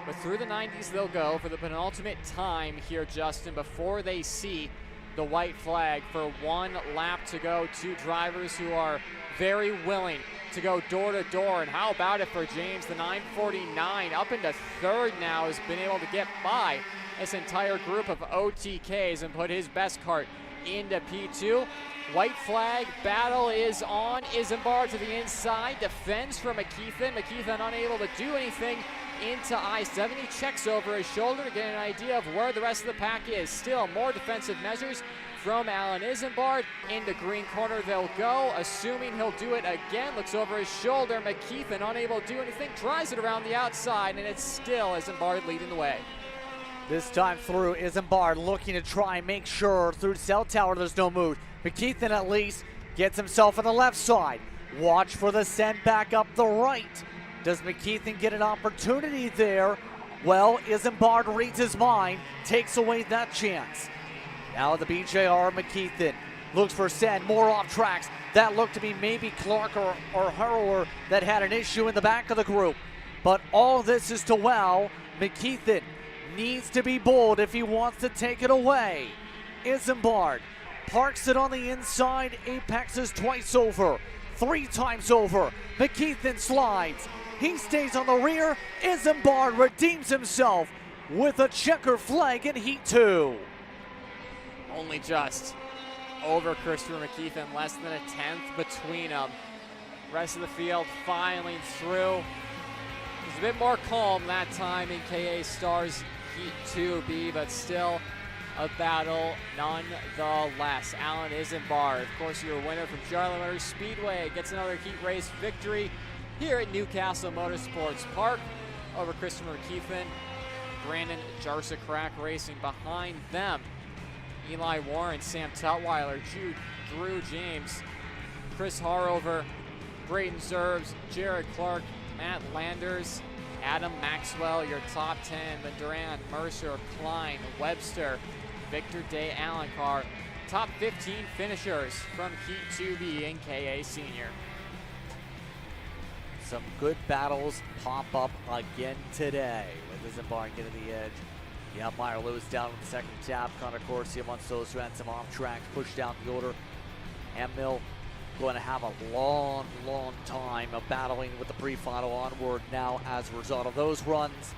But through the 90s they'll go for the penultimate time here, Justin, before they see the white flag for 1 lap to go. 2 drivers who are very willing to go door to door. And how about it for James, the 949 up into 3rd now, has been able to get by this entire group of OTKs and put his best kart into P2. White flag battle is on. Isambard to the inside, defends from McKeithen. McKeithen unable to do anything into I-7. He checks over his shoulder to get an idea of where the rest of the pack is. Still more defensive measures from Alan Isambard. Into green corner they'll go, assuming he'll do it again. Looks over his shoulder. McKeithen unable to do anything, tries it around the outside, and it's still Isambard leading the way. This time through, Isambard looking to try and make sure through cell tower there's no move. McKeithen at least gets himself on the left side. Watch for the send back up the right. Does McKeithen get an opportunity there? Well, Isambard reads his mind, takes away that chance. Now the BJR, McKeithen looks for send, more off tracks. That looked to be maybe Clark or Harrower that had an issue in the back of the group. But all this is to wow. McKeithen needs to be bold if he wants to take it away. Isambard parks it on the inside, apexes twice over, 3 times over. McKeithen slides. He stays on the rear. Isambard redeems himself with a checker flag in Heat 2. Only just over Christopher McKeithen, less than a 10th between them. Rest of the field filing through. It's a bit more calm that time in KA Stars Heat 2B, but still a battle nonetheless. Alan Isambard, of course, your winner from Charlotte Motor Speedway, gets another heat race victory here at Newcastle Motorsports Park over Christopher McKeithen. Brandon Jarsa Crack Racing behind them. Eli Warren, Sam Tutwiler, Drew James, Chris Harover, Brayden Zerbs, Jared Clark, Matt Landers, Adam Maxwell, your top 10, then Duran, Mercer, Klein, Webster, Victor Day Alencar. Top 15 finishers from Heat 2B in KA Senior. Some good battles pop up again today with Isambard getting the edge. You have Meyer Lewis down in the second tap. Connor Corsi amongst those who had some off tracks, pushed down the order. Mill going to have a long, long time of battling with the pre-final onward now as a result of those runs.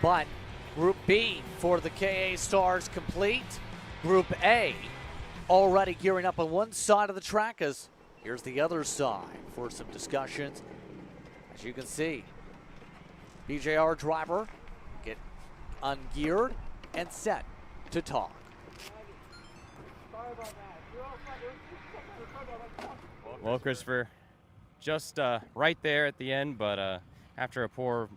But Group B for the KA Stars complete. Group A already gearing up on one side of the track as here's the other side for some discussions. As you can see, BJR driver get ungeared and set to talk. Well, Christopher, just right there at the end, but after a poor,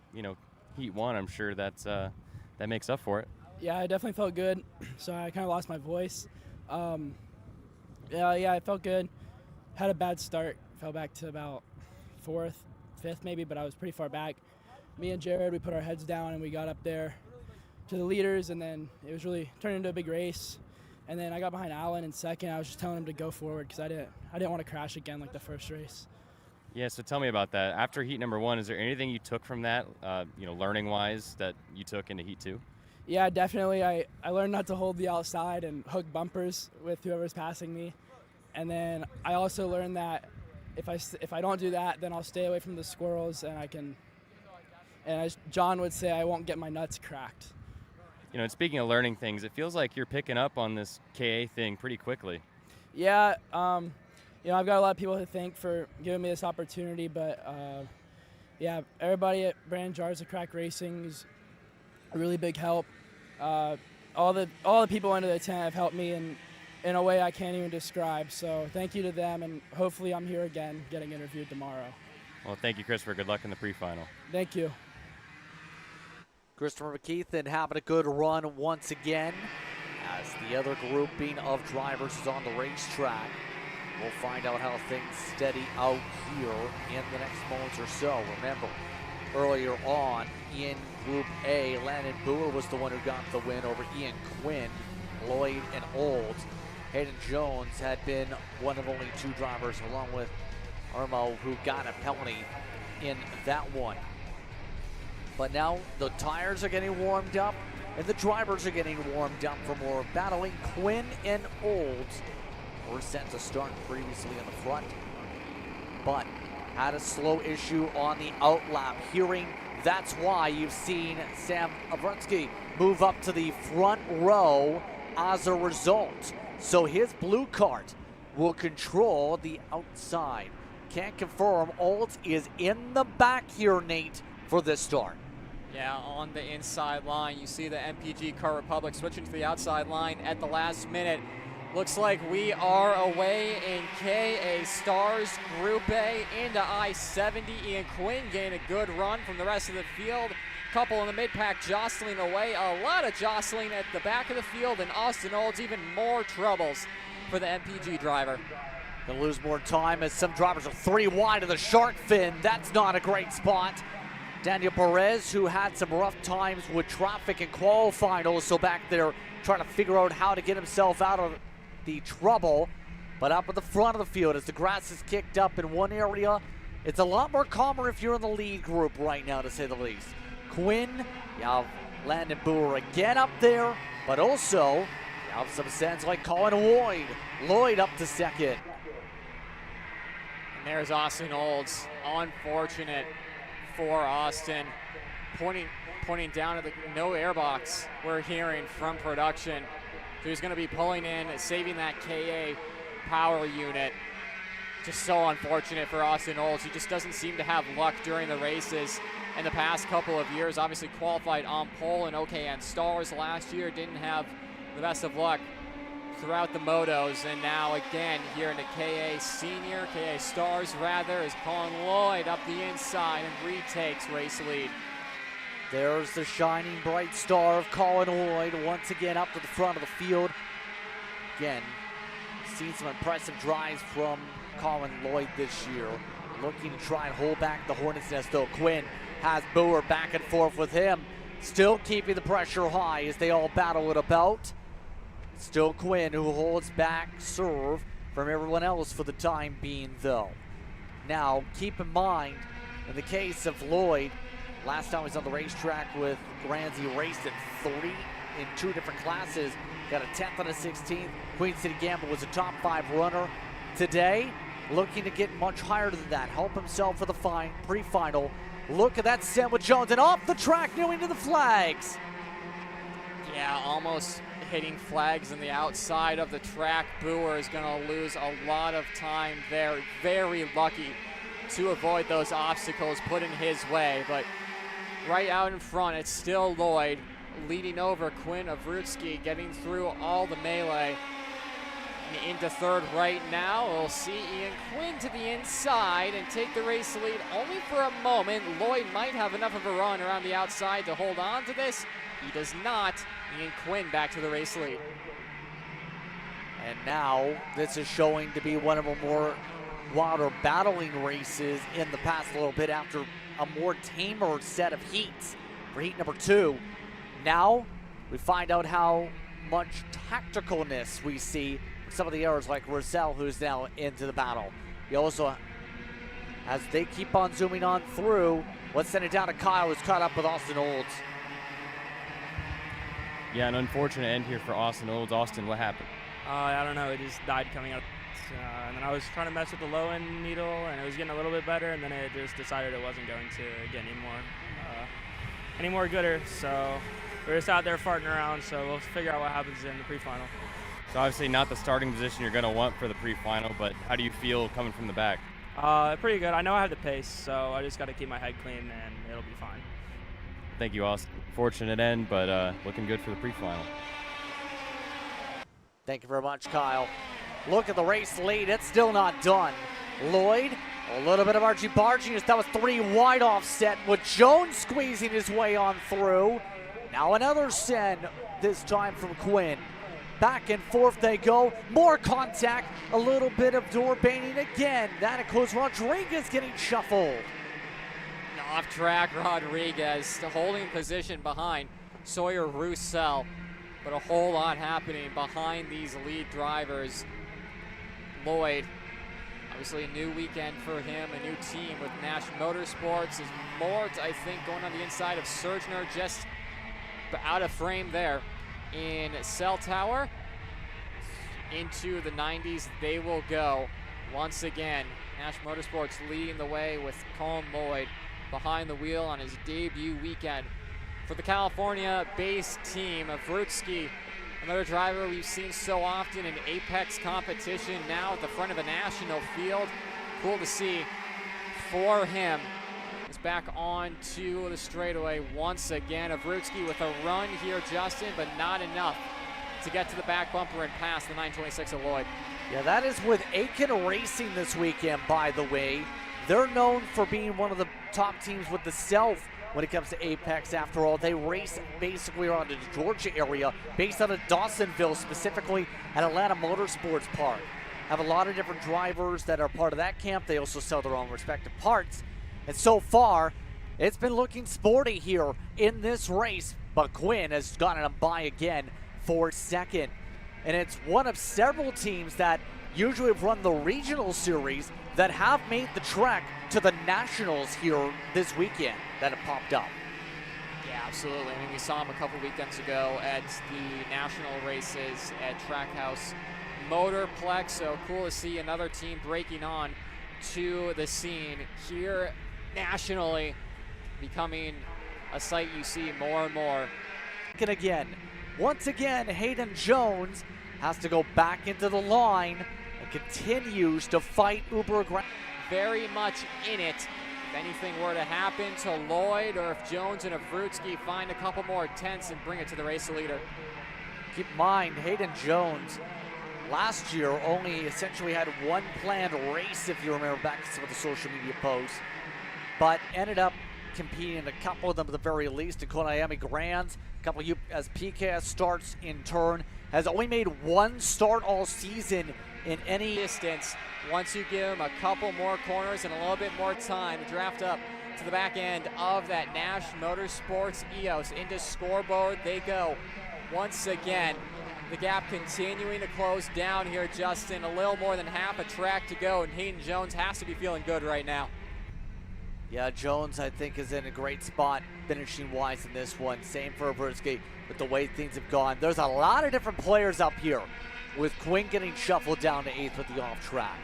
Heat 1, I'm sure that makes up for it. Yeah, I definitely felt good. So I kind of lost my voice. Yeah, I felt good. Had a bad start. Fell back to about 4th, 5th maybe, but I was pretty far back. Me and Jared, we put our heads down and we got up there to the leaders, and then it was really turned into a big race. And then I got behind Alan in second. I was just telling him to go forward because I didn't want to crash again like the first race. Yeah, so tell me about that. After Heat number 1, is there anything you took from that, learning-wise, that you took into Heat 2? Yeah, definitely. I learned not to hold the outside and hook bumpers with whoever's passing me. And then I also learned that if I don't do that, then I'll stay away from the squirrels, and and as John would say, I won't get my nuts cracked. And speaking of learning things, it feels like you're picking up on this KA thing pretty quickly. Yeah, I've got a lot of people to thank for giving me this opportunity, but yeah, everybody at Brandon Jarza Crack Racing is a really big help. All the people under the tent have helped me in a way I can't even describe. So thank you to them, and hopefully I'm here again getting interviewed tomorrow. Well, thank you, Christopher. Good luck in the pre-final. Thank you. Christopher McKeithen having a good run once again as the other grouping of drivers is on the racetrack. We'll find out how things steady out here in the next moments or so. Remember, earlier on in Group A, Landon Boer was the one who got the win over Ian Quinn, Lloyd, and Olds. Hayden Jones had been one of only 2 drivers, along with Armo, who got a penalty in that one. But now the tires are getting warmed up. and the drivers are getting warmed up for more battling. Quinn and Olds were set to start previously in the front, but had a slow issue on the outlap. Hearing that's why you've seen Sam Avrutsky move up to the front row as a result. So his blue kart will control the outside. Can't confirm. Olds is in the back here, Nate, for this start. Yeah, on the inside line, you see the MPG Kart Republic switching to the outside line at the last minute. Looks like we are away in KA Stars Group A into I-70. Ian Quinn getting a good run from the rest of the field. Couple in the mid-pack jostling away. A lot of jostling at the back of the field, and Austin Olds even more troubles for the MPG driver. Gonna lose more time as some drivers are 3 wide of the shark fin. That's not a great spot. Daniel Perez, who had some rough times with traffic in qualifying, also back there trying to figure out how to get himself out of the trouble. But up at the front of the field, as the grass is kicked up in one area, it's a lot more calmer if you're in the lead group right now, to say the least. Quinn, you have Landon Boer again up there, but also you have some sense like Colin Lloyd. Lloyd up to second. And there's Austin Olds. Unfortunate for Austin. Pointing down at the no airbox we're hearing from production. Who's going to be pulling in, saving that KA power unit. Just so unfortunate for Austin Olds. He just doesn't seem to have luck during the races in the past couple of years. Obviously qualified on pole in OKN Stars last year. Didn't have the best of luck throughout the motos. And now again here in the KA Senior, KA Stars rather, is Colin Lloyd up the inside and retakes race lead. There's the shining bright star of Colin Lloyd once again up to the front of the field. Again, seen some impressive drives from Colin Lloyd this year. Looking to try and hold back the Hornets' nest though. Quinn has Boer back and forth with him. Still keeping the pressure high as they all battle it about. Still Quinn who holds back serve from everyone else for the time being though. Now keep in mind, in the case of Lloyd, last time he was on the racetrack with Grands, he raced at 3 in 2 different classes. Got a 10th and a 16th. Queen City Gamble was a top 5 runner. Today, looking to get much higher than that. Help himself for the pre-final. Look at that set with Jones and off the track, nearly to the flags. Yeah, almost hitting flags on the outside of the track. Boer is going to lose a lot of time there. Very lucky to avoid those obstacles put in his way, but right out in front, it's still Lloyd leading over Quinn Avrutsky, getting through all the melee. And into third right now, we'll see Ian Quinn to the inside and take the race lead only for a moment. Lloyd might have enough of a run around the outside to hold on to this. He does not. Ian Quinn back to the race lead. And now this is showing to be one of the more wilder battling races in the past a little bit after a more tamer set of heats for heat number 2. Now we find out how much tacticalness we see with some of the errors like Rosell, who's now into the battle. He also, as they keep on zooming on through, let's send it down to Kyle, who's caught up with Austin Olds. Yeah, an unfortunate end here for Austin Olds. Austin, what happened? I don't know, it just died coming out. And then I was trying to mess with the low end needle and it was getting a little bit better, and then it just decided it wasn't going to get any more gooder. So we're just out there farting around, so we'll figure out what happens in the pre-final. So obviously not the starting position you're going to want for the pre-final, but how do you feel coming from the back? Pretty good. I know I have the pace, so I just got to keep my head clean and it'll be fine. Thank you, Austin. Fortunate end, but looking good for the pre-final. Thank you very much, Kyle. Look at the race lead. It's still not done. Lloyd, a little bit of argy-barginess. That was 3 wide offset with Jones squeezing his way on through. Now another send, this time from Quinn. Back and forth they go. More contact. A little bit of door baiting again. That includes Rodriguez getting shuffled. Off track, Rodriguez holding position behind Sawyer Roussel, but a whole lot happening behind these lead drivers. Lloyd, obviously a new weekend for him, a new team with Nash Motorsports. Is Mort, I think, going on the inside of Surgener, just out of frame there in Cell Tower. Into the 90s they will go once again. Nash Motorsports leading the way with Colin Lloyd behind the wheel on his debut weekend. For the California-based team of Vrutski, another driver we've seen so often in Apex competition, now at the front of the national field. Cool to see for him. He's back onto the straightaway once again. Vrutski with a run here, Justin, but not enough to get to the back bumper and pass the 926 of Lloyd. Yeah, that is with OKN Racing this weekend, by the way. They're known for being one of the top teams with the self when it comes to Apex. After all, they race basically around the Georgia area, based out of Dawsonville, specifically at Atlanta Motorsports Park. Have a lot of different drivers that are part of that camp. They also sell their own respective parts. And so far, it's been looking sporty here in this race, but Quinn has gotten them by again for second. And it's one of several teams that usually have run the regional series that have made the trek to the nationals here this weekend that have popped up. Yeah, absolutely. I mean, we saw him a couple weekends ago at the national races at Trackhouse Motorplex. So cool to see another team breaking on to the scene here nationally, becoming a sight you see more and more. And again, once again, Hayden Jones has to go back into the line and continues to fight uber aggressive. Very much in it. If anything were to happen to Lloyd, or if Jones and Vrutski find a couple more tenths and bring it to the race leader. Keep in mind, Hayden Jones last year only essentially had one planned race, if you remember back to some of the social media posts, but ended up competing in a couple of them at the very least, including Miami Grands, a couple of as PKS starts in turn, has only made one start all season in any distance. Once you give him a couple more corners and a little bit more time to draft up to the back end of that Nash Motorsports EOS into scoreboard, they go once again. The gap continuing to close down here, Justin. A little more than half a track to go, and Hayden Jones has to be feeling good right now. Yeah, Jones, I think, is in a great spot finishing-wise in this one. Same for Vrutski with the way things have gone. There's a lot of different players up here, with Quinn getting shuffled down to 8th with the off-track.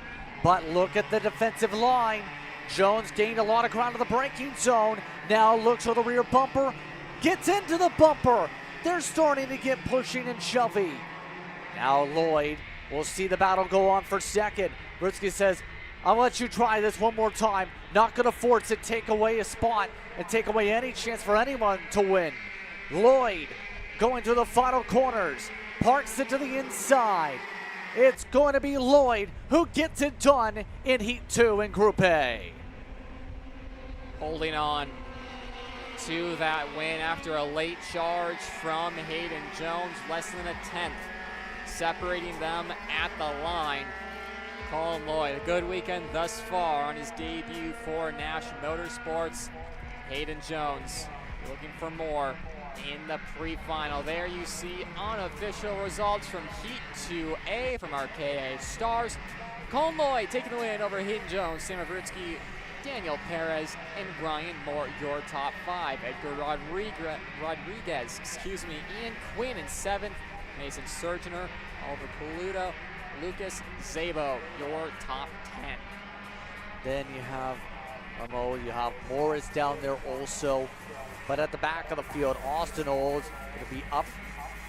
But look at the defensive line. Jones gained a lot of ground in the braking zone. Now looks for the rear bumper. Gets into the bumper. They're starting to get pushing and shovey. Now Lloyd will see the battle go on for second. Vrutski says, I'll let you try this one more time. Not going to force it, take away a spot, and take away any chance for anyone to win. Lloyd going to the final corners. Parks it to the inside. It's going to be Lloyd who gets it done in Heat 2 in Group A. Holding on to that win after a late charge from Hayden Jones, less than a tenth separating them at the line. Colin Lloyd, a good weekend thus far on his debut for Nash Motorsports. Hayden Jones looking for more in the pre-final. There you see unofficial results from Heat 2A from our KA Stars. Colin Lloyd taking the win over Hayden Jones, Sam Vrutski, Daniel Perez, and Brian Moore, your top 5. Edgar Rodriguez, Ian Quinn in 7th, Mason Surgener, Oliver Coluto, Lucas Zabo, your top 10. Then you have you have Morris down there also. But at the back of the field, Austin Olds going to be up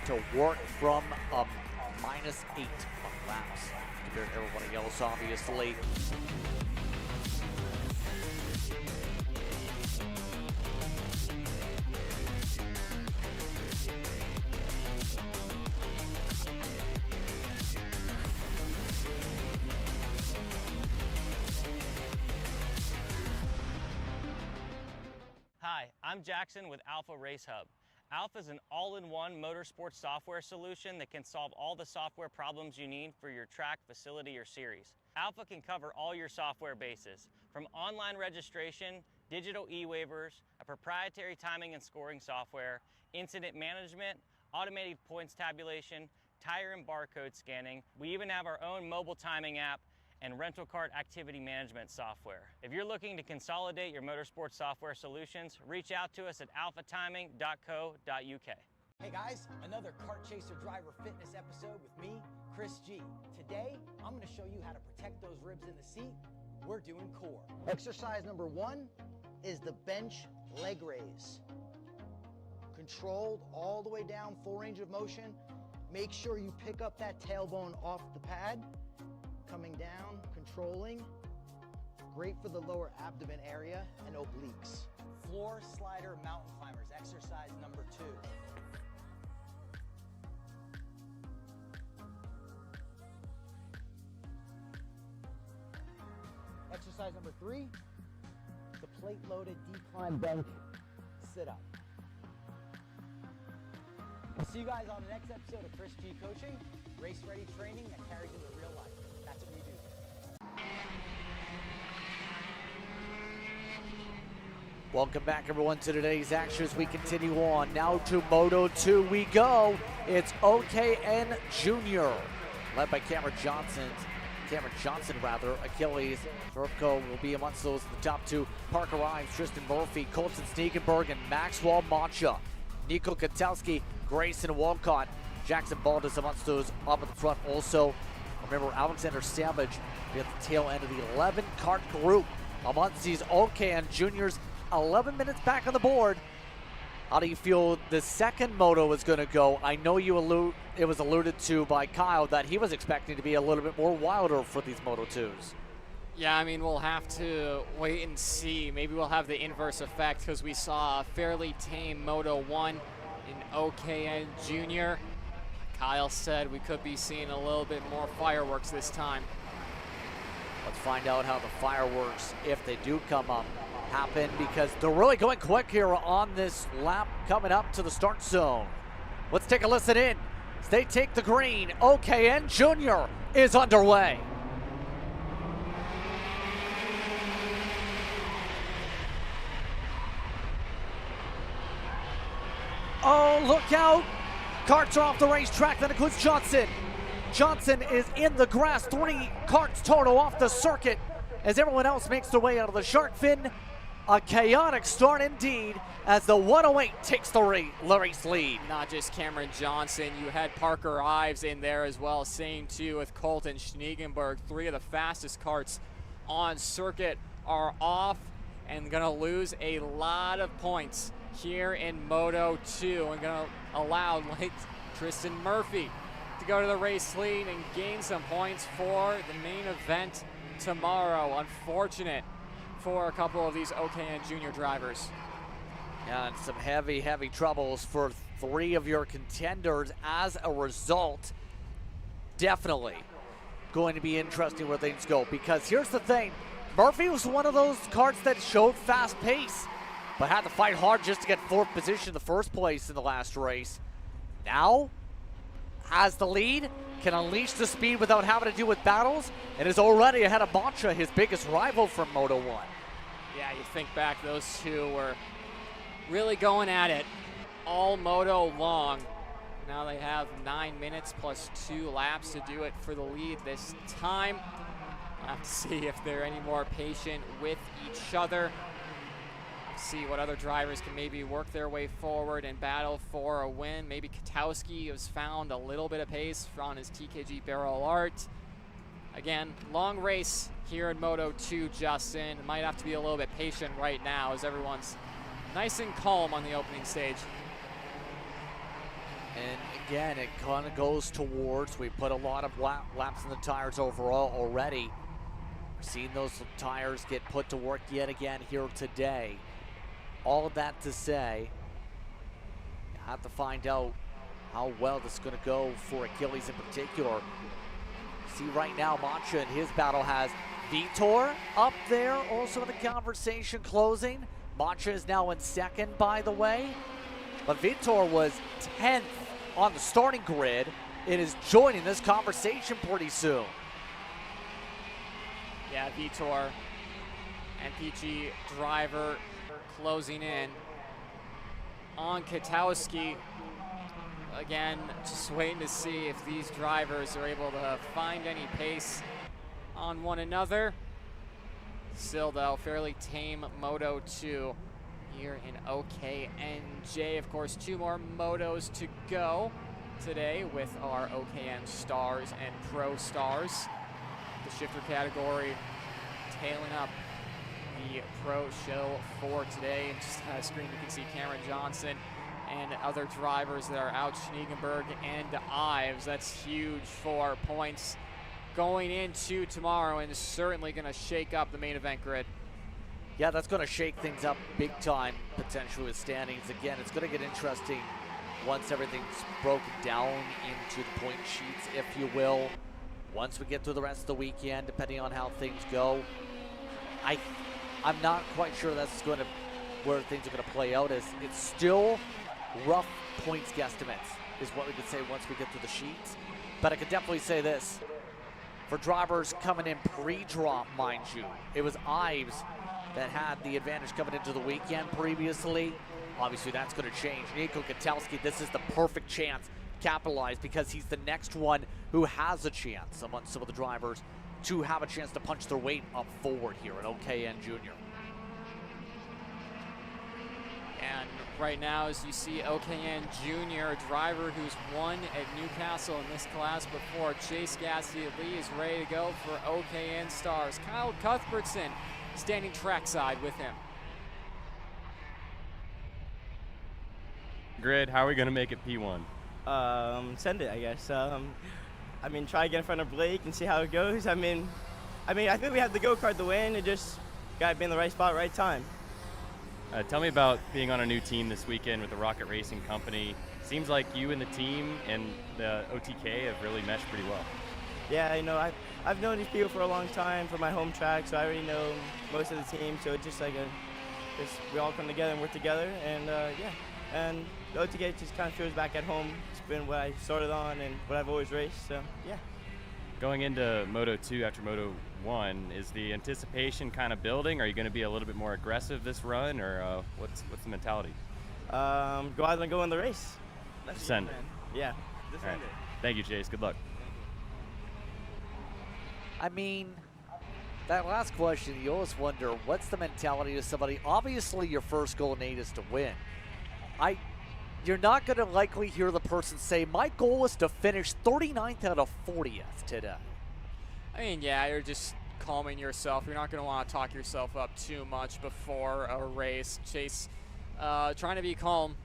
to work from a -8 on laps compared to everybody else, obviously. Hi, I'm Jackson with Alpha Race Hub. Alpha is an all-in-one motorsports software solution that can solve all the software problems you need for your track, facility, or series. Alpha can cover all your software bases, from online registration, digital e-waivers, a proprietary timing and scoring software, incident management, automated points tabulation, tire and barcode scanning. We even have our own mobile timing app and rental kart activity management software. If you're looking to consolidate your motorsports software solutions, reach out to us at alphatiming.co.uk. Hey guys, another Kart Chaser Driver Fitness episode with me, Chris G. Today, I'm going to show you how to protect those ribs in the seat. We're doing core. Exercise number 1 is the bench leg raise. Controlled all the way down, full range of motion. Make sure you pick up that tailbone off the pad. Coming down, controlling. Great for the lower abdomen area and obliques. Floor slider mountain climbers, exercise number 2. Exercise number 3, the plate-loaded decline bench sit-up. I'll see you guys on the next episode of Chris G Coaching, race-ready training that carries into real life. That's what we do. Welcome back, everyone, to today's action as we continue on. Now to Moto 2 we go. It's OKN Junior, led by Cameron Johnson, Achilles Thorpko will be amongst those in the top 2. Parker Ives, Tristan Murphy, Colton Sneakenberg, and Maxwell Mancha. Nico Katowski, Grayson Walcott, Jackson Baldus amongst those up at the front. Also, remember Alexander Savage at the tail end of the 11 kart group amongst these OKN Juniors. 11 minutes back on the board. How do you feel the second moto is going to go? I know it was alluded to by Kyle that he was expecting to be a little bit more wilder for these Moto 2s. Yeah, I mean, we'll have to wait and see. Maybe we'll have the inverse effect because we saw a fairly tame Moto 1 in OKN Junior. Kyle said we could be seeing a little bit more fireworks this time. Let's find out how the fireworks, if they do come up, happen, because they're really going quick here on this lap coming up to the start zone. Let's take a listen in. As they take the green, OKN Junior is underway. Oh, look out. Karts are off the racetrack. That includes Johnson. Johnson is in the grass. 3 karts total off the circuit as everyone else makes their way out of the shark fin. A chaotic start indeed as the 108 takes the race lead. Not just Cameron Johnson, you had Parker Ives in there as well. Same too with Colton Schniegenberg. 3 of the fastest karts on circuit are off and gonna lose a lot of points here in Moto 2 and gonna allow like Tristan Murphy to go to the race lead and gain some points for the main event tomorrow. Unfortunate for a couple of these OKN Junior drivers. Yeah, and some heavy troubles for 3 of your contenders as a result. Definitely going to be interesting where things go, because here's the thing. Murphy was one of those karts that showed fast pace, but had to fight hard just to get 4th position in the first place in the last race. Now has the lead, can unleash the speed without having to deal with battles, and is already ahead of Mancha, his biggest rival from Moto 1. Yeah, you think back, those 2 were really going at it all Moto long. Now they have 9 minutes plus 2 laps to do it for the lead this time. We'll have to see if they're any more patient with each other. See what other drivers can maybe work their way forward and battle for a win. Maybe Katowski has found a little bit of pace on his TKG barrel art. Again, long race here in Moto 2, Justin. Might have to be a little bit patient right now as everyone's nice and calm on the opening stage. And again, it kind of goes towards, we put a lot of laps in the tires overall already. We're seeing those tires get put to work yet again here today. All of that to say, you have to find out how well this is going to go for Achilles in particular. See right now, Mancha in his battle has Vitor up there, also in the conversation closing. Mancha is now in 2nd, by the way. But Vitor was 10th on the starting grid. It is joining this conversation pretty soon. Yeah, Vitor, MPG driver, closing in on Katowski. Again, just waiting to see if these drivers are able to find any pace on one another. Still, though, fairly tame Moto 2 here in OKNJ. Of course, 2 more motos to go today with our OKN Stars and Pro Stars. The shifter category tailing up the Pro show for today. Just on the screen, you can see Cameron Johnson and other drivers that are out, Schniegenberg and Ives. That's huge for points going into tomorrow, and is certainly going to shake up the main event grid. Yeah, that's going to shake things up big time, potentially with standings. Again, it's going to get interesting once everything's broken down into the point sheets, if you will. Once we get through the rest of the weekend, depending on how things go. I'm not quite sure that's going to where things are going to play out. It's still rough points guesstimates is what we could say once we get through the sheets. But I could definitely say this. For drivers coming in pre-drop, mind you, it was Ives that had the advantage coming into the weekend previously. Obviously, that's going to change. Nico Kotelski, this is the perfect chance to capitalize because he's the next one who has a chance among some of the drivers to have a chance to punch their weight up forward here at OKN Junior. And right now, as you see, OKN Junior, a driver who's won at Newcastle in this class before, Chase Gasly-Lee, is ready to go for OKN Stars. Kyle Cuthbertson standing trackside with him. Grid, how are we going to make it P1? Send it, I guess. I mean, try to get in front of Blake and see how it goes. I think we have the go-kart to win. It just got to be in the right spot, right time. Tell me about being on a new team this weekend with the Rocket Racing Company. Seems like you and the team and the OTK have really meshed pretty well. Yeah, you know, I've known these people for a long time from my home track, so I already know most of the team. So it's just like we all come together and work together, and yeah. And the OTK just kind of feels back at home. It's been what I started on and what I've always raced, so yeah. Going into Moto 2 after Moto 1, is the anticipation kind of building? Are you going to be a little bit more aggressive this run, or what's the mentality? Go out and go in the race. That's Send it. Yeah, just All right. send it. Thank you, Chase. Good luck. I mean, that last question, you always wonder, what's the mentality of somebody? Obviously, your first goal in 8 is to win. You're not going to likely hear the person say, my goal was to finish 39th out of 40th today. I mean, yeah, you're just calming yourself. You're not going to want to talk yourself up too much before a race. Chase trying to be calm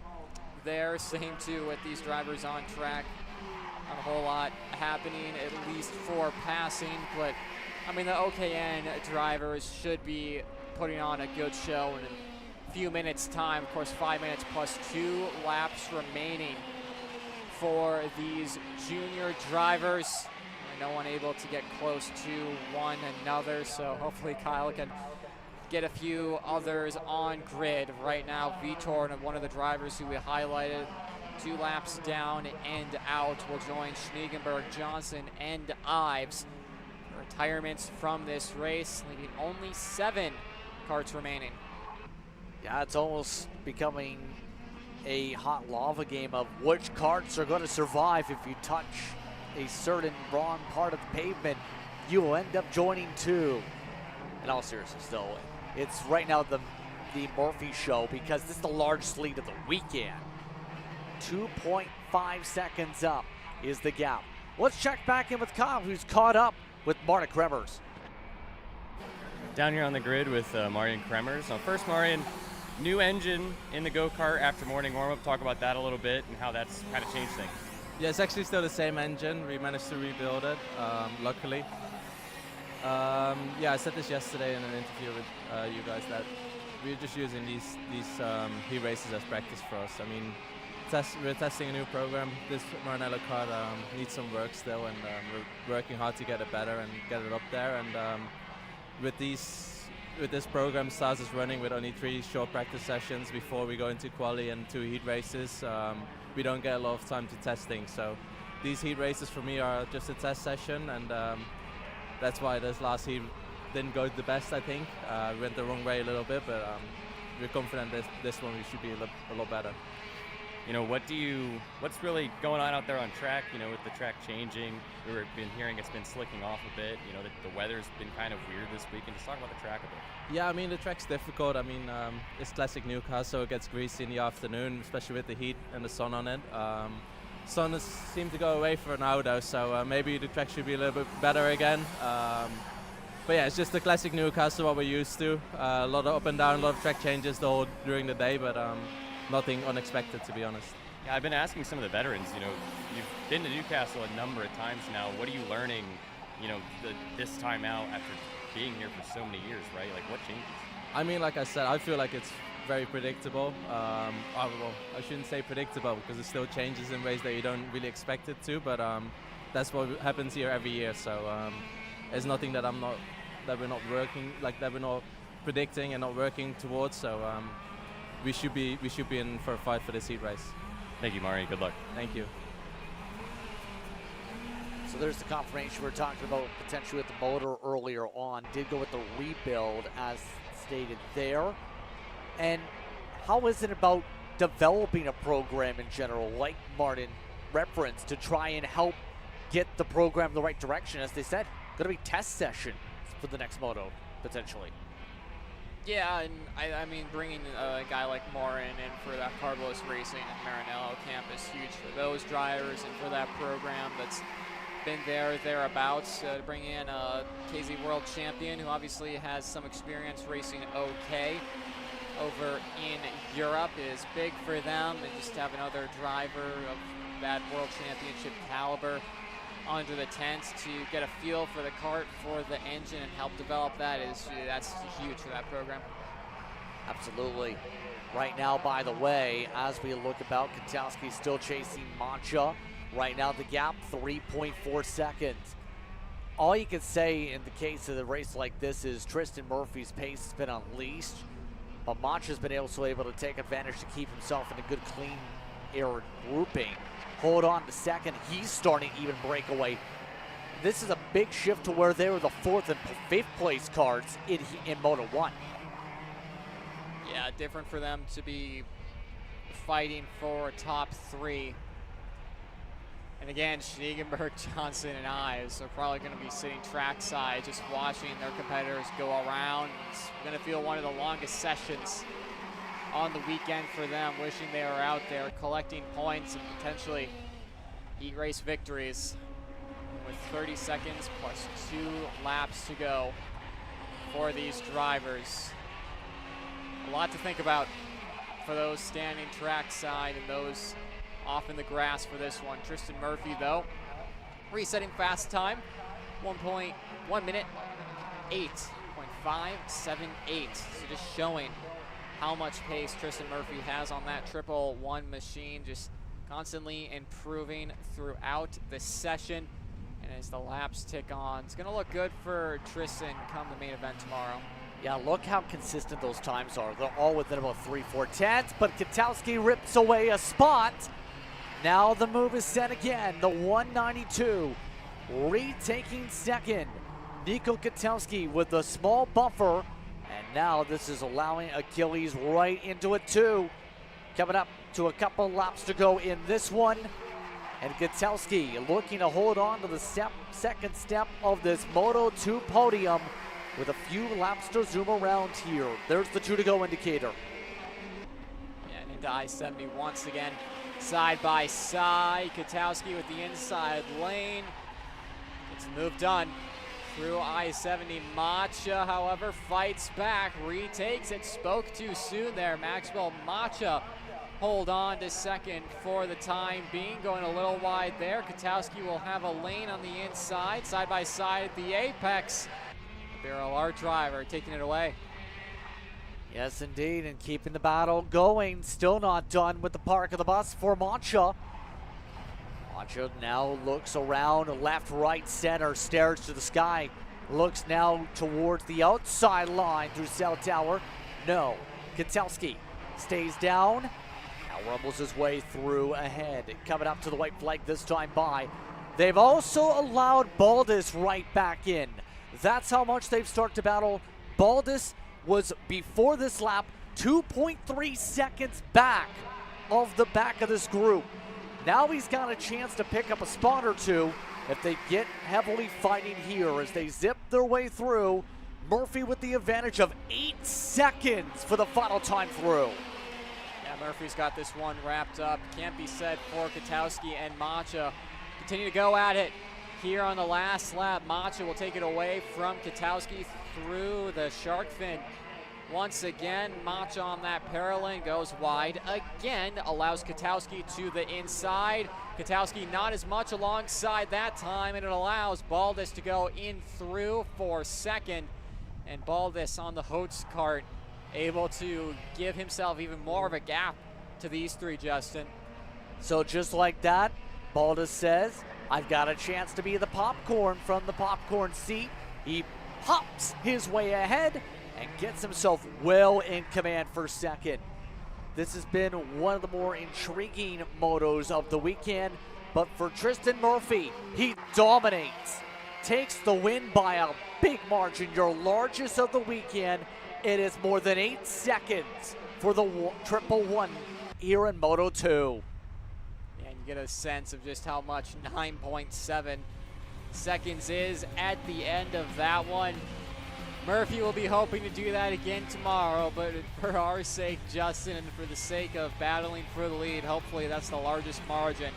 there. Same too with these drivers on track. Not a whole lot happening, at least for passing. But, I mean, the OKN drivers should be putting on a good show in a few minutes' time. Of course, 5 minutes plus 2 laps remaining for these junior drivers. No one able to get close to one another, so hopefully Kyle can get a few others on grid. Right now, Vitor, one of the drivers who we highlighted, 2 laps down and out, will join Schniegenberg, Johnson, and Ives. Retirements from this race, leaving only 7 karts remaining. Yeah, it's almost becoming a hot lava game of which karts are going to survive. If you touch a certain wrong part of the pavement, you will end up joining 2. In all seriousness, though, it's right now the Murphy show because this is the largest lead of the weekend. 2.5 seconds up is the gap. Let's check back in with Kyle, who's caught up with Martin Kremers. Down here on the grid with Marian Kremers. Now, first, Marian, new engine in the go-kart after morning warm-up. Talk about that a little bit and how that's kind of changed things. Yeah, it's actually still the same engine. We managed to rebuild it, luckily. Yeah, I said this yesterday in an interview with you guys that we're just using these heat races as practice for us. I mean, we're testing a new program. This Maranello kart needs some work still, and we're working hard to get it better and get it up there. And with this program, Stars is running with only 3 short practice sessions before we go into quali and 2 heat races. We don't get a lot of time to testing, so these heat races for me are just a test session, and that's why this last heat didn't go the best, I think. We went the wrong way a little bit, but we're confident that this one we should be a lot better. You know, what's really going on out there on track, you know, with the track changing? We've been hearing it's been slicking off a bit. You know, the weather's been kind of weird this week. And just talk about the track a bit. Yeah, I mean, the track's difficult. I mean, it's classic Newcastle. It gets greasy in the afternoon, especially with the heat and the sun on it. Sun has seemed to go away for now, though, so maybe the track should be a little bit better again. But yeah, it's just the classic Newcastle, what we're used to. A lot of up and down, a lot of track changes during the day, but nothing unexpected, to be honest. Yeah, I've been asking some of the veterans, you know, you've been to Newcastle a number of times now. What are you learning, you know, this time out after being here for so many years, right? Like, what changes? I mean, like I said, I feel like it's very predictable. Well, I shouldn't say predictable because it still changes in ways that you don't really expect it to, but that's what happens here every year. So there's nothing that we're not working, like that we're not predicting and not working towards. So we should be in for a fight for this heat race. Thank you, Mari. Good luck. Thank you. So there's the confirmation we were talking about potentially with the motor earlier on. Did go with the rebuild as stated there. And how is it about developing a program in general, like Martin referenced, to try and help get the program in the right direction? As they said, going to be test session for the next moto, potentially. Yeah, and I mean, bringing a guy like Morin in for that Carlos Racing and Maranello camp is huge for those drivers and for that program that's been thereabouts. To bring in a KZ World Champion who obviously has some experience racing OK over in Europe is big for them, and just have another driver of that World Championship caliber under the tent to get a feel for the kart, for the engine, and help develop that's huge for that program. Absolutely. Right now, by the way, as we look about, Katowski still chasing Mancha. Right now, the gap, 3.4 seconds. All you can say in the case of the race like this is Tristan Murphy's pace has been unleashed, but Mancha's been able to take advantage to keep himself in a good, clean air grouping. Hold on to second. He's starting to even break away. This is a big shift to where they were the 4th and 5th place cars in Moto 1. Yeah, different for them to be fighting for top 3. And again, Schneegenberg, Johnson, and Ives are probably going to be sitting trackside just watching their competitors go around. It's going to feel one of the longest sessions on the weekend for them, wishing they were out there collecting points and potentially heat race victories with 30 seconds plus 2 laps to go for these drivers. A lot to think about for those standing trackside and those off in the grass for this one. Tristan Murphy, though, resetting fast time, 1 minute 8.578. So just showing how much pace Tristan Murphy has on that 111 machine, just constantly improving throughout the session. And as the laps tick on, it's going to look good for Tristan come the main event tomorrow. Yeah, look how consistent those times are. They're all within about 3/4 tenths, but Katowski rips away a spot. Now the move is set again. The 192 retaking second. Nico Katowski with a small buffer. And now this is allowing Achilles right into it too. Coming up to a couple laps to go in this one. And Katowski looking to hold on to the second step of this Moto 2 podium with a few laps to zoom around here. There's the 2 to go indicator. And into I-70 once again, side by side. Katowski with the inside lane. It's a move done through I-70. Macha, however, fights back, retakes it. Spoke too soon there. Maxwell Macha hold on to second for the time being. Going a little wide there. Katowski will have a lane on the inside. Side by side at the apex. Barrel Art driver taking it away. Yes, indeed, and keeping the battle going. Still not done with the park of the bus for Mancha. Mancha now looks around, left, right, center, stares to the sky. Looks now towards the outside line through Cell Tower. No, Katowski stays down. Now rumbles his way through ahead. Coming up to the white flag this time by. They've also allowed Baldus right back in. That's how much they've started to battle. Baldus was, before this lap, 2.3 seconds back of the back of this group. Now he's got a chance to pick up a spot or two if they get heavily fighting here as they zip their way through. Murphy with the advantage of 8 seconds for the final time through. Yeah, Murphy's got this one wrapped up. Can't be said for Katowski and Macha. Continue to go at it here on the last lap. Macha will take it away from Katowski through the shark fin. Once again, Macha on that parallel goes wide again, allows Katowski to the inside. Katowski not as much alongside that time, and it allows Baldus to go in through for second. And Baldus on the Holtz kart able to give himself even more of a gap to these three, Justin. So just like that, Baldus says, I've got a chance to be the popcorn from the popcorn seat. He hops his way ahead and gets himself well in command for second. This has been one of the more intriguing motos of the weekend, but for Tristan Murphy, he dominates, takes the win by a big margin, your largest of the weekend. It is more than 8 seconds for the triple one here in Moto 2. And you get a sense of just how much 9.7 seconds is at the end of that one. Murphy will be hoping to do that again tomorrow, but for our sake, Justin, and for the sake of battling for the lead, hopefully that's the largest margin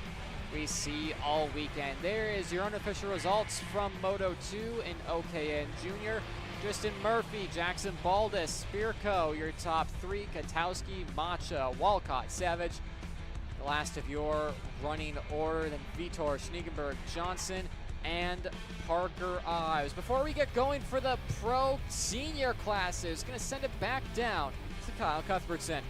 we see all weekend. There is your unofficial results from Moto 2 and OKN Junior. Tristan Murphy, Jackson Baldus, Spirko, your top three, Katowski, Macha, Walcott, Savage. The last of your running order, then Vitor, Schniegenberg, Johnson, and Parker Ives. Before we get going for the pro senior classes, going to send it back down to Kyle Cuthbertson.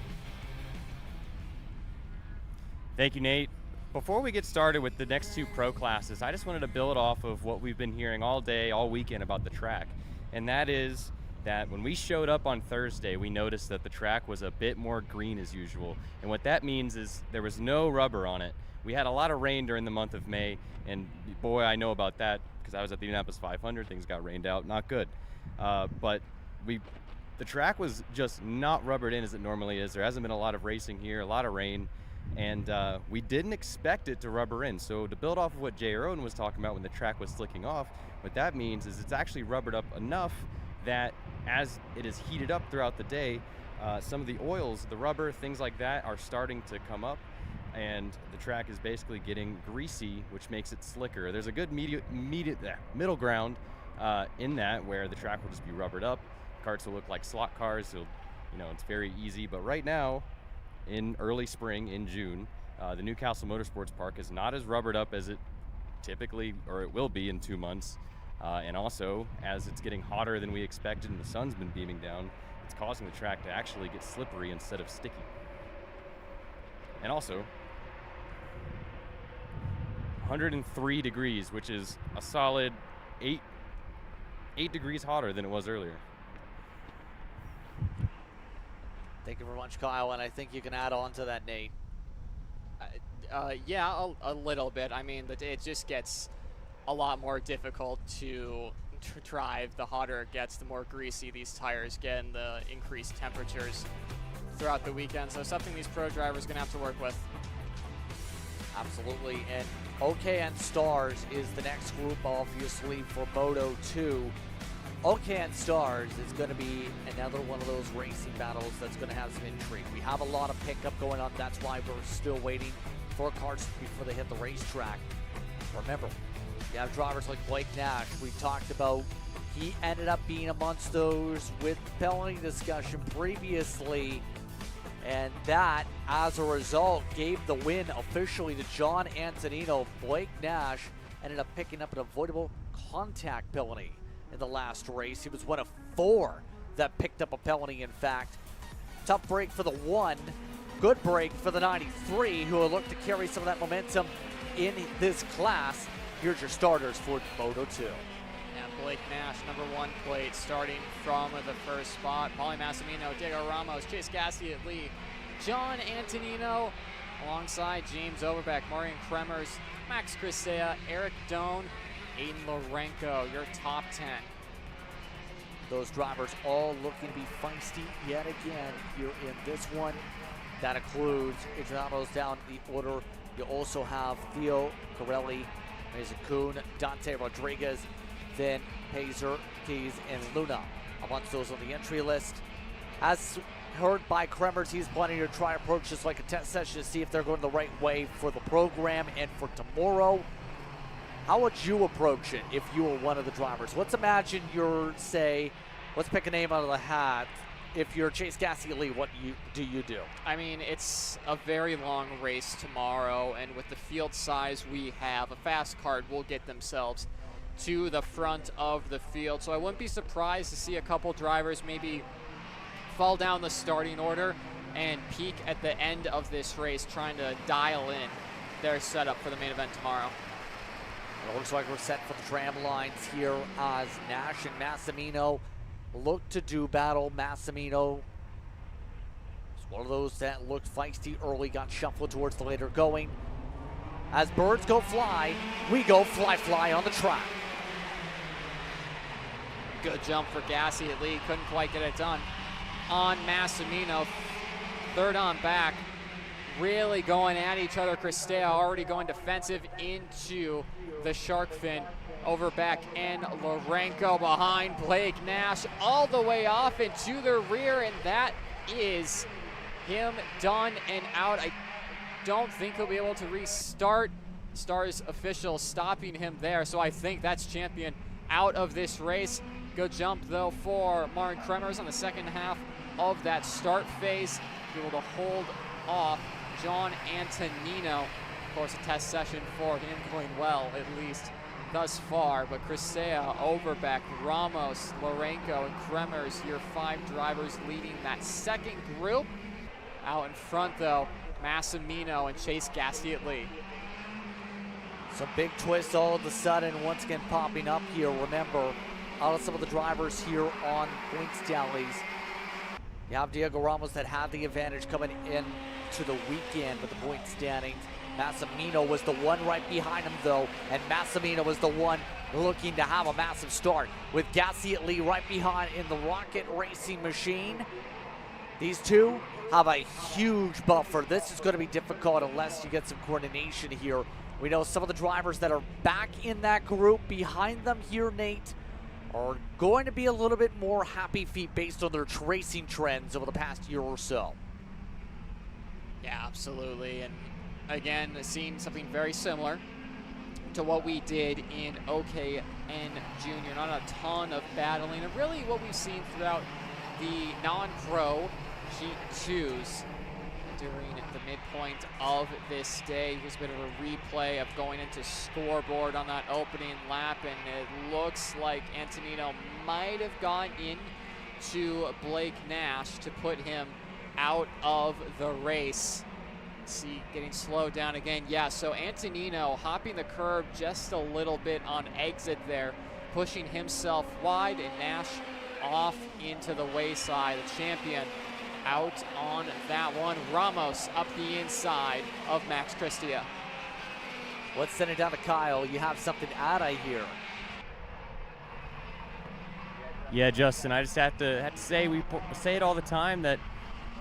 Thank you, Nate. Before we get started with the next two pro classes, I just wanted to build off of what we've been hearing all day, all weekend about the track. And that is that when we showed up on Thursday, we noticed that the track was a bit more green as usual. And what that means is there was no rubber on it. We had a lot of rain during the month of May, and boy, I know about that because I was at the Indianapolis 500. Things got rained out, not good. But the track was just not rubbered in as it normally is. There hasn't been a lot of racing here, a lot of rain, and we didn't expect it to rubber in. So to build off of what Jay Rowan was talking about when the track was slicking off, what that means is it's actually rubbered up enough that as it is heated up throughout the day, some of the oils, the rubber, things like that are starting to come up, and the track is basically getting greasy, which makes it slicker. There's a good middle ground in that where the track will just be rubbered up. Karts will look like slot cars, so it's very easy. But right now, in early spring, in June, the Newcastle Motorsports Park is not as rubbered up as it typically, or it will be in 2 months. And also, as it's getting hotter than we expected and the sun's been beaming down, it's causing the track to actually get slippery instead of sticky. And also, 103 degrees, which is a solid 8 degrees hotter than it was earlier. Thank you very much, Kyle, and I think you can add on to that, Nate. Yeah, a little bit. I mean, it just gets a lot more difficult to drive. The hotter it gets, the more greasy these tires get, and the increased temperatures throughout the weekend. So something these pro drivers are going to have to work with. Absolutely, and OKN Stars is the next group, obviously, for Moto 2. OKN Stars is going to be another one of those racing battles that's going to have some intrigue. We have a lot of pickup going on. That's why we're still waiting for karts before they hit the racetrack. Remember, you have drivers like Blake Nash. We talked about, he ended up being amongst those with penalty discussion previously, and that, as a result, gave the win officially to John Antonino. Blake Nash ended up picking up an avoidable contact penalty in the last race. He was one of 4 that picked up a penalty, in fact. Tough break for the 1. Good break for the 93, who will look to carry some of that momentum in this class. Here's your starters for Moto 2. And Blake Nash, number 1 plate, starting from the first spot. Paulie Massimino, Diego Ramos, Chase Gassi at lead. John Antonino alongside James Overbeck, Marian Kremers, Max Crisea, Eric Doan, Aiden Lorenko, your top 10. Those drivers all looking to be feisty yet again here in this one. That includes Indianapolis down the order. You also have Theo Corelli, Mason Kuhn, Dante Rodriguez, then Pazer, Keys, and Luna amongst those on the entry list. As heard by Kremers, he's planning to try and approach this like a test session to see if they're going the right way for the program and for tomorrow. How would you approach it if you were one of the drivers? Let's imagine you're, say, let's pick a name out of the hat. If you're Chase Gasly, what do you do? I mean, it's a very long race tomorrow, and with the field size we have, a fast Kart will get themselves to the front of the field. So I wouldn't be surprised to see a couple drivers maybe fall down the starting order and peak at the end of this race, trying to dial in their setup for the main event tomorrow. It looks like we're set for the tram lines here as Nash and Massimino look to do battle. Massimino is one of those that looked feisty early, got shuffled towards the later going. As birds go fly, we go fly on the track. Good jump for Gasly at lead, couldn't quite get it done on Massimino. Third on back, really going at each other. Cristea already going defensive into the shark fin. Over back and Lorenko behind Blake Nash all the way off and to the rear, and that is him done and out. I don't think he'll be able to restart. Stars official stopping him there, so I think that's champion out of this race. Good jump though for Martin Kremers on the second half of that start phase, able to hold off John Antonino. Of course, a test session for him going well, at least thus far, but Cristea, Overbeck, Ramos, Lorenko, and Kremers, your 5 drivers leading that second group. Out in front though, Massimino and Chase Gasly at lead. Some big twists all of a sudden once again popping up here. Remember, out of some of the drivers here on points tallies, you have Diego Ramos that had the advantage coming in to the weekend with the point standings. Massimino was the one right behind him though, and Massimino was the one looking to have a massive start with Gasly right behind in the Rocket Racing machine. These two have a huge buffer. This is going to be difficult unless you get some coordination here. We know some of the drivers that are back in that group behind them here, Nate, are going to be a little bit more happy feet based on their racing trends over the past year or so. Yeah, absolutely. And again, seeing something very similar to what we did in OKN Junior. Not a ton of battling, and really what we've seen throughout the non-pro G2s during the midpoint of this day. Here's a bit of a replay of going into scoreboard on that opening lap, and it looks like Antonino might have gone into Blake Nash to put him out of the race. See, getting slowed down again. Yeah, so Antonino hopping the curb just a little bit on exit there, pushing himself wide, and Nash off into the wayside. The champion out on that one. Ramos up the inside of Max Cristea. Let's send it down to Kyle. You have something to add, I hear. Yeah, Justin, I just have to say, we say it all the time, that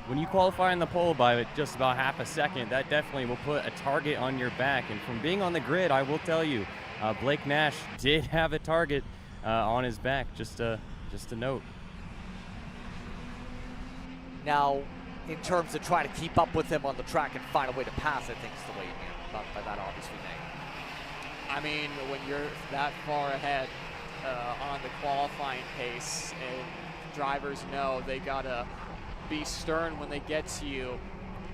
when you qualify in the pole by just about half a second, that definitely will put a target on your back. And from being on the grid, I will tell you, Blake Nash did have a target on his back, just a note. Now, in terms of trying to keep up with him on the track and find a way to pass, I think is the way you mean. Not by that, obviously, Nate. I mean, when you're that far ahead on the qualifying pace, and drivers know they gotta be stern when they get to you.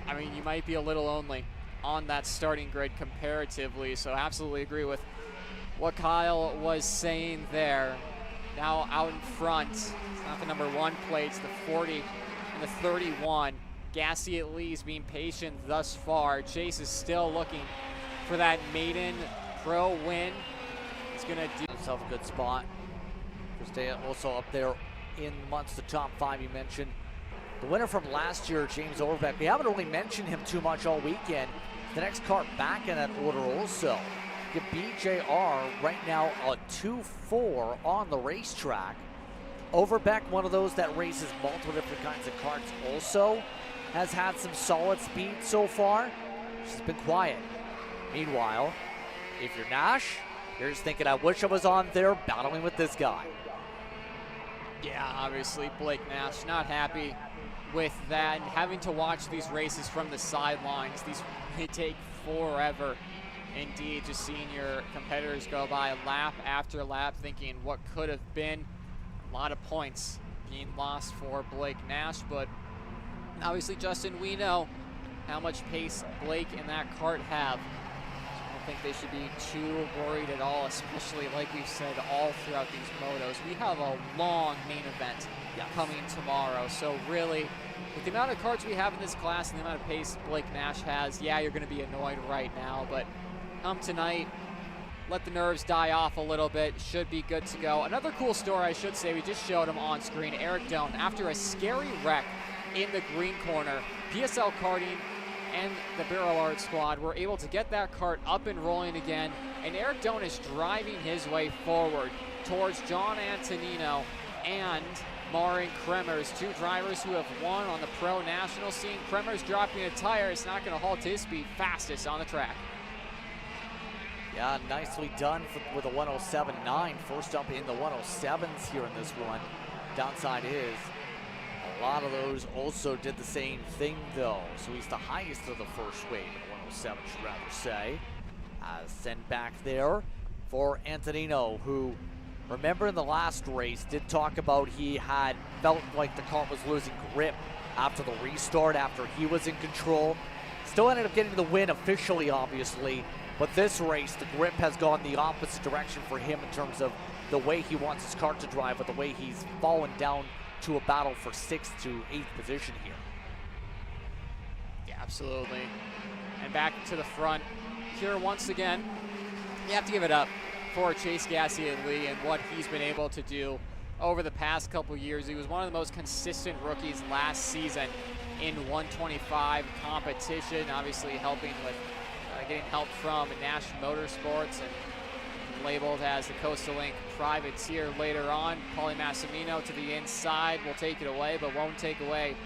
I mean, you might be a little only on that starting grid comparatively, so absolutely agree with what Kyle was saying there. Now out in front, it's not the number 1 plates, the 40 and the 31. Gasly at least being patient thus far. Chase is still looking for that maiden pro win. He's gonna do himself a good spot. Cristea also up there in amongst the top 5 you mentioned. The winner from last year, James Overbeck, we haven't really mentioned him too much all weekend. The next Kart back in that order also. Get BJR right now a 2-4 on the racetrack. Overbeck, one of those that races multiple different kinds of karts also. has had some solid speed so far. She's been quiet. Meanwhile, if you're Nash, you're just thinking, I wish I was on there battling with this guy. Yeah, obviously Blake Nash not happy with that, and having to watch these races from the sidelines. They take forever. Indeed, just seeing your competitors go by lap after lap, thinking what could have been. A lot of points being lost for Blake Nash, but obviously, Justin, we know how much pace Blake and that Kart have. I don't think they should be too worried at all, especially like we've said all throughout these motos. We have a long main event coming tomorrow, so really, with the amount of karts we have in this class and the amount of pace Blake Nash has, yeah, you're going to be annoyed right now, but come tonight, let the nerves die off a little bit, should be good to go. Another cool story, I should say, we just showed him on screen. Eric Doan, after a scary wreck in the green corner, PSL Karting and the Barrel Art squad were able to get that kart up and rolling again, and Eric Doan is driving his way forward towards John Antonino and Marin Kremers, two drivers who have won on the Pro National scene. Kremers dropping a tire, it's not going to halt his speed, fastest on the track. Yeah, nicely done with a 107.9. First up in the 107s here in this one. Downside is, a lot of those also did the same thing though. So he's the highest of the first wave in the 107, should rather say. Send back there for Antonino, who, remember in the last race, did talk about he had felt like the car was losing grip after the restart, after he was in control. Still ended up getting the win officially, obviously. But this race, the grip has gone the opposite direction for him in terms of the way he wants his car to drive, but the way he's fallen down to a battle for 6th to 8th position here. Yeah, absolutely. And back to the front here once again. You have to give it up for Chase Gassier-Lee and what he's been able to do over the past couple years. He was one of the most consistent rookies last season in 125 competition, obviously helping with getting help from Nash Motorsports and labeled as the Coastal Link Privateer later on. Paulie Massimino to the inside will take it away, but won't take away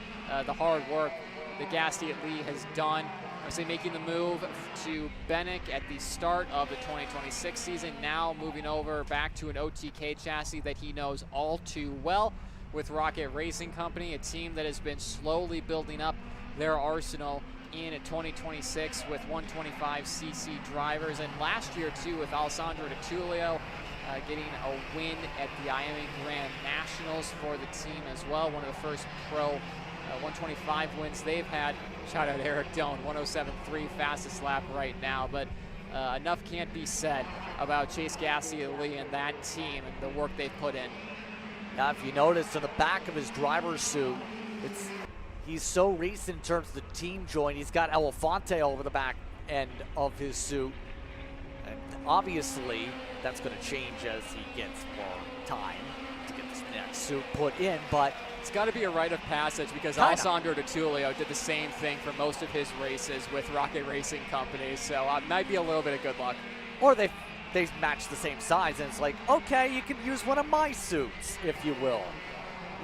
the hard work that Gassier-Lee has done. Obviously making the move to Bennick at the start of the 2026 season, now moving over back to an OTK chassis that he knows all too well with Rocket Racing Company, a team that has been slowly building up their arsenal in 2026 with 125cc drivers, and last year too with Alessandro Di Tullio getting a win at the Miami Grand Nationals for the team as well. One of the first pro 125 wins they've had. Shout out Eric Doan, 107.3 fastest lap right now, but enough can't be said about Chase Gassier-Lee and that team and the work they've put in. Now, if you notice on the back of his driver's suit, he's so recent in terms of the team join. He's got Elefante over the back end of his suit. And obviously, that's going to change as he gets more time to get this next suit put in, but it's got to be a rite of passage because Alessandro Di Tullio did the same thing for most of his races with Rocket Racing Company, so it might be a little bit of good luck. Or they match the same size, and it's like, okay, you can use one of my suits, if you will.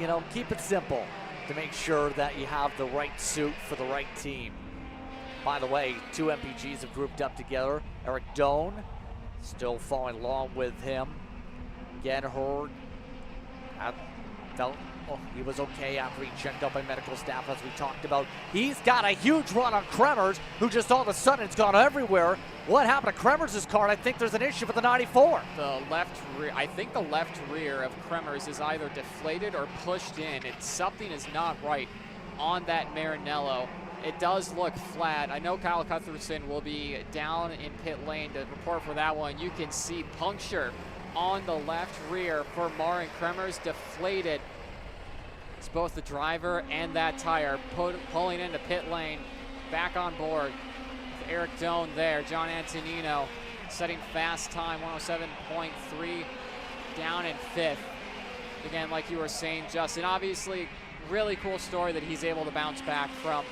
You know, keep it simple to make sure that you have the right suit for the right team. By the way, two MPGs have grouped up together. Eric Doan still following along with him. Again, heard felt he was okay after he checked out by medical staff, as we talked about. He's got a huge run on Kremers, who just all of a sudden has gone everywhere. What happened to Kremers' car? I think there's an issue with the 94. The left rear, I think the left rear of Kremers is either deflated or pushed in. Something is not right on that Maranello. It does look flat. I know Kyle Cuthbertson will be down in pit lane to report for that one. You can see puncture on the left rear for Marin Kremers, deflated. It's both the driver and that tire pulling into pit lane. Back on board with Eric Doan there. John Antonino setting fast time, 107.3, down in 5th. Again, like you were saying, Justin, obviously really cool story that he's able to bounce back from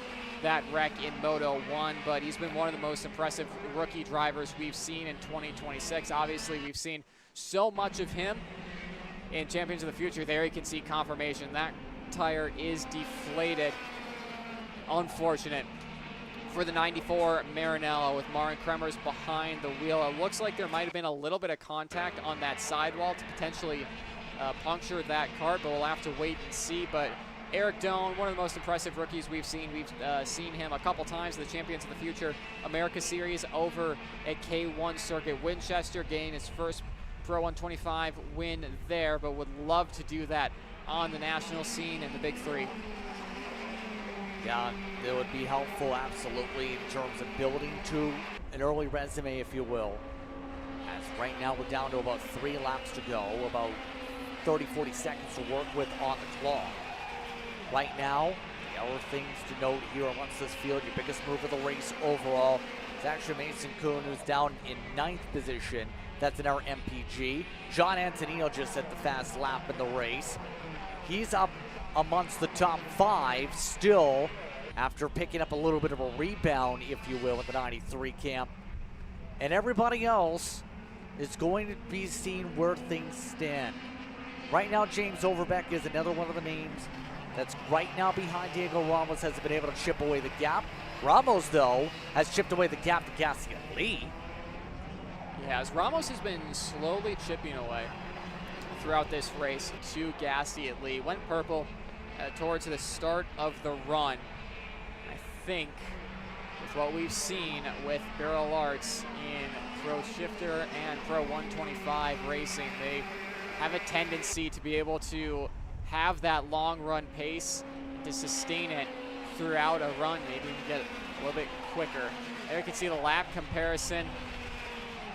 that wreck in Moto 1, but he's been one of the most impressive rookie drivers we've seen in 2026. Obviously, we've seen so much of him in Champions of the Future. There you can see confirmation. That tire is deflated unfortunate for the 94 Maranello with Maren Kremers behind the wheel. It looks like there might have been a little bit of contact on that sidewall to potentially puncture that kart, but we'll have to wait and see. But Eric Doan, one of the most impressive rookies we've seen. We've seen him a couple times in the Champions of the Future America Series over at K1 Circuit Winchester, getting his first Pro 125 win there, but would love to do that on the national scene in the Big Three. Yeah, it would be helpful, absolutely, in terms of building to an early resume, if you will. As right now we're down to about 3 laps to go, about 30, 40 seconds to work with on the clock. Right now, the other things to note here amongst this field, your biggest move of the race overall is actually Mason Kuhn, who's down in 9th position. That's in our MPG. John Antonino just set the fast lap in the race. He's up amongst the top 5 still after picking up a little bit of a rebound, if you will, in the 93 camp. And everybody else is going to be seeing where things stand. Right now, James Overbeck is another one of the names that's right now behind Diego Ramos, has been able to chip away the gap. Ramos, though, has chipped away the gap to Gasly Lee. Yeah, as Ramos has been slowly chipping away throughout this race to Gasly Lee. Went purple towards the start of the run. I think with what we've seen with Barrel Arts in Pro Shifter and Pro 125 racing, they have a tendency to be able to have that long run pace, to sustain it throughout a run, maybe even get a little bit quicker. There you can see the lap comparison.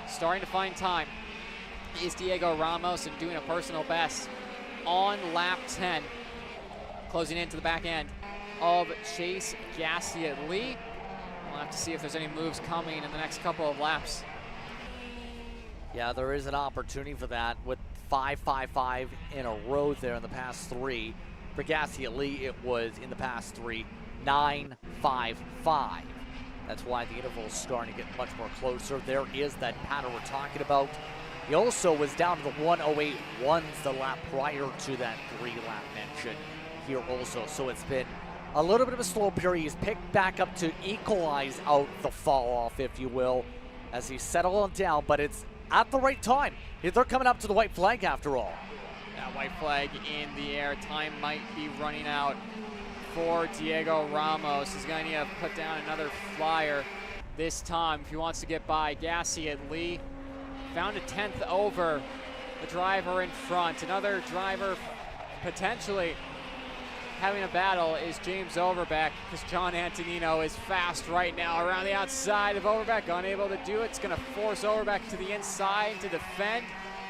Starting to find time is Diego Ramos and doing a personal best on lap 10. Closing into the back end of Chase Gasly Lee. We'll have to see if there's any moves coming in the next couple of laps. Yeah, there is an opportunity for that with 5.55 in a row there in the past 3. For Gasly Lee, it was in the past 3, 9.55. That's why the interval is starting to get much more closer. There is that pattern we're talking about. He also was down to the 108.1s the lap prior to that 3-lap mention here also. So it's been a little bit of a slow period. He's picked back up to equalize out the fall off, if you will, as he's settling down, but it's at the right time. They're coming up to the white flag after all. That white flag in the air. Time might be running out for Diego Ramos. He's going to need to put down another flyer this time if he wants to get by. Gasly Lee found a 10th over the driver in front. Another driver potentially having a battle is James Overbeck, because John Antonino is fast right now around the outside of Overbeck. Unable to do it. It's going to force Overbeck to the inside to defend.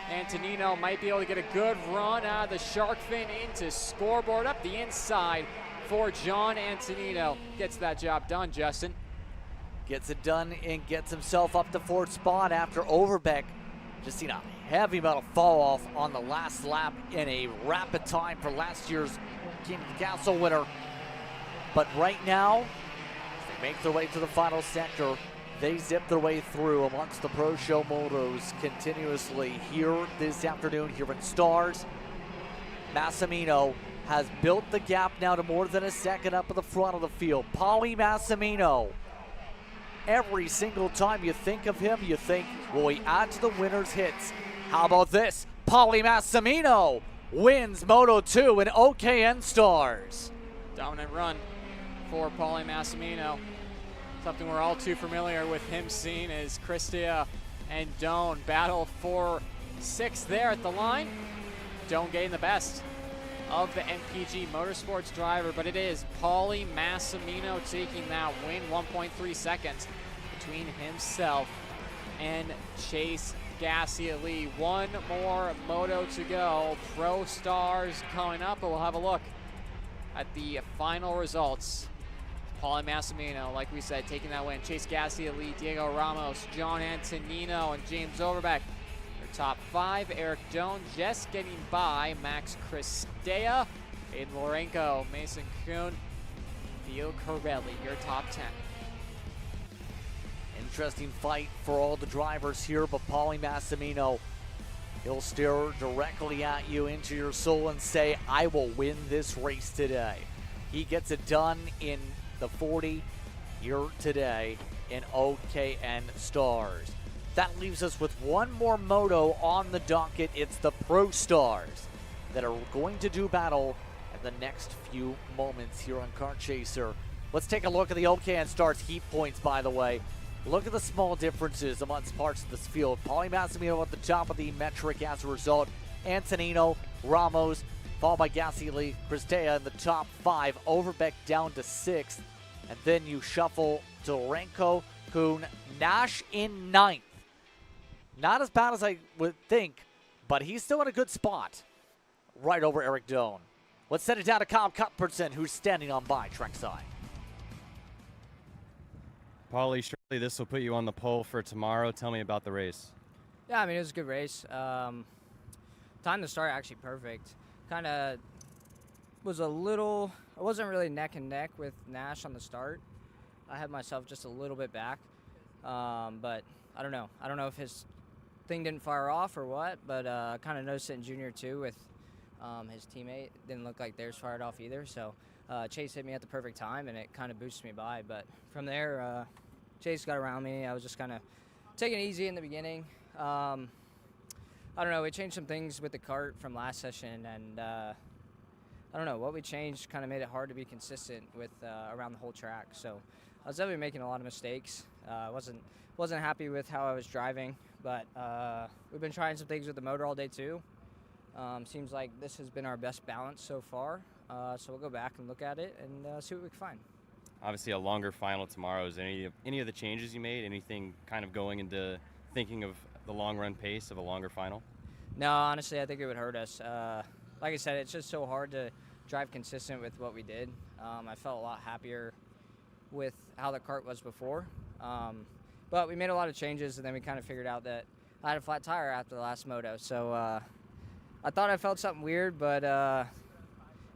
Antonino might be able to get a good run out of the shark fin into scoreboard up the inside for John Antonino. Gets that job done, Justin. Gets it done and gets himself up to 4th spot after Overbeck just seen a heavy amount of fall off on the last lap in a rapid time for last year's King of the Castle winner. But right now, as they make their way to the final sector, they zip their way through amongst the Pro Show Motos continuously here this afternoon here in Stars. Massimino has built the gap now to more than a second up at the front of the field. Paulie Massimino. Every single time you think of him, you think, will he add to the winner's hits? How about this? Paulie Massimino wins Moto 2 in OKN Stars. Dominant run for Paulie Massimino. Something we're all too familiar with him seeing is Christia and Doan battle for 6th there at the line. Doan getting the best of the MPG Motorsports driver, but it is Paulie Massimino taking that win. 1.3 seconds between himself and Chase Gasly Lee. One more moto to go. Pro Stars coming up, but we'll have a look at the final results. Paulie Massimino, like we said, taking that win. Chase Gasly Lee, Diego Ramos, John Antonino, and James Overbeck. Their top 5. Eric Doan just getting by Max Christea, Aiden Lorenko, Mason Kuhn, Theo Corelli, your top 10. Interesting fight for all the drivers here, but Paulie Massimino, he'll stare directly at you into your soul and say, I will win this race today. He gets it done in the 40 here today in OKN Stars. That leaves us with one more moto on the docket. It's the Pro Stars that are going to do battle in the next few moments here on Kart Chaser. Let's take a look at the OKN Stars heat points, by the way. Look at the small differences amongst parts of this field. Paulie Massimino at the top of the metric as a result. Antonino, Ramos, followed by Gasly, Cristea in the top 5. Overbeck down to 6th. And then you shuffle to Renko, Kuhn, Nash in 9th. Not as bad as I would think, but he's still in a good spot. Right over Eric Doan. Let's send it down to Kyle Cuthbertson, who's standing on by trackside. Paulie, surely this will put you on the pole for tomorrow. Tell me about the race. Yeah, I mean, it was a good race. Time to start actually perfect. Kind of was a little, I wasn't really neck and neck with Nash on the start. I had myself just a little bit back, but I don't know. I don't know if his thing didn't fire off or what, but kind of noticed it in Junior too with his teammate. Didn't look like theirs fired off either, so Chase hit me at the perfect time, and it kind of boosted me by. But from there, Chase got around me. I was just kind of taking it easy in the beginning. I don't know, we changed some things with the kart from last session, and I don't know, what we changed kind of made it hard to be consistent with around the whole track. So I was definitely making a lot of mistakes. Wasn't happy with how I was driving, but we've been trying some things with the motor all day too. Seems like this has been our best balance so far, so we'll go back and look at it and see what we can find. Obviously a longer final tomorrow. Is any of the changes you made, anything kind of going into thinking of the long run pace of a longer final? No, honestly, I think it would hurt us. Like I said, it's just so hard to drive consistent with what we did. I felt a lot happier with how the kart was before. But we made a lot of changes, and then we kind of figured out that I had a flat tire after the last moto. So I thought I felt something weird, but I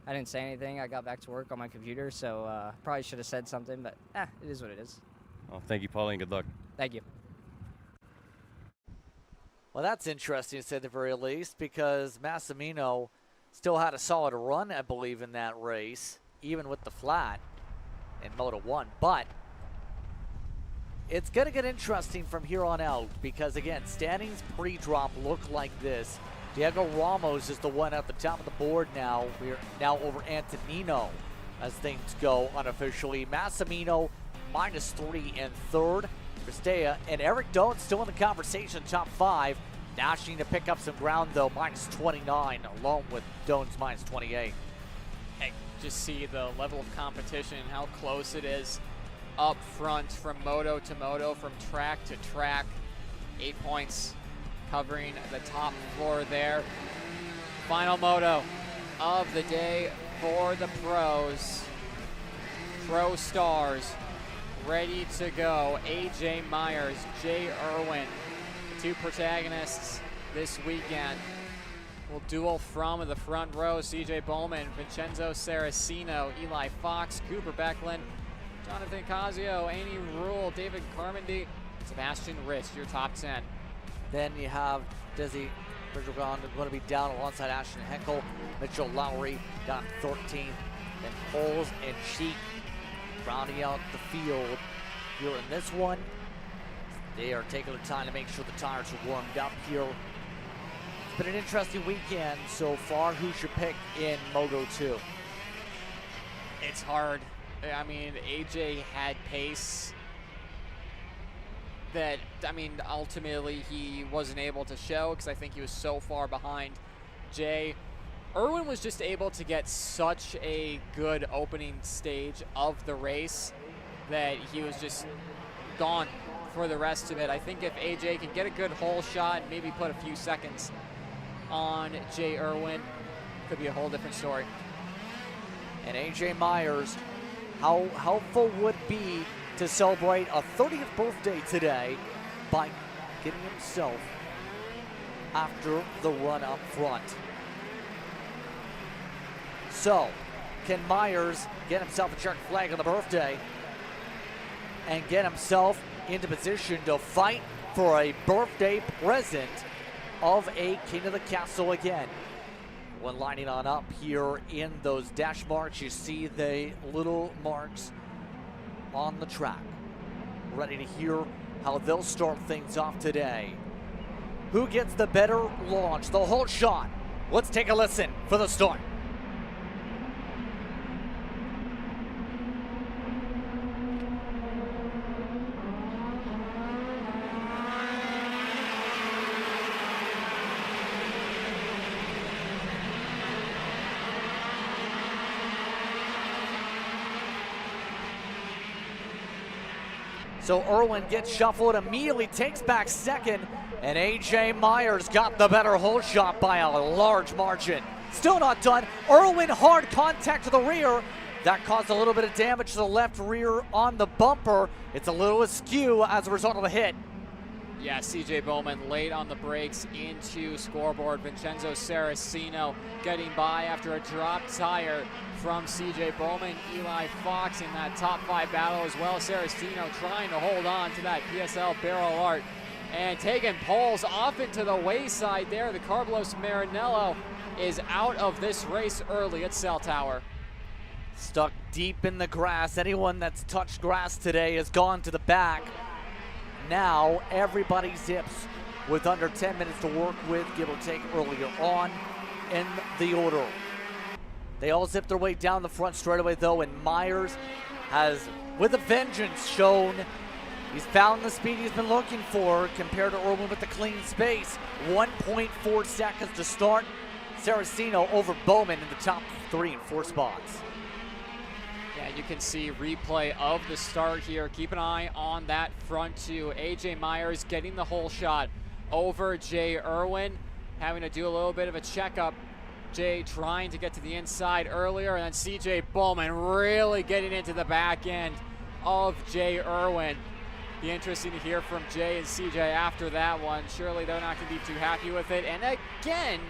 didn't say anything. I got back to work on my computer, so probably should have said something, but it is what it is. Well, thank you, Paulie, and good luck. Thank you. Well, that's interesting to say the very least, because Massimino still had a solid run, I believe, in that race, even with the flat in Moto 1. But it's going to get interesting from here on out because, again, standings pre-drop look like this. Diego Ramos is the one at the top of the board now. We're now over Antonino as things go unofficially. Massimino -3 in 3rd. Cristea and Eric Doan still in the conversation, top 5. Nash needing to pick up some ground, though, -29, along with Doan's -28. Hey, just see the level of competition and how close it is up front from moto to moto, from track to track. 8 points covering the top floor there. Final moto of the day for the pros. Pro Stars ready to go. AJ Myers, Jay Irwin, the two protagonists this weekend, will duel from the front row. CJ Bowman, Vincenzo Saraceno, Eli Fox, Cooper Becklin, Jonathan Casio, Annie Rule, David Carmody, Sebastian Rist, your top 10. Then you have Desi Bridgergon going to be down alongside Ashton Heckel, Mitchell Lowry down 13th, then Holes and Sheik rounding out the field here in this one. They are taking their time to make sure the tires are warmed up here. It's been an interesting weekend so far. Who's your pick in Moto 2? It's hard. I mean, AJ had pace that, I mean, ultimately he wasn't able to show because I think he was so far behind Jay. Irwin was just able to get such a good opening stage of the race that he was just gone for the rest of it. I think if AJ can get a good hole shot and maybe put a few seconds on Jay Irwin, could be a whole different story. And AJ Myers, how helpful would be to celebrate a 30th birthday today by getting himself after the run up front. So, can Myers get himself a check flag on the birthday and get himself into position to fight for a birthday present of a King of the Castle again? When lining on up here in those dash marks, you see the little marks on the track. Ready to hear how they'll start things off today. Who gets the better launch, the whole shot? Let's take a listen for the start. So Irwin gets shuffled, immediately takes back second, and AJ Myers got the better hole shot by a large margin. Still not done. Irwin hard contact to the rear. That caused a little bit of damage to the left rear on the bumper. It's a little askew as a result of the hit. Yeah, CJ Bowman late on the brakes into scoreboard. Vincenzo Saraceno getting by after a drop tire from CJ Bowman. Eli Fox in that top 5 battle as well. Saraceno trying to hold on to that PSL barrel art and taking poles off into the wayside there. The Carlos Marinello is out of this race early at Cell Tower. Stuck deep in the grass. Anyone that's touched grass today has gone to the back. Now everybody zips with under 10 minutes to work with, give or take, earlier on in the order. They all zip their way down the front straightaway though, and Myers has, with a vengeance, shown he's found the speed he's been looking for compared to Irwin with the clean space. 1.4 seconds to start. Saraceno over Bowman in the top 3 and 4 spots. Yeah, you can see replay of the start here. Keep an eye on that front two. AJ Myers getting the hole shot over Jay Irwin, having to do a little bit of a checkup. Jay trying to get to the inside earlier, and then CJ Bowman really getting into the back end of Jay Irwin. Be interesting to hear from Jay and CJ after that one. Surely they're not going to be too happy with it. And again,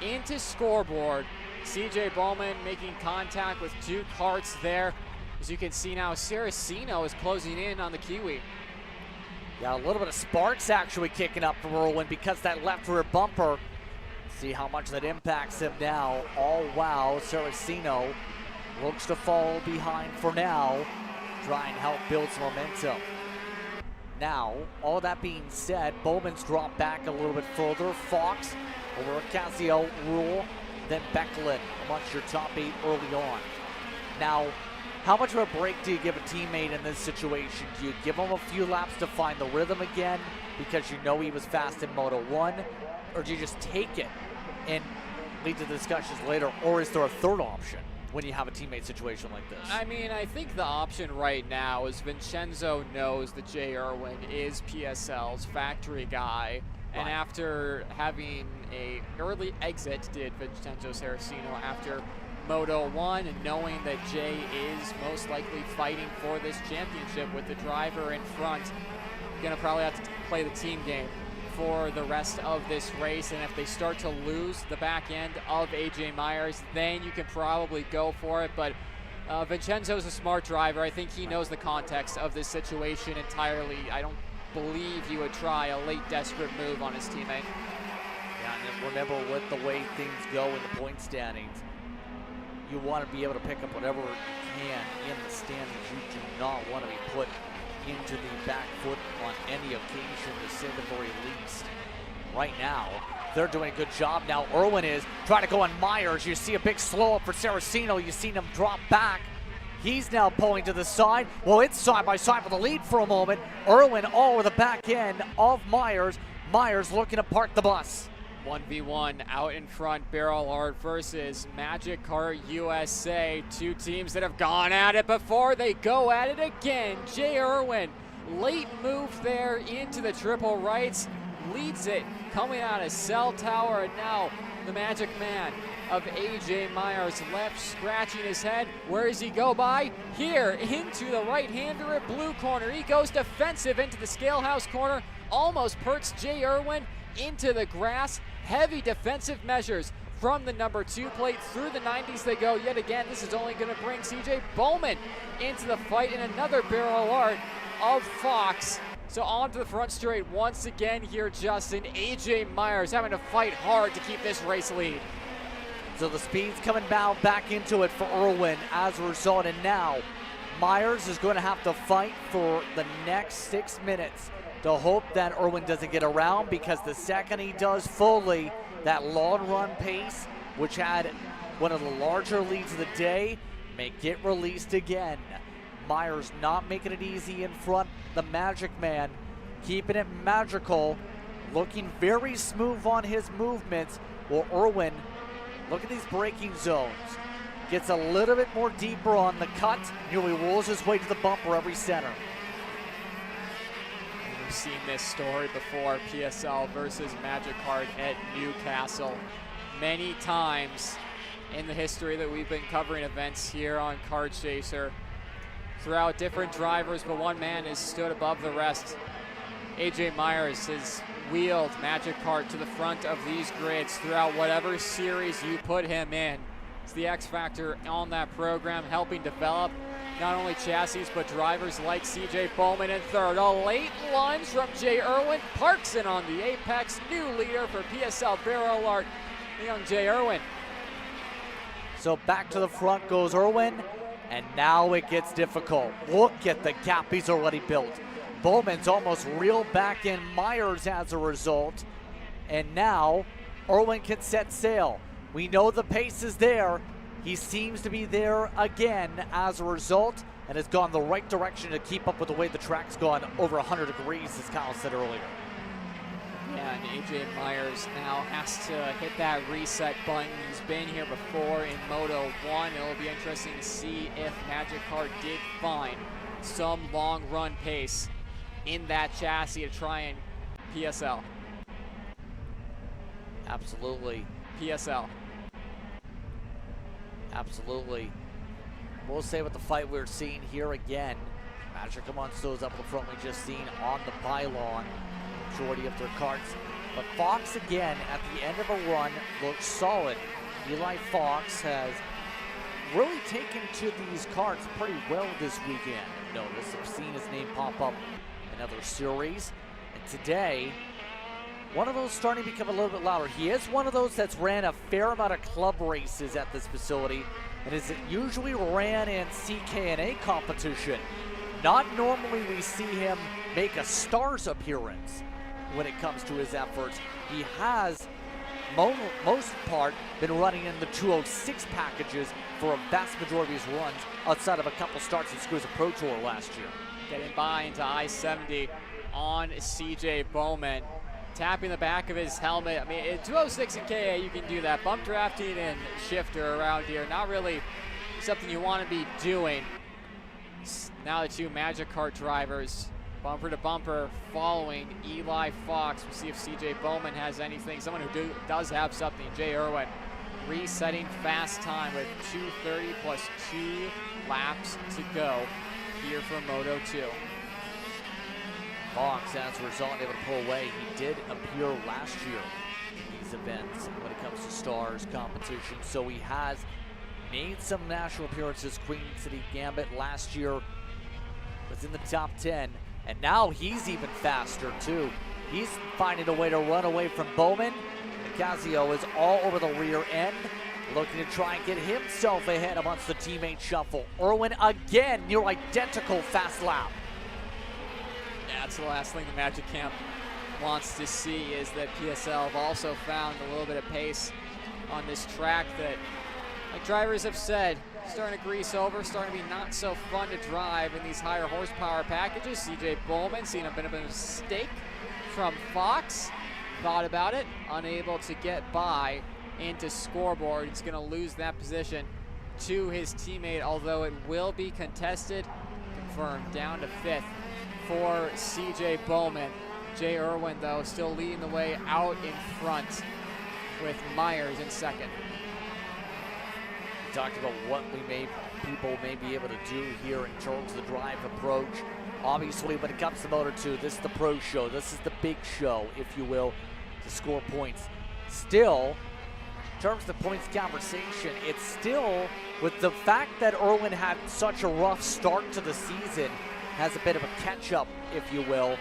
into scoreboard. CJ Bowman making contact with 2 karts there. As you can see now, Saraceno is closing in on the Kiwi. Yeah, a little bit of sparks actually kicking up from Irwin because that left rear bumper. See how much that impacts him now. Oh, wow, Saraceno looks to fall behind for now. Try and help build some momentum. Now, all that being said, Bowman's dropped back a little bit further. Fox over Ocasio, Rule, then Becklin amongst your top 8 early on. Now, how much of a break do you give a teammate in this situation? Do you give him a few laps to find the rhythm again because you know he was fast in Moto 1? Or do you just take it and lead to discussions later? Or is there a third option when you have a teammate situation like this? I mean, I think the option right now is Vincenzo knows that Jay Irwin is PSL's factory guy. And after having a early exit, did Vincenzo Saraceno after Moto 1, and knowing that Jay is most likely fighting for this championship with the driver in front, gonna probably have to play the team game for the rest of this race. And if they start to lose the back end of AJ Myers, then you can probably go for it. But Vincenzo's a smart driver. I think he knows the context of this situation entirely. I don't believe he would try a late desperate move on his teammate. Yeah, and remember, with the way things go in the point standings, you want to be able to pick up whatever you can in the standings. You do not want to be put into the back foot on any occasion, to say the very least. Right now, they're doing a good job. Now Irwin is trying to go on Myers. You see a big slow up for Saraceno. You've seen him drop back. He's now pulling to the side. Well, it's side by side for the lead for a moment. Irwin all over the back end of Myers. Myers looking to park the bus. 1v1 out in front, Barrel Art versus Magic Kart USA. 2 teams that have gone at it before. They go at it again. Jay Irwin, late move there into the triple rights, leads it coming out of Cell Tower, and now the Magic Man of AJ Myers left, scratching his head. Where does he go by? Here, into the right-hander at blue corner. He goes defensive into the scalehouse corner, almost perks Jay Irwin into the grass. Heavy defensive measures from the number 2 plate. Through the 90s they go yet again. This is only going to bring CJ Bowman into the fight, and another barrel art of Fox. So on to the front straight once again here, Justin. AJ Myers having to fight hard to keep this race lead. So the speed's coming back into it for Irwin as a result, and now Myers is going to have to fight for the next 6 minutes to hope that Irwin doesn't get around, because the second he does fully, that long run pace, which had one of the larger leads of the day, may get released again. Myers not making it easy in front. The Magic Man keeping it magical, looking very smooth on his movements. Well, Irwin, look at these braking zones. Gets a little bit more deeper on the cut, nearly rolls his way to the bumper every center. We've seen this story before, PSL versus Magic Kart at Newcastle. Many times in the history that we've been covering events here on Kart Chaser, throughout different drivers, but one man has stood above the rest. AJ Myers has wheeled Magic Kart to the front of these grids throughout whatever series you put him in. It's the X factor on that program, helping develop not only chassis but drivers like CJ Bowman in third. A late lunge from Jay Irwin, parks in on the apex. New leader for PSL barrel art, young Jay Irwin. So back to the front goes Irwin, and now it gets difficult. Look at the gap he's already built. Bowman's almost reeled back in Myers as a result, and now Irwin can set sail. We know the pace is there. He seems to be there again as a result, and has gone the right direction to keep up with the way the track's gone over 100 degrees, as Kyle said earlier. Yeah, and AJ Myers now has to hit that reset button. He's been here before in Moto 1. It'll be interesting to see if Magic Kart did find some long run pace in that chassis to try and PSL. Absolutely. PSL. Absolutely. We'll say with the fight we're seeing here again, Magic come on slows up the front we just seen on the pylon, majority of their karts. But Fox again at the end of a run looks solid. Eli Fox has really taken to these karts pretty well this weekend. Notice I've seen his name pop up in other series. And today, one of those starting to become a little bit louder. He is one of those that's ran a fair amount of club races at this facility, and is usually ran in CKNA competition. Not normally we see him make a Stars appearance when it comes to his efforts. He has, most part, been running in the 206 packages for a vast majority of his runs, outside of a couple starts in SKUSA Pro Tour last year. Getting by into I-70 on CJ Bowman, tapping the back of his helmet. I mean, in 206 and KA, you can do that. Bump drafting and shifter around here, not really something you want to be doing. Now the two Magic Kart drivers, bumper to bumper, following Eli Fox. We'll see if CJ Bowman has anything. Someone who does have something, Jay Irwin, resetting fast time with 2:30 plus 2 laps to go here for Moto 2. Fox, as a result, able to pull away. He did appear last year in these events when it comes to Stars competition, so he has made some national appearances. Queen City Gambit last year was in the top 10, and now he's even faster too. He's finding a way to run away from Bowman. Nicasio is all over the rear end, looking to try and get himself ahead amongst the teammate shuffle. Irwin again, near identical fast lap. That's the last thing the Magic Camp wants to see, is that PSL have also found a little bit of pace on this track that, like drivers have said, starting to grease over, starting to be not so fun to drive in these higher horsepower packages. CJ Bowman seeing a bit of a mistake from Fox, thought about it, unable to get by into scoreboard. He's going to lose that position to his teammate, although it will be contested. Confirmed down to 5th for CJ Bowman. Jay Irwin, though, still leading the way out in front with Myers in 2nd. We talked about what people may be able to do here in terms of the drive approach. Obviously, when it comes to Moto 2, this is the pro show. This is the big show, if you will, to score points. Still, in terms of the points conversation, it's still, with the fact that Irwin had such a rough start to the season, has a bit of a catch-up, if you will,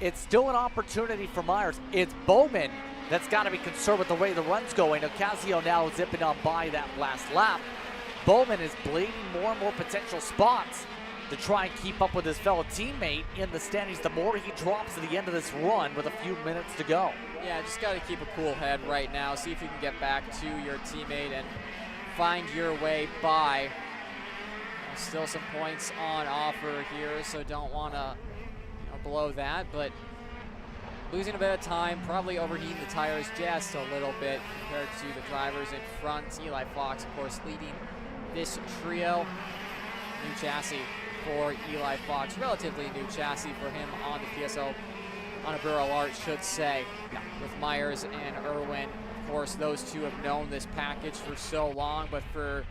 it's still an opportunity for Myers. It's Bowman that's got to be concerned with the way the run's going. Ocasio now zipping on by that last lap. Bowman is bleeding more and more potential spots to try and keep up with his fellow teammate in the standings. The more he drops at the end of this run with a few minutes to go. Yeah, just got to keep a cool head right now. See if you can get back to your teammate and find your way by. Still some points on offer here, so don't want to blow that, but losing a bit of time, probably overheating the tires just a little bit compared to the drivers in front. Eli Fox, of course, leading this trio. New chassis for Eli Fox, relatively new chassis for him on the PSO, on a Burrow Art, should say, with Myers and Irwin. Of course, those two have known this package for so long, but for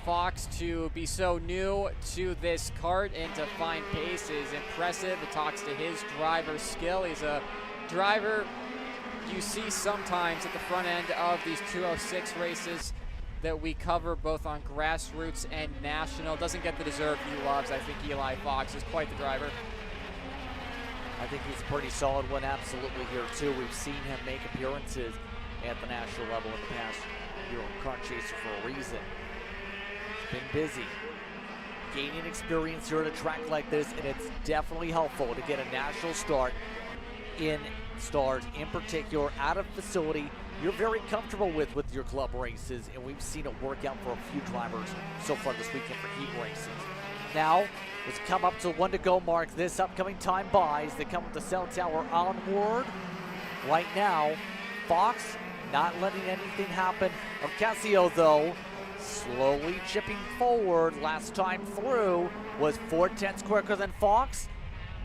Fox to be so new to this kart and to find pace is impressive. It talks to his driver skill. He's a driver you see sometimes at the front end of these 206 races that we cover both on grassroots and national. Doesn't get the deserve he loves. I think Eli Fox is quite the driver. I think he's a pretty solid one, absolutely, here too. We've seen him make appearances at the national level in the past year on Kart Chaser for a reason. He's been busy, gaining experience here at a track like this, and it's definitely helpful to get a national start in Stars, in particular, at a facility you're very comfortable with your club races, and we've seen it work out for a few drivers so far this weekend for heat races. Now, let's come up to the 1 to go mark. This upcoming time buys. They come with the cell tower onward. Right now, Fox not letting anything happen. Ocasio, though, slowly chipping forward. Last time through was 4/10 quicker than Fox.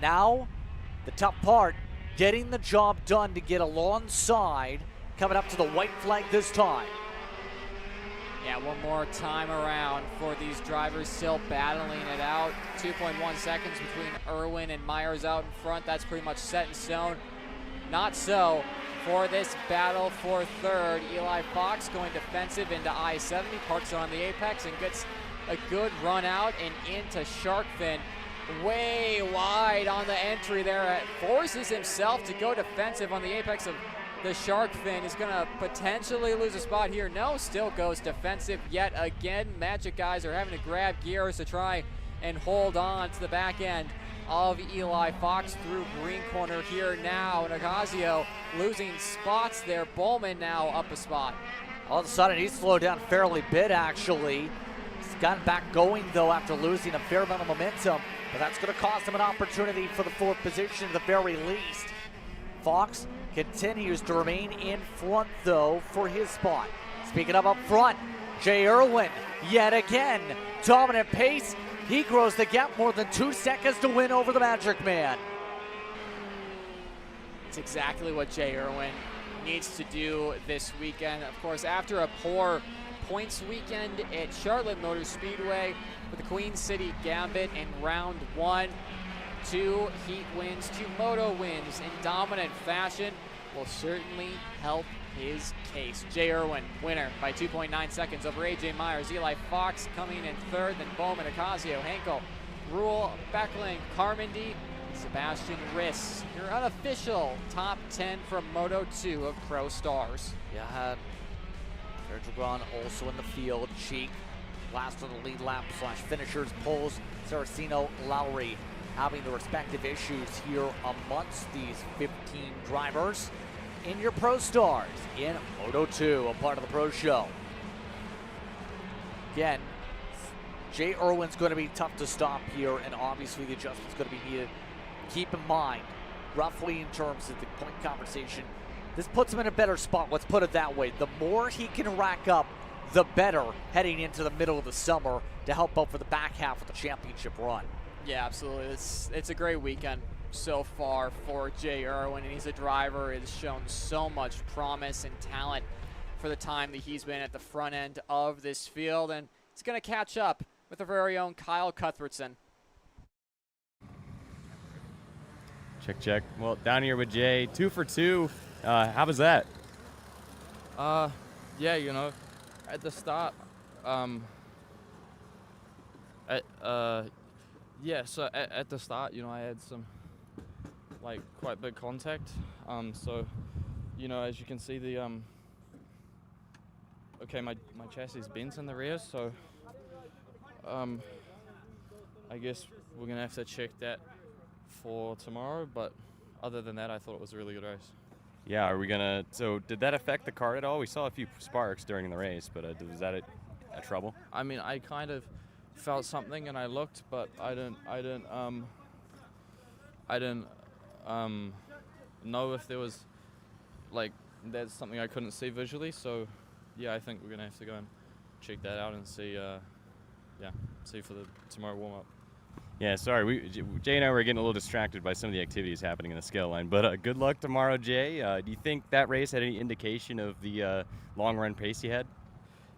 Now, the tough part, getting the job done to get alongside, coming up to the white flag this time. Yeah, one more time around for these drivers, still battling it out. 2.1 seconds between Irwin and Myers out in front. That's pretty much set in stone. Not so for this battle for third. Eli Fox going defensive into I-70, parks on the apex and gets a good run out and into shark fin. Way wide on the entry there. Forces himself to go defensive on the apex of the shark fin. Is going to potentially lose a spot here. No, still goes defensive yet again. Magic guys are having to grab gears to try and hold on to the back end of Eli Fox through green corner here now. And Ocasio losing spots there. Bowman now up a spot. All of a sudden, he's slowed down fairly bit, actually. He's gotten back going, though, after losing a fair amount of momentum. But that's going to cost him an opportunity for the fourth position at the very least. Fox continues to remain in front, though, for his spot. Speaking of up front, Jay Irwin, yet again, dominant pace. He grows the gap more than 2 seconds to win over the Magic Man. It's exactly what Jay Irwin needs to do this weekend. Of course, after a poor points weekend at Charlotte Motor Speedway with the Queen City Gambit in round 1, 2 heat wins, 2 moto wins in dominant fashion will certainly help his case. Jay Irwin, winner by 2.9 seconds over AJ Myers. Eli Fox coming in third, then Bowman, Ocasio, Henkel, Rule, Beckling, Carmody, Sebastian Riss. Your unofficial top 10 from Moto 2 of Pro Stars. Yeah, had Virgil Braun also in the field. Cheek, last of the lead lap / finishers, poles, Saraceno, Lowry, having the respective issues here amongst these 15 drivers in your Pro Stars in Moto 2, a part of the Pro Show. Again, Jay Irwin's going to be tough to stop here, and obviously the adjustment's going to be needed. Keep in mind, roughly in terms of the point conversation, this puts him in a better spot, let's put it that way. The more he can rack up, the better heading into the middle of the summer to help out for the back half of the championship run. Yeah, absolutely. It's a great weekend so far for Jay Irwin, and he's a driver who has shown so much promise and talent for the time that he's been at the front end of this field, and it's going to catch up with our very own Kyle Cuthbertson. Check, check. Well, down here with Jay, 2 for 2. How was that? Yeah, you know, at the start, yeah, so at the start, you know, I had some, like, quite big contact. So, you know, as you can see, the, okay, my chassis is bent in the rear, so I guess we're going to have to check that for tomorrow, but other than that, I thought it was a really good race. Yeah, are we gonna? So, did that affect the kart at all? We saw a few sparks during the race, but was that a trouble? I mean, I kind of felt something, and I looked, but I didn't know if there was like that's something I couldn't see visually. So, yeah, I think we're gonna have to go and check that out and see. See for the tomorrow warm up. Yeah, sorry, Jay and I were getting a little distracted by some of the activities happening in the scale line, but good luck tomorrow, Jay. Do you think that race had any indication of the long-run pace you had?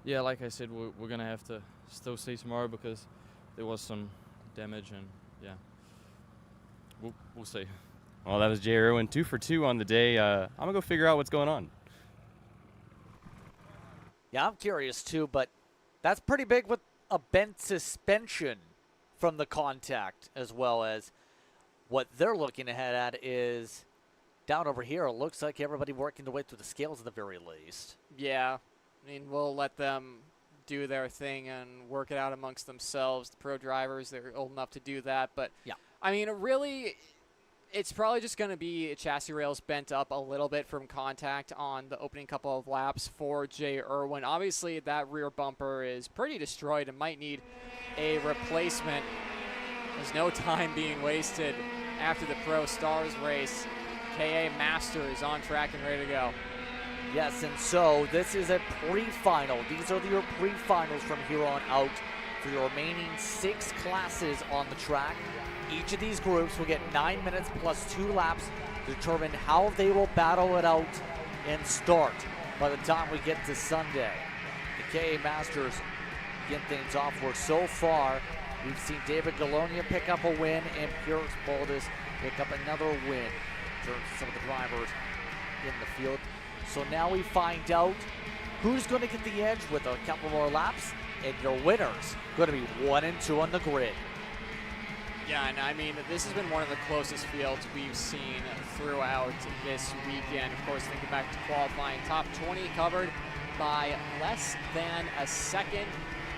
Yeah, like I said, we're going to have to still see tomorrow because there was some damage, and yeah, we'll see. Well, that was Jay Irwin, 2 for 2 on the day. I'm going to go figure out what's going on. Yeah, I'm curious too, but that's pretty big with a bent suspension from the contact, as well as what they're looking ahead at is down over here. It looks like everybody working their way through the scales at the very least. Yeah, I mean, we'll let them do their thing and work it out amongst themselves. The pro drivers, they're old enough to do that. But, yeah, I mean, really, it's probably just going to be chassis rails bent up a little bit from contact on the opening couple of laps for Jay Irwin. Obviously, that rear bumper is pretty destroyed and might need a replacement. There's no time being wasted after the Pro Stars race. KA Masters on track and ready to go. Yes, and so this is a pre-final. These are your pre-finals from here on out for your remaining 6 classes on the track. Each of these groups will get 9 minutes plus 2 laps to determine how they will battle it out and start by the time we get to Sunday. The KA Masters get things off where so far we've seen David Galonia pick up a win and Pierce Baldus pick up another win in terms of some of the drivers in the field. So now we find out who's going to get the edge with a couple more laps, and your winners going to be 1 and 2 on the grid. Yeah, and I mean, this has been one of the closest fields we've seen throughout this weekend. Of course, thinking back to qualifying, top 20 covered by less than a second.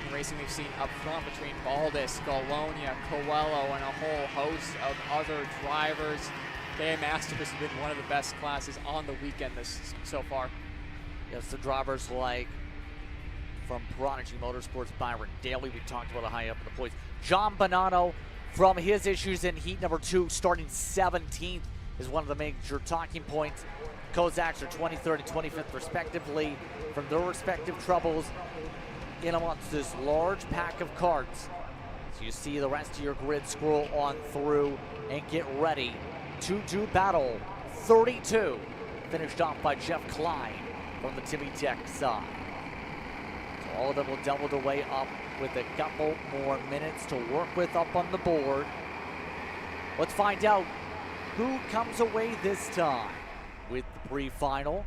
The racing we've seen up front between Baldus, Galonia, Coelho, and a whole host of other drivers. KA Masters has been one of the best classes on the weekend so far. Yes, the drivers like from Prodigy Motorsports, Byron Daly, we talked about a high up in the points. John Bonanno, from his issues in heat number 2, starting 17th, is one of the major talking points. Kozaks are 23rd and 25th respectively from their respective troubles in amongst this large pack of karts. So you see the rest of your grid scroll on through and get ready to do battle 32, finished off by Jeff Klein from the Timmy Tech side. So all of them will double the way up with a couple more minutes to work with up on the board. Let's find out who comes away this time with the pre-final.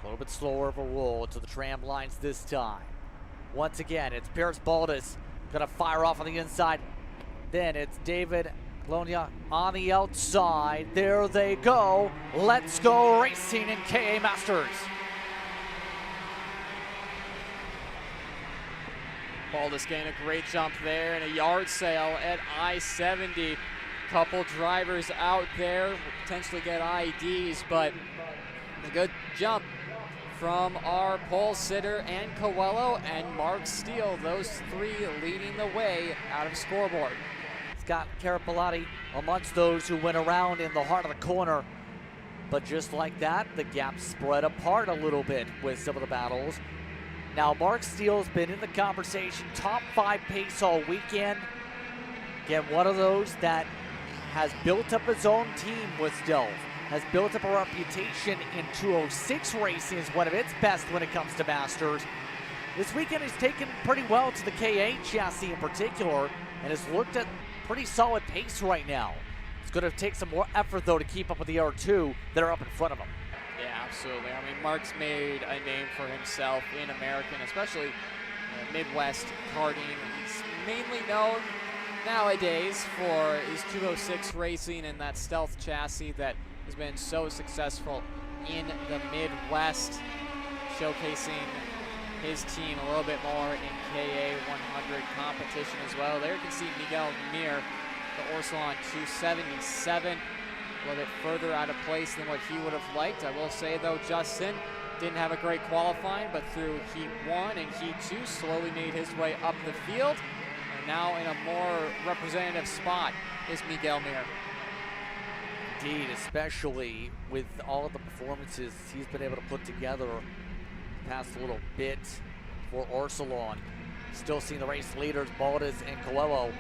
A little bit slower of a roll to the tram lines this time. Once again, it's Pierce Baldus gonna fire off on the inside. Then it's David Galonia on the outside. There they go. Let's go racing in KA Masters. Baldus getting a great jump there and a yard sale at I-70. Couple drivers out there, potentially get IDs, but a good jump from our pole sitter and Coelho and Mark Steele. Those 3 leading the way out of scoreboard. Scott Carapalati amongst those who went around in the heart of the corner. But just like that, the gap spread apart a little bit with some of the battles. Now, Mark Steele's been in the conversation, top 5 pace all weekend. Again, one of those that has built up his own team with Delve, has built up a reputation in 206 racing as one of its best when it comes to Masters. This weekend he's taken pretty well to the KA chassis in particular and has looked at pretty solid pace right now. It's going to take some more effort, though, to keep up with the R2 that are up in front of him. Yeah, absolutely. I mean, Mark's made a name for himself in American, especially Midwest karting. He's mainly known nowadays for his 206 racing and that stealth chassis that has been so successful in the Midwest, showcasing his team a little bit more in KA 100 competition as well. There you can see Miguel Mir, the Orsolon 277, a little bit further out of place than what he would have liked. I will say though, Justin didn't have a great qualifying, but through Heat 1 and Heat 2 slowly made his way up the field. And now in a more representative spot is Miguel Mir. Indeed, especially with all of the performances he's been able to put together the past little bit for Orsolon. Still seeing the race leaders, Baldes and Coelho,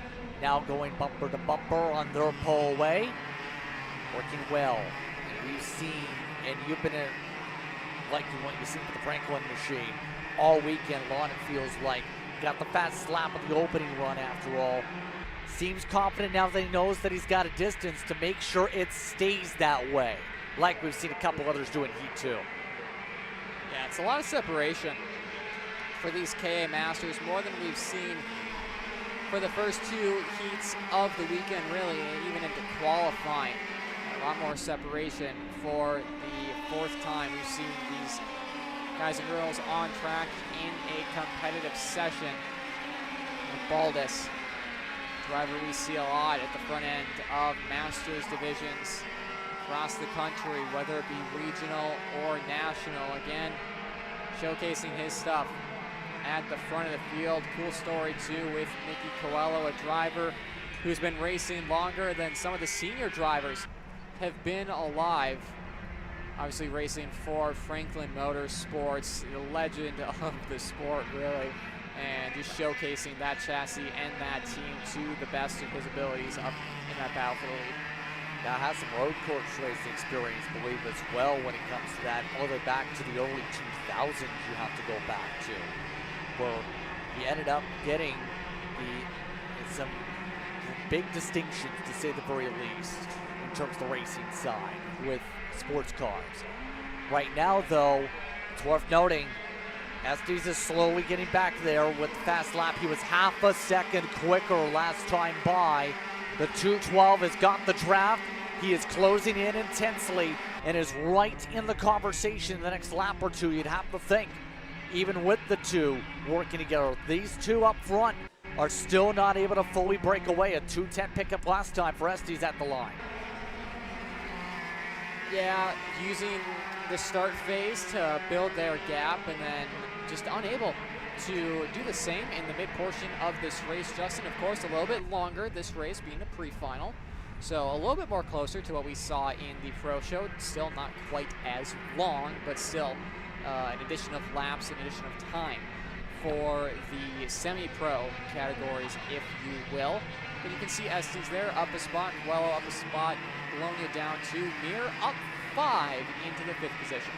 now going bumper to bumper on their pole way. Working well. And we've seen, and you've been liking what you've seen for the Franklin machine all weekend long, it feels like. Got the fast slap of the opening run after all. Seems confident now that he knows that he's got a distance to make sure it stays that way, like we've seen a couple others do in Heat 2. Yeah, it's a lot of separation for these KA Masters, more than we've seen for the first two heats of the weekend, really, and even into qualifying. A lot more separation for the fourth time we've seen these guys and girls on track in a competitive session. Baldes, driver we see a lot at the front end of Masters divisions across the country, whether it be regional or national. Again, showcasing his stuff at the front of the field. Cool story too with Nicky Coelho, a driver who's been racing longer than some of the senior drivers have been alive. Obviously racing for Franklin Motorsports, the legend of the sport really, and just showcasing that chassis and that team to the best of his abilities up in that battle for the lead. Now has some road course racing experience, believe as well, when it comes to that. All the way back to the early 2000s you have to go back to, where he ended up getting some big distinctions, to say the very least, in terms of the racing side with sports cars. Right now though, it's worth noting, Estes is slowly getting back there with the fast lap. He was half a second quicker last time by. The 212 has got the draft. He is closing in intensely and is right in the conversation the next lap or two, you'd have to think. Even with the two working together, these two up front are still not able to fully break away. A 210 pickup last time for Estes at the line. Yeah, using the start phase to build their gap and then just unable to do the same in the mid portion of this race. Justin, of course, a little bit longer, this race being a pre-final. So a little bit more closer to what we saw in the pro show. Still not quite as long, but still an addition of laps, an addition of time for the semi-pro categories, if you will. But you can see Estes there, up a spot, Coelho up a spot, Bologna down 2, Mir up 5 into the 5th position.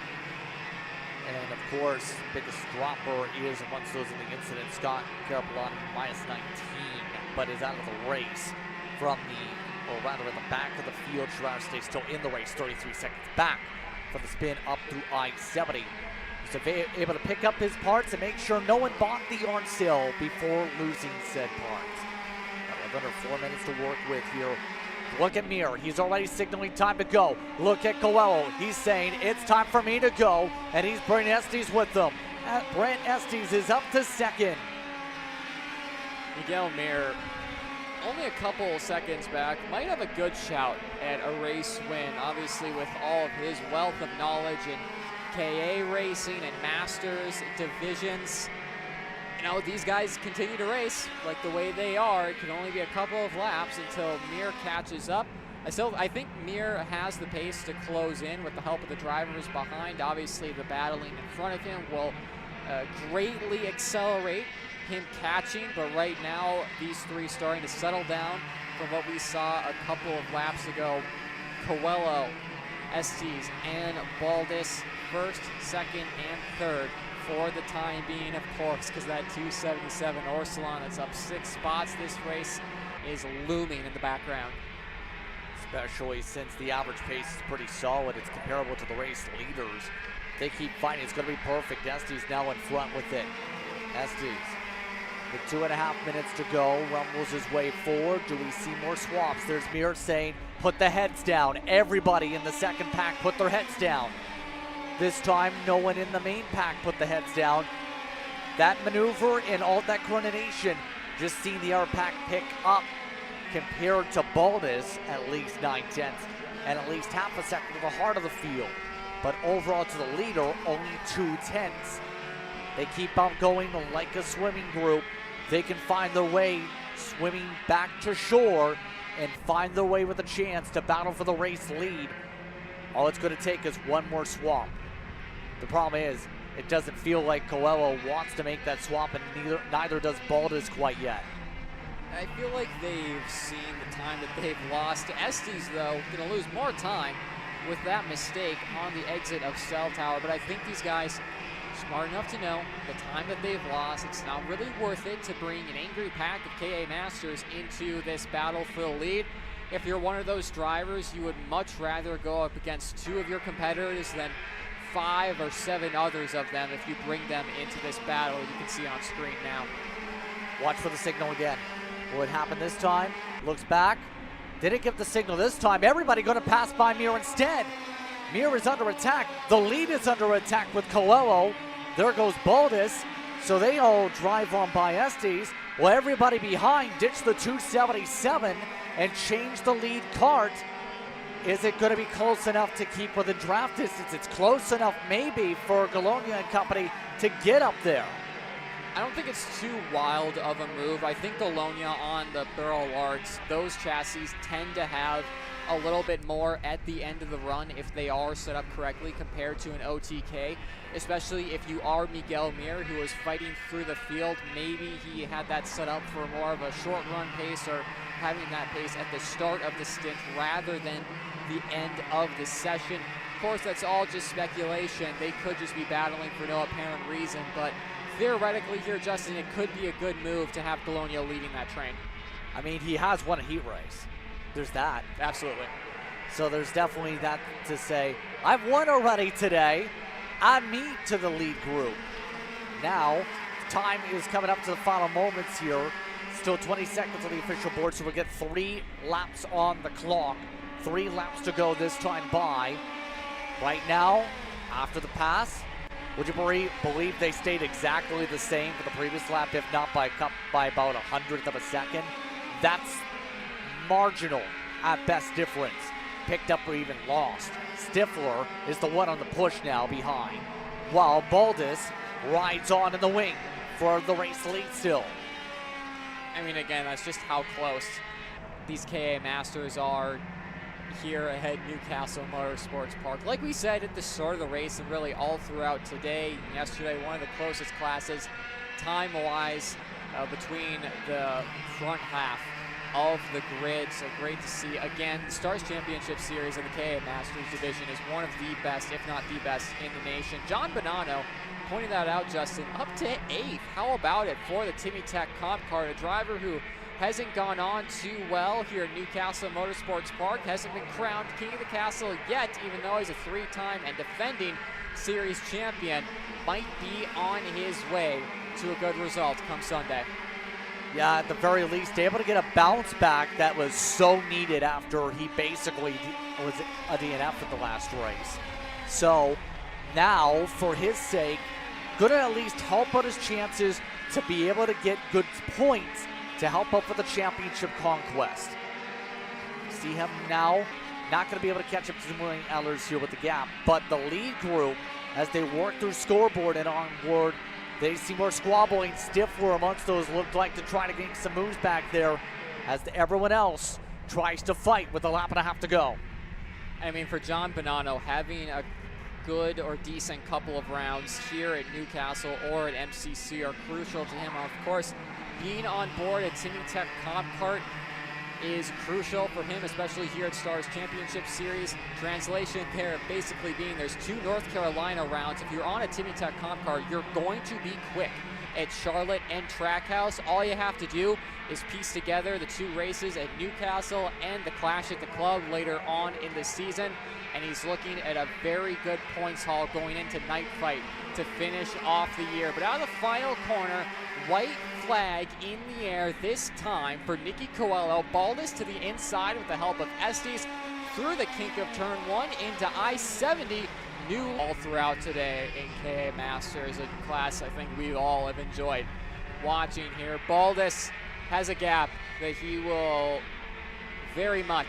And of course, biggest dropper is amongst those in the incident, Scott Carapolani, minus 19, but is out of the race from the, or rather at the back of the field. Gerard stays still in the race, 33 seconds back for the spin up through I-70. He's able to pick up his parts and make sure no one bought the on sale before losing said parts. Under 4 minutes to work with here. Look at Mir, he's already signaling time to go. Look at Coelho, he's saying it's time for me to go, and he's bringing Estes with him. Brent Estes is up to second. Miguel Mir, only a couple seconds back, might have a good shout at a race win. Obviously with all of his wealth of knowledge in KA racing and Masters divisions. You know, these guys continue to race like the way they are. It can only be a couple of laps until Mir catches up. I think Mir has the pace to close in with the help of the drivers behind. Obviously, the battling in front of him will greatly accelerate him catching, but right now, these three starting to settle down from what we saw a couple of laps ago. Coelho, Estes, and Baldes, first, second, and third. For the time being, of course, because that 277 Orsolon that's up 6 spots this race is looming in the background. Especially since the average pace is pretty solid. It's comparable to the race leaders. They keep fighting. It's going to be perfect. Estes now in front with it. Estes with 2.5 minutes to go. Rumbles his way forward. Do we see more swaps? There's Mir saying, put the heads down. Everybody in the second pack put their heads down. This time, no one in the main pack put the heads down. that maneuver and all that coordination, just seeing the air pack pick up compared to Baldus, at least 9/10 and at least half a second to the heart of the field. But overall to the leader, only 2/10. They keep on going like a swimming group. They can find their way swimming back to shore and find their way with a chance to battle for the race lead. All it's going to take is one more swap. The problem is, it doesn't feel like Coelho wants to make that swap, and neither does Baldus quite yet. I feel like they've seen the time that they've lost. Estes, though, going to lose more time with that mistake on the exit of Cell Tower. But I think these guys smart enough to know the time that they've lost, it's not really worth it to bring an angry pack of KA Masters into this battle for the lead. If you're one of those drivers, you would much rather go up against 2 of your competitors than 5 or 7 others of them if you bring them into this battle. You can see on screen now. Watch for the signal again. Will it happen this time? Looks back. Didn't give the signal this time. Everybody going to pass by Mir instead. Mir is under attack. The lead is under attack with Coelho. There goes Baldus. So they all drive on by Estes. Well, everybody behind ditched the 277 and changed the lead Kart. Is it going to be close enough to keep within draft distance? It's close enough maybe for Galonia and company to get up there. I don't think it's too wild of a move. I think Galonia on the barrel arcs, those chassis tend to have a little bit more at the end of the run if they are set up correctly compared to an OTK, especially if you are Miguel Mir, who was fighting through the field. Maybe he had that set up for more of a short run pace, or having that pace at the start of the stint rather than the end of the session. Of course, that's all just speculation. They could just be battling for no apparent reason, but theoretically here, Justin, it could be a good move to have Galonia leading that train. I mean, he has won a heat race. There's that. Absolutely. So there's definitely that to say, I've won already today. Add me to the lead group. Now, time is coming up to the final moments here. Still 20 seconds on the official board, so we'll get 3 laps on the clock. 3 laps to go this time by. Right now, after the pass, would you believe they stayed exactly the same for the previous lap, if not by about 100th of a second? That's marginal at best difference. Picked up or even lost. Stifler is the one on the push now behind, while Baldus rides on in the wing for the race lead still. I mean, again, that's just how close these KA Masters are here at Newcastle Motorsports Park. Like we said at the start of the race and really all throughout today and yesterday, one of the closest classes time-wise between the front half of the grid. So great to see. Again, the Stars Championship Series of the KA Masters division is one of the best, if not the best, in the nation. John Bonanno pointing that out, Justin, up to 8th. How about it for the Timmy Tech Comp Car, a driver who hasn't gone on too well here at Newcastle Motorsports Park, hasn't been crowned King of the Castle yet, even though he's a 3-time and defending series champion, might be on his way to a good result come Sunday. Yeah, at the very least, able to get a bounce back that was so needed after he basically was a DNF at the last race. So now, for his sake, going to at least help out his chances to be able to get good points to help up with the championship conquest. See him now, not going to be able to catch up to Julian Ehlers here with the gap, but the lead group, as they work through scoreboard and onboard, they see more squabbling. Stifler amongst those looked like to try to get some moves back there as everyone else tries to fight with a lap and a half to go. I mean, for John Bonanno, having a good or decent couple of rounds here at Newcastle or at MCC are crucial to him. Of course, being on board at Timmy Tech Comp Kart is crucial for him, especially here at Stars Championship Series. Translation there basically being there's 2 North Carolina rounds. If you're on a Timmy Tech Comp Car, you're going to be quick at Charlotte and Trackhouse. All you have to do is piece together the 2 races at Newcastle and the Clash at the Club later on in the season. And he's looking at a very good points haul going into Night Fight to finish off the year. But out of the final corner, white flag in the air this time for Nicky Coelho. Baldus to the inside with the help of Estes through the kink of turn 1 into I-70. new all throughout today in KA Masters, a class I think we all have enjoyed watching here. Baldus has a gap that he will very much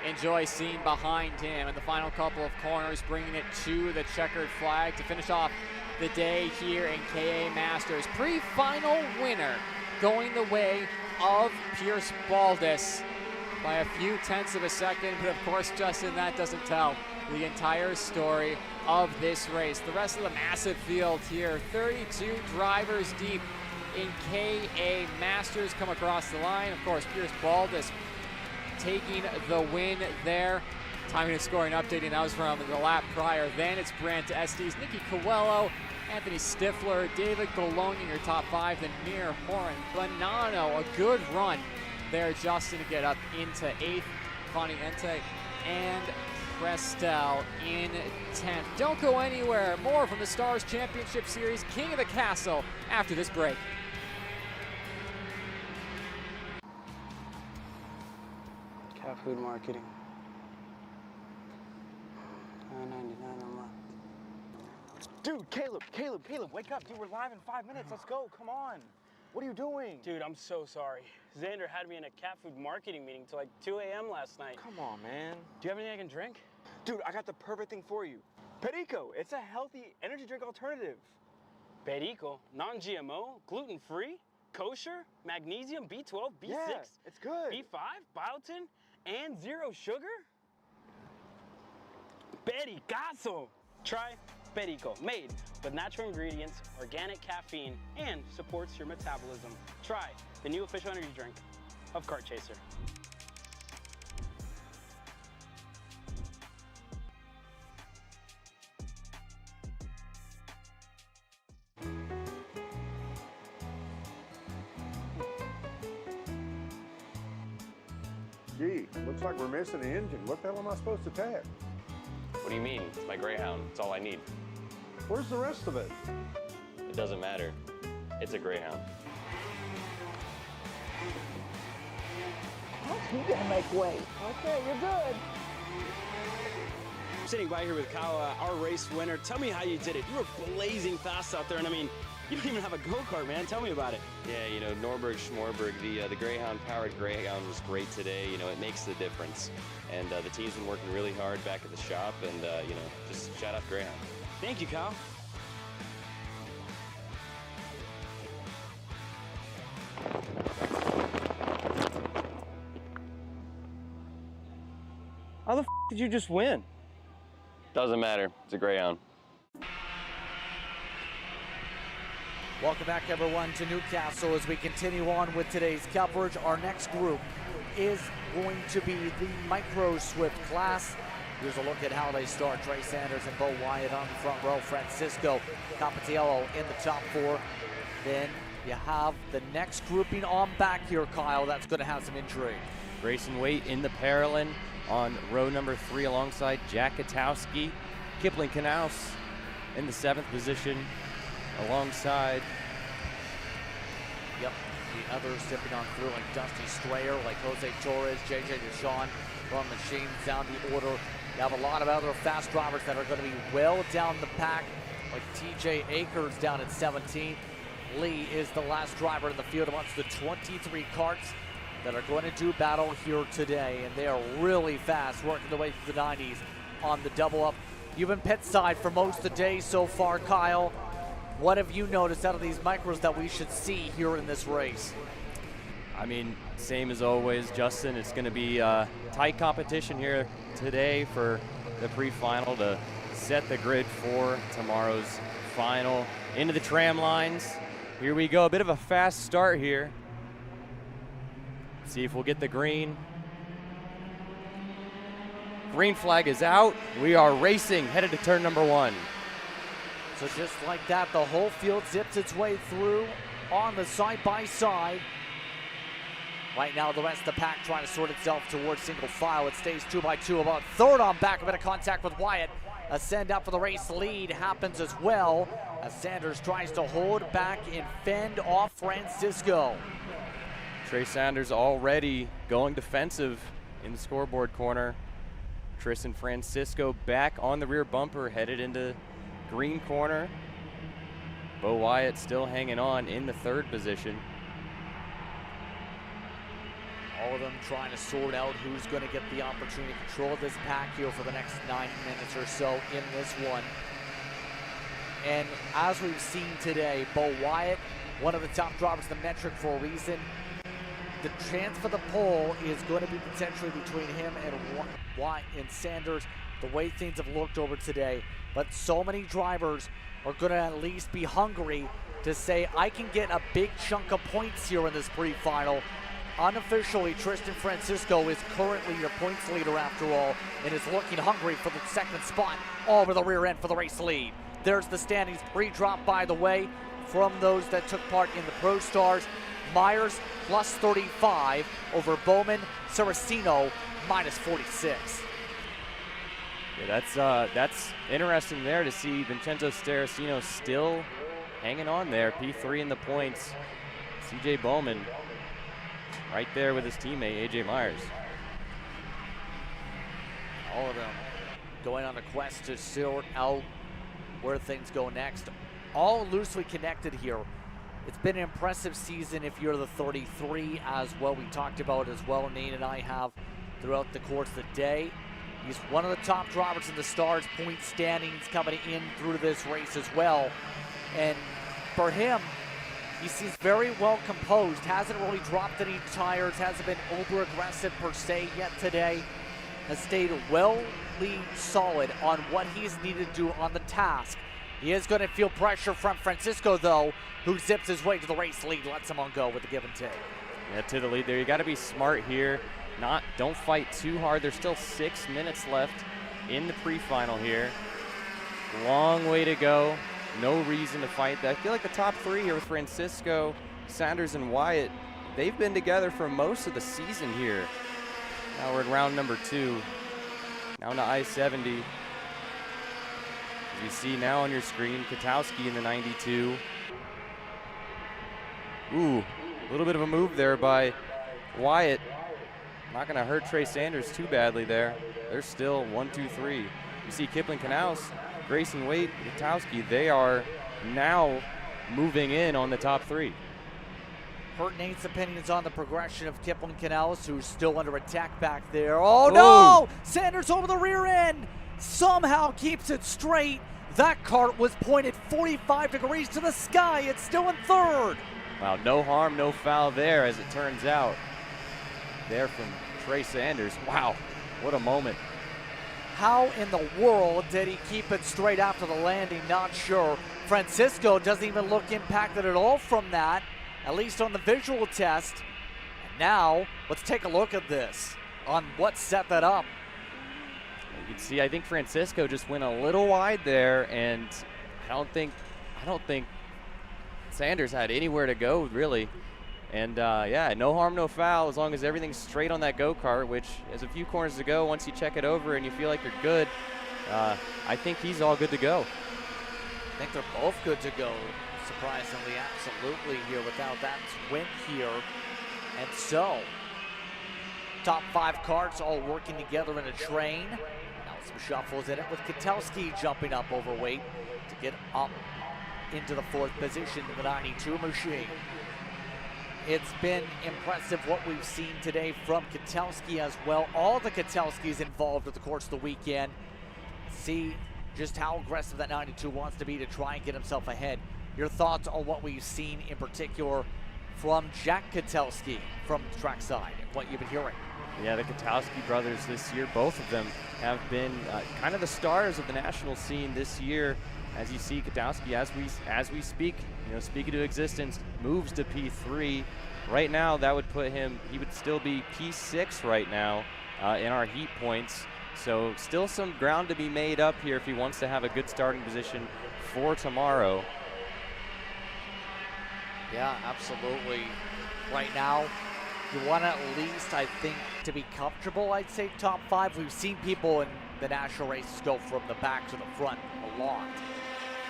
enjoy seeing behind him in the final couple of corners, bringing it to the checkered flag to finish off the day here in KA Masters. Pre-final winner going the way of Pierce Baldus by a few tenths of a second, but of course, Justin, that doesn't tell the entire story of this race. The rest of the massive field here, 32 drivers deep in KA Masters, come across the line. Of course, Pierce Baldus taking the win there. Timing and scoring updating, that was from the lap prior. Then it's Brant Estes, Nicky Coelho, Anthony Stifler, David Goloni in your top 5, then Mir Horan, Bonanno, a good run there, Justin, to get up into 8th. Connie Ente and Prestel in 10th. Don't go anywhere. More from the Stars Championship Series, King of the Castle, after this break. Cat food marketing. $9.99 a month. Dude, Caleb, wake up. Dude, we're live in 5 minutes. Let's go. Come on. What are you doing? Dude, I'm so sorry. Xander had me in a cat food marketing meeting till like 2 a.m. last night. Come on, man. Do you have anything I can drink? Dude, I got the perfect thing for you. Perico. It's a healthy energy drink alternative. Perico, non-GMO, gluten-free, kosher, magnesium, B12, B6, Yeah, it's good. B5, biotin, and 0 sugar? Pericazo! Try Perico, made with natural ingredients, organic caffeine, and supports your metabolism. Try the new official energy drink of Kart Chaser. Gee, looks like we're missing the engine. What the hell am I supposed to tap? What do you mean? It's my Greyhound. It's all I need. Where's the rest of it? It doesn't matter. It's a Greyhound. You gotta make way. Okay, you're good. I'm sitting by here with Kyle, our race winner. Tell me how you did it. You were blazing fast out there, and I mean, you don't even have a go-kart, man. Tell me about it. Yeah, you know, Norberg, Schmorberg, the Greyhound-powered Greyhound was great today. You know, it makes the difference. And the team's been working really hard back at the shop, and, you know, just shout out Greyhound. Thank you, Kyle. How the did you just win? Doesn't matter. It's a Greyhound. Welcome back, everyone, to Newcastle as we continue on with today's coverage. Our next group is going to be the Micro Swift class. Here's a look at how they start. Trey Sanders and Bo Wyatt on the front row. Francisco Capatiello in the top 4. Then you have the next grouping on back here, Kyle. That's going to have some intrigue. Grayson Waite in the Paralyn on row number 3 alongside Jack Katowski. Kipling Knaus in the 7th position alongside. Yep, the others dipping on through like Dusty Strayer, like Jose Torres, JJ Deshawn from machines down the order. You have a lot of other fast drivers that are going to be well down the pack, like TJ Akers down at 17th. Lee is the last driver in the field amongst the 23 karts that are going to do battle here today, and they are really fast, working their way through the 90s on the double up. You've been pit side for most of the day so far, Kyle. What have you noticed out of these micros that we should see here in this race? I mean, same as always, Justin. It's going to be tight competition here today for the pre-final to set the grid for tomorrow's final. Into the tram lines. Here we go. A bit of a fast start here. See if we'll get the green. Green flag is out. We are racing, headed to turn number 1. So just like that, the whole field zips its way through on the side-by-side. Right now, the rest of the pack trying to sort itself towards single file. It stays 2 by 2, about third on back, a bit of contact with Wyatt. A send out for the race lead happens as well, as Sanders tries to hold back and fend off Francisco. Trey Sanders already going defensive in the scoreboard corner, Tristan Francisco back on the rear bumper, headed into green corner. Bo Wyatt still hanging on in the 3rd position. All of them trying to sort out who's going to get the opportunity to control this pack here for the next 9 minutes or so in this one. And as we've seen today, Bo Wyatt, one of the top drivers in the metric for a reason. The chance for the pole is going to be potentially between him and Wyatt and Sanders, the way things have looked over today. But so many drivers are going to at least be hungry to say, I can get a big chunk of points here in this pre-final. Unofficially, Tristan Francisco is currently your points leader after all, and is looking hungry for the 2nd spot over the rear end for the race lead. There's the standings pre-drop, by the way, from those that took part in the Pro Stars. Myers plus 35 over Bowman. Saraceno minus 46. Yeah, that's interesting there to see Vincenzo Saraceno still hanging on there. P3 in the points. CJ Bowman right there with his teammate, AJ Myers. All of them going on a quest to sort out where things go next. All loosely connected here. It's been an impressive season if you're the 33 as well. We talked about as well, Nate and I have throughout the course of the day. He's one of the top drivers in the Stars point standings coming in through this race as well. And for him, he seems very well composed, hasn't really dropped any tires, hasn't been uber aggressive per se yet today, has stayed wellly solid on what he's needed to do on the task. He is going to feel pressure from Francisco though, who zips his way to the race lead, lets him on go with the give and take. Yeah, to the lead there. You got to be smart here. Don't fight too hard. There's still 6 minutes left in the pre-final here. Long way to go. No reason to fight that. I feel like the top 3 here with Francisco, Sanders, and Wyatt, they've been together for most of the season here. Now we're in round number 2. Now to I-70. As you see now on your screen, Katowski in the 92. Ooh, a little bit of a move there by Wyatt. Not going to hurt Trey Sanders too badly there. They're still 1, 2, 3. You see Kipling Knaus, Grayson Wade, Katowski, they are now moving in on the top 3. Hurt Nate's opinions on the progression of Kipling Knaus, who's still under attack back there. Oh no! Sanders over the rear end, somehow keeps it straight. That cart was pointed 45 degrees to the sky. It's still in 3rd. Wow, no harm, no foul there as it turns out. There from Trey Sanders. Wow, what a moment. How in the world did he keep it straight after the landing? Not sure. Francisco doesn't even look impacted at all from that, at least on the visual test. And now, let's take a look at this, on what set that up. You can see, I think Francisco just went a little wide there, and I don't think Sanders had anywhere to go, really. And yeah, no harm, no foul, as long as everything's straight on that go-kart, which is a few corners to go. Once you check it over and you feel like you're good, I think he's all good to go. I think they're both good to go, surprisingly, absolutely, here without that win here. And so, top 5 karts all working together in a train. Now some shuffles in it with Katowski jumping up overweight to get up into the 4th position in the 92 machine. It's been impressive what we've seen today from Katowski as well. All the Katowskis involved with the course of the weekend. See just how aggressive that 92 wants to be to try and get himself ahead. Your thoughts on what we've seen in particular from Jack Katowski from the trackside and what you've been hearing? Yeah, the Katowski brothers this year, both of them have been kind of the stars of the national scene this year. As you see, Katowski, as we speak, speak into existence, moves to P3. Right now, that would put him, he would still be P6 right now in our heat points. So still some ground to be made up here if he wants to have a good starting position for tomorrow. Yeah, absolutely. Right now, you want at least, I think, to be comfortable, I'd say top 5. We've seen people in the national races go from the back to the front a lot.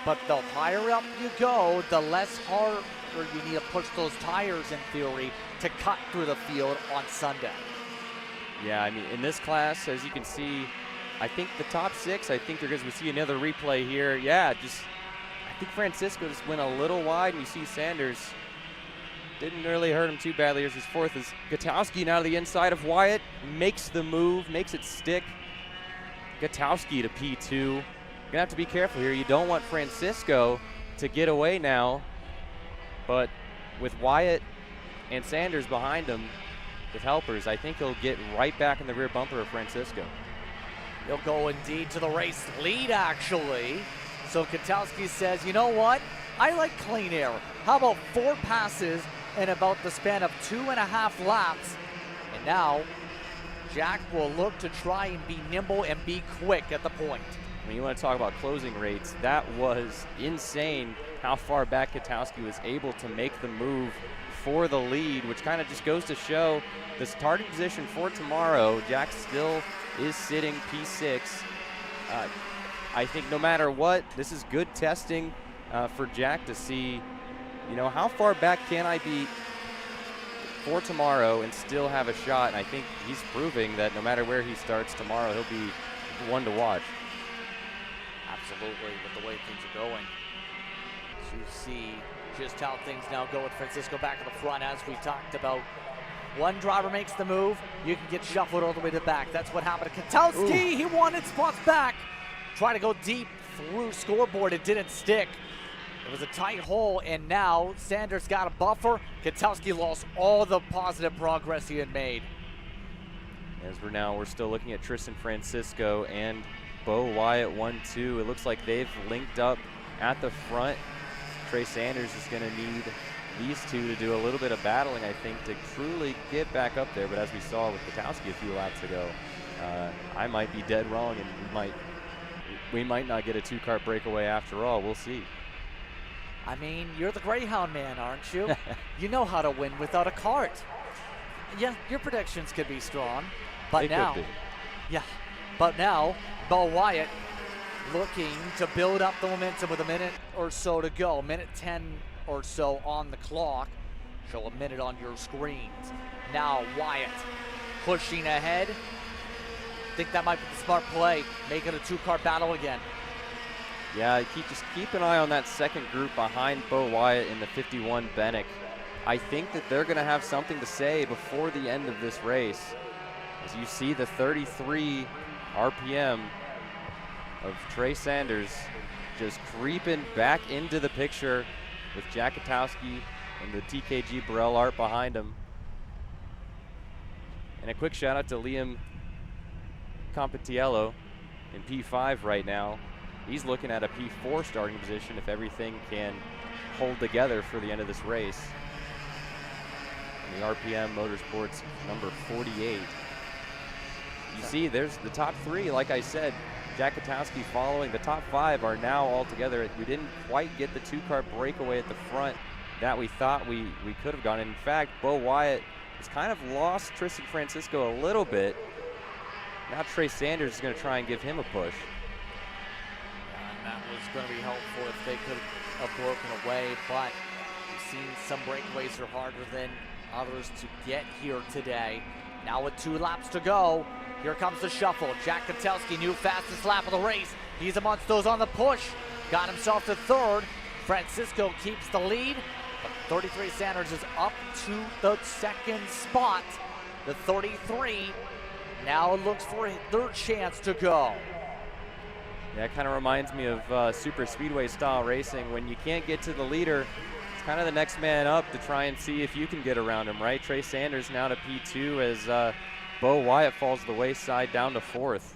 But the higher up you go, the less harder you need to push those tires, in theory, to cut through the field on Sunday. Yeah, I mean, in this class, as you can see, I think the top 6, I think you're going to see another replay here. Yeah, I think Francisco just went a little wide, and you see Sanders didn't really hurt him too badly. Here's his 4th as Gutowski now to the inside of Wyatt, makes the move, makes it stick. Gutowski to P2. Gonna have to be careful here. You don't want Francisco to get away now, but with Wyatt and Sanders behind him with helpers, I think he'll get right back in the rear bumper of Francisco. He'll go indeed to the race lead, actually. So Gutowski says, you know what? I like clean air. How about 4 passes in about the span of 2.5 laps? And now Jack will look to try and be nimble and be quick at the point. I mean, you want to talk about closing rates. That was insane how far back Gutowski was able to make the move for the lead, which kind of just goes to show the starting position for tomorrow. Jack still is sitting P6. I think no matter what, this is good testing for Jack to see, you know, how far back can I be for tomorrow and still have a shot. And I think he's proving that no matter where he starts tomorrow, he'll be one to watch. Absolutely, with the way things are going. So you see just how things now go with Francisco back in the front, as we talked about. One driver makes the move, you can get shuffled all the way to the back. That's what happened to Gutowski. He wanted spots back. Trying to go deep through scoreboard, it didn't stick. It was a tight hole, and now Sanders got a buffer. Gutowski lost all the positive progress he had made. As we're still looking at Tristan Francisco and Bo Wyatt 1-2. It looks like they've linked up at the front. Trey Sanders is going to need these two to do a little bit of battling, I think, to truly get back up there. But as we saw with Gutowski a few laps ago, I might be dead wrong, and we might not get a 2-kart breakaway after all. We'll see. I mean, you're the Greyhound man, aren't you? You know how to win without a cart. Yeah, your predictions could be strong, but now, yeah, but now Bo Wyatt looking to build up the momentum with a minute or so to go, minute 10 or so on the clock. Show a minute on your screens. Now Wyatt pushing ahead. Think that might be the smart play, making a 2-kart battle again. Yeah, just keep an eye on that second group behind Bo Wyatt in the 51 Bennick. I think that they're going to have something to say before the end of this race. As you see the 33 RPM of Trey Sanders just creeping back into the picture with Jack Gutowski and the TKG Burrell art behind him. And a quick shout out to Liam Compitiello in P5 right now. He's looking at a P4 starting position if everything can hold together for the end of this race. And the RPM Motorsports number 48. You see, there's the top 3, like I said, Jack Gutowski following. The top 5 are now all together. We didn't quite get the 2-kart breakaway at the front that we thought we could have gone. In fact, Bo Wyatt has kind of lost Tristan Francisco a little bit. Now Trey Sanders is going to try and give him a push. And that was going to be helpful if they could have broken away, but we've seen some breakaways are harder than others to get here today. Now with 2 laps to go, here comes the shuffle. Jack Gutowski, new fastest lap of the race. He's amongst those on the push. Got himself to 3rd. Francisco keeps the lead, but 33 Sanders is up to the 2nd spot. The 33 now looks for a 3rd chance to go. Yeah, it kind of reminds me of super speedway style racing. When you can't get to the leader, it's kind of the next man up to try and see if you can get around him, right? Trey Sanders now to P2 as Bo Wyatt falls to the wayside down to 4th.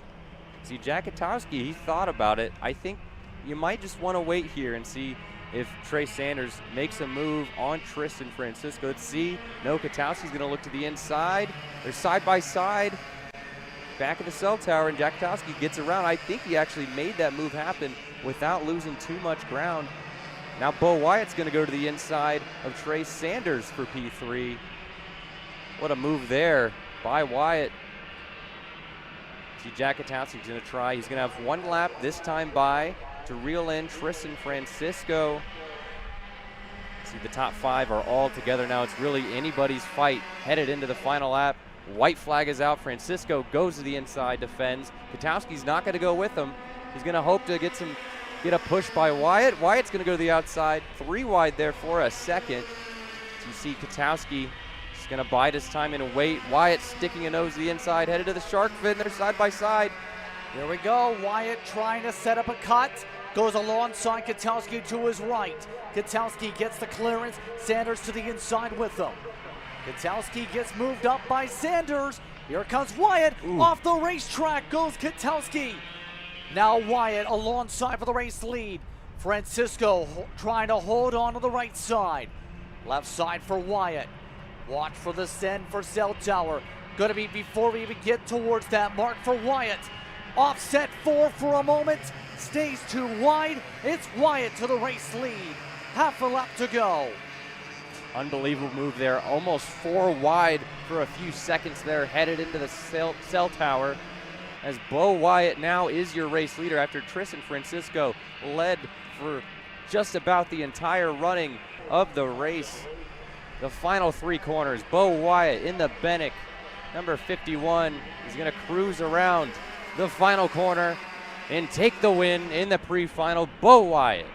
See, Jack Gutowski, he thought about it. I think you might just want to wait here and see if Trey Sanders makes a move on Tristan Francisco. Let's see. No, Gutowski's going to look to the inside. They're side by side. Back of the cell tower, and Jack Gutowski gets around. I think he actually made that move happen without losing too much ground. Now Bo Wyatt's going to go to the inside of Trey Sanders for P3. What a move there by Wyatt. See, Jack Gutowski's going to try. He's going to have 1 lap this time by to reel in Tristan Francisco. See, the top 5 are all together now. It's really anybody's fight headed into the final lap. White flag is out. Francisco goes to the inside, defends. Katowski's not going to go with him. He's going to hope to get a push by Wyatt. Wyatt's going to go to the outside. 3 wide there for a second. So you see Katowski is going to bide his time and wait. Wyatt sticking a nose to the inside, headed to the shark fin. They're side by side. Here we go. Wyatt trying to set up a cut. Goes alongside Katowski to his right. Katowski gets the clearance. Sanders to the inside with him. Katowski gets moved up by Sanders. Here comes Wyatt. Off the racetrack goes Katowski. Now Wyatt alongside for the race lead. Francisco trying to hold on to the right side. Left side for Wyatt. Watch for the send for Cell Tower. Gonna be before we even get towards that mark for Wyatt. Offset 4 for a moment. Stays too wide. It's Wyatt to the race lead. Half a lap to go. Unbelievable move there. Almost 4 wide for a few seconds there, headed into the cell tower. As Bo Wyatt now is your race leader after Tristan Francisco led for just about the entire running of the race. The final 3 corners, Bo Wyatt in the Bennick, number 51, is going to cruise around the final corner and take the win in the pre-final. Bo Wyatt.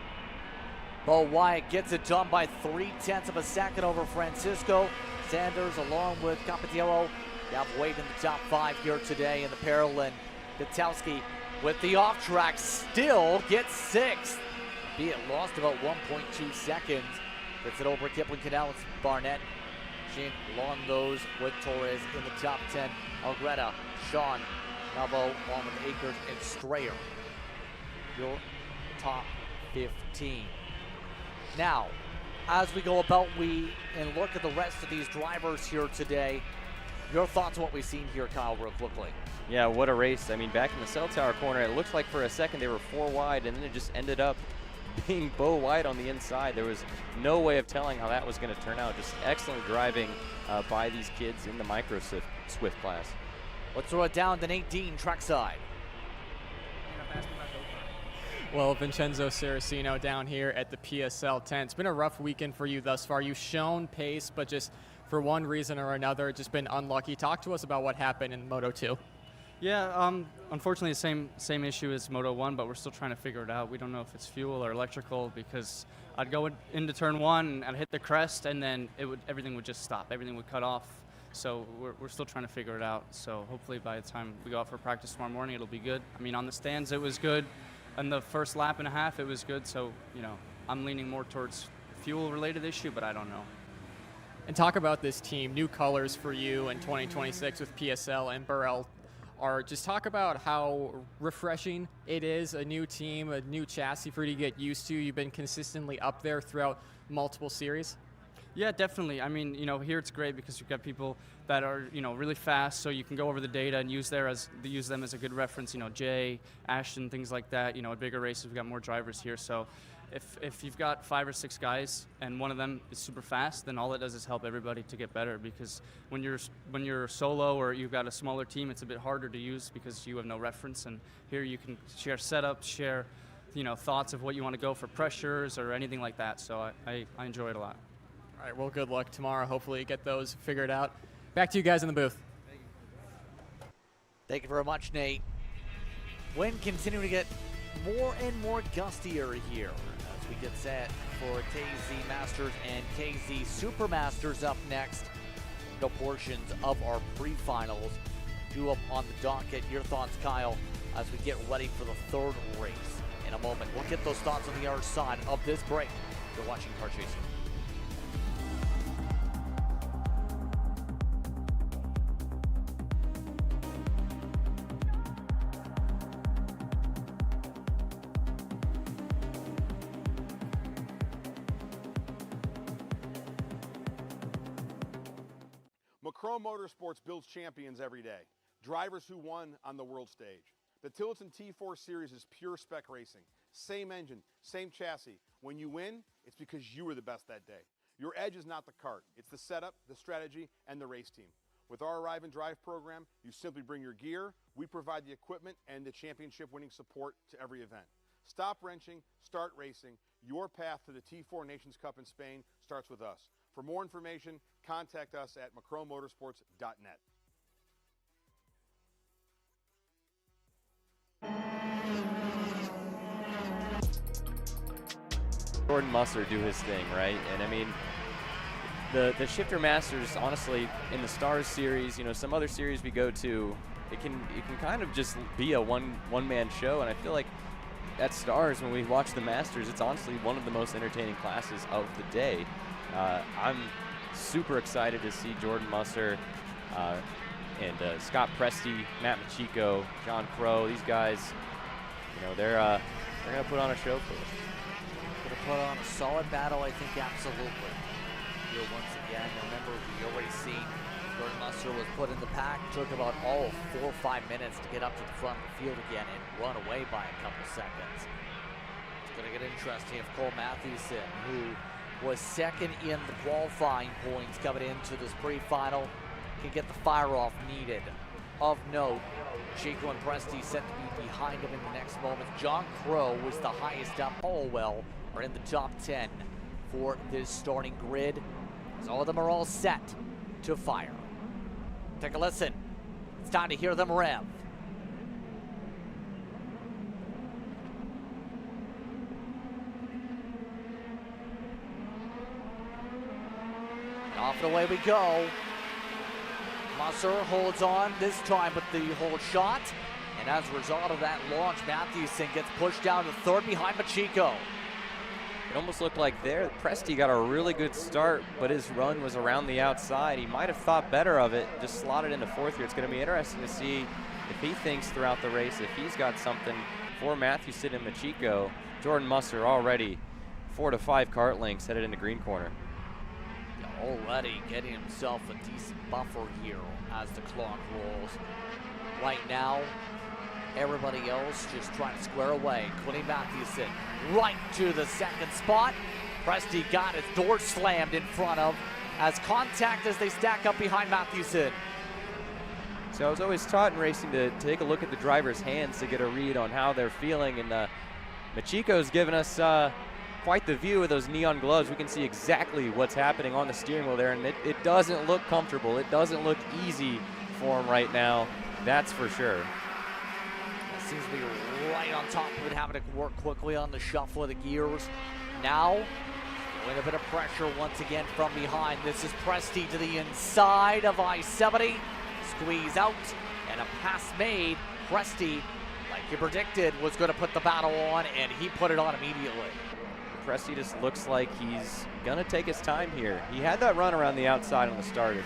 Bo Wyatt gets it done by 0.3 of a second over Francisco. Sanders along with Capitello. They have weight in the top 5 here today in the parallel. Katowski with the off track still gets 6th. Be it lost about 1.2 seconds. Gets it over Kipling Canales, Barnett. Shane Londos with Torres in the top 10. Algreta, Sean, Navo, along with Akers and Strayer. Your top 15. Now, as we go about and look at the rest of these drivers here today, your thoughts on what we've seen here, Kyle, real quickly. Yeah, what a race. I mean, back in the cell tower corner, it looked like for a second they were 4 wide, and then it just ended up being Bo Wyatt on the inside. There was no way of telling how that was going to turn out. Just excellent driving by these kids in the micro Swift class. Let's throw it down to Nate Dean, trackside. Well, Vincenzo Saracino down here at the PSL 10. It's been a rough weekend for you thus far. You've shown pace, but just for one reason or another, just been unlucky. Talk to us about what happened in Moto 2. Yeah, unfortunately the same issue as Moto 1, but we're still trying to figure it out. We don't know if it's fuel or electrical, because I'd go into turn 1 and I'd hit the crest, and then everything would just stop. Everything would cut off. So we're still trying to figure it out. So hopefully by the time we go out for practice tomorrow morning, it'll be good. I mean, on the stands it was good. On the first lap and a half, it was good. So, I'm leaning more towards fuel-related issue, but I don't know. And talk about this team, new colors for you in 2026 with PSL and Burrell. Just talk about how refreshing it is, a new team, a new chassis for you to get used to. You've been consistently up there throughout multiple series. Yeah, definitely. I mean, here it's great because you've got people that are, really fast, so you can go over the data and use them as a good reference. Jay, Ashton, things like that. At bigger races, we've got more drivers here. So if you've got 5 or 6 guys and one of them is super fast, then all it does is help everybody to get better. Because when you're solo or you've got a smaller team, it's a bit harder to use because you have no reference. And here you can share setups, share, thoughts of what you want to go for pressures or anything like that. So I enjoy it a lot. All right, well, good luck tomorrow. Hopefully you get those figured out. Back to you guys in the booth. Thank you very much, Nate. Wind continuing to get more and more gustier here as we get set for KZ Masters and KZ Super Masters up next. No portions of our pre-finals due up on the docket. Your thoughts, Kyle, as we get ready for the 3rd race in a moment. We'll get those thoughts on the other side of this break. You're watching Kart Chasing. Motorsports builds champions every day, drivers who won on the world stage. The Tillotson T4 Series is pure spec racing. Same engine, same chassis. When you win, it's because you were the best that day. Your edge is not the kart, it's the setup, the strategy, and the race team. With our Arrive and Drive program, you simply bring your gear, we provide the equipment and the championship winning support to every event. Stop wrenching, start racing. Your path to the T4 Nations Cup in Spain starts with us. For more information, contact us at macromotorsports.net. Jordan Musser do his thing, right? And I mean, the Shifter Masters, honestly, in the Stars series, you know, some other series we go to, it can kind of just be a one-man show, and I feel like at Stars, when we watch the Masters, it's honestly one of the most entertaining classes of the day. I'm super excited to see Jordan Musser and Scott Presti, Matt Machiko, John Crow. These guys, you know, they're gonna put on a show for us. Gonna put on a solid battle, I think, absolutely. Here once again, remember we already seen Jordan Musser was put in the pack, took about 4 or 5 minutes to get up to the front of the field again and run away by a couple seconds. It's gonna get interesting if Cole Matthewson, who was second in the qualifying points coming into this pre-final, can get the fire-off needed. Of note, Chico and Presti set to be behind him in the next moment. John Crow was the highest up. Hallwell are in the top 10 for this starting grid, as all of them are all set to fire. Take a listen. It's time to hear them rev. And off and away we go. Musser holds on this time with the hold shot. And as a result of that launch, Matthewson gets pushed down to third behind Machiko. It almost looked like there, Presti got a really good start, but his run was around the outside. He might have thought better of it, just slotted into fourth here. It's going to be interesting to see if he thinks throughout the race, if he's got something for Matthewson and Machiko. Jordan Musser already 4 to 5 cart lengths headed into green corner. Already getting himself a decent buffer here as the clock rolls. Right now, everybody else just trying to square away, including Matthewson, right to the second spot. Presti got his door slammed in front of as contact as they stack up behind Matthewson. So I was always taught in racing to take a look at the driver's hands to get a read on how they're feeling, and Machiko's given us quite the view of those neon gloves. We can see exactly what's happening on the steering wheel there, and it doesn't look comfortable. It doesn't look easy for him right now, that's for sure. Seems to be right on top of it, having to work quickly on the shuffle of the gears. Now, with a bit of pressure once again from behind. This is Presti to the inside of I-70. Squeeze out, and a pass made. Presti, like you predicted, was going to put the battle on, and he put it on immediately. Presti just looks like he's going to take his time here. He had that run around the outside on the start. If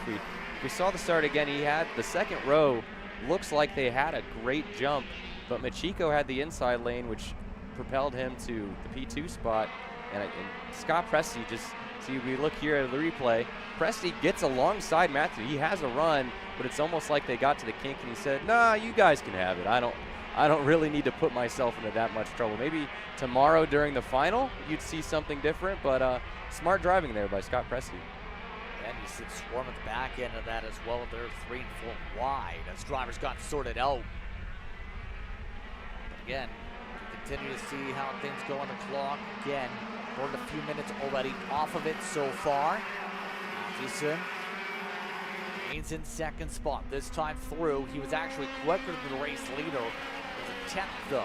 we saw the start again, he had the second row. Looks like they had a great jump, but Machiko had the inside lane, which propelled him to the P2 spot. And Scott Presti, just see, we look here at the replay, Presti gets alongside Matthew. He has a run, but it's almost like they got to the kink and he said, nah, you guys can have it. I don't really need to put myself into that much trouble. Maybe tomorrow during the final, you'd see something different, but smart driving there by Scott Presti. And you see Swarm at the back end of that as well. They're 3 and 4 wide as drivers got sorted out. But again, we continue to see how things go on the clock. Again, we're a few minutes already off of it so far. Matthewson remains in second spot. This time through, he was actually quicker than the race leader. It was a 10th though.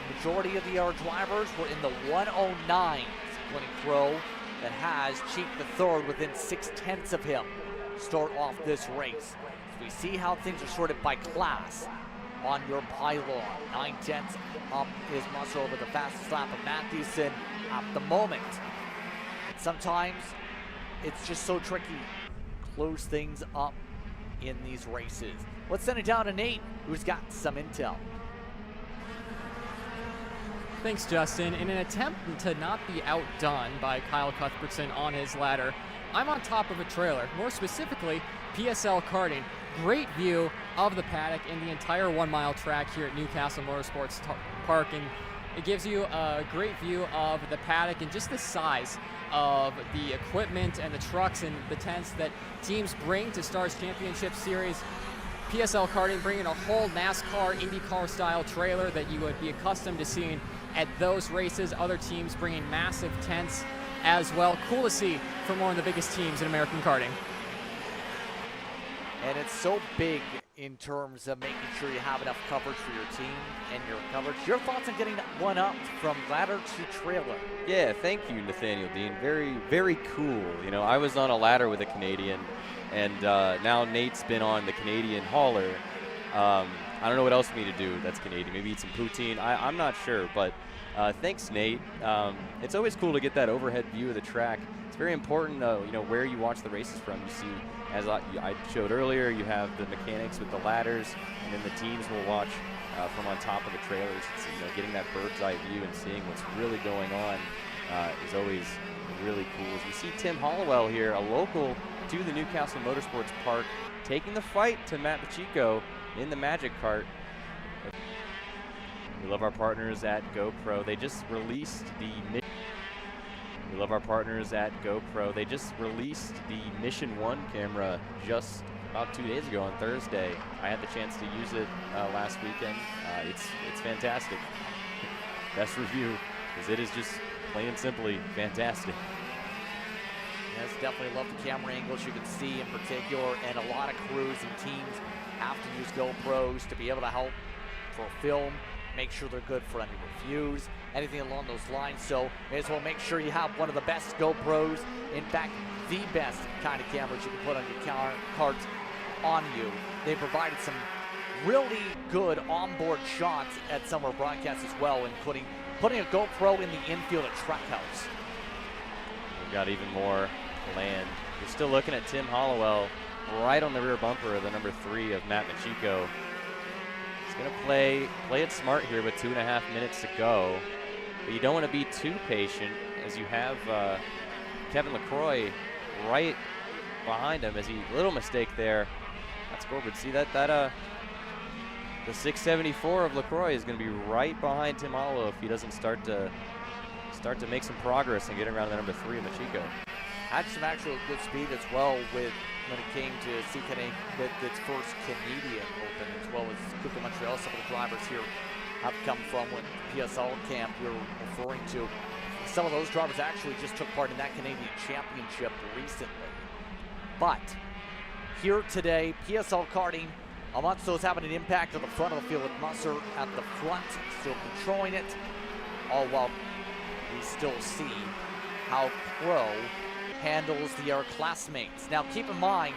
The majority of the other drivers were in the 109s, including Crow, that has Cheek the third within 6/10 of him start off this race. So we see how things are sorted by class on your pylon. 9/10 up is Musser over the fastest lap of Matthewson at the moment. And sometimes it's just so tricky to close things up in these races. Let's send it down to Nate, who's got some intel. Thanks, Justin. In an attempt to not be outdone by Kyle Cuthbertson on his ladder, I'm on top of a trailer, more specifically PSL karting. Great view of the paddock and the entire 1 mile track here at Newcastle Motorsports Park, and it gives you a great view of the paddock and just the size of the equipment and the trucks and the tents that teams bring to Stars Championship Series. PSL karting bringing a whole NASCAR, IndyCar style trailer that you would be accustomed to seeing at those races. Other teams bringing massive tents as well. Cool to see from one of the biggest teams in American karting. And it's so big in terms of making sure you have enough coverage for your team and your coverage. Your thoughts on getting one up from ladder to trailer? Yeah, thank you, Nathaniel Dean. Very, very cool. You know, I was on a ladder with a Canadian, and now Nate's been on the Canadian hauler. I don't know what else we need to do that's Canadian. Maybe eat some poutine. I'm not sure, but thanks, Nate. It's always cool to get that overhead view of the track. It's very important, you know, where you watch the races from. You see, as I showed earlier, you have the mechanics with the ladders, and then the teams will watch from on top of the trailers. It's, you know, getting that bird's eye view and seeing what's really going on is always really cool. As we see Tim Hollowell here, a local to the Newcastle Motorsports Park, taking the fight to Matt Pacheco in the Magic Kart. We love our partners at GoPro. They just released the Mission 1 camera just about 2 days ago on Thursday. I had the chance to use it last weekend. It's fantastic. Best review, because it is just plain and simply fantastic. Yes, definitely love the camera angles you can see in particular, and a lot of crews and teams have to use GoPros to be able to help for film, make sure they're good for any reviews, anything along those lines. So may as well make sure you have one of the best GoPros, in fact, the best kind of cameras you can put on your cart on you. They provided some really good onboard shots at some of our broadcasts as well, including putting a GoPro in the infield at Trackhouse. We've got even more land. You're still looking at Tim Hollowell right on the rear bumper of the number 3 of Matt Pacheco. He's going to play it smart here with 2.5 minutes to go. But you don't want to be too patient, as you have Kevin LaCroix right behind him. As he, little mistake there. That's scoreboard. See that the 674 of LaCroix is going to be right behind Tim Hollowell if he doesn't start to make some progress and get around the number 3 of Pacheco. Had some actual good speed as well when it came to CKA with its first Canadian Open, as well as Coupe de Montreal. Some of the drivers here have come from what PSL camp we were referring to. Some of those drivers actually just took part in that Canadian Championship recently. But here today, PSL karting, Alonso's having an impact on the front of the field with Musser at the front, still controlling it, all while we still see how Pro handles the other classmates. Now keep in mind,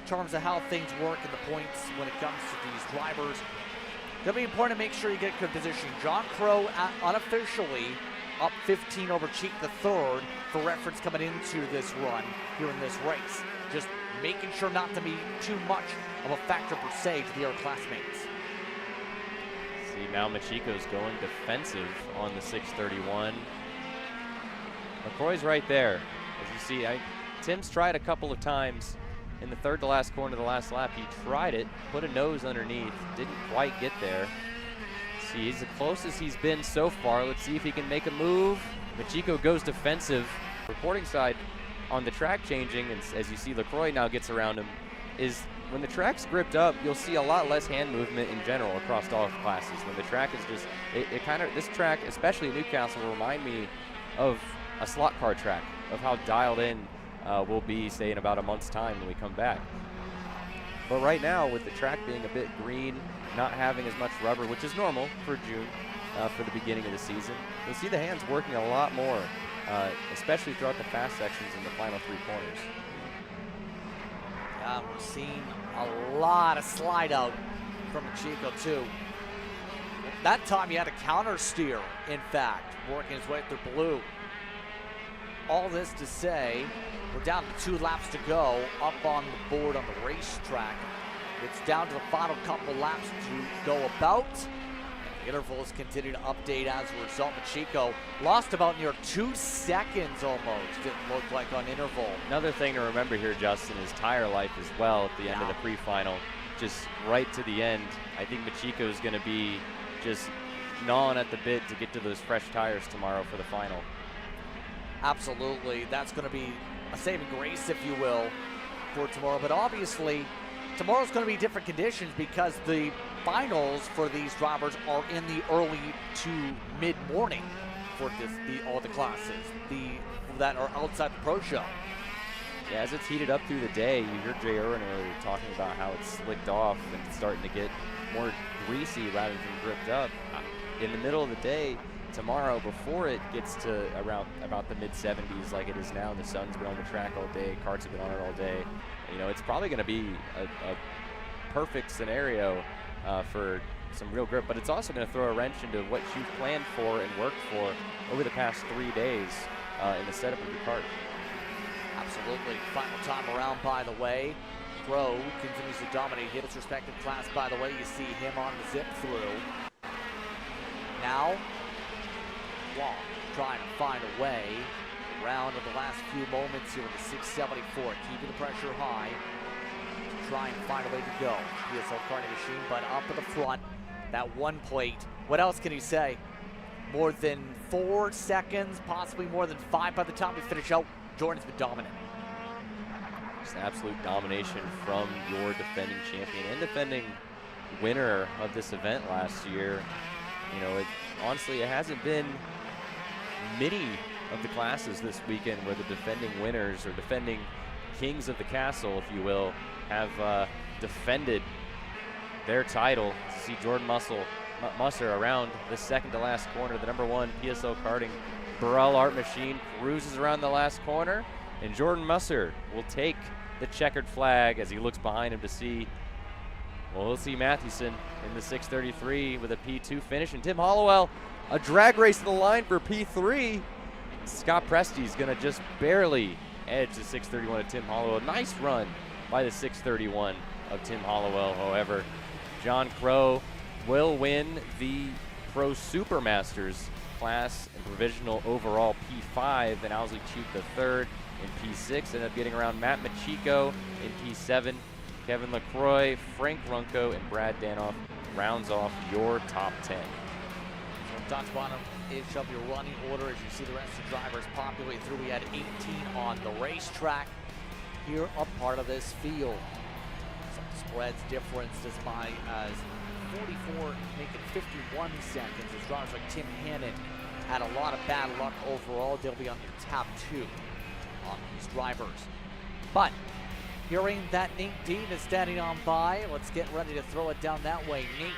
in terms of how things work in the points when it comes to these drivers, it's going to be important to make sure you get good position. John Crow unofficially up 15 over Cheek the third for reference coming into this run here in this race. Just making sure not to be too much of a factor per se to the other classmates. See, now Machico's going defensive on the 631. McCroy's right there. As you see, Tim's tried a couple of times in the third to last corner of the last lap. He tried it, put a nose underneath, didn't quite get there. See, he's the closest he's been so far. Let's see if he can make a move. Machico goes defensive. Reporting side on the track changing, and as you see LaCroix now gets around him, is when the track's gripped up, you'll see a lot less hand movement in general across all classes. When the track is just, this track, especially at Newcastle, will remind me of a slot car track, of how dialed in we'll be, say, in about a month's time when we come back. But right now, with the track being a bit green, not having as much rubber, which is normal for June, for the beginning of the season, you'll see the hands working a lot more, especially throughout the fast sections in the final 3 corners. Yeah, we're seeing a lot of slide out from Pacheco too. That time he had a counter steer, in fact, working his way through blue. All this to say, we're down to 2 laps to go up on the board on the racetrack. It's down to the final couple laps to go about. The intervals continue to update as a result. Pacheco lost about near 2 seconds almost, it looked like, on interval. Another thing to remember here, Justin, is tire life as well at the end of the pre-final. Just right to the end, I think Pacheco is going to be just gnawing at the bit to get to those fresh tires tomorrow for the final. Absolutely, that's going to be a saving grace, if you will, for tomorrow. But obviously, tomorrow's going to be different conditions because the finals for these drivers are in the early to mid-morning for all the classes that are outside the pro show. Yeah, as it's heated up through the day, you heard Jay Irwin earlier talking about how it's slicked off and it's starting to get more greasy rather than gripped up. In the middle of the day, tomorrow, before it gets to around about the mid-70s like it is now, the sun's been on the track all day, karts have been on it all day, you know, it's probably going to be a perfect scenario for some real grip, but it's also going to throw a wrench into what you've planned for and worked for over the past 3 days in the setup of your kart. Absolutely. Final time around, by the way. Crow continues to dominate his respective class, by the way. You see him on the zip through. Now, Wong trying to find a way around in the last few moments here with the 674, keeping the pressure high. Try and find a way to go. PSL karting machine, but up at the front. That one plate. What else can you say? More than 4 seconds, possibly more than 5 by the time we finish out. Jordan's been dominant. Just absolute domination from your defending champion and defending winner of this event last year. You know, honestly, it hasn't been many of the classes this weekend where the defending winners or defending kings of the castle, if you will, have defended their title. To see Jordan Musser around the second to last corner, the #1 PSL karting Burrell Art Machine cruises around the last corner, and Jordan Musser will take the checkered flag as he looks behind him to see, well, he'll see Mathewson in the 633 with a P2 finish, and Tim Hollowell, a drag race to the line for P3. Scott Presti's gonna just barely edge the 631 of Tim Hollowell. Nice run by the 631 of Tim Hollowell. However, John Crow will win the Pro Supermasters class and provisional overall P5, and Owsley Cheek the third in P6. Ended up getting around Matt Machiko in P7. Kevin LaCroix, Frank Runco, and Brad Danoff rounds off your top 10. So top to bottom is of your running order as you see the rest of the drivers populate through. We had 18 on the racetrack. Here a part of this field. Some spreads difference as high as 44, making 51 seconds as drivers like Tim Hannon had a lot of bad luck overall. They'll be on the top 2 on these drivers. But hearing that Nate Dean is standing on by, let's get ready to throw it down that way. Nate,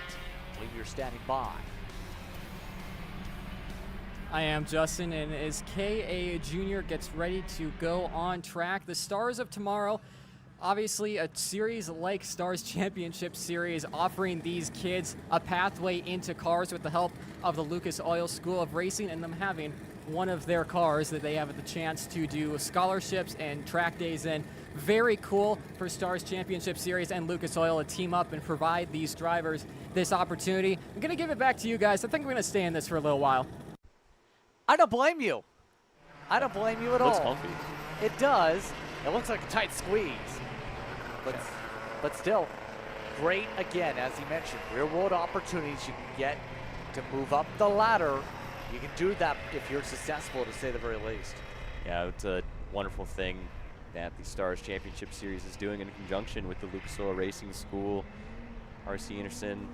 I believe you're standing by. I am, Justin, and as KA Junior gets ready to go on track, the Stars of Tomorrow, obviously a series like Stars Championship Series, offering these kids a pathway into cars with the help of the Lucas Oil School of Racing and them having one of their cars that they have the chance to do scholarships and track days in. Very cool for Stars Championship Series and Lucas Oil to team up and provide these drivers this opportunity. I'm going to give it back to you guys. I think I'm going to stay in this for a little while. I don't blame you. I don't blame you at all. Looks comfy. It does. It looks like a tight squeeze. But still, great again, as he mentioned, real world opportunities you can get to move up the ladder. You can do that if you're successful, to say the very least. Yeah, it's a wonderful thing that the Stars Championship Series is doing in conjunction with the Lucas Oil Racing School. R.C. Anderson,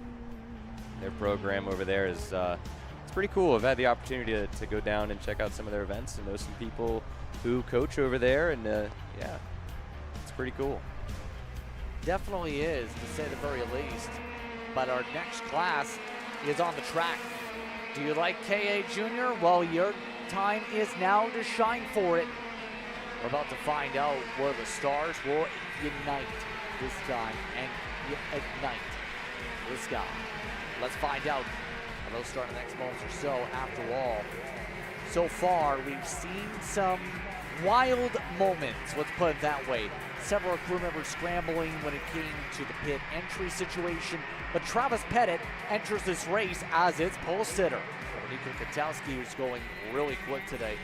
their program over there is it's pretty cool. I've had the opportunity to go down and check out some of their events and know some people who coach over there, and yeah, it's pretty cool. Definitely is, to say the very least. But our next class is on the track. Do you like KA Junior? Well, your time is now to shine for it. We're about to find out where the Stars will unite this time and ignite this guy. Let's find out. And they'll start in the next moments or so. After all, so far we've seen some wild moments, let's put it that way. Several crew members scrambling when it came to the pit entry situation, but Travis Pettit enters this race as its pole sitter. Nico Katowski, who's going really quick today.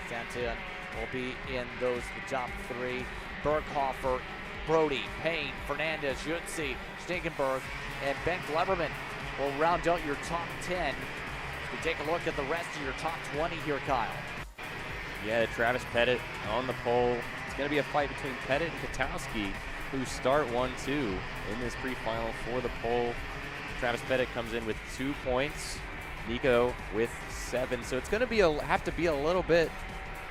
Santan will be in the top 3. Berghofer, Brody, Payne, Fernandez, Jutsi, Stinkenberg, and Ben Gleberman will round out your top 10. We take a look at the rest of your top 20 here, Kyle. Yeah, Travis Pettit on the pole. It's going to be a fight between Pettit and Katowski, who start 1-2 in this pre-final for the pole. Travis Pettit comes in with 2 points. Nico with 7. So it's going to be have to be a little bit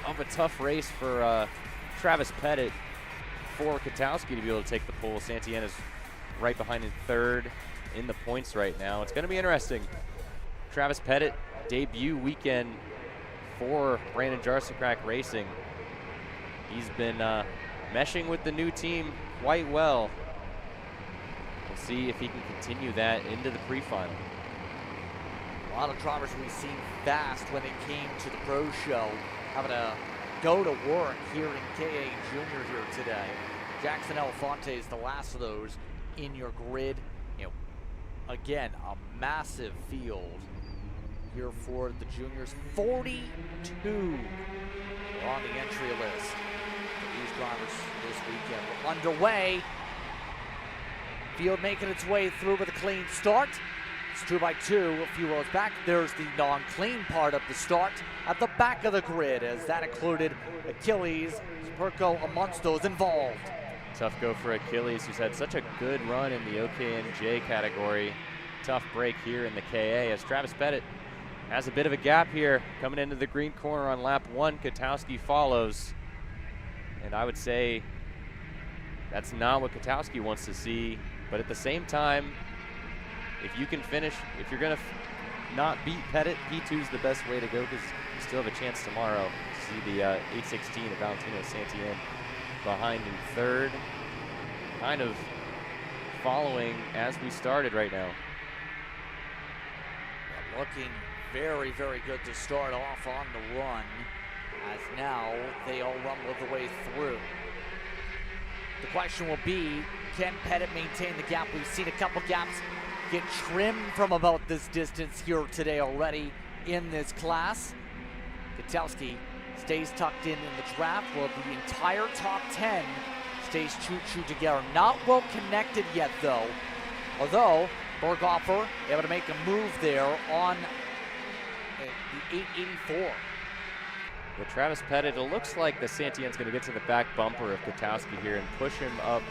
of a tough race for Travis Pettit for Katowski to be able to take the pole. Santienne is right behind in third in the points right now. It's going to be interesting. Travis Pettit, debut weekend for Brandon Jarsacrack Racing. He's been meshing with the new team quite well. We'll see if he can continue that into the pre-final. A lot of drivers we've seen fast when it came to the pro show, having to go to work here in KA Junior here today. Jackson Elefante is the last of those in your grid. You know, again, a massive field here for the juniors. 42 on the entry list for these drivers this weekend. We're underway. Field making its way through with a clean start. It's 2x2, a few rows back. There's the non-clean part of the start at the back of the grid, as that included Achilles, Perko amongst those involved. Tough go for Achilles, who's had such a good run in the OKNJ category. Tough break here in the KA as Travis Pettit has a bit of a gap here coming into the green corner on lap 1. Katowski follows. And I would say that's not what Katowski wants to see. But at the same time, if you can finish, if you're going to not beat Pettit, P2 is the best way to go because you still have a chance tomorrow to see the 816 of Valentino Santienne behind in third. Kind of following as we started right now. Looking very, very good to start off on the run, as now they all rumble the way through. The question will be, can Pettit maintain the gap? We've seen a couple gaps get trimmed from about this distance here today already in this class. Katowski stays tucked in the draft, while the entire top 10 stays choo-choo together. Not well connected yet though, although Berghofer able to make a move there on the 884. With Travis Pettit, it looks like the Santienne's going to get to the back bumper of Katowski here and push him up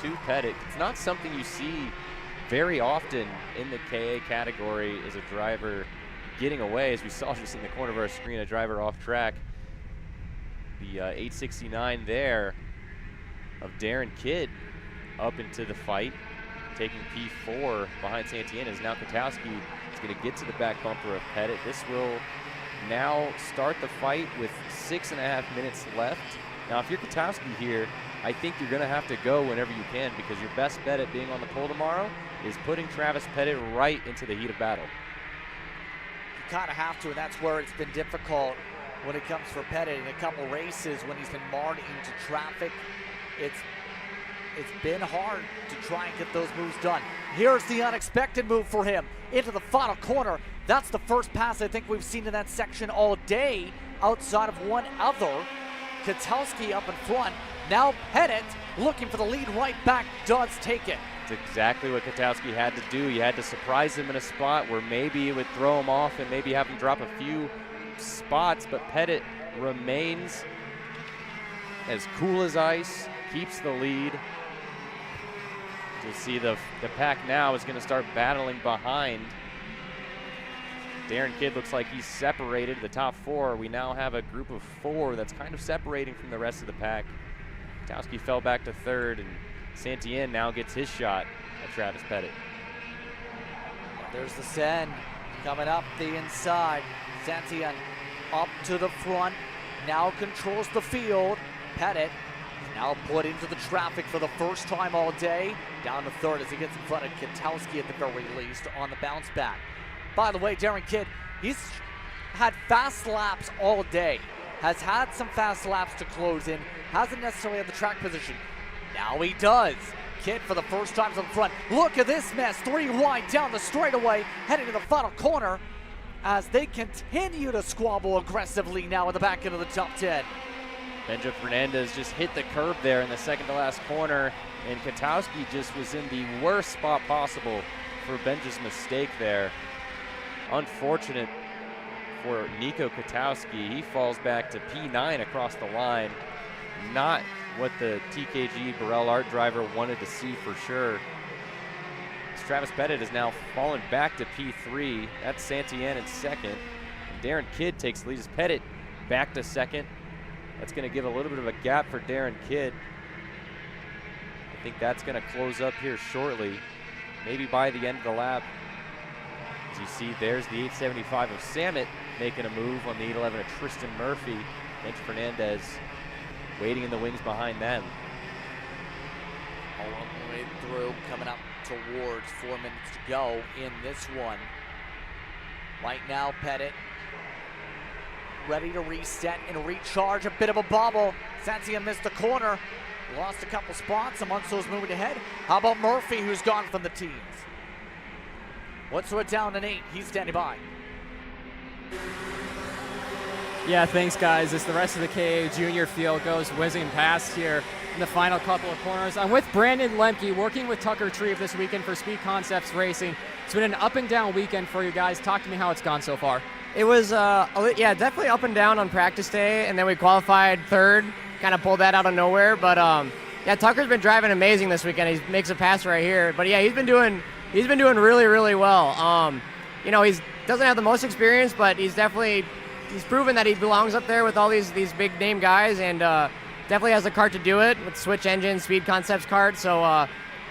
to Pettit. It's not something you see very often in the KA category, is a driver getting away, as we saw just in the corner of our screen, a driver off track. The 869 there of Darren Kidd up into the fight, taking P4 behind Santienne, is now Katowski is going to get to the back bumper of Pettit. This will now start the fight with 6.5 minutes left. Now, if you're Katowski here, I think you're going to have to go whenever you can, because your best bet at being on the pole tomorrow is putting Travis Pettit right into the heat of battle. You kind of have to, and that's where it's been difficult when it comes for Pettit in a couple races when he's been marred into traffic. It's been hard to try and get those moves done. Here's the unexpected move for him into the final corner. That's the first pass I think we've seen in that section all day, outside of one other. Katowski up in front. Now Pettit looking for the lead right back, does take it. It's exactly what Katowski had to do. You had to surprise him in a spot where maybe it would throw him off and maybe have him drop a few spots, but Pettit remains as cool as ice, keeps the lead. You see the pack now is going to start battling behind. Darren Kidd looks like he's separated the top 4. We now have a group of 4 that's kind of separating from the rest of the pack. Katowski fell back to third, and Santienne now gets his shot at Travis Pettit. There's the send coming up the inside. Santienne up to the front, now controls the field. Pettit now put into the traffic for the first time all day. Down to third as he gets in front of Katowski at the very least on the bounce back. By the way, Darren Kidd, he's had fast laps all day. Has had some fast laps to close in. Hasn't necessarily had the track position. Now he does. Kidd for the first time up front. Look at this mess. 3 wide down the straightaway, heading to the final corner as they continue to squabble aggressively now at the back end of the top 10. Benja Fernandez just hit the curb there in the second to last corner, and Katowski just was in the worst spot possible for Benja's mistake there. Unfortunate for Nico Katowski. He falls back to P9 across the line. Not what the TKG Burrell Art driver wanted to see for sure. Travis Pettit has now fallen back to P3. That's Santienne in second. And Darren Kidd takes the lead as Pettit back to second. That's going to give a little bit of a gap for Darren Kidd. I think that's going to close up here shortly, maybe by the end of the lap. As you see, there's the 875 of Samet making a move on the 811 of Tristan Murphy. Bench Fernandez waiting in the wings behind them. All the way through, coming up towards 4 minutes to go in this one. Right now, Pettit ready to reset and recharge. A bit of a bobble. Santia missed the corner. Lost a couple spots. Amonso's moving ahead. How about Murphy, who's gone from the teens? What's it down to 8? He's standing by. Yeah, thanks, guys. As the rest of the KA Junior field goes whizzing past here in the final couple of corners. I'm with Brandon Lemke, working with Tucker Treve this weekend for Speed Concepts Racing. It's been an up and down weekend for you guys. Talk to me how it's gone so far. It was, yeah, definitely up and down on practice day, and then we qualified third, kind of pulled that out of nowhere. But yeah, Tucker's been driving amazing this weekend. He makes a pass right here. But yeah, he's been doing really, really well. You know, he doesn't have the most experience, but he's proven that he belongs up there with all these big name guys, and definitely has the kart to do it with Switch Engine, Speed Concepts kart. So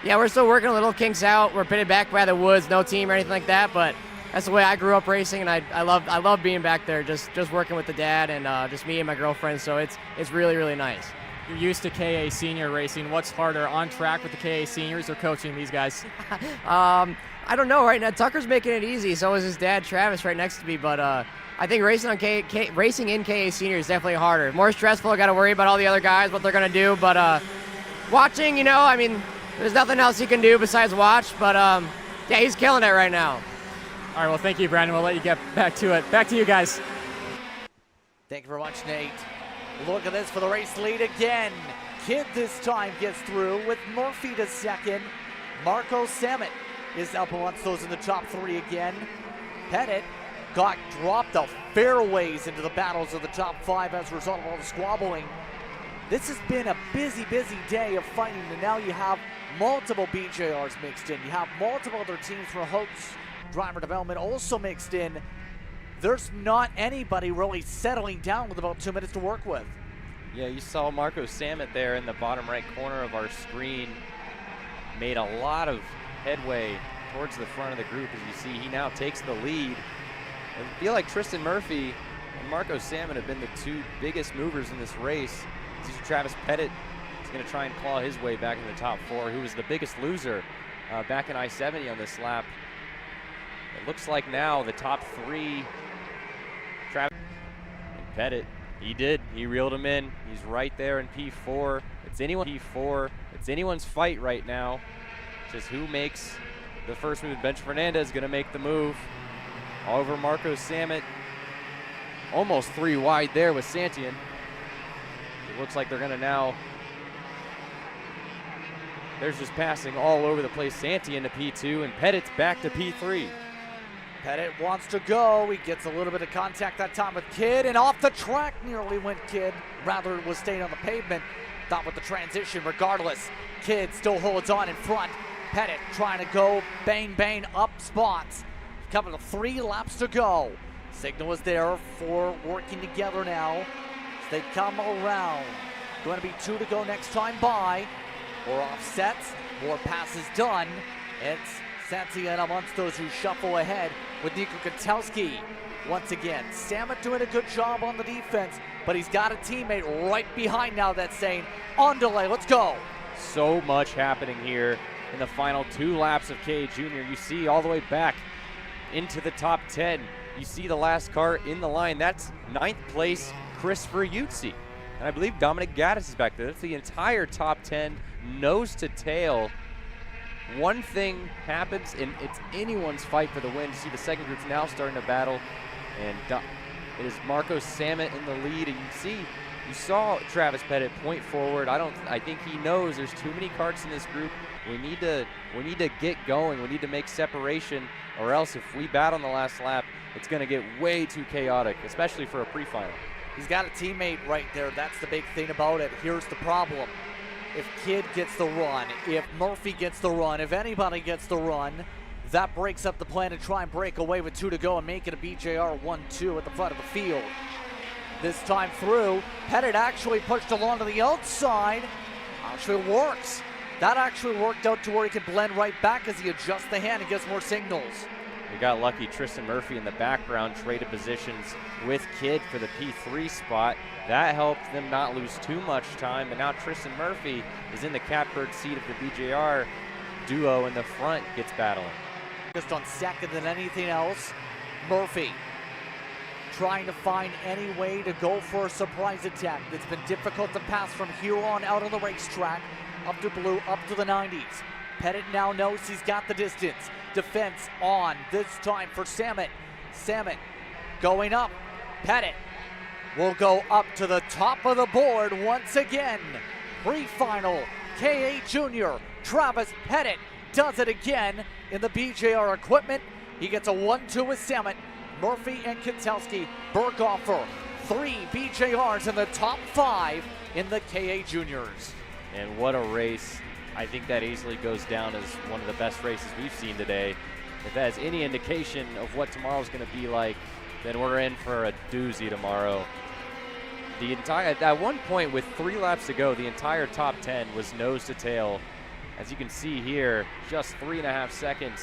yeah, we're still working a little kinks out. We're pitted back by the woods, no team or anything like that, but that's the way I grew up racing, and I love being back there, just working with the dad and just me and my girlfriend. So it's really, really nice. You're used to KA Senior racing. What's harder, on track with the KA Seniors or coaching these guys? I don't know right now. Tucker's making it easy. So is his dad, Travis, right next to me. But I think racing in KA Senior is definitely harder. More stressful. Got to worry about all the other guys, what they're going to do. But watching, you know, I mean, there's nothing else he can do besides watch. But yeah, he's killing it right now. All right, well, thank you, Brandon. We'll let you get back to it. Back to you guys. Thank you very much, Nate. Look at this for the race lead again. Kidd this time gets through with Murphy to second. Marco Samet is up amongst those in the top 3 again. Pettit got dropped the fairways into the battles of the top 5 as a result of all the squabbling. This has been a busy, busy day of fighting, and now you have multiple BJRs mixed in. You have multiple other teams for Hope's driver development also mixed in. There's not anybody really settling down with about 2 minutes to work with. Yeah, you saw Marco Samet there in the bottom right corner of our screen. Made a lot of headway towards the front of the group. As you see, he now takes the lead. And I feel like Tristan Murphy and Marco Samet have been the 2 biggest movers in this race. You see Travis Pettit is going to try and claw his way back in the top 4, who was the biggest loser back in I-70 on this lap. It looks like now the top 3, Travis and Pettit, he reeled him in. He's right there in P4. It's anyone's fight right now. Just who makes the first move. Bench Fernandez going to make the move. All over Marco Samet. Almost 3 wide there with Santian. It looks like they're going to now. There's just passing all over the place. Santian to P2 and Pettit's back to P3. Pettit wants to go. He gets a little bit of contact that time with Kidd, and off the track nearly went Kidd. Rather was staying on the pavement. Thought with the transition, regardless. Kidd still holds on in front. Pettit trying to go bang, bang up spots. Coming to 3 laps to go. Signal is there for working together now as they come around. Going to be 2 to go next time by. More offsets, more passes done. It's Santia amongst those who shuffle ahead with Nico Kotelski. Once again, Samet doing a good job on the defense, but he's got a teammate right behind now that's saying, on delay, let's go. So much happening here in the final 2 laps of KA Junior. You see all the way back into the top 10. You see the last car in the line. That's 9th place, Christopher Yutzi. And I believe Dominic Gaddis is back there. That's the entire top 10, nose to tail. One thing happens, and it's anyone's fight for the win. You see the second group's now starting to battle, and it is Marco Samet in the lead. And you saw Travis Pettit point forward. I think he knows there's too many karts in this group. We need to get going. We need to make separation, or else if we bat on the last lap, it's going to get way too chaotic, especially for a pre-final. He's got a teammate right there. That's the big thing about it. Here's the problem. If Kidd gets the run, if Murphy gets the run, if anybody gets the run, that breaks up the plan to try and break away with 2 to go and make it a BJR 1-2 at the front of the field. This time through, Pettit actually pushed along to the outside. Actually works. That actually worked out to where he can blend right back as he adjusts the hand and gets more signals. We got lucky. Tristan Murphy in the background traded positions with Kidd for the P3 spot. That helped them not lose too much time, but now Tristan Murphy is in the catbird seat of the BJR duo in the front, gets battling. Just on second than anything else. Murphy trying to find any way to go for a surprise attack. It's been difficult to pass from here on out on the racetrack. Up to blue, up to the 90s. Pettit now knows he's got the distance. Defense on, this time for Samet. Samet going up. Pettit will go up to the top of the board once again. Pre-final, KA Junior. Travis Pettit does it again in the BJR equipment. He gets a 1-2 with Samet. Murphy and Kintelski. Berghofer, 3 BJRs in the top 5 in the KA Juniors. And what a race. I think that easily goes down as one of the best races we've seen today. If that has any indication of what tomorrow's going to be like, then we're in for a doozy tomorrow. At one point with 3 laps to go, the entire top 10 was nose to tail. As you can see here, just 3.5 seconds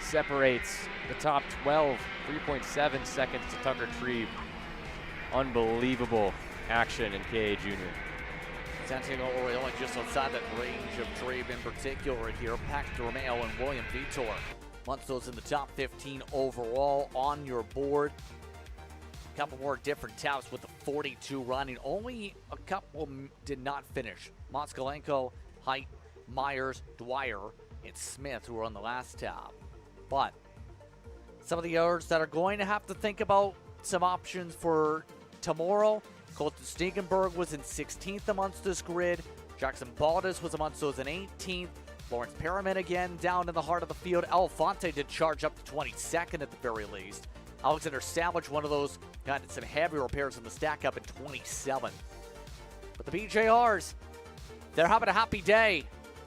separates the top 12, 3.7 seconds to Tucker Trebe. Unbelievable action in KA Junior. Santiago Orioli just outside that range of Trebe in particular here. Pax Romeo and William Vitor. Munsto's in the top 15 overall on your board. A couple more different taps with the 42 running. Only a couple did not finish. Moskalenko, Height, Myers, Dwyer, and Smith, who were on the last tab. But some of the others that are going to have to think about some options for tomorrow. Colton Stegenberg was in 16th amongst this grid. Jackson Baldus was amongst those in 18th. Lawrence Perriman again down in the heart of the field. Alfonte did charge up to 22nd at the very least. Alexander Savage, one of those, got some heavy repairs in the stack up in 27th. But the BJRs, they're having a happy day.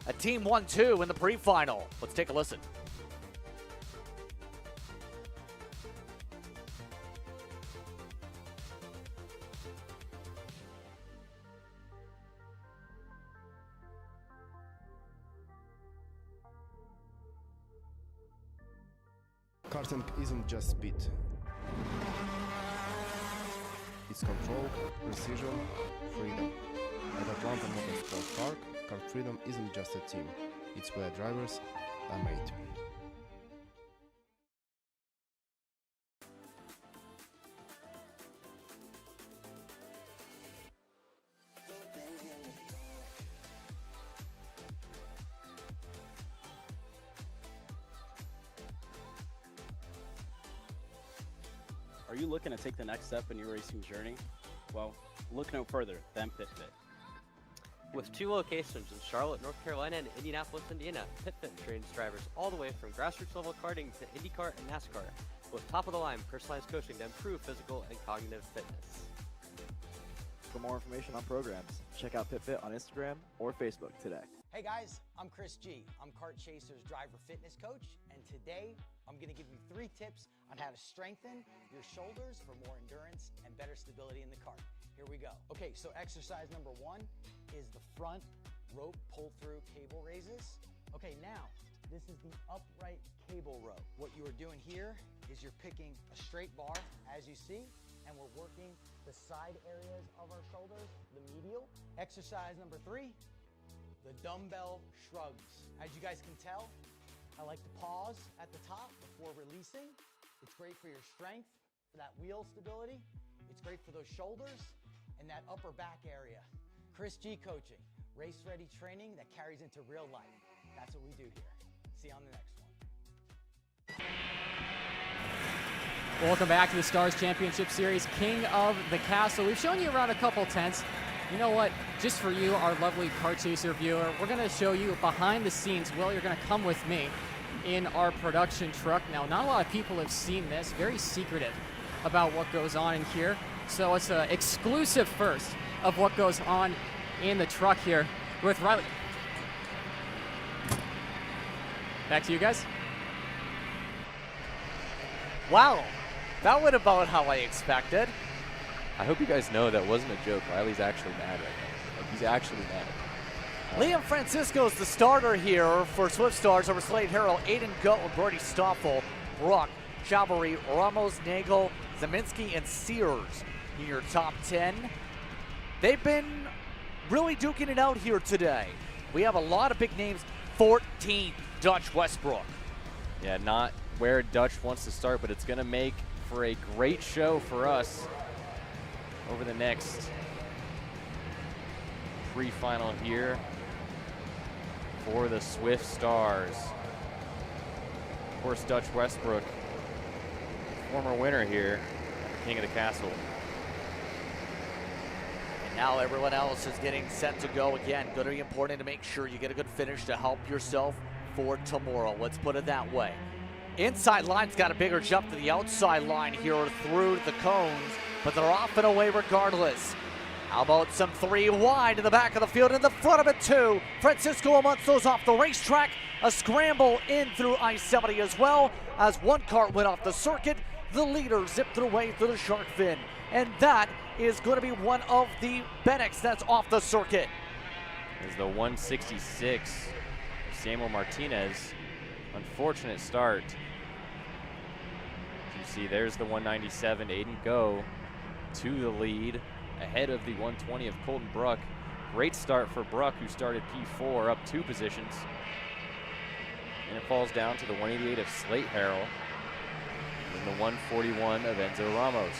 A team 1-2 in the pre-final. Let's take a listen. Karting isn't just speed. It's control, precision, freedom. At Atlanta Motorsports Park, Kart Freedom isn't just a team. It's where drivers are made. Are you looking to take the next step in your racing journey? Well, look no further than PitFit. With 2 locations in Charlotte, North Carolina and Indianapolis, Indiana, PitFit trains drivers all the way from grassroots level karting to IndyCar and NASCAR, with top-of-the-line personalized coaching to improve physical and cognitive fitness. For more information on programs, check out PitFit on Instagram or Facebook today. Hey guys, I'm Chris G. I'm Kart Chaser's driver fitness coach, and today I'm going to give you 3 tips on how to strengthen your shoulders for more endurance and better stability in the kart. Here we go. Okay, so exercise number 1 is the front rope pull-through cable raises. Okay, now this is the upright cable row. What you are doing here is you're picking a straight bar, as you see, and we're working the side areas of our shoulders, the medial. Exercise number 3, the dumbbell shrugs. As you guys can tell, I like to pause at the top before releasing. It's great for your strength, for that wheel stability. It's great for those shoulders and that upper back area. Chris G coaching, race-ready training that carries into real life. That's what we do here. See you on the next one. Welcome back to the Stars Championship Series, King of the Castle. We've shown you around a couple tents. You know what? Just for you, our lovely Kart Chaser viewer, we're going to show you behind the scenes. Will, you're going to come with me in our production truck. Now, not a lot of people have seen this. Very secretive about what goes on in here. So it's an exclusive first of what goes on in the truck here with Riley. Back to you guys. Wow, that went about how I expected. I hope you guys know that wasn't a joke. Riley's actually mad right now. Like, he's actually mad. Liam Francisco's the starter here for Swift Stars over Slade Harrell, Aiden Goat, Brody Stoffel, Brock, Chavary, Ramos, Nagel, Zeminski, and Sears in your top 10. They've been really duking it out here today. We have a lot of big names. 14th, Dutch Westbrook. Yeah, not where Dutch wants to start, but it's going to make for a great show for us over the next pre-final here for the Swift Stars. Of course, Dutch Westbrook, former winner here, King of the Castle. And now everyone else is getting set to go again. Going to be important to make sure you get a good finish to help yourself for tomorrow. Let's put it that way. Inside line's got a bigger jump to the outside line here through the cones, but they're off and away regardless. How about some 3 wide in the back of the field, in the front of it too. Francisco amongst those off the racetrack. A scramble in through I-70 as well, as one kart went off the circuit. The leader zipped away through the shark fin. And that is going to be one of the Bennex that's off the circuit. Is the 166, Samuel Martinez. Unfortunate start. As you see, there's the 197, Aiden Go to the lead, ahead of the 120 of Colton Bruck. Great start for Bruck, who started P4, up 2 positions. And it falls down to the 188 of Slate Harrell and the 141 of Enzo Ramos.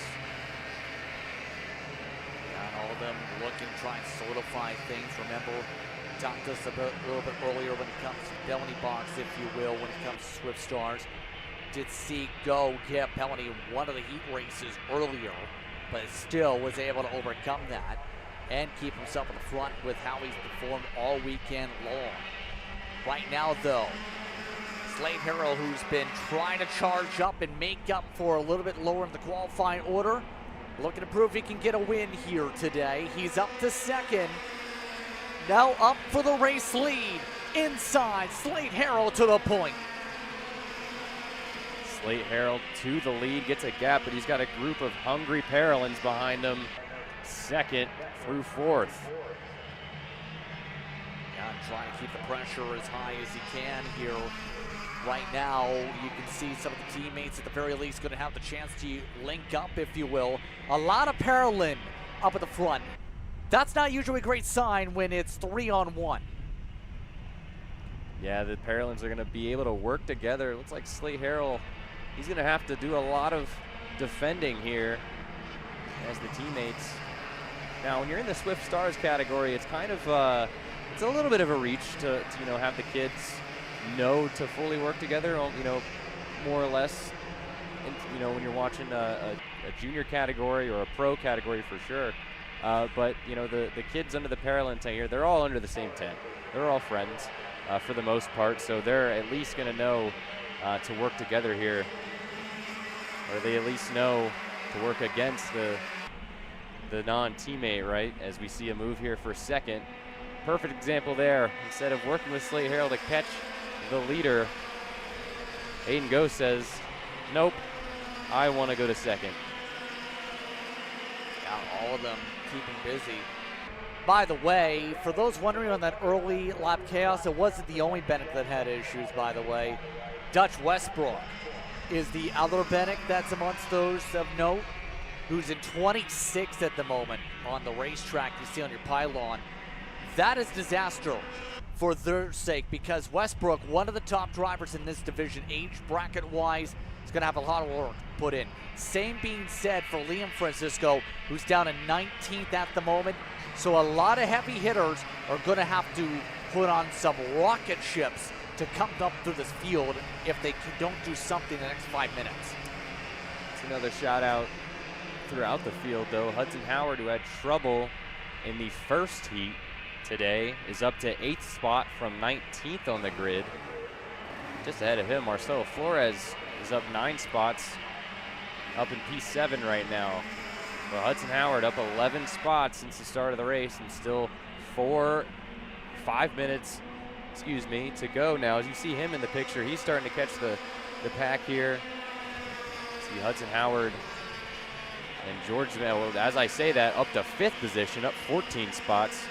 And all of them looking, trying to solidify things. Remember, we talked to us a little bit earlier when it comes to penalty box, if you will, when it comes to Swift Stars. Did see Go get penalty in one of the heat races earlier, but still was able to overcome that and keep himself in the front with how he's performed all weekend long. Right now, though, Slade Harrell, who's been trying to charge up and make up for a little bit lower in the qualifying order, looking to prove he can get a win here today. He's up to second. Now up for the race lead. Inside, Slade Harrell to the point. Slate Harrell to the lead, gets a gap, but he's got a group of hungry Paralins behind him, 2nd through 4th. Yeah, trying to keep the pressure as high as he can here. Right now, you can see some of the teammates at the very least going to have the chance to link up, if you will. A lot of Paralin up at the front. That's not usually a great sign when it's 3-on-1. Yeah, the Paralins are going to be able to work together. It looks like Slate Harrell, he's going to have to do a lot of defending here as the teammates. Now, when you're in the Swift Stars category, it's kind of, it's a little bit of a reach to you know, have the kids know to fully work together, you know, more or less. And, you know, when you're watching a junior category or a pro category for sure. But, you know, the kids under the Paralin tent here, they're all under the same tent. They're all friends for the most part, so they're at least going to know to work together here. Or they at least know to work against the non-teammate, right? As we see a move here for 2nd. Perfect example there. Instead of working with Slate Harrell to catch the leader, Aiden Go says, nope, I want to go to 2nd. Yeah, all of them keeping busy. By the way, for those wondering on that early lap chaos, it wasn't the only Bennett that had issues, by the way. Dutch Westbrook is the other Bennett that's amongst those of note, who's in 26th at the moment on the racetrack you see on your pylon. That is disaster for their sake, because Westbrook, one of the top drivers in this division, age bracket-wise, is going to have a lot of work put in. Same being said for Liam Francisco, who's down in 19th at the moment. So a lot of heavy hitters are going to have to put on some rocket ships to come up through this field if they don't do something in the next 5 minutes. It's another shout out throughout the field, though. Hudson Howard, who had trouble in the first heat today, is up to 8th spot from 19th on the grid. Just ahead of him, Marcelo Flores is up 9 spots, up in P7 right now. Well, Hudson Howard up 11 spots since the start of the race, and still 5 minutes, to go now. As you see him in the picture, he's starting to catch the pack here. See Hudson Howard and George, well, as I say that, up to 5th position, up 14 spots.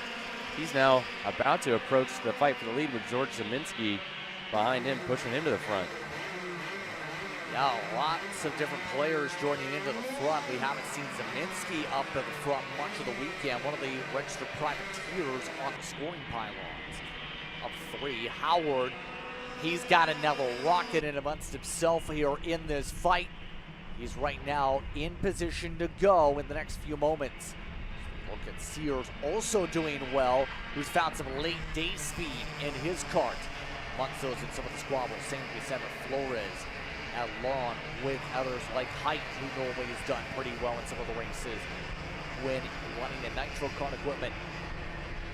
He's now about to approach the fight for the lead with George Zeminski behind him, pushing him to the front. Yeah, lots of different players joining into the front. We haven't seen Zeminski up at the front much of the weekend. One of the registered privateers on the scoring pylons. Up 3, Howard, he's got another rocket in amongst himself here in this fight. He's right now in position to go in the next few moments. Look at Sears also doing well, who's found some late day speed in his kart. Amongst those in some of the squabbles, same with Center Flores at lawn with others like Height, who normally has done pretty well in some of the races when running the nitro kart equipment.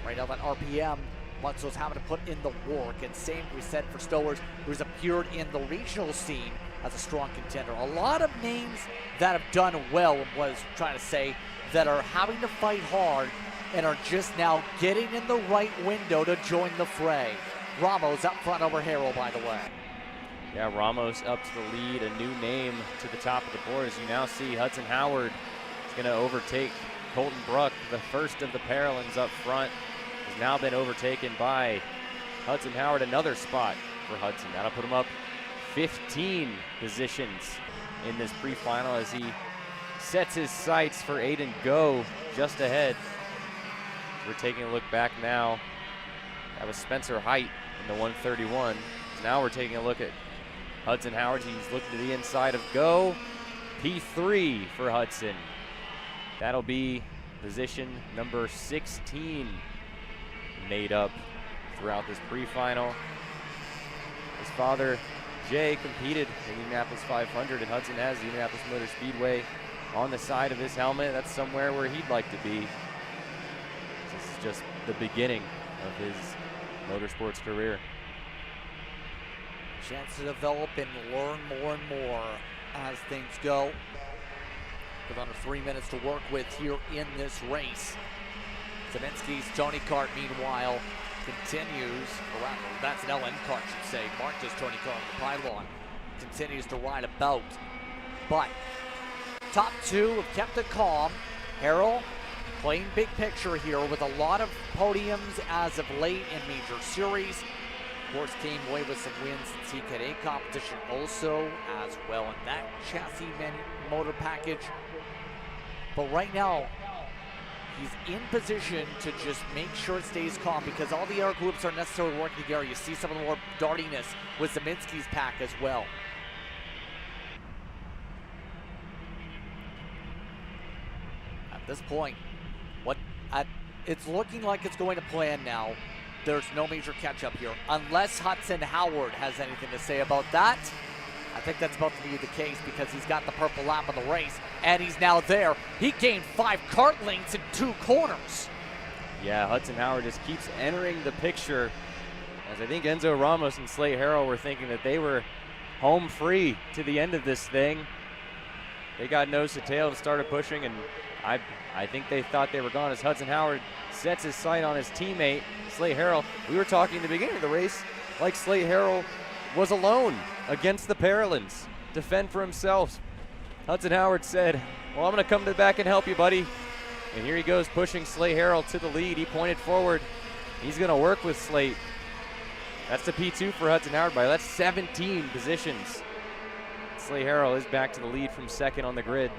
Right now that RPM, Munzo's having to put in the work, and same we said for Stowers, who's appeared in the regional scene as a strong contender. A lot of names that have done well, was trying to say, that are having to fight hard and are just now getting in the right window to join the fray. Ramos up front over Harrell, by the way. Yeah, Ramos up to the lead, a new name to the top of the board. As you now see, Hudson Howard is going to overtake Colton Bruck, the first of the Paralympians up front. Has now been overtaken by Hudson Howard, another spot for Hudson. That'll put him up 15 positions in this pre-final as he sets his sights for Aiden Go just ahead. We're taking a look back now. That was Spencer Height in the 131. Now we're taking a look at Hudson Howard. He's looking to the inside of Go. P3 for Hudson. That'll be position number 16 made up throughout this pre-final. His father, Jay, competed in the Indianapolis 500, and Hudson has the Indianapolis Motor Speedway on the side of his helmet. That's somewhere where he'd like to be. This is just the beginning of his motorsports career. Chance to develop and learn more and more as things go. With under 3 minutes to work with here in this race. Zeminski's Tony Kart, meanwhile, continues, or rather, that's an LN Kart, should say. Mark's Tony Kart on the pylon continues to ride about. But top two have kept it calm. Harrell playing big picture here with a lot of podiums as of late in major series. Of course, came away with some wins in TKA competition also as well in that chassis motor package. But right now, he's in position to just make sure it stays calm because all the other groups are necessarily working together. You see some of the more dartiness with Zeminski's pack as well. At this point, it's looking like it's going to plan now. There's no major catch-up here, unless Hudson Howard has anything to say about that. I think that's about to be the case because he's got the purple lap of the race, and he's now there. He gained 5 kart lengths in 2 corners. Yeah, Hudson Howard just keeps entering the picture, as I think Enzo Ramos and Slate Harrell were thinking that they were home free to the end of this thing. They got nose to tail and started pushing, and I think they thought they were gone as Hudson Howard sets his sight on his teammate, Slate Harrell. We were talking at the beginning of the race like Slate Harrell was alone against the Paralympians, defend for himself. Hudson Howard said, well, I'm going to come to the back and help you, buddy. And here he goes pushing Slate Harrell to the lead. He pointed forward. He's going to work with Slate. That's the P2 for Hudson Howard, by that's 17 positions. Slate Harrell is back to the lead from second on the grid.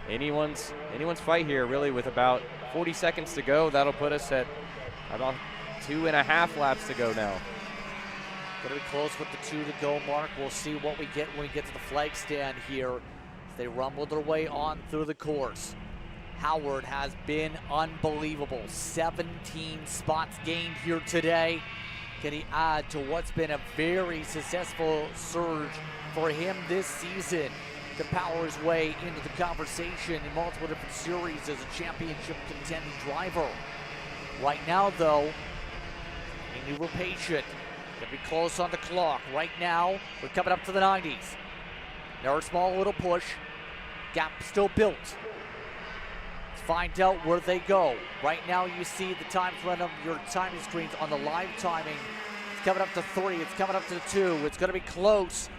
Anyone's fight here, really, with about 40 seconds to go. That'll put us at about 2.5 laps to go now. Going to be close with the 2 to go mark. We'll see what we get when we get to the flag stand here as they rumble their way on through the course. Howard has been unbelievable. 17 spots gained here today. Can he add to what's been a very successful surge for him this season to power his way into the conversation in multiple different series as a championship contending driver? Right now, though, we need to be patient. Gonna be close on the clock. Right now, we're coming up to the 90s. Another small little push. Gap still built. Let's find out where they go. Right now, you see the times run on your timing screens on the live timing. It's coming up to 3. It's coming up to 2. It's gonna be close.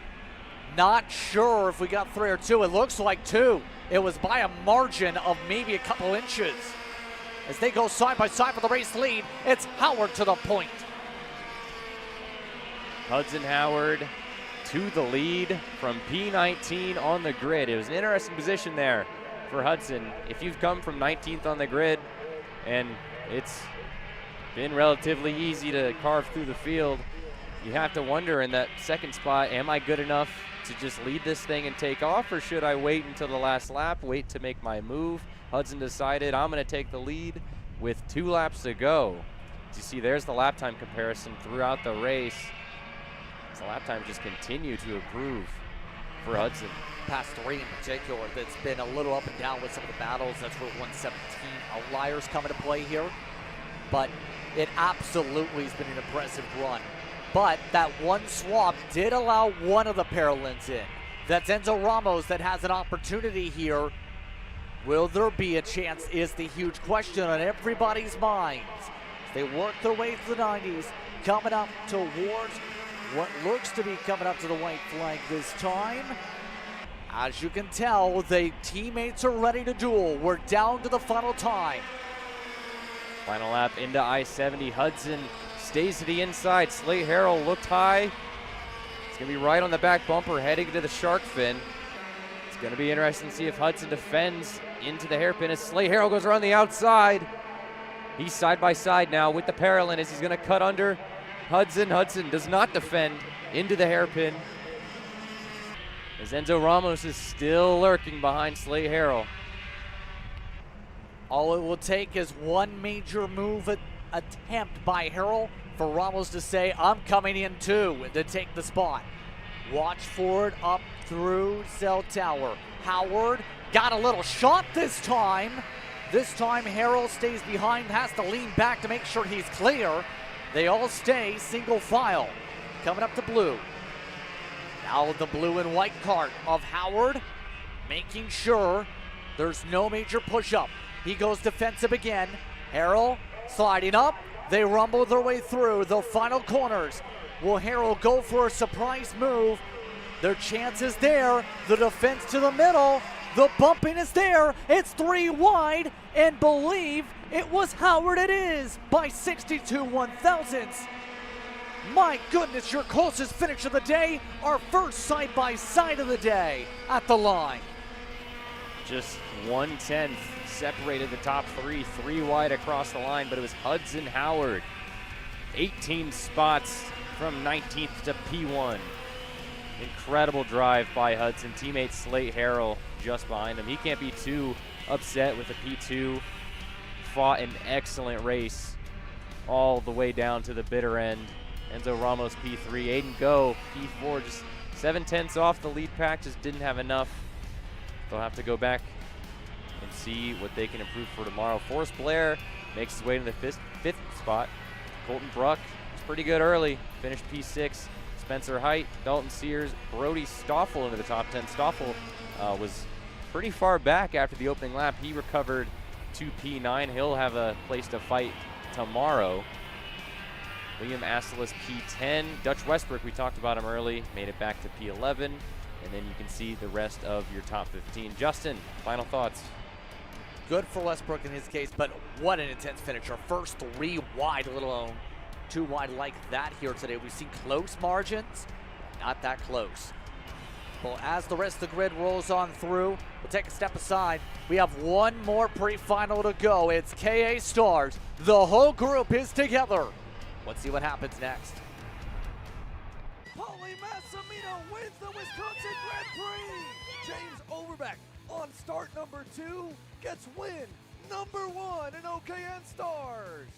Not sure if we got 3 or 2. It looks like 2. It was by a margin of maybe a couple inches. as they go side by side for the race lead. It's Howard to the point. Hudson Howard to the lead from P19 on the grid. It was an interesting position there for Hudson. If you've come from 19th on the grid and it's been relatively easy to carve through the field, you have to wonder in that second spot, am I good enough to just lead this thing and take off, or should I wait until the last lap, wait to make my move? Hudson decided, I'm going to take the lead with 2 laps to go. As you see, there's the lap time comparison throughout the race. The lap times just continue to improve for Hudson. Past 3 in particular, that's been a little up and down with some of the battles. That's where 117 outliers come into play here. But it absolutely has been an impressive run. But that one swap did allow one of the Paralympians in. That's Enzo Ramos that has an opportunity here. Will there be a chance is the huge question on everybody's minds. As they work their way through the 90s, coming up towards what looks to be coming up to the white flag this time. As you can tell, the teammates are ready to duel. We're down to the final time. Final lap into I-70. Hudson stays to the inside. Slate Harrell looked high. It's going to be right on the back bumper heading to the shark fin. It's going to be interesting to see if Hudson defends into the hairpin as Slate Harrell goes around the outside. He's side by side now with the Paralympian as he's going to cut under Hudson. Hudson does not defend into the hairpin as Enzo Ramos is still lurking behind Slate Harrell. All it will take is one major move attempt by Harrell for Ramos to say, I'm coming in too, and to take the spot. Watch for it up through cell tower. Howard got a little shot this time. This time Harrell stays behind, has to lean back to make sure he's clear. They all stay single file. Coming up to blue. Now the blue and white cart of Howard, making sure there's no major push-up. He goes defensive again. Harrell sliding up. They rumble their way through the final corners. Will Harrell go for a surprise move? Their chance is there. The defense to the middle. The bumping is there. It's 3 wide, and believe it was Howard. It is by 62 1/1000ths. My goodness, your closest finish of the day. Our first side-by-side of the day at the line. Just 1/10 separated the top 3 wide across the line, but it was Hudson Howard. 18 spots from 19th to P1. Incredible drive by Hudson. Teammate Slate Harrell just behind him. He can't be too upset with the P2. Fought an excellent race all the way down to the bitter end. Enzo Ramos P3, Aiden Go P4, just 7/10 off the lead pack, just didn't have enough. They'll have to go back and see what they can improve for tomorrow. Forrest Blair makes his way to the fifth spot. Colton Bruck was pretty good early, finished P6. Spencer Height, Dalton Sears, Brody Stoffel into the top 10. Stoffel was pretty far back after the opening lap. He recovered to P9. He'll have a place to fight tomorrow. Liam Asselis P10. Dutch Westbrook, we talked about him early, made it back to P11. And then you can see the rest of your top 15. Justin, final thoughts. Good for Westbrook in his case, but what an intense finish. Our first 3 wide, let alone 2 wide like that here today. We've seen close margins, not that close. Well, as the rest of the grid rolls on through, we'll take a step aside. We have one more pre-final to go. It's KA Stars. The whole group is together. Let's see what happens next. Paulie Massimino wins the Wisconsin Grand Prix. James Overbeck on start number 2 gets win number 1 in OKN Stars.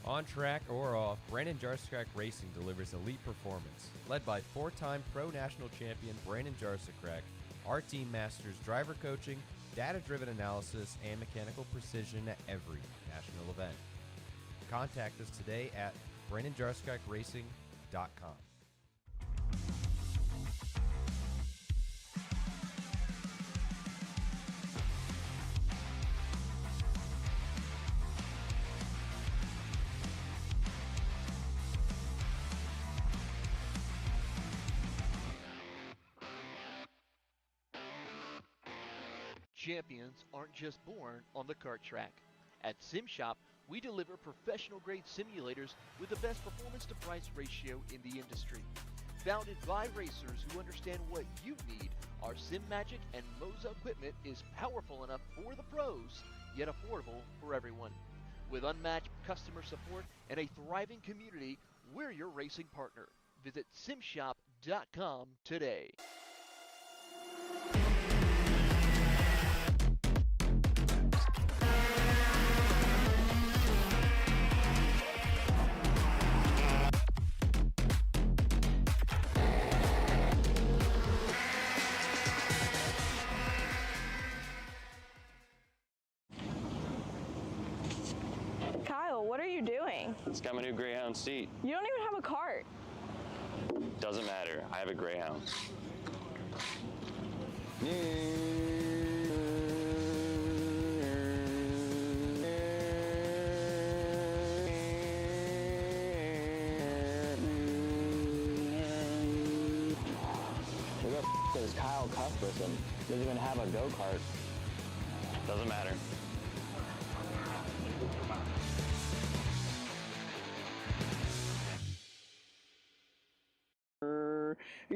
On track or off, Brandon Jarsekrak Racing delivers elite performance. Led by 4-time Pro National Champion Brandon Jarsekrak, our team masters driver coaching, data-driven analysis, and mechanical precision at every national event. Contact us today at BrandonJarsekrakRacing.com. Champions aren't just born on the kart track. At SimShop, we deliver professional-grade simulators with the best performance-to-price ratio in the industry. Founded by racers who understand what you need, our SimMagic and Moza equipment is powerful enough for the pros, yet affordable for everyone. With unmatched customer support and a thriving community, we're your racing partner. Visit simshop.com today. Kyle, what are you doing? It's got my new Greyhound seat. You don't even have a cart. Doesn't matter. I have a Greyhound. Who the f is Kyle Cuthbertson? Doesn't even have a go-kart. Doesn't matter.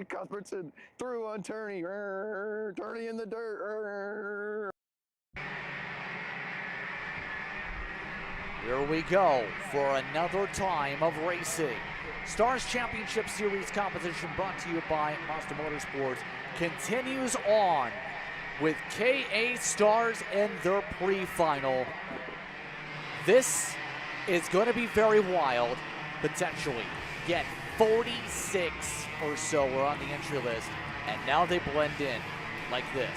Cuthbertson through on Turney. Turney in the dirt. Here we go for another time of racing. Stars Championship Series competition brought to you by Mazda Motorsports continues on with KA Stars in their pre-final. This is going to be very wild, potentially. Get 46 or so are on the entry list, and now they blend in like this.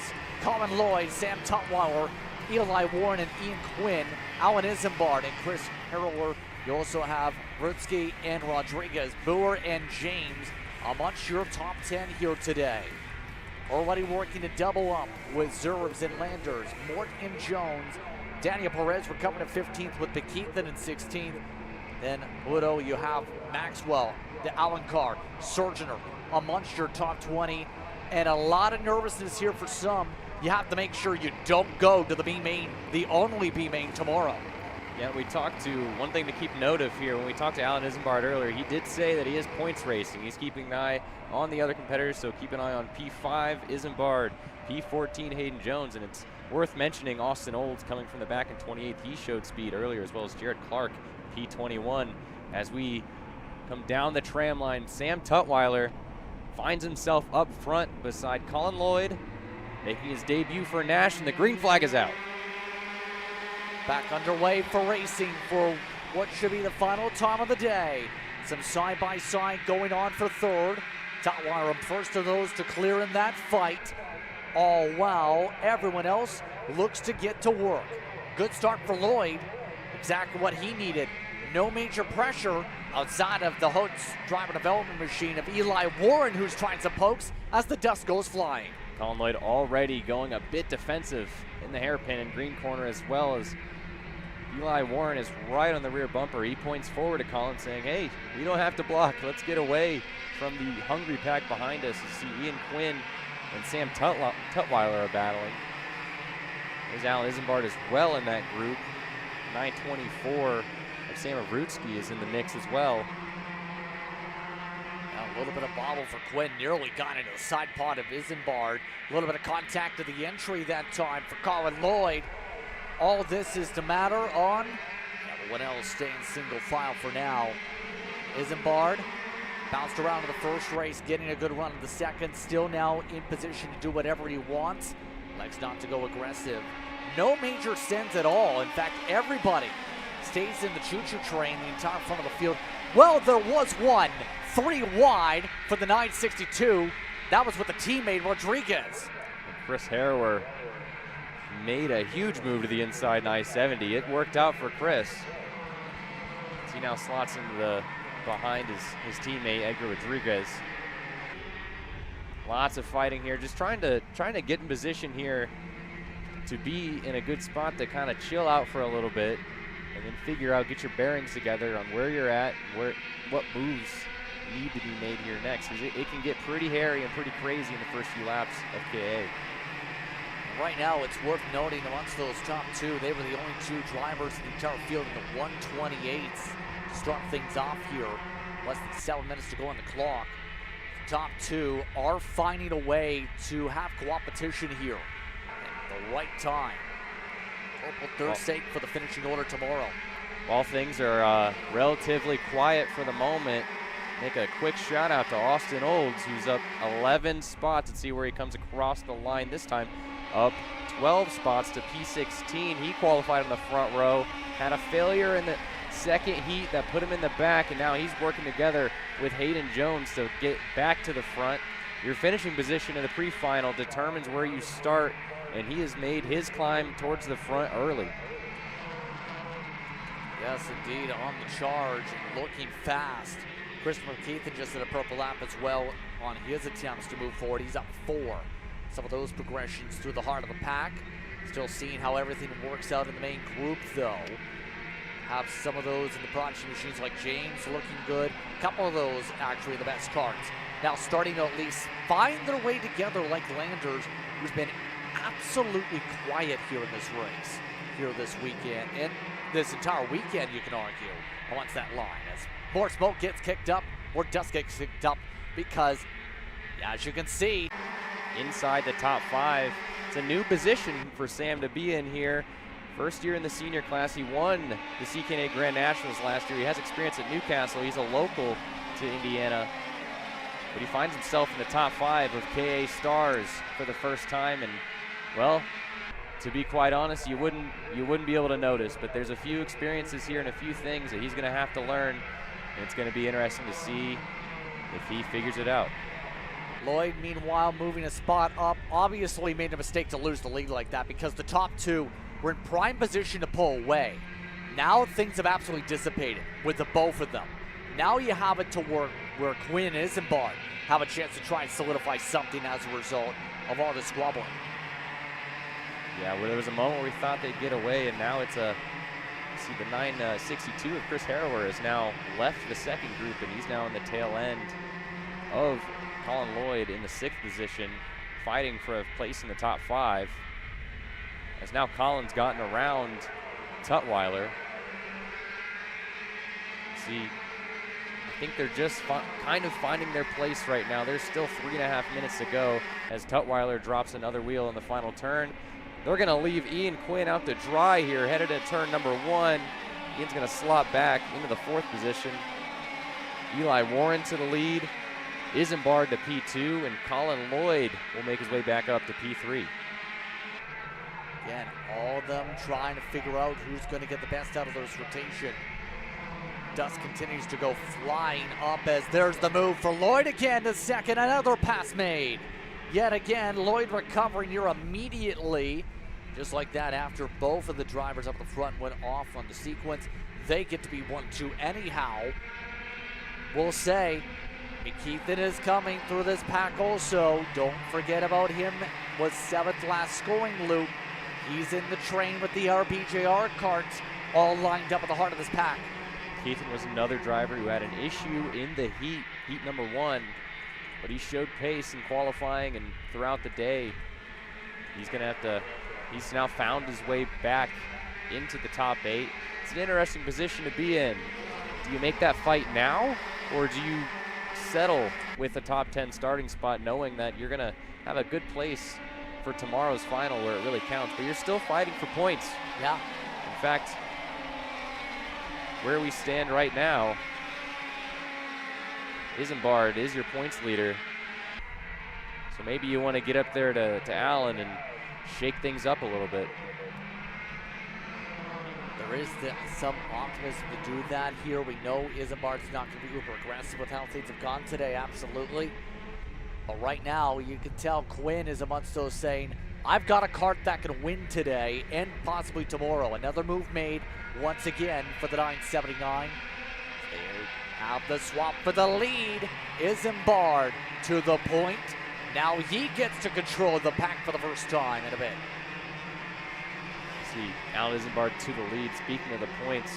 Colin Lloyd, Sam Tutwiler, Eli Warren and Ian Quinn, Alan Isambard and Chris Harrower. You also have Rutsky and Rodriguez, Boer and James amongst your top 10 here today. Already working to double up with Zerbs and Landers, Mort and Jones. Daniel Perez recovering at 15th with Bekeithan in 16th. Then Pluto, you have Maxwell, the Alan Carr, Surgener amongst your top 20. And a lot of nervousness here for some. You have to make sure you don't go to the B main, the only B main tomorrow. Yeah, we talked to, one thing to keep note of here, when we talked to Alan Isambard earlier, he did say that he is points racing. He's keeping an eye on the other competitors, so keep an eye on P5, Isambard, P14, Hayden Jones, and it's worth mentioning Austin Olds coming from the back in 28th. He showed speed earlier, as well as Jared Clark, P21. As we come down the tram line, Sam Tutwiler finds himself up front beside Colin Lloyd, making his debut for Nash, and the green flag is out. Back underway for racing for what should be the final time of the day. Some side-by-side going on for third. Tutwiler first of those to clear in that fight. Oh, wow. Everyone else looks to get to work. Good start for Lloyd. Exactly what he needed. No major pressure outside of the Hoods driver development machine of Eli Warren, who's trying some pokes as the dust goes flying. Colin Lloyd already going a bit defensive in the hairpin and green corner, as well as Eli Warren is right on the rear bumper. He points forward to Colin saying, hey, we don't have to block. Let's get away from the hungry pack behind us. You see Ian Quinn and Sam Tutwiler are battling. There's Alan Isambard as well in that group. 924 of Sam Avrutsky is in the mix as well. A little bit of bobble for Quinn, nearly got into the side pod of Isambard. A little bit of contact to the entry that time for Colin Lloyd. All this is to matter on everyone else staying single file for now. Isambard bounced around in the first race, getting a good run in the second, still now in position to do whatever he wants. Likes not to go aggressive. No major sends at all. In fact, everybody stays in the choo-choo train the entire front of the field. Well, there was one, 3 wide for the 962. That was with the teammate Rodriguez. Chris Harrower made a huge move to the inside 970. It worked out for Chris. As he now slots into the behind his teammate Edgar Rodriguez. Lots of fighting here, just trying to get in position here to be in a good spot to kind of chill out for a little bit and then figure out, get your bearings together on where you're at, what moves need to be made here next, because it can get pretty hairy and pretty crazy in the first few laps of KA. Right now, it's worth noting amongst those top two, they were the only two drivers in the entire field in the 128s to start things off here. Less than 7 minutes to go on the clock. The top two are finding a way to have competition here at the right time. Purple third sake for the finishing order tomorrow. While things are relatively quiet for the moment, make a quick shout out to Austin Olds, who's up 11 spots. Let's see where he comes across the line this time. Up 12 spots to P16. He qualified in the front row, had a failure in the second heat that put him in the back, and now he's working together with Hayden Jones to get back to the front. Your finishing position in the pre-final determines where you start, and he has made his climb towards the front early. Yes, indeed, on the charge and looking fast. Christopher Keithan just did a purple lap as well on his attempts to move forward. He's up 4. Some of those progressions through the heart of the pack. Still seeing how everything works out in the main group, though. Have some of those in the prodigy machines like James looking good. A couple of those actually the best cards. Now starting to at least find their way together like Landers, who's been absolutely quiet here in this race, here this weekend. And this entire weekend, you can argue, once that line. As more smoke gets kicked up, more dust gets kicked up, because, as you can see, inside the top 5. It's a new position for Sam to be in here. First year in the senior class. He won the CKNA Grand Nationals last year. He has experience at Newcastle. He's a local to Indiana. But he finds himself in the top 5 of KA Stars for the first time. And, well, to be quite honest, you wouldn't be able to notice. But there's a few experiences here and a few things that he's going to have to learn. And it's going to be interesting to see if he figures it out. Lloyd, meanwhile, moving a spot up. Obviously made a mistake to lose the lead like that, because the top two were in prime position to pull away. Now things have absolutely dissipated with the both of them. Now you have it to work where Quinn and Isambard have a chance to try and solidify something as a result of all this squabbling. Yeah, where there was a moment where we thought they'd get away, and now it's a, see, the 962 of Chris Harrower has now left the second group, and he's now in the tail end of Colin Lloyd in the 6th position, fighting for a place in the top 5. As now Colin's gotten around Tutwiler. See, I think they're just kind of finding their place right now. There's still 3.5 minutes to go as Tutwiler drops another wheel in the final turn. They're going to leave Ian Quinn out to dry here, headed to turn number 1. Ian's going to slot back into the 4th position. Eli Warren to the lead. Isambard to P2, and Colin Lloyd will make his way back up to P3. Again, all of them trying to figure out who's going to get the best out of this rotation. Dust continues to go flying up as there's the move for Lloyd again to second. Another pass made. Yet again, Lloyd recovering here immediately. Just like that, after both of the drivers up the front went off on the sequence, they get to be 1-2 anyhow. We'll say Keithan is coming through this pack also. Don't forget about him. Was 7th last scoring loop. He's in the train with the RBJR carts, all lined up at the heart of this pack. Keithan was another driver who had an issue in the heat number 1, but he showed pace in qualifying and throughout the day. He's gonna have to, he's now found his way back into the top 8. It's an interesting position to be in. Do you make that fight now, or do you settle with a top 10 starting spot, knowing that you're gonna have a good place for tomorrow's final where it really counts, but you're still fighting for points? Yeah. In fact, where we stand right now, Isambard is your points leader. So maybe you want to get up there to Allen and shake things up a little bit. There is some optimism to do that here. We know Isambard's not going to be uber aggressive with how things have gone today, absolutely. But right now, you can tell Quinn is amongst those saying, I've got a kart that can win today and possibly tomorrow. Another move made once again for the 979. They have the swap for the lead. Isambard to the point. Now he gets to control the pack for the first time in a bit. See, Alan Isambard to the lead. Speaking of the points,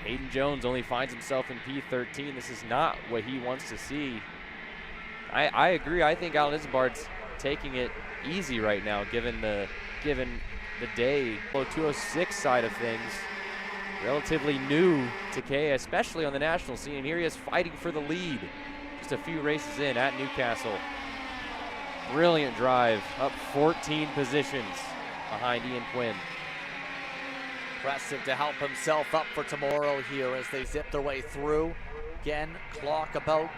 Hayden Jones only finds himself in P13. This is not what he wants to see. I agree. I think Alan Isambard's taking it easy right now, given the day. 206 side of things, relatively new to Kay, especially on the national scene. And here he is fighting for the lead, just a few races in at Newcastle. Brilliant drive, up 14 positions behind Ian Quinn. Impressive to help himself up for tomorrow here as they zip their way through. Again, clock about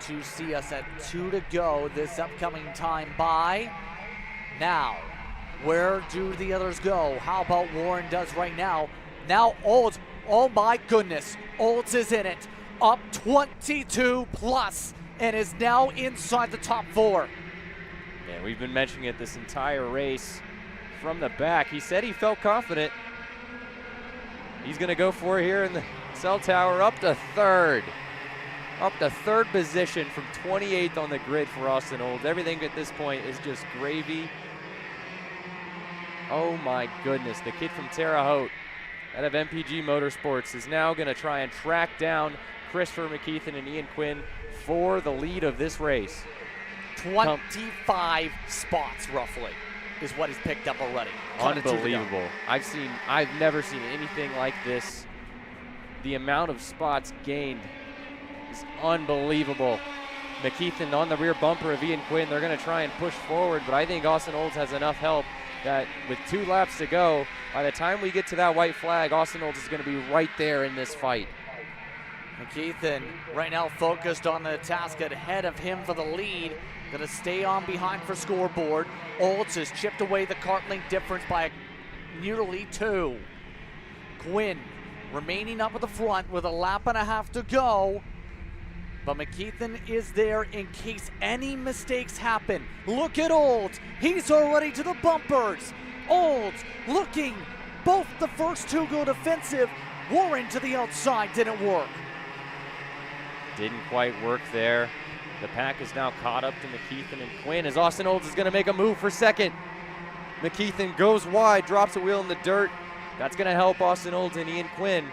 to see us at 2 to go this upcoming time by. Now, where do the others go? How about Warren does right now? Now Olds, oh my goodness, Olds is in it. Up 22 plus and is now inside the top 4. Yeah, we've been mentioning it this entire race from the back. He said he felt confident. He's gonna go for it here in the cell tower, up to third. Up to third position from 28th on the grid for Austin Olds. Everything at this point is just gravy. Oh my goodness, the kid from Terre Haute out of MPG Motorsports is now gonna try and track down Christopher McKeithen and Ian Quinn for the lead of this race. 25 spots roughly is what he's picked up already. Unbelievable. I've never seen anything like this. The amount of spots gained is unbelievable. McKeithen on the rear bumper of Ian Quinn. They're going to try and push forward, but I think Austin Olds has enough help that with 2 laps to go, by the time we get to that white flag, Austin Olds is going to be right there in this fight. McKeithen right now focused on the task ahead of him for the lead. Going to stay on behind for scoreboard. Olds has chipped away the kart link difference by nearly 2. Quinn remaining up at the front with a lap and a half to go. But McKeithen is there in case any mistakes happen. Look at Olds. He's already to the bumpers. Olds looking. Both the first 2 go defensive. Warren to the outside didn't work. Didn't quite work there. The pack is now caught up to McKeithen and Quinn as Austin Olds is going to make a move for second. McKeithen goes wide, drops a wheel in the dirt. That's going to help Austin Olds and Ian Quinn.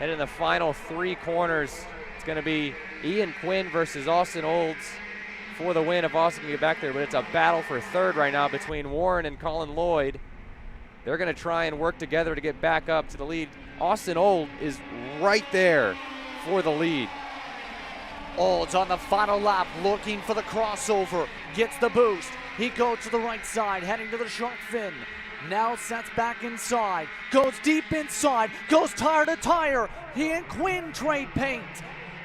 And in the final 3 corners, it's going to be Ian Quinn versus Austin Olds for the win if Austin can get back there. But it's a battle for third right now between Warren and Colin Lloyd. They're going to try and work together to get back up to the lead. Austin Olds is right there for the lead. Olds on the final lap looking for the crossover. Gets the boost. He goes to the right side, heading to the shark fin. Now sets back inside. Goes deep inside. Goes tire to tire. He and Quinn trade paint.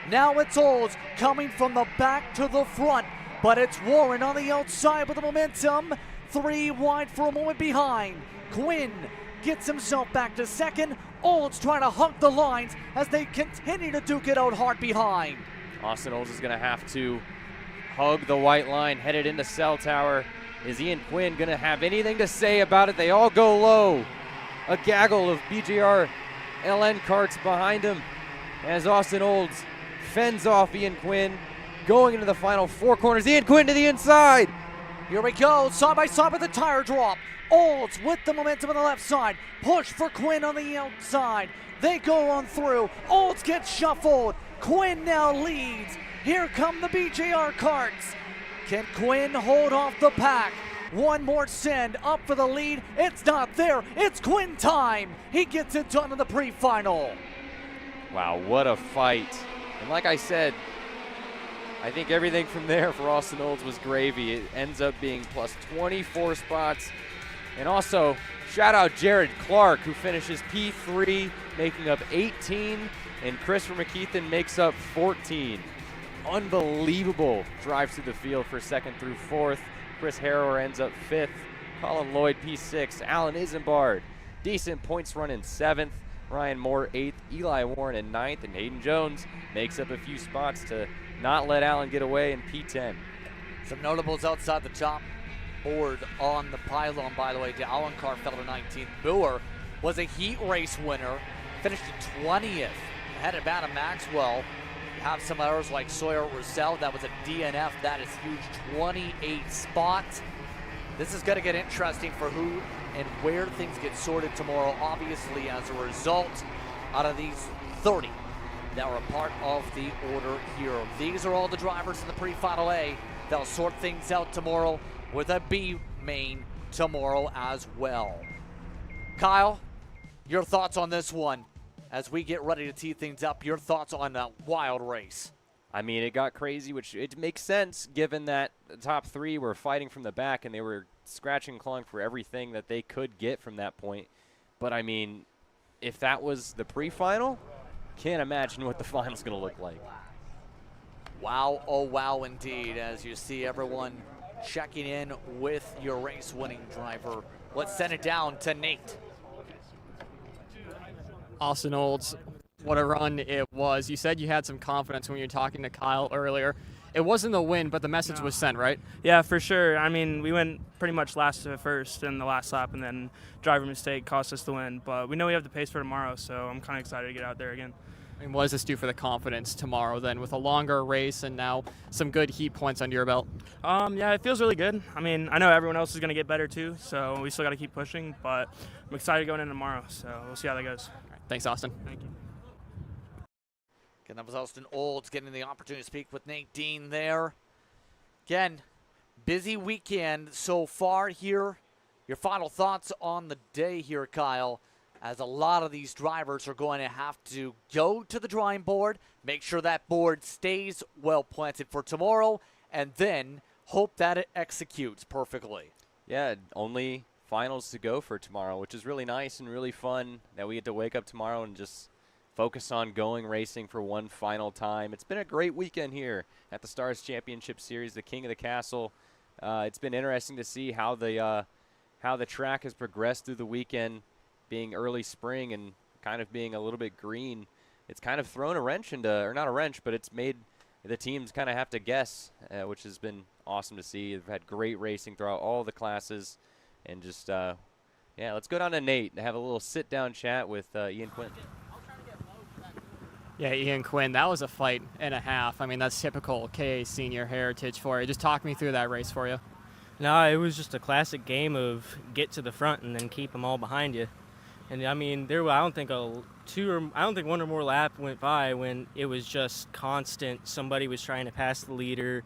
Now it's Olds coming from the back to the front. But it's Warren on the outside with the momentum. 3 wide for a moment behind. Quinn gets himself back to second. Olds trying to hug the lines as they continue to duke it out hard behind. Austin Olds is going to have to hug the white line, headed into cell tower. Is Ian Quinn going to have anything to say about it? They all go low. A gaggle of BJR LN karts behind him as Austin Olds fends off Ian Quinn. Going into the final 4 corners, Ian Quinn to the inside. Here we go, side by side with the tire drop. Olds with the momentum on the left side. Push for Quinn on the outside. They go on through. Olds gets shuffled. Quinn now leads. Here come the BJR karts. Can Quinn hold off the pack? One more send up for the lead. It's not there. It's Quinn time. He gets it done in the pre-final. Wow, what a fight. And like I said, I think everything from there for Austin Olds was gravy. It ends up being plus 24 spots. And also, shout out Jared Clark, who finishes P3, making up 18. And Christopher McKeithen makes up 14. Unbelievable drives through the field for 2nd through 4th. Chris Harrower ends up 5th. Colin Lloyd P6. Alan Isambard, decent points run in 7th. Ryan Moore 8th. Eli Warren in 9th. And Hayden Jones makes up a few spots to not let Alan get away in P10. Some notables outside the top board on the pylon, by the way. Alan Carr fell to 19th. Boer was a heat race winner. Finished 20th. Ahead of Adam Maxwell. You have some others like Sawyer Roussel. That was a DNF. That is huge. 28 spots. This is going to get interesting for who and where things get sorted tomorrow. Obviously, as a result, out of these 30 that were a part of the order here. These are all the drivers in the pre-final A. They'll sort things out tomorrow with a B main tomorrow as well. Kyle, your thoughts on this one as we get ready to tee things up. Your thoughts on that wild race. I mean, it got crazy, which it makes sense given that the top three were fighting from the back and they were scratching and clawing for everything that they could get from that point. But, I mean, if that was the pre-final, can't imagine what the final's going to look like. Wow, oh wow indeed, as you see everyone checking in with your race-winning driver. Let's send it down to Nate. Austin Olds, what a run it was. You said you had some confidence when you were talking to Kyle earlier. It wasn't the win, but the message was sent, right? Yeah, for sure. I mean, we went pretty much last to first in the last lap, and then driver mistake cost us the win. But we know we have the pace for tomorrow, so I'm kind of excited to get out there again. I mean, what does this do for the confidence tomorrow then, with a longer race and now some good heat points under your belt? Yeah, it feels really good. I mean, I know everyone else is going to get better too, so we still got to keep pushing. But I'm excited going in tomorrow, so we'll see how that goes. All right, thanks, Austin. Thank you. Again, that was Austin Olds getting the opportunity to speak with Nate Dean there. Again, busy weekend so far here. Your final thoughts on the day here, Kyle, as a lot of these drivers are going to have to go to the drawing board, make sure that board stays well planted for tomorrow, and then hope that it executes perfectly. Yeah, only finals to go for tomorrow, which is really nice and really fun that we get to wake up tomorrow and just focus on going racing for one final time. It's been a great weekend here at the Stars Championship Series, the King of the Castle. It's been interesting to see how the track has progressed through the weekend, being early spring and kind of being a little bit green. It's kind of thrown a wrench into, or not a wrench, but it's made the teams kind of have to guess, which has been awesome to see. They've had great racing throughout all the classes. And just, yeah, let's go down to Nate and have a little sit-down chat with Ian Quinn. Yeah, Ian Quinn, that was a fight and a half. I mean, that's typical KA senior heritage for you. Just talk me through that race for you. No, it was just a classic game of get to the front and then keep them all behind you. And I mean, I don't think one or more lap went by when it was just constant. Somebody was trying to pass the leader,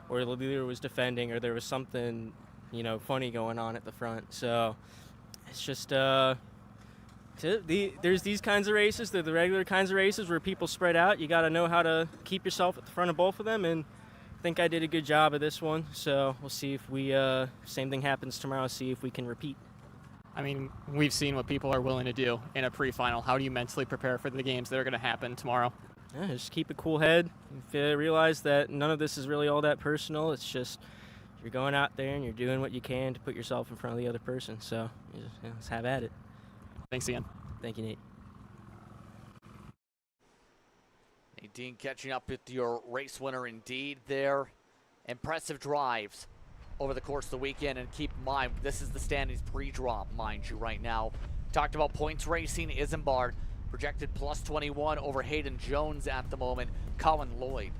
or the leader was defending, or there was something, funny going on at the front. So it's just there's these kinds of races. They're the regular kinds of races where people spread out. You got to know how to keep yourself at the front of both of them, and I think I did a good job of this one. So we'll see if we same thing happens tomorrow. See if we can repeat. I mean, we've seen what people are willing to do in a pre-final. How do you mentally prepare for the games that are going to happen tomorrow? Yeah, just keep a cool head. Realize that none of this is really all that personal. It's just you're going out there and you're doing what you can to put yourself in front of the other person. So let's have at it. Thanks, Ian. Thank you, Nate. Nate Dean catching up with your race winner indeed there. Impressive drives over the course of the weekend, and keep in mind, this is the standings pre-drop, mind you, right now. Talked about points racing. Isambard projected plus 21 over Hayden Jones at the moment. Colin Lloyd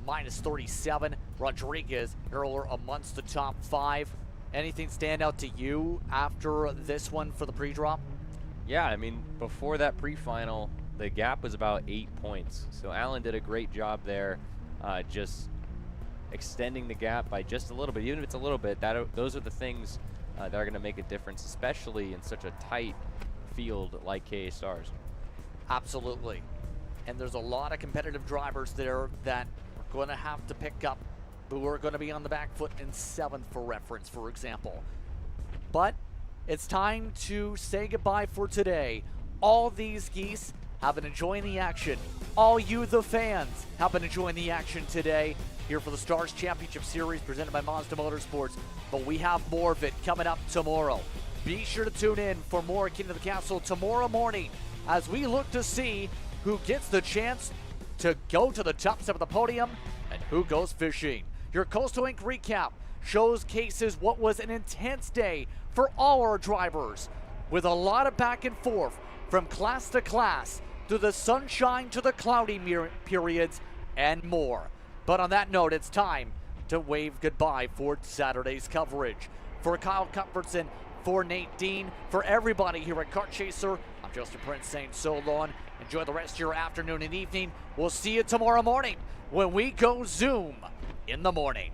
minus 37. Rodriguez earlier amongst the top 5. Anything stand out to you after this one for the pre-drop? Yeah, I mean, before that pre-final, the gap was about 8 points. So Alan did a great job there, just extending the gap by just a little bit. Even if it's a little bit, those are the things that are going to make a difference, especially in such a tight field like KA Stars. Absolutely. And there's a lot of competitive drivers there that are going to have to pick up, who are going to be on the back foot in 7th for reference, for example. But it's time to say goodbye for today. All these geese have been enjoying the action. All you, the fans, have been enjoying the action today here for the Stars Championship Series presented by Mazda Motorsports. But we have more of it coming up tomorrow. Be sure to tune in for more King of the Castle tomorrow morning as we look to see who gets the chance to go to the top step of the podium and who goes fishing. Your Coastal Inc. recap showcases what was an intense day for all our drivers, with a lot of back and forth from class to class, through the sunshine to the cloudy periods and more. But on that note, it's time to wave goodbye for Saturday's coverage. For Kyle Cuthbertson, for Nate Dean, for everybody here at Kart Chaser, I'm Justin Prince saying so long. Enjoy the rest of your afternoon and evening. We'll see you tomorrow morning when we go Zoom in the morning.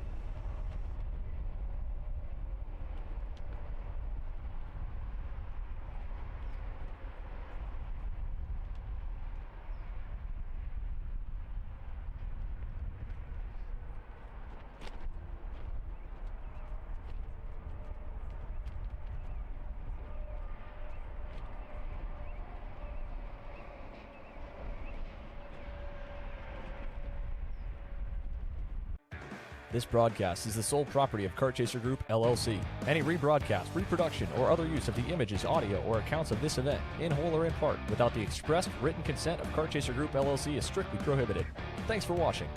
This broadcast is the sole property of Kart Chaser Group, LLC. Any rebroadcast, reproduction, or other use of the images, audio, or accounts of this event, in whole or in part, without the expressed written consent of Kart Chaser Group, LLC is strictly prohibited. Thanks for watching.